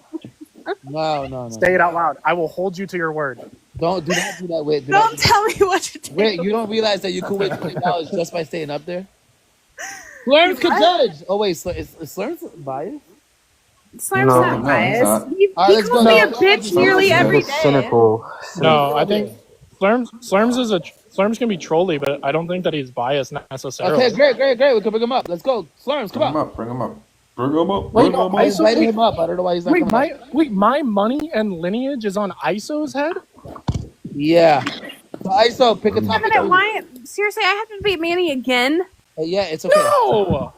F: No.
L: Say it out loud. I will hold you to your word.
F: Do not do that, Wait.
E: Don't tell me what to do.
F: Wait, you don't realize that you could win $20 just by staying up there? Slurms could judge. Oh wait, is Slurms biased?
E: Slurm's
B: No,
E: not
B: no,
E: biased.
B: he's
E: He
F: All right, let's
E: calls
F: go.
E: me a
F: No,
E: bitch nearly every day.
B: Cynical.
L: No, I think Slurms can be trolly, but I don't think that he's biased necessarily.
F: Okay, great. We can bring him up. Let's go. Slurms, come on.
G: Bring him up.
L: Wait,
F: I invited him up. I don't know why he's not coming up.
L: my money and lineage is on ISO's head?
F: Yeah. So ISO, pick a topic.
E: Why? Seriously, I have to debate Manny again?
F: Yeah, it's okay.
L: No!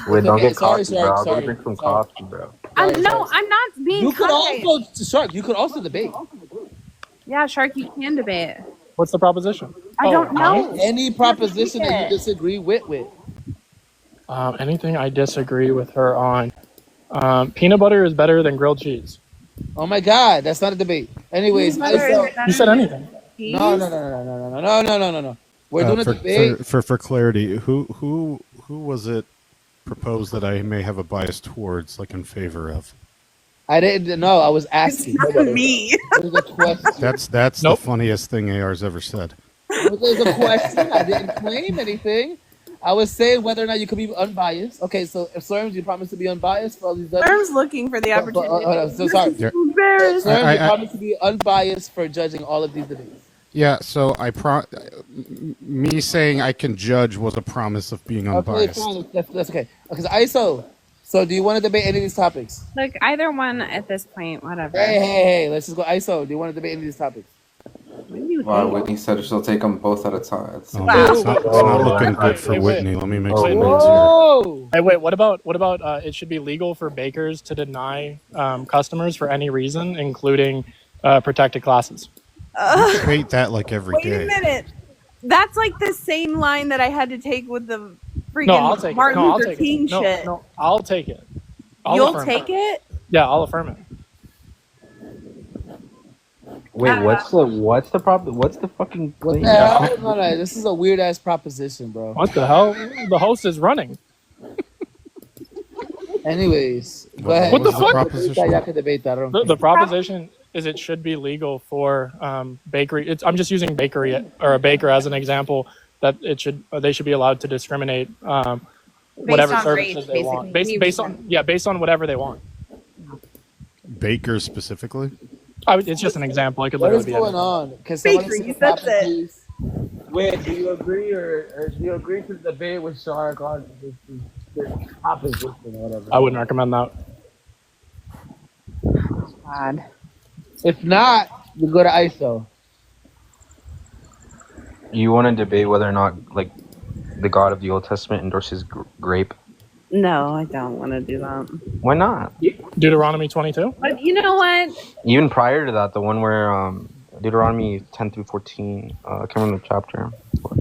B: Wait, don't
F: Okay,
B: get
F: sorry,
B: coffee, bro.
F: sorry.
B: Go drink some coffee, bro.
E: No, I'm not being
F: You could
E: cocky.
F: also, Shark, you could also debate.
E: Yeah, Shark, you can debate.
L: What's the proposition?
E: I don't know.
F: Any proposition that you disagree with.
L: Anything I disagree with her on. Peanut butter is better than grilled cheese.
F: Oh my God, that's not a debate. Anyways, ISO.
L: You said anything.
F: No. We're doing a debate.
V: For clarity, who was it proposed that I may have a bias towards, like in favor of?
F: I didn't know. I was asking.
E: It's not me.
F: It was a question.
V: That's the funniest thing AR's ever said.
F: It was a question. I didn't claim anything. I was saying whether or not you could be unbiased. Okay, so if Slurms, you promise to be unbiased for all these judges?
E: Slurm's looking for the opportunity.
F: So sorry.
V: Yeah.
F: Slurms, you promise to be unbiased for judging all of these debates.
V: Yeah, so me saying I can judge was a promise of being
F: Okay,
V: unbiased.
F: fine. That's okay. Because ISO, so do you want to debate any of these topics?
E: Look, either one at this point, whatever.
F: Hey, let's just go. ISO, do you want to debate any of these topics?
G: Wow, Whitney said she'll take them both at a time.
V: Oh no, it's not looking good for Whitney. Let me make some notes here.
L: Whoa! Hey, wait. What about? It should be legal for bakers to deny customers for any reason, including protected classes.
V: We debate that like every
E: Wait
V: day.
E: a minute. That's like the same line that I had to take with the freaking
L: No, I'll take
E: Martin
L: it. No, I'll
E: Luther
L: take
E: King
L: it. No,
E: shit.
L: no, I'll take it. I'll
E: You'll
L: affirm
E: take it?
L: Yeah, I'll affirm it.
B: Wait, what's the problem? What's the fucking
M: What
B: thing?
M: the hell? No, this is a weird ass proposition, bro.
L: What the hell? The host is running.
M: Anyways, go ahead.
L: What the fuck?
M: Y'all can debate that. I don't
L: The
M: care.
L: proposition is it should be legal for bakery. I'm just using bakery or a baker as an example. That they should be allowed to discriminate whatever
E: on
L: services
E: race,
L: they want.
E: basically.
L: Based on whatever they want.
V: Bakers specifically?
L: It's just an example. I could
M: What
L: literally
M: is
L: be
M: going on? Can someone
E: Bakery,
M: see the
E: that's
M: topic,
E: it.
M: please? Wait, do you agree or do you agree to the debate with Shark on this opposition or whatever?
L: I wouldn't recommend that.
E: God.
M: If not, you go to ISO.
B: You want to debate whether or not, like, the God of the Old Testament endorses grape?
E: No, I don't want to do that.
B: Why not?
L: Deuteronomy 22.
E: But you know what?
B: Even prior to that, the one where Deuteronomy 10 through 14. I can't remember the chapter.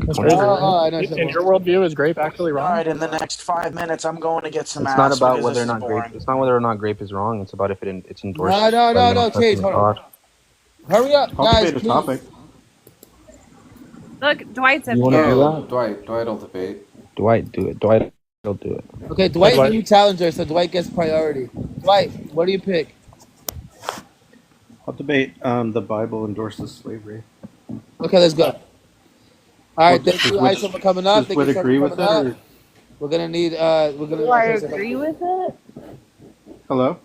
L: That's
B: Like,
L: crazy. In your worldview, is grape actually wrong?
K: All right, in the next 5 minutes, I'm going to get some
B: It's
K: ass
B: not about
K: because
B: whether
K: this
B: or
K: is
B: not
K: boring.
B: grape. It's not whether or not grape is wrong. It's about if it's endorsed.
M: No,
B: by the Old
M: Cage,
B: Testament
M: hold on.
B: God.
M: Hurry up,
V: I'll
M: guys,
V: debate a
M: please.
V: topic.
E: Look, Dwight's up
B: You want to
E: here.
B: do that?
G: Dwight will debate.
B: Dwight, do it. Dwight, will do it.
M: Okay, Dwight's the
L: Dwight.
M: new challenger, so Dwight gets priority. Dwight, what do you pick?
V: I'll debate the Bible endorses slavery.
M: Okay, let's go. All right,
V: Well,
M: thank you,
V: does
M: ISO, for coming up.
V: Does
M: Thank
V: Whit
M: you, sir,
V: agree
M: for
V: with
M: coming
V: that?
M: up.
V: Or...
M: We're gonna need
E: Do I agree with it?
V: Hello?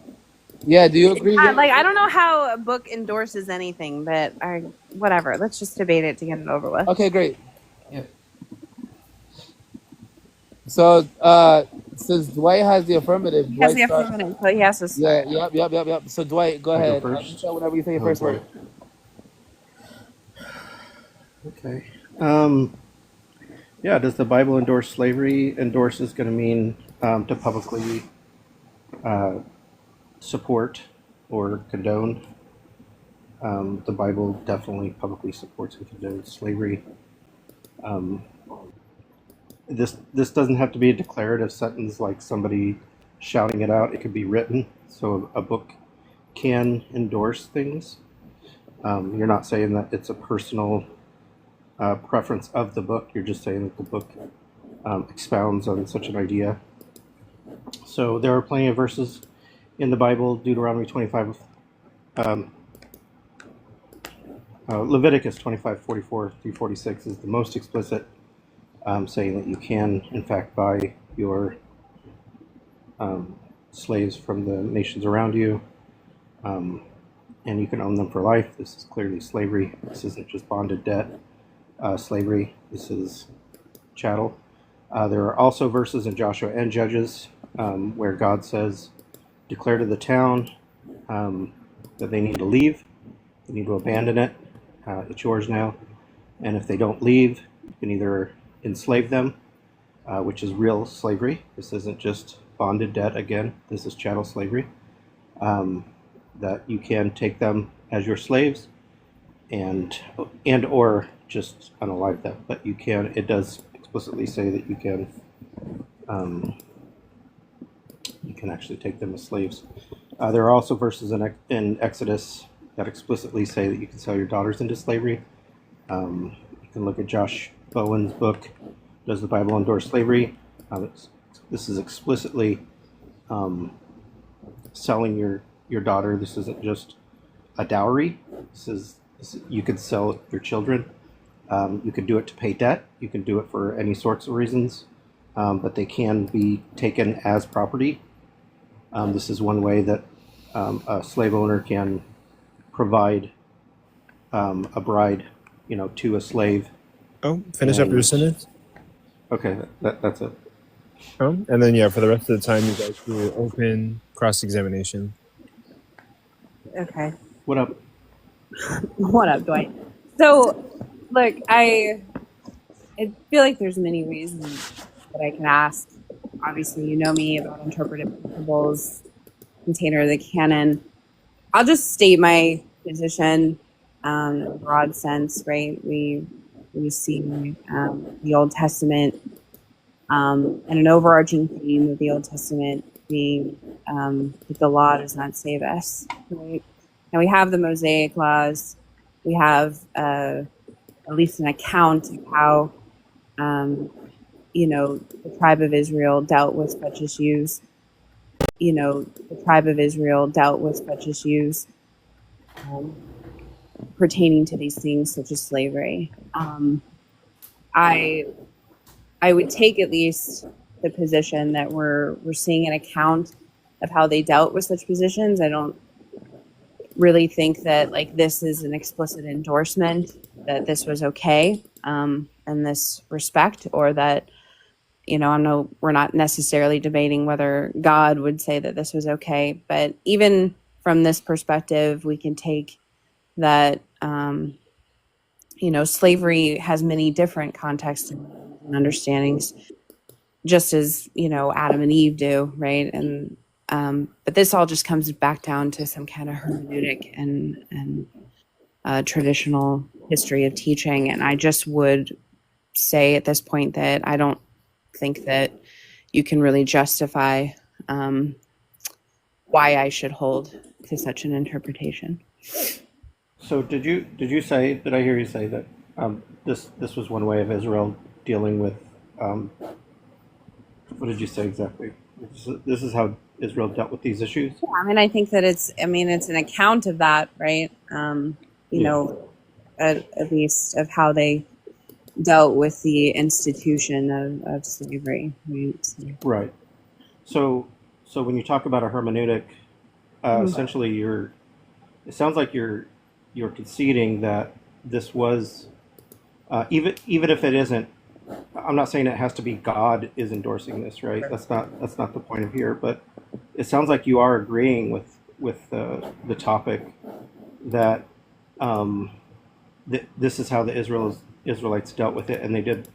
M: Yeah, do you agree? With
E: I don't know how a book endorses anything, but whatever. Let's just debate it to get it over with.
M: Okay, great.
G: Yeah.
M: So, since Dwight has the affirmative,
E: He has
M: Dwight
E: the affirmative, so he has to start.
M: Yeah, yep. So, Dwight, go
V: I go
M: ahead.
V: first?
M: So whenever you say your
V: Oh,
M: first
V: boy.
M: word.
V: Okay. Yeah, does the Bible endorse slavery? Endorse is going to mean to publicly support or condone. The Bible definitely publicly supports and condones slavery. This doesn't have to be a declarative sentence like somebody shouting it out. It could be written. So a book can endorse things. You're not saying that it's a personal preference of the book. You're just saying that the book expounds on such an idea. So there are plenty of verses in the Bible. Deuteronomy 25, Leviticus 25:44 through 46 is the most explicit, saying that you can, in fact, buy your slaves from the nations around you, and you can own them for life. This is clearly slavery. This isn't just bonded debt. Slavery. This is chattel. There are also verses in Joshua and Judges where God says, declare to the town that they need to leave, they need to abandon it, it's yours now. And if they don't leave, you can either enslave them, which is real slavery. This isn't just bonded debt again, this is chattel slavery. That you can take them as your slaves and or just unalive them, but you can. It does explicitly say that you can actually take them as slaves. There are also verses in Exodus that explicitly say that you can sell your daughters into slavery. You can look at Josh Bowen's book, Does the Bible Endorse Slavery? This is explicitly selling your daughter. This isn't just a dowry. You could sell your children. You could do it to pay debt. You can do it for any sorts of reasons, but they can be taken as property. This is one way that a slave owner can provide a bride, to a slave.
Q: Oh, finish up your sentence.
V: Okay, that's it.
Q: And then for the rest of the time, you guys do open cross-examination.
E: Okay.
V: What up?
E: What up, Dwight?
T: So, look, I feel like there's many ways that I can ask. Obviously, you know me about interpretive principles, container of the canon. I'll just state my position in a broad sense, right? We see the Old Testament and an overarching theme of the Old Testament being that the law does not save us, right? Now we have the Mosaic laws. We have at least an account of how the tribe of Israel dealt with such issues. The tribe of Israel dealt with such issues pertaining to these things, such as slavery. I would take at least the position that we're seeing an account of how they dealt with such positions. I don't really think that like this is an explicit endorsement that this was okay in this respect, or that we're not necessarily debating whether God would say that this was okay. But even from this perspective, we can take that slavery has many different contexts and understandings, just as Adam and Eve do, right? And but this all just comes back down to some kind of hermeneutic and traditional history of teaching. And I just would say at this point that I don't think that you can really justify why I should hold to such an interpretation.
V: So did you say, did I hear you say that this was one way of Israel dealing with what did you say exactly? This is how Israel dealt with these issues?
T: Yeah, I mean, I think that it's an account of that, right? At least of how they dealt with the institution of slavery.
V: Right. So when you talk about a hermeneutic, essentially it sounds like you're conceding that this was even if it isn't. I'm not saying it has to be God is endorsing this, right? That's not the point of here. But it sounds like you are agreeing with the topic that this is how the Israelites dealt with it, and they did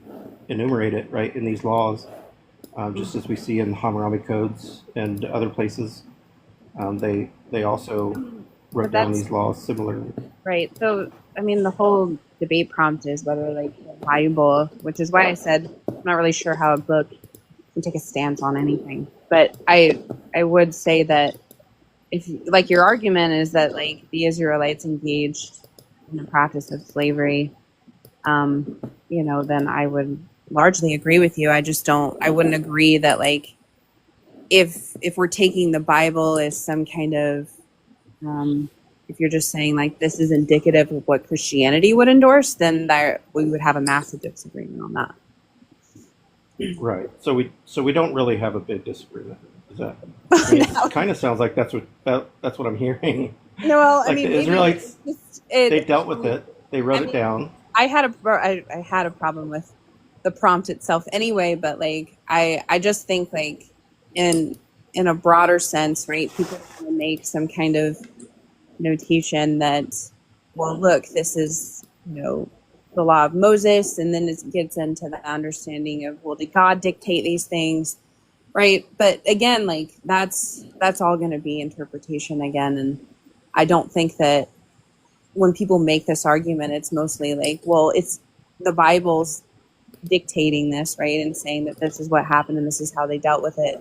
V: enumerate it right in these laws, just as we see in the Hammurabi codes and other places. They also wrote down these laws similarly.
T: Right. So, I mean, the whole debate prompt is whether like the Bible, which is why I said I'm not really sure how a book can take a stance on anything. But I would say that if like your argument is that like the Israelites engaged in the practice of slavery, then I would largely agree with you. I wouldn't agree that like if we're taking the Bible as some kind of if you're just saying like this is indicative of what Christianity would endorse, then we would have a massive disagreement on that.
V: Right. So we don't really have a big disagreement. Is that? I mean, no. It kind of sounds like that's what I'm hearing.
T: No, well,
V: like
T: I mean,
V: the Israelites, they dealt with it. They wrote it down.
T: I had a problem with the prompt itself anyway, but like I just think like in a broader sense, right? People can make some kind of notation that, well, look, this is the law of Moses, and then it gets into the understanding of, well, did God dictate these things, right? But again, like that's all going to be interpretation again, and I don't think that when people make this argument, it's mostly like, well, it's the Bible's dictating this, right, and saying that this is what happened and this is how they dealt with it.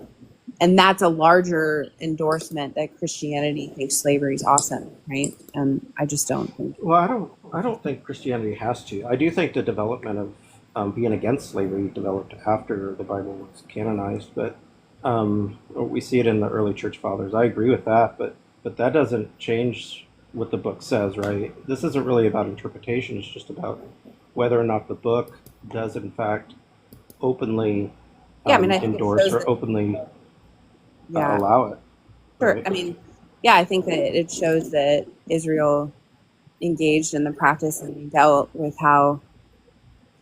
T: And that's a larger endorsement that Christianity thinks slavery is awesome, right? And I just don't think.
V: Well, I don't think Christianity has to. I do think the development of being against slavery developed after the Bible was canonized, but we see it in the early church fathers. I agree with that, but that doesn't change what the book says, right? This isn't really about interpretation. It's just about whether or not the book does, in fact, openly endorse or openly allow it.
T: Sure.
V: Right?
T: I mean, yeah, I think that it shows that Israel engaged in the practice and dealt with how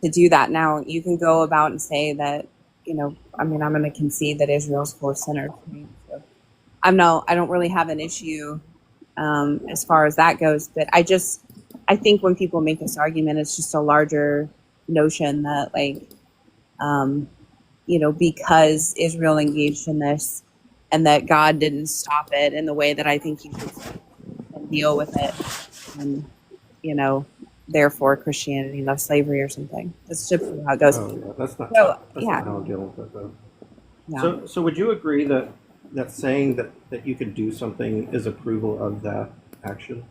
T: to do that. Now, you can go about and say that, I'm going to concede that Israel's force-centered. So I don't really have an issue as far as that goes, but I just I think when people make this argument, it's just a larger notion that, like, because Israel engaged in this and that God didn't stop it in the way that I think he should and deal with it, and, therefore Christianity loves slavery or something. That's typically how it goes.
V: Oh, yeah, that's not
T: So,
V: that's
T: yeah.
V: not how I'm dealing with it, though.
T: Yeah.
V: So would you agree that saying that you could do something is approval of that action?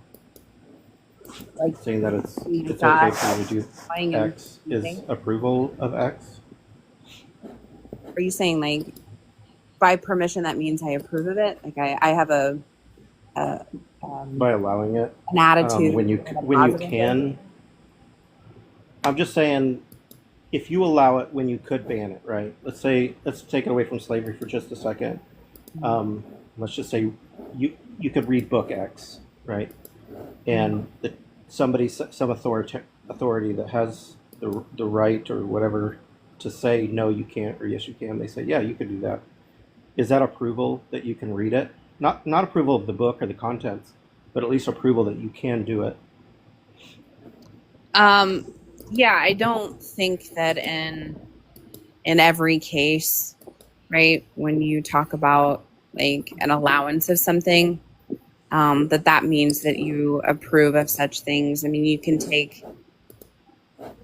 T: Like
V: saying that it's okay
T: God
V: for you to do
T: lying and
V: X is
T: cheating?
V: approval of X?
T: Are you saying, like, by permission that means I approve of it? Like, I have
V: By allowing it,
T: an attitude
V: when you
T: in a
V: when you
T: positive
V: can.
T: way?
V: I'm just saying, if you allow it when you could ban it, right? Let's take it away from slavery for just a second. Let's just say you could read book X, right? And some authority that has the right or whatever to say no, you can't, or yes, you can. They say, yeah, you could do that. Is that approval that you can read it? Not approval of the book or the contents, but at least approval that you can do it.
T: Yeah, I don't think that in every case, right, when you talk about, like, an allowance of something, that means that you approve of such things. I mean, you can take,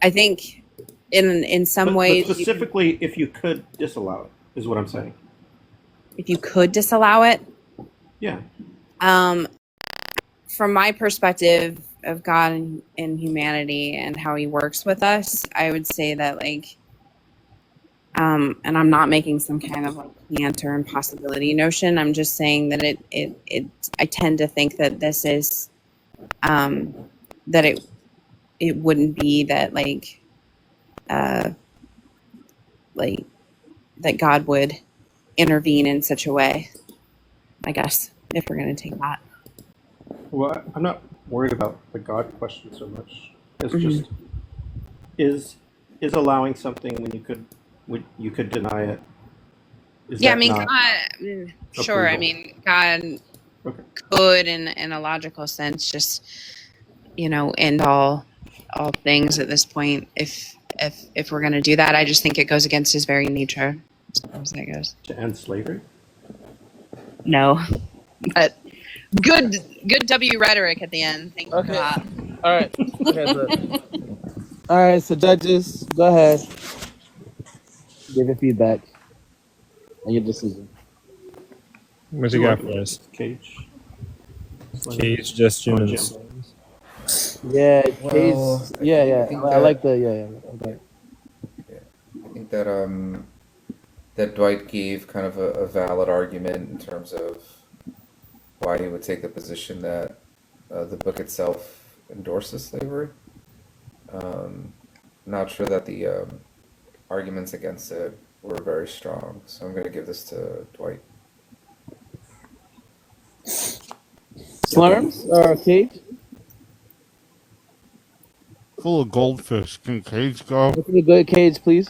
T: I think, in some ways,
V: but specifically, if you could disallow it, is what I'm saying.
T: if you could disallow it.
V: Yeah.
T: From my perspective of God and humanity and how he works with us, I would say that, like, and I'm not making some kind of, like, can't or impossibility notion. I'm just saying that I tend to think that this is, that it wouldn't be that, like, that God would intervene in such a way, I guess, if we're going to take that.
V: Well, I'm not worried about the God question so much. It's just is allowing something when you could deny it.
T: Yeah, I mean, God, sure. I mean, God could, in a logical sense, just, end all things at this point. If we're going to do that, I just think it goes against his very nature. As far as that goes.
V: To end slavery?
T: No, but good W rhetoric at the end. Thank you for that.
M: All right. All right. So judges, go ahead. Give your feedback on your decision.
Q: What you got for us?
V: Cage,
Q: Justin, and
V: Jim.
M: Yeah,
G: Well,
M: Case. Yeah. I like the Okay.
G: I think that that Dwight gave kind of a valid argument in terms of why he would take the position that the book itself endorses slavery. Not sure that the arguments against it were very strong, so I'm going to give this to Dwight.
M: Slurms or Cage?
A: Full of goldfish. Can Cage go?
M: Look at the good Cage, please.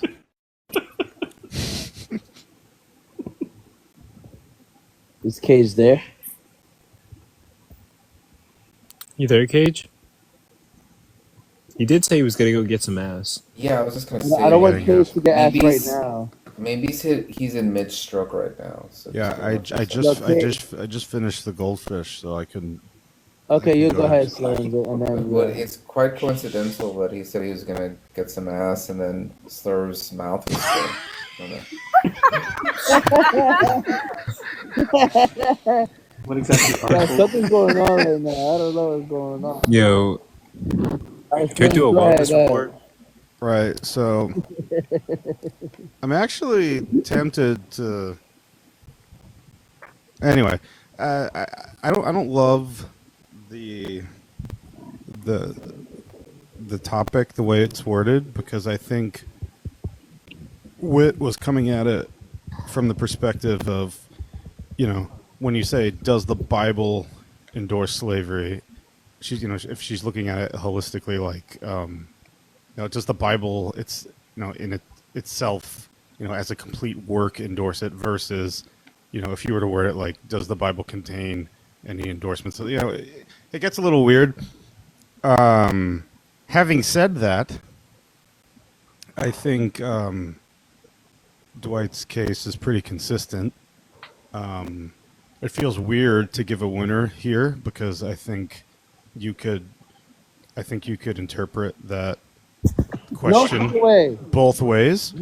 M: Is Cage there?
Q: You there, Cage? He did say he was gonna go get some ass.
G: Yeah, I was just gonna say.
M: I don't want Cage to get ass
G: maybe
M: right now.
G: Maybe he's in mid stroke right now. So
A: Yeah, I just finished the goldfish, so I couldn't.
M: Okay, you go ahead, Slurms, and then.
G: Well, it's quite coincidental that he said he was gonna get some ass, and then Slur's mouth was full.
V: What exactly?
M: Yeah, something's going on right now. I don't know what's going on.
A: Yo,
M: Right,
A: can I do a
M: go ahead,
A: wellness
M: go
A: report? Right. So, I'm actually tempted to. Anyway, I don't love the topic the way it's worded, because I think Wit was coming at it from the perspective of, when you say, does the Bible endorse slavery? She's, if she's looking at it holistically, like, does the Bible, in itself, as a complete work endorse it, versus, if you were to word it like, does the Bible contain any endorsements? So, it gets a little weird. Having said that, I think Dwight's case is pretty consistent. It feels weird to give a winner here because I think you could interpret that question both ways.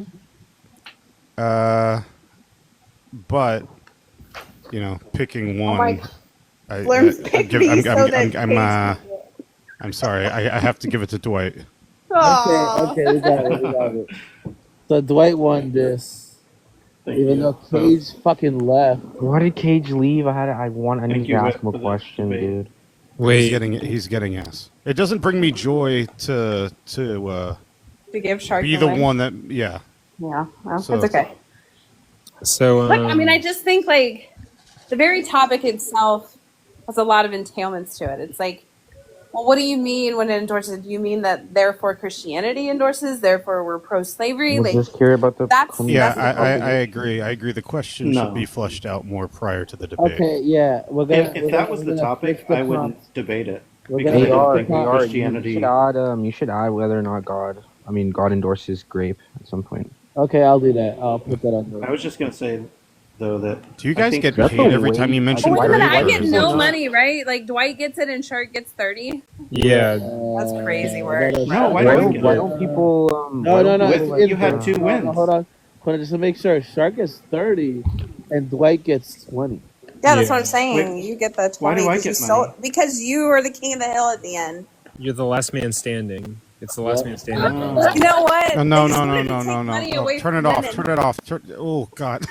A: But picking one, I'm sorry, I have to give it to Dwight.
M: Okay, we got it. So Dwight won this, even though Cage fucking left.
B: Why did Cage leave? I need to ask him a question, dude.
A: Wait, he's getting ass. It doesn't bring me joy to
T: give Shark
A: be the one that
T: Yeah, well,
A: So-
T: that's okay.
Q: So,
T: But I mean, I just think like the very topic itself has a lot of entailments to it. It's like, well, what do you mean when it endorses? Do you mean that therefore Christianity endorses, therefore we're pro-slavery?
B: Was
T: Like,
B: just curious about the.
A: I agree. I agree. The question should be flushed out more prior to the debate.
M: Okay, yeah,
V: If that was the topic, I wouldn't debate it.
M: We're
V: Because I don't think
B: You
V: Christianity.
B: should add whether or not God endorses grape at some point.
M: Okay, I'll do that. I'll put that on there.
V: I was just going to say, though, that.
A: Do you guys get paid every time you mention
T: wait a minute, I
A: grape?
T: get no money, right? Like Dwight gets it and Shark gets 30.
Q: Yeah,
T: That's crazy work.
V: No,
B: Why don't people?
M: No.
V: You had two wins.
M: Hold on. Just to make sure, Shark gets 30 and Dwight gets 20.
T: Yeah, that's what I'm saying. You get the 20
V: Why do I
T: 'cause
V: get
T: you
V: money?
T: because you are the king of the hill at the end.
Q: you're the last man standing. It's the last man standing.
T: You know what?
A: No.
T: money away
A: Turn it
T: from
A: off.
T: women.
A: Turn it off. Oh God.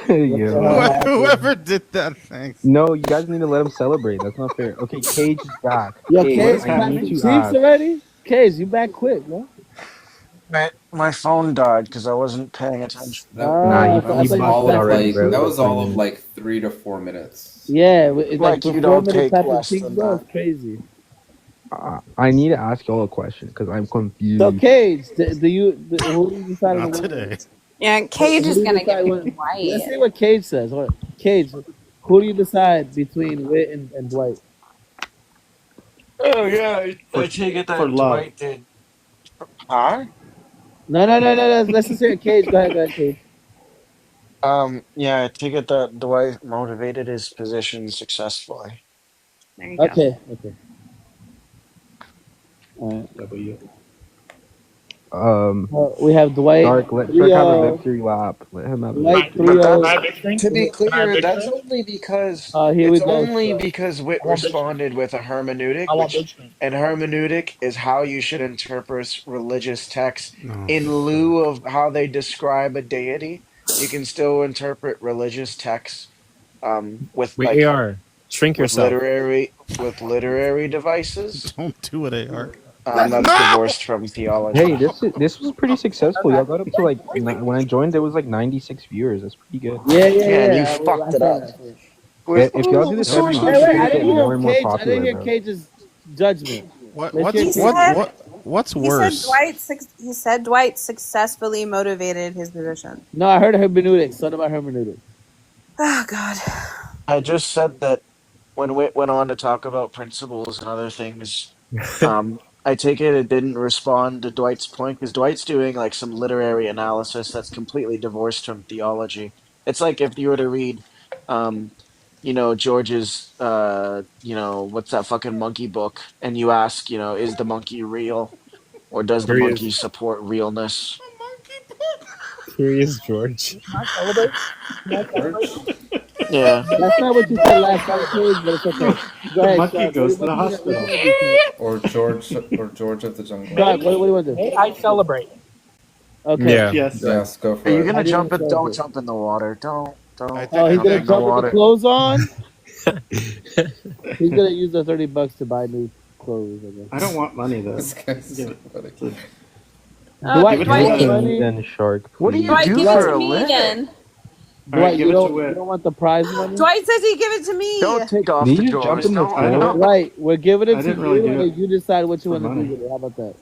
B: Yeah.
A: Whoever did that, thanks.
B: No, you guys need to let him celebrate. That's not fair. Okay, Cage is back.
M: Yo,
B: Cage,
M: Cage,
B: I need
M: Chiefs
B: to ask.
M: already? Cage, you back quick, no?
K: My phone died because I wasn't paying attention.
G: That,
M: I
G: that was
M: thought you
G: all
M: said
G: of like
M: that.
G: that was all of like 3 to 4 minutes.
M: Yeah, it's
K: Like,
M: like
K: you
M: the 4
K: don't
M: minute
K: take
M: type of
K: less
M: thing,
K: than
M: bro.
K: that.
M: It's crazy.
B: I need to ask y'all a question because I'm confused.
M: So, Cage, who do you decide
A: Not
M: on the
A: today.
T: Yeah, Cage
M: Who
T: is
M: do you
T: gonna
M: decide
T: get
M: when-
T: Dwight.
M: Let's see what Cage says. Cage, who do you decide between Witt and Dwight?
K: Oh yeah, I take it that
V: for love.
K: Dwight did. Huh?
M: No. Let's just hear Cage. Go ahead, Cage.
K: Yeah, I take it that Dwight motivated his position successfully.
T: There you go.
M: Okay. All right.
V: W.
M: We have Dwight.
B: Dark, let Shark have a
M: 3-0.
B: victory lap. Let him have a
M: Dwight
B: victory.
M: 3-0.
K: To be clear, that's only because
M: Here we
K: it's
M: go.
K: only because Witt responded with a hermeneutic, and hermeneutic is how you should interpret religious texts in lieu of how they describe a deity. You can still interpret religious texts with
Q: Wait,
K: like
Q: AR, shrink yourself.
K: literary devices.
A: Don't do it, AR.
K: That's divorced from theology.
B: Hey, this was pretty successful. Y'all got up to like when I joined, there was like 96 viewers. That's pretty good.
M: Yeah.
K: You fucked it up.
B: If y'all do this every week,
M: Wait, I
B: you get
M: didn't
B: more
M: hear
B: and more
M: Cage. I
B: popular.
M: didn't hear
B: bro.
M: Cage's judgment.
A: What's
T: He
A: worse?
T: said Dwight successfully motivated his position.
M: No, I heard hermeneutic. Something about hermeneutic.
T: Oh God.
K: I just said that when Witt went on to talk about principles and other things, I take it didn't respond to Dwight's point because Dwight's doing like some literary analysis that's completely divorced from theology. It's like if you were to read, George's, what's that fucking monkey book, and you ask, is the monkey real, or does the
Q: Curious.
K: monkey support realness?
Q: Curious George.
K: Yeah.
M: That's not what you said last time, Cage, but it's okay. Go ahead,
V: monkey
M: Shark.
V: goes to the
M: What do you
V: hospital.
M: want to do?
G: Or George of the Jungle.
M: Shark, what do you want to do?
H: I celebrate.
M: Okay.
Q: Yeah.
G: Yes, go for
K: Are you
G: it.
K: gonna
M: I
K: jump
M: didn't
K: in? Don't
M: celebrate.
K: jump in the water. Don't.
M: Oh, he's gonna
K: jump in the
M: jump with
K: water.
M: the clothes on. He's gonna use the $30 to buy new clothes. I guess.
V: I don't want money though.
G: This guy's
V: Give it.
G: pathetic.
M: Dwight,
V: give it
M: you
V: to
M: want
V: Witt.
M: money?
B: Then Shark.
K: What do you
T: Dwight,
K: do
T: give it
K: for
T: to
K: a
T: me
K: living?
T: again.
V: All right,
M: Dwight,
V: give
M: you
V: it to
M: don't
V: Witt.
M: want the prize money?
T: Dwight says he give it to me.
K: Don't take off
B: Did
K: the
B: you just jump
K: drawers.
B: in the
K: Don't.
V: I
B: floor?
V: don't.
M: Right, we're giving it
V: I
M: to
V: didn't really
M: you,
V: do
M: and
V: it
M: you decide what you
V: for
M: want to do
V: money.
M: with it. How about that?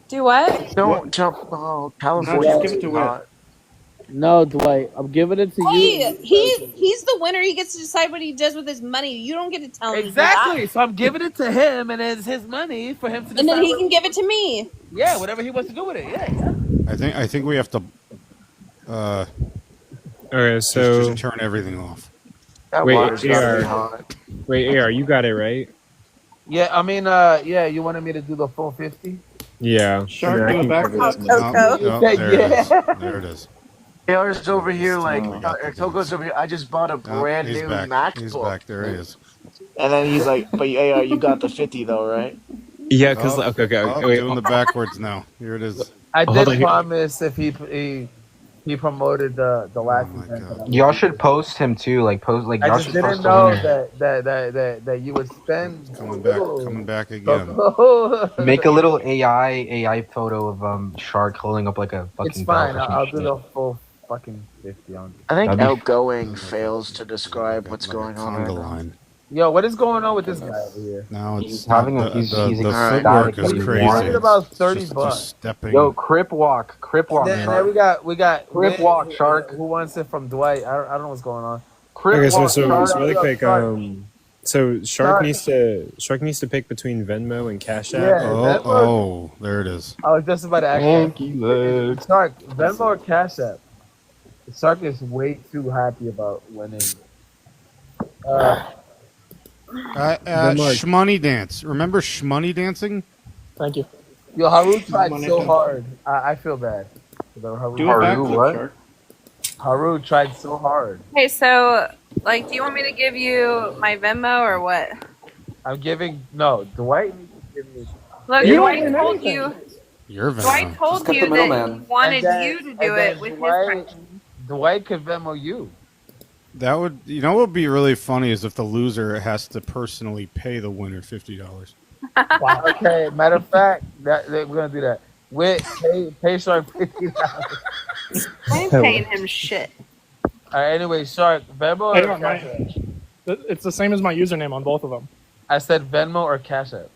T: Do what?
K: Don't jump. Oh,
V: No,
K: California
V: just give it
K: is
V: to Witt.
K: hot.
M: No, Dwight, I'm giving it to you.
H: Hey, he's the winner. He gets to decide what he does with his money. You don't get to tell me
F: Exactly.
H: that.
F: So I'm giving it to him, and it's his money for him to
H: And then
F: decide.
H: he can give it to me.
F: Yeah, whatever he wants to do with it. Yeah.
A: I think we have to.
Q: Okay, so
A: just turn everything off.
K: That water's gotta be hot.
Q: Wait, AR, you got it right.
F: Yeah, I mean, yeah, you wanted me to do the full 50?
Q: Yeah.
S: Shark, do it backwards.
A: There it is.
K: Taylor's over here like Toko's over here. I just bought a brand
A: he's
K: new
A: back.
K: MacBook.
A: He's back. There he is.
K: And then he's like, "But you got the 50 though, right?"
Q: Yeah, because okay, wait.
A: Doing the backwards now. Here it is.
F: I did promise if he promoted the last event.
B: Y'all should post him too. Like post like.
F: I
B: Y'all
F: just
B: should
F: didn't
B: post
F: know
B: him.
F: that you would spend
A: coming back again.
B: Make a little AI photo of Shark holding up like a fucking.
F: It's fine.
B: bell or some
F: I'll
B: shit.
F: do the full fucking 50 on.
K: I think
B: That'd be-
K: outgoing fails to describe what's going on right now.
F: Yo, what is going on with this guy over here?
A: Now
B: He's
A: it's
B: having
A: not,
B: a he's
A: the
B: ecstatic
A: footwork
B: that
A: is
B: he's
A: crazy.
B: won.
F: It's about
A: It's
F: 30
A: just
F: bucks.
A: stepping.
B: Yo, crip walk,
F: And then
B: Shark.
F: we got
B: Crip walk, Shark.
F: Who wants it from Dwight? I don't know what's going on.
B: Crip
Q: Okay,
B: walk,
Q: so
B: Shark.
Q: really quick, so Shark
F: Shark.
Q: needs to pick between Venmo and Cash App.
F: Yeah, Venmo.
A: Oh, there it is.
F: I was just about to ask you. Shark, Venmo or Cash App? Shark is way too happy about winning.
A: Shmoney dance. Remember Shmoney dancing?
L: Thank you.
F: Yo, Haru tried so hard. I feel bad. Haru tried so hard.
E: Okay, so like, do you want me to give you my Venmo or what?
F: I'm giving Dwight needs to give me.
E: Look,
F: You
E: Dwight
F: don't
E: told
F: anything.
E: you.
A: Your Venmo.
E: Dwight told you that he wanted you to do it with his question.
F: Dwight could Venmo you.
A: That would, what would be really funny is if the loser has to personally pay the winner $50.
F: Wow. Okay, matter of fact, we're gonna do that. Pay Shark $50.
E: I ain't paying him shit.
F: All right. Anyway, Shark, Venmo
L: Hey,
F: or Cash App?
L: It's the same as my username on both of them.
F: I said Venmo or Cash App.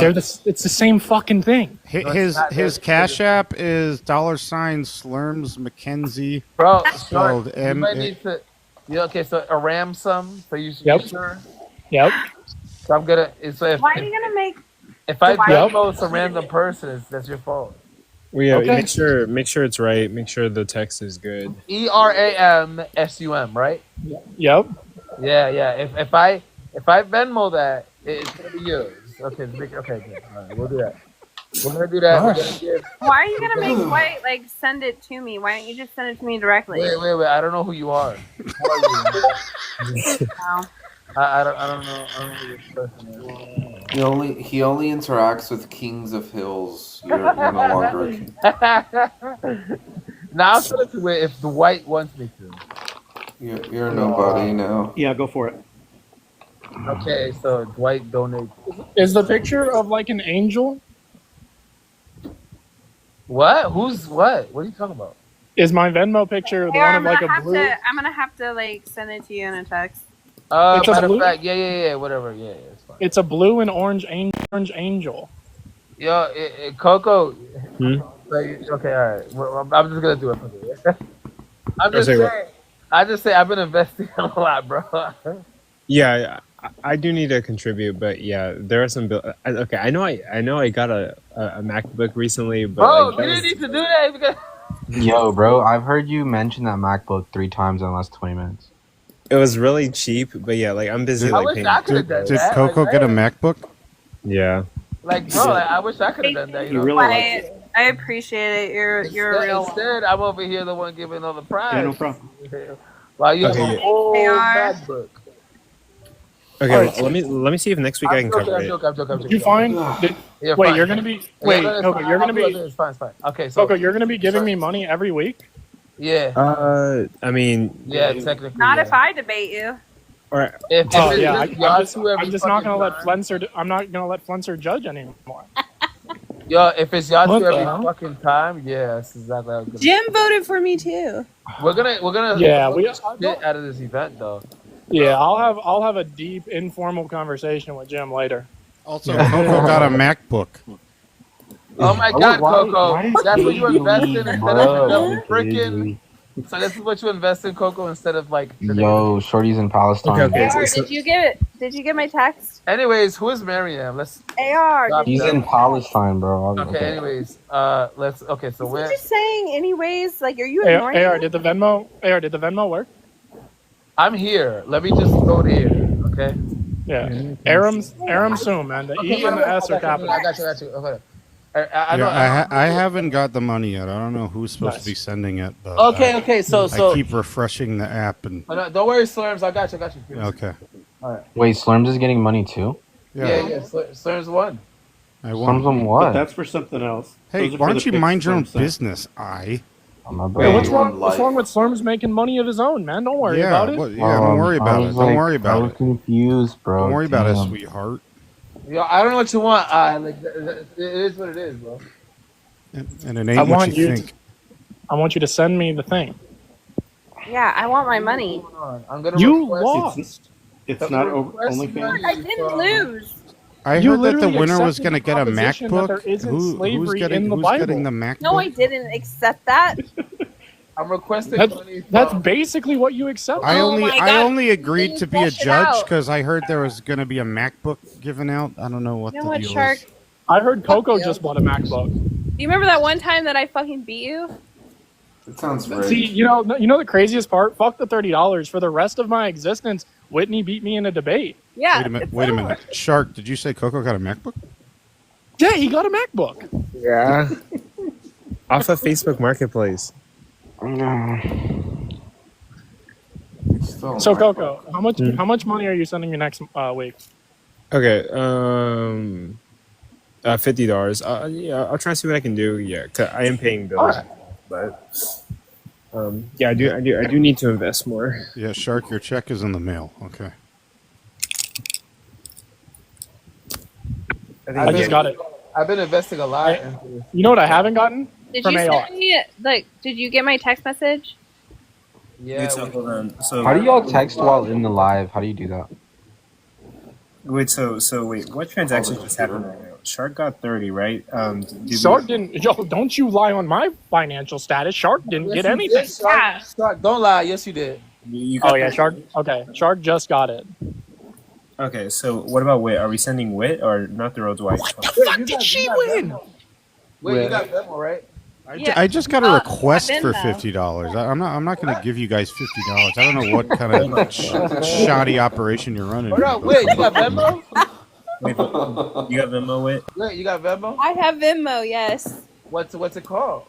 L: It's the same fucking thing.
A: His Cash App is $Slurms McKenzie.
F: Bro, Shark,
A: spelled
F: you
A: M.
F: might need to. Yeah, okay, so a ransom. So you
L: Yep.
F: sure?
L: Yep.
F: So I'm gonna. So
E: Why are you gonna make?
F: if I
E: Dwight-
F: Venmo some random person, that's your fault.
Q: Well, yeah,
F: Okay.
Q: make sure it's right. Make sure the text is good.
F: ERAMSUM, right?
L: Yep.
F: Yeah. If I Venmo that, it's gonna be yours. Okay, good. All right, we'll do that. We're gonna do that. We're gonna give.
E: Why are you gonna make Dwight like send it to me? Why don't you just send it to me directly?
F: Wait. I don't know who you are. Who are you?
E: No.
F: I don't know. I don't know who this person is.
G: He only interacts with kings of hills. You're no longer a king.
F: Now I'll send it to it if Dwight wants me to.
G: You're nobody now.
V: Yeah, go for it.
F: Okay, so Dwight donates.
L: Is the picture of like an angel?
F: What? Who's what? What are you talking about?
L: Is my Venmo picture the
E: Hey,
L: one
E: I'm
L: of like
E: gonna
L: a
E: have
L: blue?
E: to. I'm gonna have to like send it to you in a text.
L: It's a
F: Matter of
L: blue-
F: fact, yeah, whatever, yeah, it's fine.
L: It's a blue and orange angel.
F: Yo, Coco.
Q: Hmm?
F: Okay, all right. Well, I'm just gonna do it for you. I'm just
Q: Okay,
F: saying. I just say I've been investing a lot, bro.
Q: Yeah, I do need to contribute, but yeah, there are some. Okay, I know I got a MacBook recently, but
F: Bro,
Q: like,
F: you didn't need to do that because
B: Yo, bro, I've heard you mention that MacBook 3 times in the last 20 minutes.
Q: it was really cheap. But yeah, like I'm busy.
F: I
Q: Like
F: wish
Q: paying.
F: I could have done
A: Did
F: that.
A: Coco
F: like,
A: get a
F: hey,
A: MacBook?
Q: Yeah.
F: Like, bro, like, I wish I could have done that. You know?
E: Dwight, I appreciate it. You're a real one.
F: Instead, I'm over here the one giving all the prize.
V: Yeah, no problem.
F: While you have
Q: Okay,
F: a
Q: yeah.
F: whole
E: They are.
F: MacBook.
Q: Okay,
L: Alright,
Q: let me see if next week I can cover it.
F: I'm joking.
L: Did you find?
F: Yeah,
L: Wait,
F: fine.
L: you're gonna be.
F: Yeah,
L: Wait,
F: no, it's
L: Coco,
F: fine.
L: you're gonna
F: I'll do
L: be.
F: it. It's fine. Okay, so
L: Coco, you're gonna be giving me money every week.
F: yeah,
Q: I mean,
F: yeah, technically.
E: Not
F: yeah.
E: if I debate you.
Q: or
F: If
L: Oh
F: it's
L: yeah,
F: just y'all two every
L: I'm just not gonna let
F: fucking
L: Flenser. I'm not gonna let Flenser judge anymore.
F: Yo, if it's y'all
L: What
F: two
L: the
F: every
L: hell?
F: fucking time, yeah, that's exactly how it's gonna be.
H: Jim voted for me too.
F: We're gonna
L: Yeah,
F: fuck
L: we.
F: the shit out of this event though.
L: Yeah, I'll have a deep informal conversation with Jim later.
A: Also, Coco got a MacBook.
F: Oh my God,
B: why
F: Coco,
B: does
F: that's what you
B: Gabe
F: invest in
B: leave,
F: instead
B: bro?
F: of the freaking So this is what you invest in, Coco, instead of like.
B: Yo, shorties in Palestine.
H: AR, did you get my text?
F: Anyways, who is Mariam? Let's.
H: AR, did you
B: He's
H: get
B: in
H: my text?
B: Palestine, bro.
F: Okay. Anyways, let's. Okay, so
H: Is he
F: where?
H: just saying anyways? Like, are you ignoring
L: AR,
H: him?
L: did the Venmo work?
F: I'm here. Let me just go here. Okay.
L: Yeah. Aram Sum, man. The E and the S are capital.
F: I got you. Okay.
A: I haven't got the money yet. I don't know who's supposed to be sending it. But
F: Okay. So
A: I keep refreshing the app and.
F: Oh, no, don't worry, Slurms. I got you.
A: Okay.
F: All right.
B: Wait, Slurms is getting money too?
F: Yeah. Slurms won.
A: I won.
B: Slurms on what?
V: But that's for something else.
A: Hey,
V: Those are
A: why
V: for
A: don't
V: the
A: you mind your own
V: picks Slurm sent.
A: business?
L: Hey, what's wrong with Slurms making money of his own, man? Don't worry about it.
A: Don't worry about it. Don't worry about it.
B: I was confused, bro.
A: Don't worry about it,
B: Damn.
A: sweetheart.
F: Yo, I don't know what you want. It is what it is, bro.
A: And it ain't what you think.
L: I want you to send me the thing.
T: Yeah, I want my money.
F: I'm gonna.
L: You
F: request-
L: lost.
V: It's not OnlyFans.
T: I didn't lose.
A: I
L: You
A: heard that the
L: literally
A: winner was
L: accepted
A: going to
L: the
A: get a
L: proposition that there
A: MacBook.
L: isn't
A: Who's
L: slavery
A: getting
L: in the
A: the
L: Bible.
A: MacBook?
T: No, I didn't accept that.
F: I'm requesting money.
L: That's basically what you accepted.
A: I
T: Oh
A: only agreed to be a
T: flesh it
A: judge
T: out.
A: because I heard there was going to be a MacBook given out. I don't know what
T: You know
A: the
T: what,
A: deal
T: Shark?
A: is.
L: I heard Coco just bought a MacBook.
H: Do you remember that one time that I fucking beat you?
G: It sounds rigged.
L: See, you know the craziest part? Fuck the $30. For the rest of my existence, Whitney beat me in a debate.
H: Yeah.
A: Wait a minute. Shark, did you say Coco got a MacBook?
L: Yeah, he got a MacBook.
Q: Yeah. Off of Facebook Marketplace.
L: So Coco, how much money are you sending me next week?
Q: Okay. $50. Yeah, I'll try to see what I can do. Yeah, 'cause I am paying bills, but yeah, I do need to invest more.
A: Yeah, Shark, your check is in the mail. Okay.
L: I just got it.
F: I've been investing a lot.
L: You know what I haven't gotten?
H: Did
L: From
H: you
L: AR.
H: send me did you get my text message?
F: Yeah.
Q: Hold on. So
B: How do y'all text while in the live? How do you do that?
Q: wait, what transaction just happened right now? Shark got 30, right?
L: Shark didn't. Yo, don't you lie on my financial status. Shark didn't
F: Yes,
L: get
F: you
L: anything.
F: did, Shark, don't lie. Yes, you did.
Q: You got
L: Oh yeah,
Q: 30.
L: Shark. Okay, Shark just got it.
Q: Okay, so what about Wit? Are we sending Wit or not the road Dwight?
L: What the fuck did she win?
F: Wait, you got Venmo, right?
A: I just got a request
H: I've
A: for
H: been,
A: $50. I'm not going to give you guys $50. I don't know what kind of shoddy operation you're running.
F: Hold on, wait, you got Venmo?
Q: Wait, you got Venmo, Wit?
F: Wait, you got Venmo?
H: I have Venmo, yes.
F: What's it called?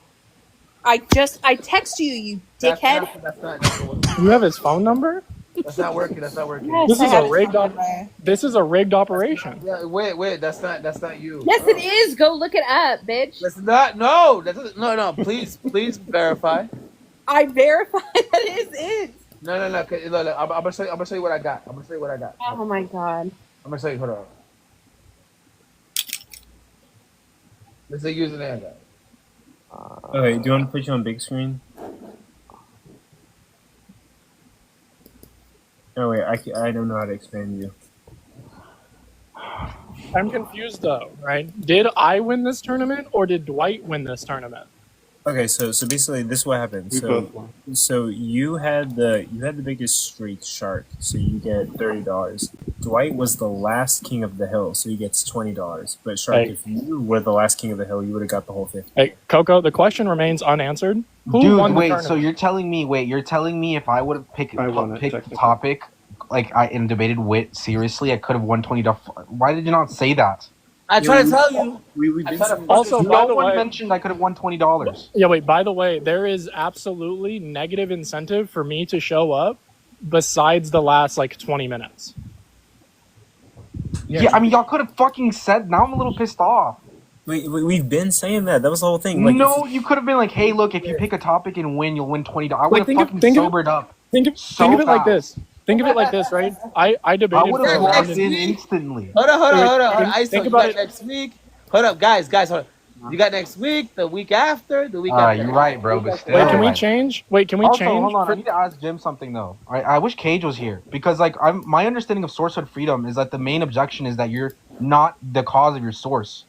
H: I text you, you dickhead.
F: That's not
L: You have his phone number?
F: That's not working. That's not working.
H: Yes,
L: This
H: I
L: is
H: have
L: a rigged This is a rigged operation.
F: Yeah, wait. That's not you.
H: Yes, it is. Go look it up, bitch.
F: That's not. No. No. Please verify.
H: I verified that is it.
F: No. Look, I'm gonna show you what I got.
H: Oh my god.
F: I'm gonna show you. Hold on. This is a username, guys.
Q: Okay, do you want to put you on big screen? Oh wait, I don't know how to expand you.
L: I'm confused though, right? Did I win this tournament or did Dwight win this tournament?
Q: Okay, so basically this is what happened.
V: We both won.
Q: So you had the biggest streak, Shark. So you get $30. Dwight was the last king of the hill, so he gets $20. But Shark,
L: Hey.
Q: if you were the last king of the hill, you would have got the whole 50.
L: Hey, Coco, the question remains unanswered. Who
B: Dude,
L: won the
B: wait.
L: tournament?
B: So you're telling me if I would have picked
V: I won it,
B: the
V: technically.
B: topic, and debated Wit seriously, I could have won $20. Why did you not say that?
F: I try to tell you.
Q: We've
F: I
Q: been
F: try to
Q: saying-
L: Also, by
B: No
L: the
B: one
L: way,
B: mentioned I could have won $20.
L: yeah, wait, by the way, there is absolutely negative incentive for me to show up besides the last 20 minutes.
B: Yeah, I mean, y'all could have fucking said. Now I'm a little pissed off.
Q: We've been saying that. That was the whole thing. Like,
B: No, you could have been like, "Hey, look, if you pick a topic and win, you'll win $20." I would have
L: think of-
B: fucking
L: think of-
B: sobered up.
L: Think of it like this. Think of it like this, right? I debated
B: I would
L: for
B: have
L: a round
B: locked
L: and-
B: in instantly.
F: Hold on.
L: Think
F: You
L: about
F: got
L: it.
F: next week. Hold up, guys. Hold on. You got next week, the week after, the week after.
B: You're right, bro. But still,
L: Wait, can we
B: right.
L: change? Wait, can we
B: Also,
L: change?
B: hold on.
L: for-
B: I need to ask Jim something though. I wish Cage was here because my understanding of sourcehood freedom is that the main objection is that you're not the cause of your source.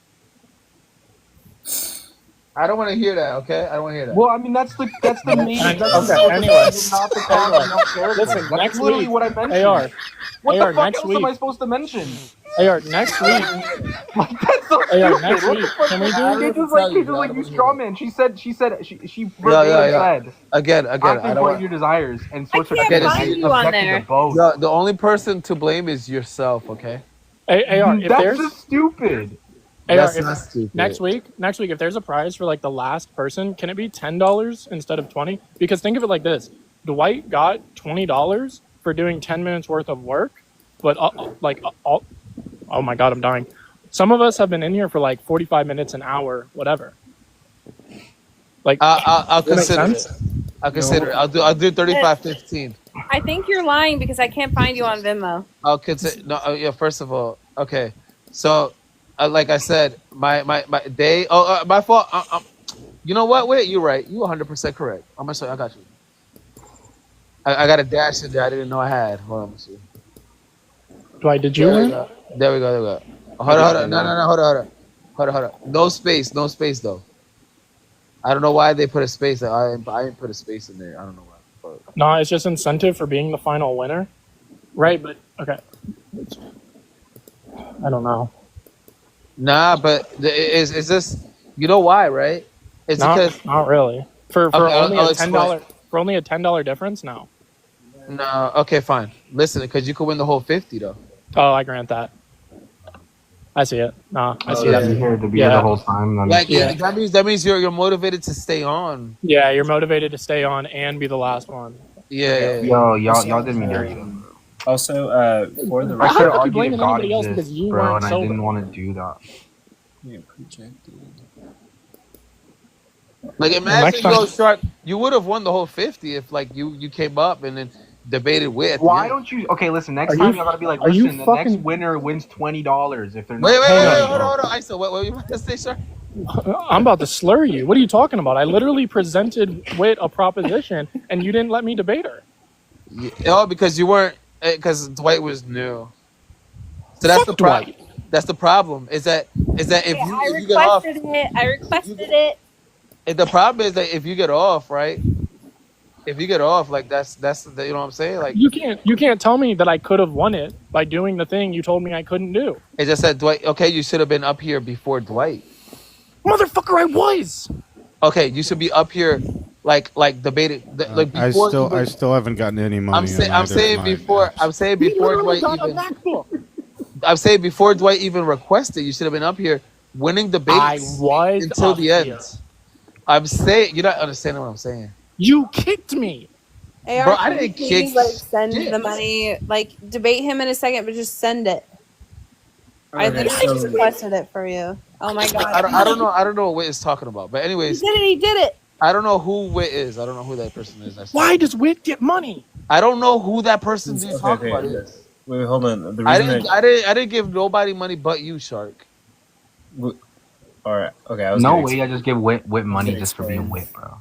F: I don't want to hear that. Okay, I don't want to hear that.
P: Well, I mean, that's the main. That's
L: Okay,
P: what
L: anyway.
P: is not the cause of no character.
L: Listen,
P: That's
L: next
P: literally
L: week,
P: what I mentioned.
L: AR,
P: What
L: AR,
P: the fuck
L: next
P: else
L: week,
P: am I supposed to mention?
L: AR, next week,
P: That's so
L: AR,
P: stupid.
L: next
P: What
L: week,
P: the fuck?
L: can we
F: I don't know
L: do?
F: what to tell
P: Kate
F: you.
P: just
F: I
P: like
F: don't
P: you
F: want to hear
P: straw
F: that.
P: man. She
F: Yeah,
P: verbatim
F: yeah.
P: said,
F: Again.
P: acting
F: I don't
P: according
F: want.
P: to your desires and source of
H: can't
F: Again,
H: find
P: identity
H: you on
P: subjected
H: there.
P: to both.
F: the only person to blame is yourself. Okay.
L: AR, if
P: That's
L: there's
P: just stupid.
L: AR,
F: That's
L: if
F: not stupid.
L: next week, if there's a prize for like the last person, can it be $10 instead of 20? Because think of it like this: Dwight got $20 for doing 10 minutes worth of work, but oh my god, I'm dying. Some of us have been in here for like 45 minutes, an hour, whatever. Like,
F: I'll
L: does that make
F: consider
L: sense?
F: it. I'll consider it. I'll do 35.15.
H: I think you're lying because I can't find you on Venmo.
F: I'll consider. No, yeah. First of all, okay. So, like I said, my day. My fault. You know what? Wait, you're right. You 100% correct. I'm gonna show you. I got you. I got a dash in there. I didn't know I had. Hold on, let me see.
L: Dwight, did you win?
F: There we go. Hold on. No. Hold on. No space though. I don't know why they put a space. I didn't put a space in there. I don't know why. But
L: No, it's just incentive for being the final winner, right? But okay, I don't know.
F: nah, but is this? You know why, right? It's because
L: Not really. For
F: Okay,
L: only
F: I'll
L: a $10
F: explain.
L: for only a $10 difference. No.
F: No. Okay, fine. Listen, because you could win the whole 50 though.
L: Oh, I grant that. I see it. Nah, I see
B: To
L: that.
B: be here the whole time.
F: Like that means you're motivated to stay on.
L: Yeah, you're motivated to stay on and be the last one.
F: Yeah.
B: Yo, y'all did me dirty.
C: Also, for the
B: I
L: How
B: could
L: the fuck you
B: argue that
L: blaming
B: God
L: anybody else because
B: exists,
L: you
B: bro,
L: weren't
B: and I
L: sober?
B: didn't want to do that.
C: Yeah, projected.
F: Like
L: next
F: imagine
L: time-
F: yo Shark, you would have won the whole 50 if like you came up and then debated with.
B: Why don't you? Okay, listen. Next
L: Are
B: time
L: you-
B: y'all gotta be like,
L: are you
B: listen. The next
L: fucking-
B: winner wins $20 if they're not.
F: Wait, hold on. Isa, what were you about to say, Shark?
L: I'm about to slur you. What are you talking about? I literally presented Wit a proposition and you didn't let me debate her.
F: Oh, because you weren't, because Dwight was new. So that's the problem. That's the problem. Is that if you get off,
H: I requested it.
F: the problem is that if you get off, right? If you get off, like that's you know what I'm saying? Like
L: You can't tell me that I could have won it by doing the thing you told me I couldn't do.
F: it just said Dwight. Okay, you should have been up here before Dwight.
L: Motherfucker, I was.
F: Okay, you should be up here, like debated. Like before
A: I still haven't gotten any money.
F: I'm saying before Dwight even. I'm saying before Dwight even requested, you should have been up here winning debates
L: I was
F: until
L: up
F: the end.
L: here.
F: I'm saying you're not understanding what I'm saying.
L: You kicked me.
H: AR,
F: Bro, I didn't
H: please,
F: kick
H: like send
F: shit.
H: the money. Like debate him in a second, but just send it. I
C: Okay,
H: literally just
C: so-
H: requested it for you. Oh my god!
F: I don't know. I don't know what Wit is talking about. But anyways,
H: He did it.
F: I don't know who Wit is. I don't know who that person is.
L: Why does Wit get money?
F: I don't know who that person you're talking about is.
C: Wait, hold on. The
F: I
C: reason
F: didn't give nobody money but you, Shark.
C: All right. Okay. I was
B: No
C: gonna
B: way. I just give Wit money
C: gonna
B: just for being Wit, bro.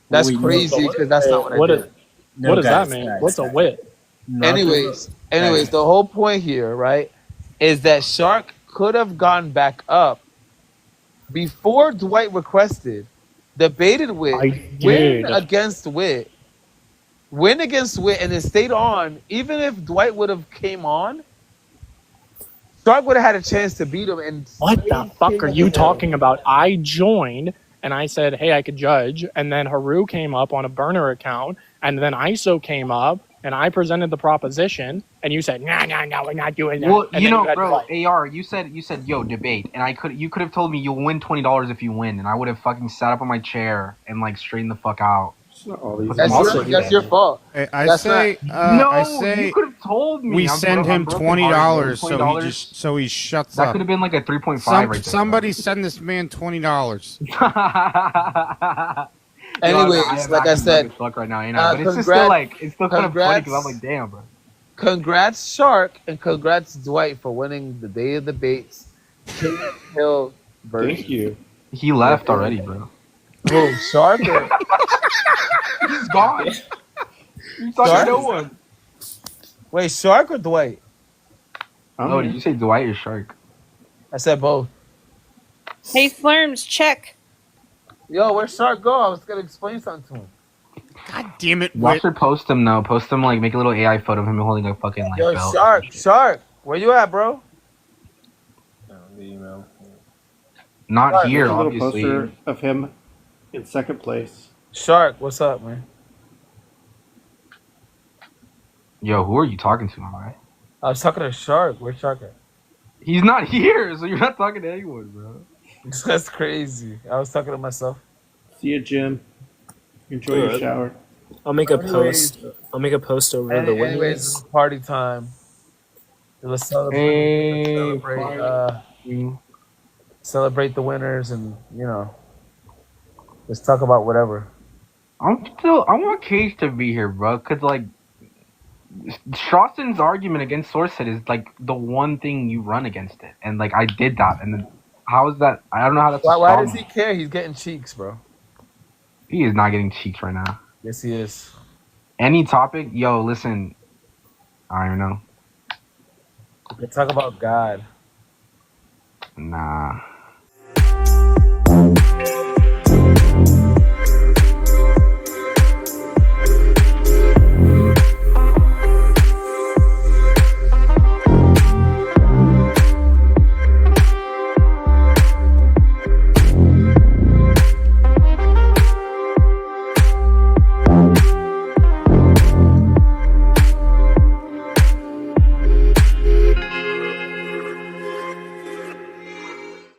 F: That's
C: Well,
F: crazy because that's not what I did.
L: What does that mean? What's a Wit?
F: Anyways, the whole point here, right, is that Shark could have gone back up before Dwight requested, debated with, win against Wit, and then stayed on. Even if Dwight would have came on, Shark would have had a chance to beat him. And
L: What the fuck are you talking about? I joined and I said, hey, I could judge. And then Haru came up on a burner account. And then ISO came up and I presented the proposition. And you said, no, we're not doing that.
B: Well,
L: and
B: you
L: then
B: know,
L: had
B: bro,
L: Dwight.
B: AR, you said, yo, debate, and you could have told me you'll win $20 if you win, and I would have fucking sat up on my chair and like straightened the fuck out.
F: That's your fault.
A: I say
B: you could have told me.
A: we
B: I'm
A: send him
B: $20
A: so he shuts
B: That
A: up.
B: could have been like a 3.5 right there.
A: Somebody send this man $20.
F: Anyways, like I said,
B: fuck right now, you know, but it's still like it's still kind of funny because I'm like, damn, bro.
F: Congrats, Shark, and congrats, Dwight, for winning the Day of Debates King of the Hill version.
B: Thank you. He left already, bro.
F: Who, Shark?
B: He's gone. You talking
F: Shark?
B: to no one.
F: Wait, Shark or Dwight?
B: Oh, did you say Dwight or Shark?
F: I said both.
H: Hey, Slurms, check.
F: Yo, where'd Shark go? I was gonna explain something to him.
A: God damn it,
B: Y'all
A: Wit.
B: should post him now. Post him like make a little AI photo of him holding a fucking like
F: Yo,
B: belt.
F: Shark, where you at, bro?
Q: The email.
B: Not
F: Shark.
B: here,
V: There's a little
B: obviously.
V: poster of him in second place.
F: Shark, what's up, man?
B: Yo, who are you talking to, alright?
F: I was talking to Shark. Where's Shark at?
B: He's not here, so you're not talking to anyone, bro.
F: That's crazy. I was talking to myself.
V: See you, Jim. Enjoy your shower.
Q: I'll make a
F: Anyways-
Q: post. I'll make a post over the
F: Anyways,
Q: winners.
F: it's party time. Let's celebrate.
B: Hey,
F: Celebrate the winners, and let's talk about whatever.
B: I want Cage to be here, bro, cause like Strawson's argument against Sourcehead is like the one thing you run against it, and like I did that, and then how is that? I don't know how that's.
F: Why does he care? He's getting cheeks, bro.
B: He is not getting cheeks right now.
F: Yes, he is.
B: Any topic, yo, listen. I don't even know.
F: Let's talk about God.
B: Nah.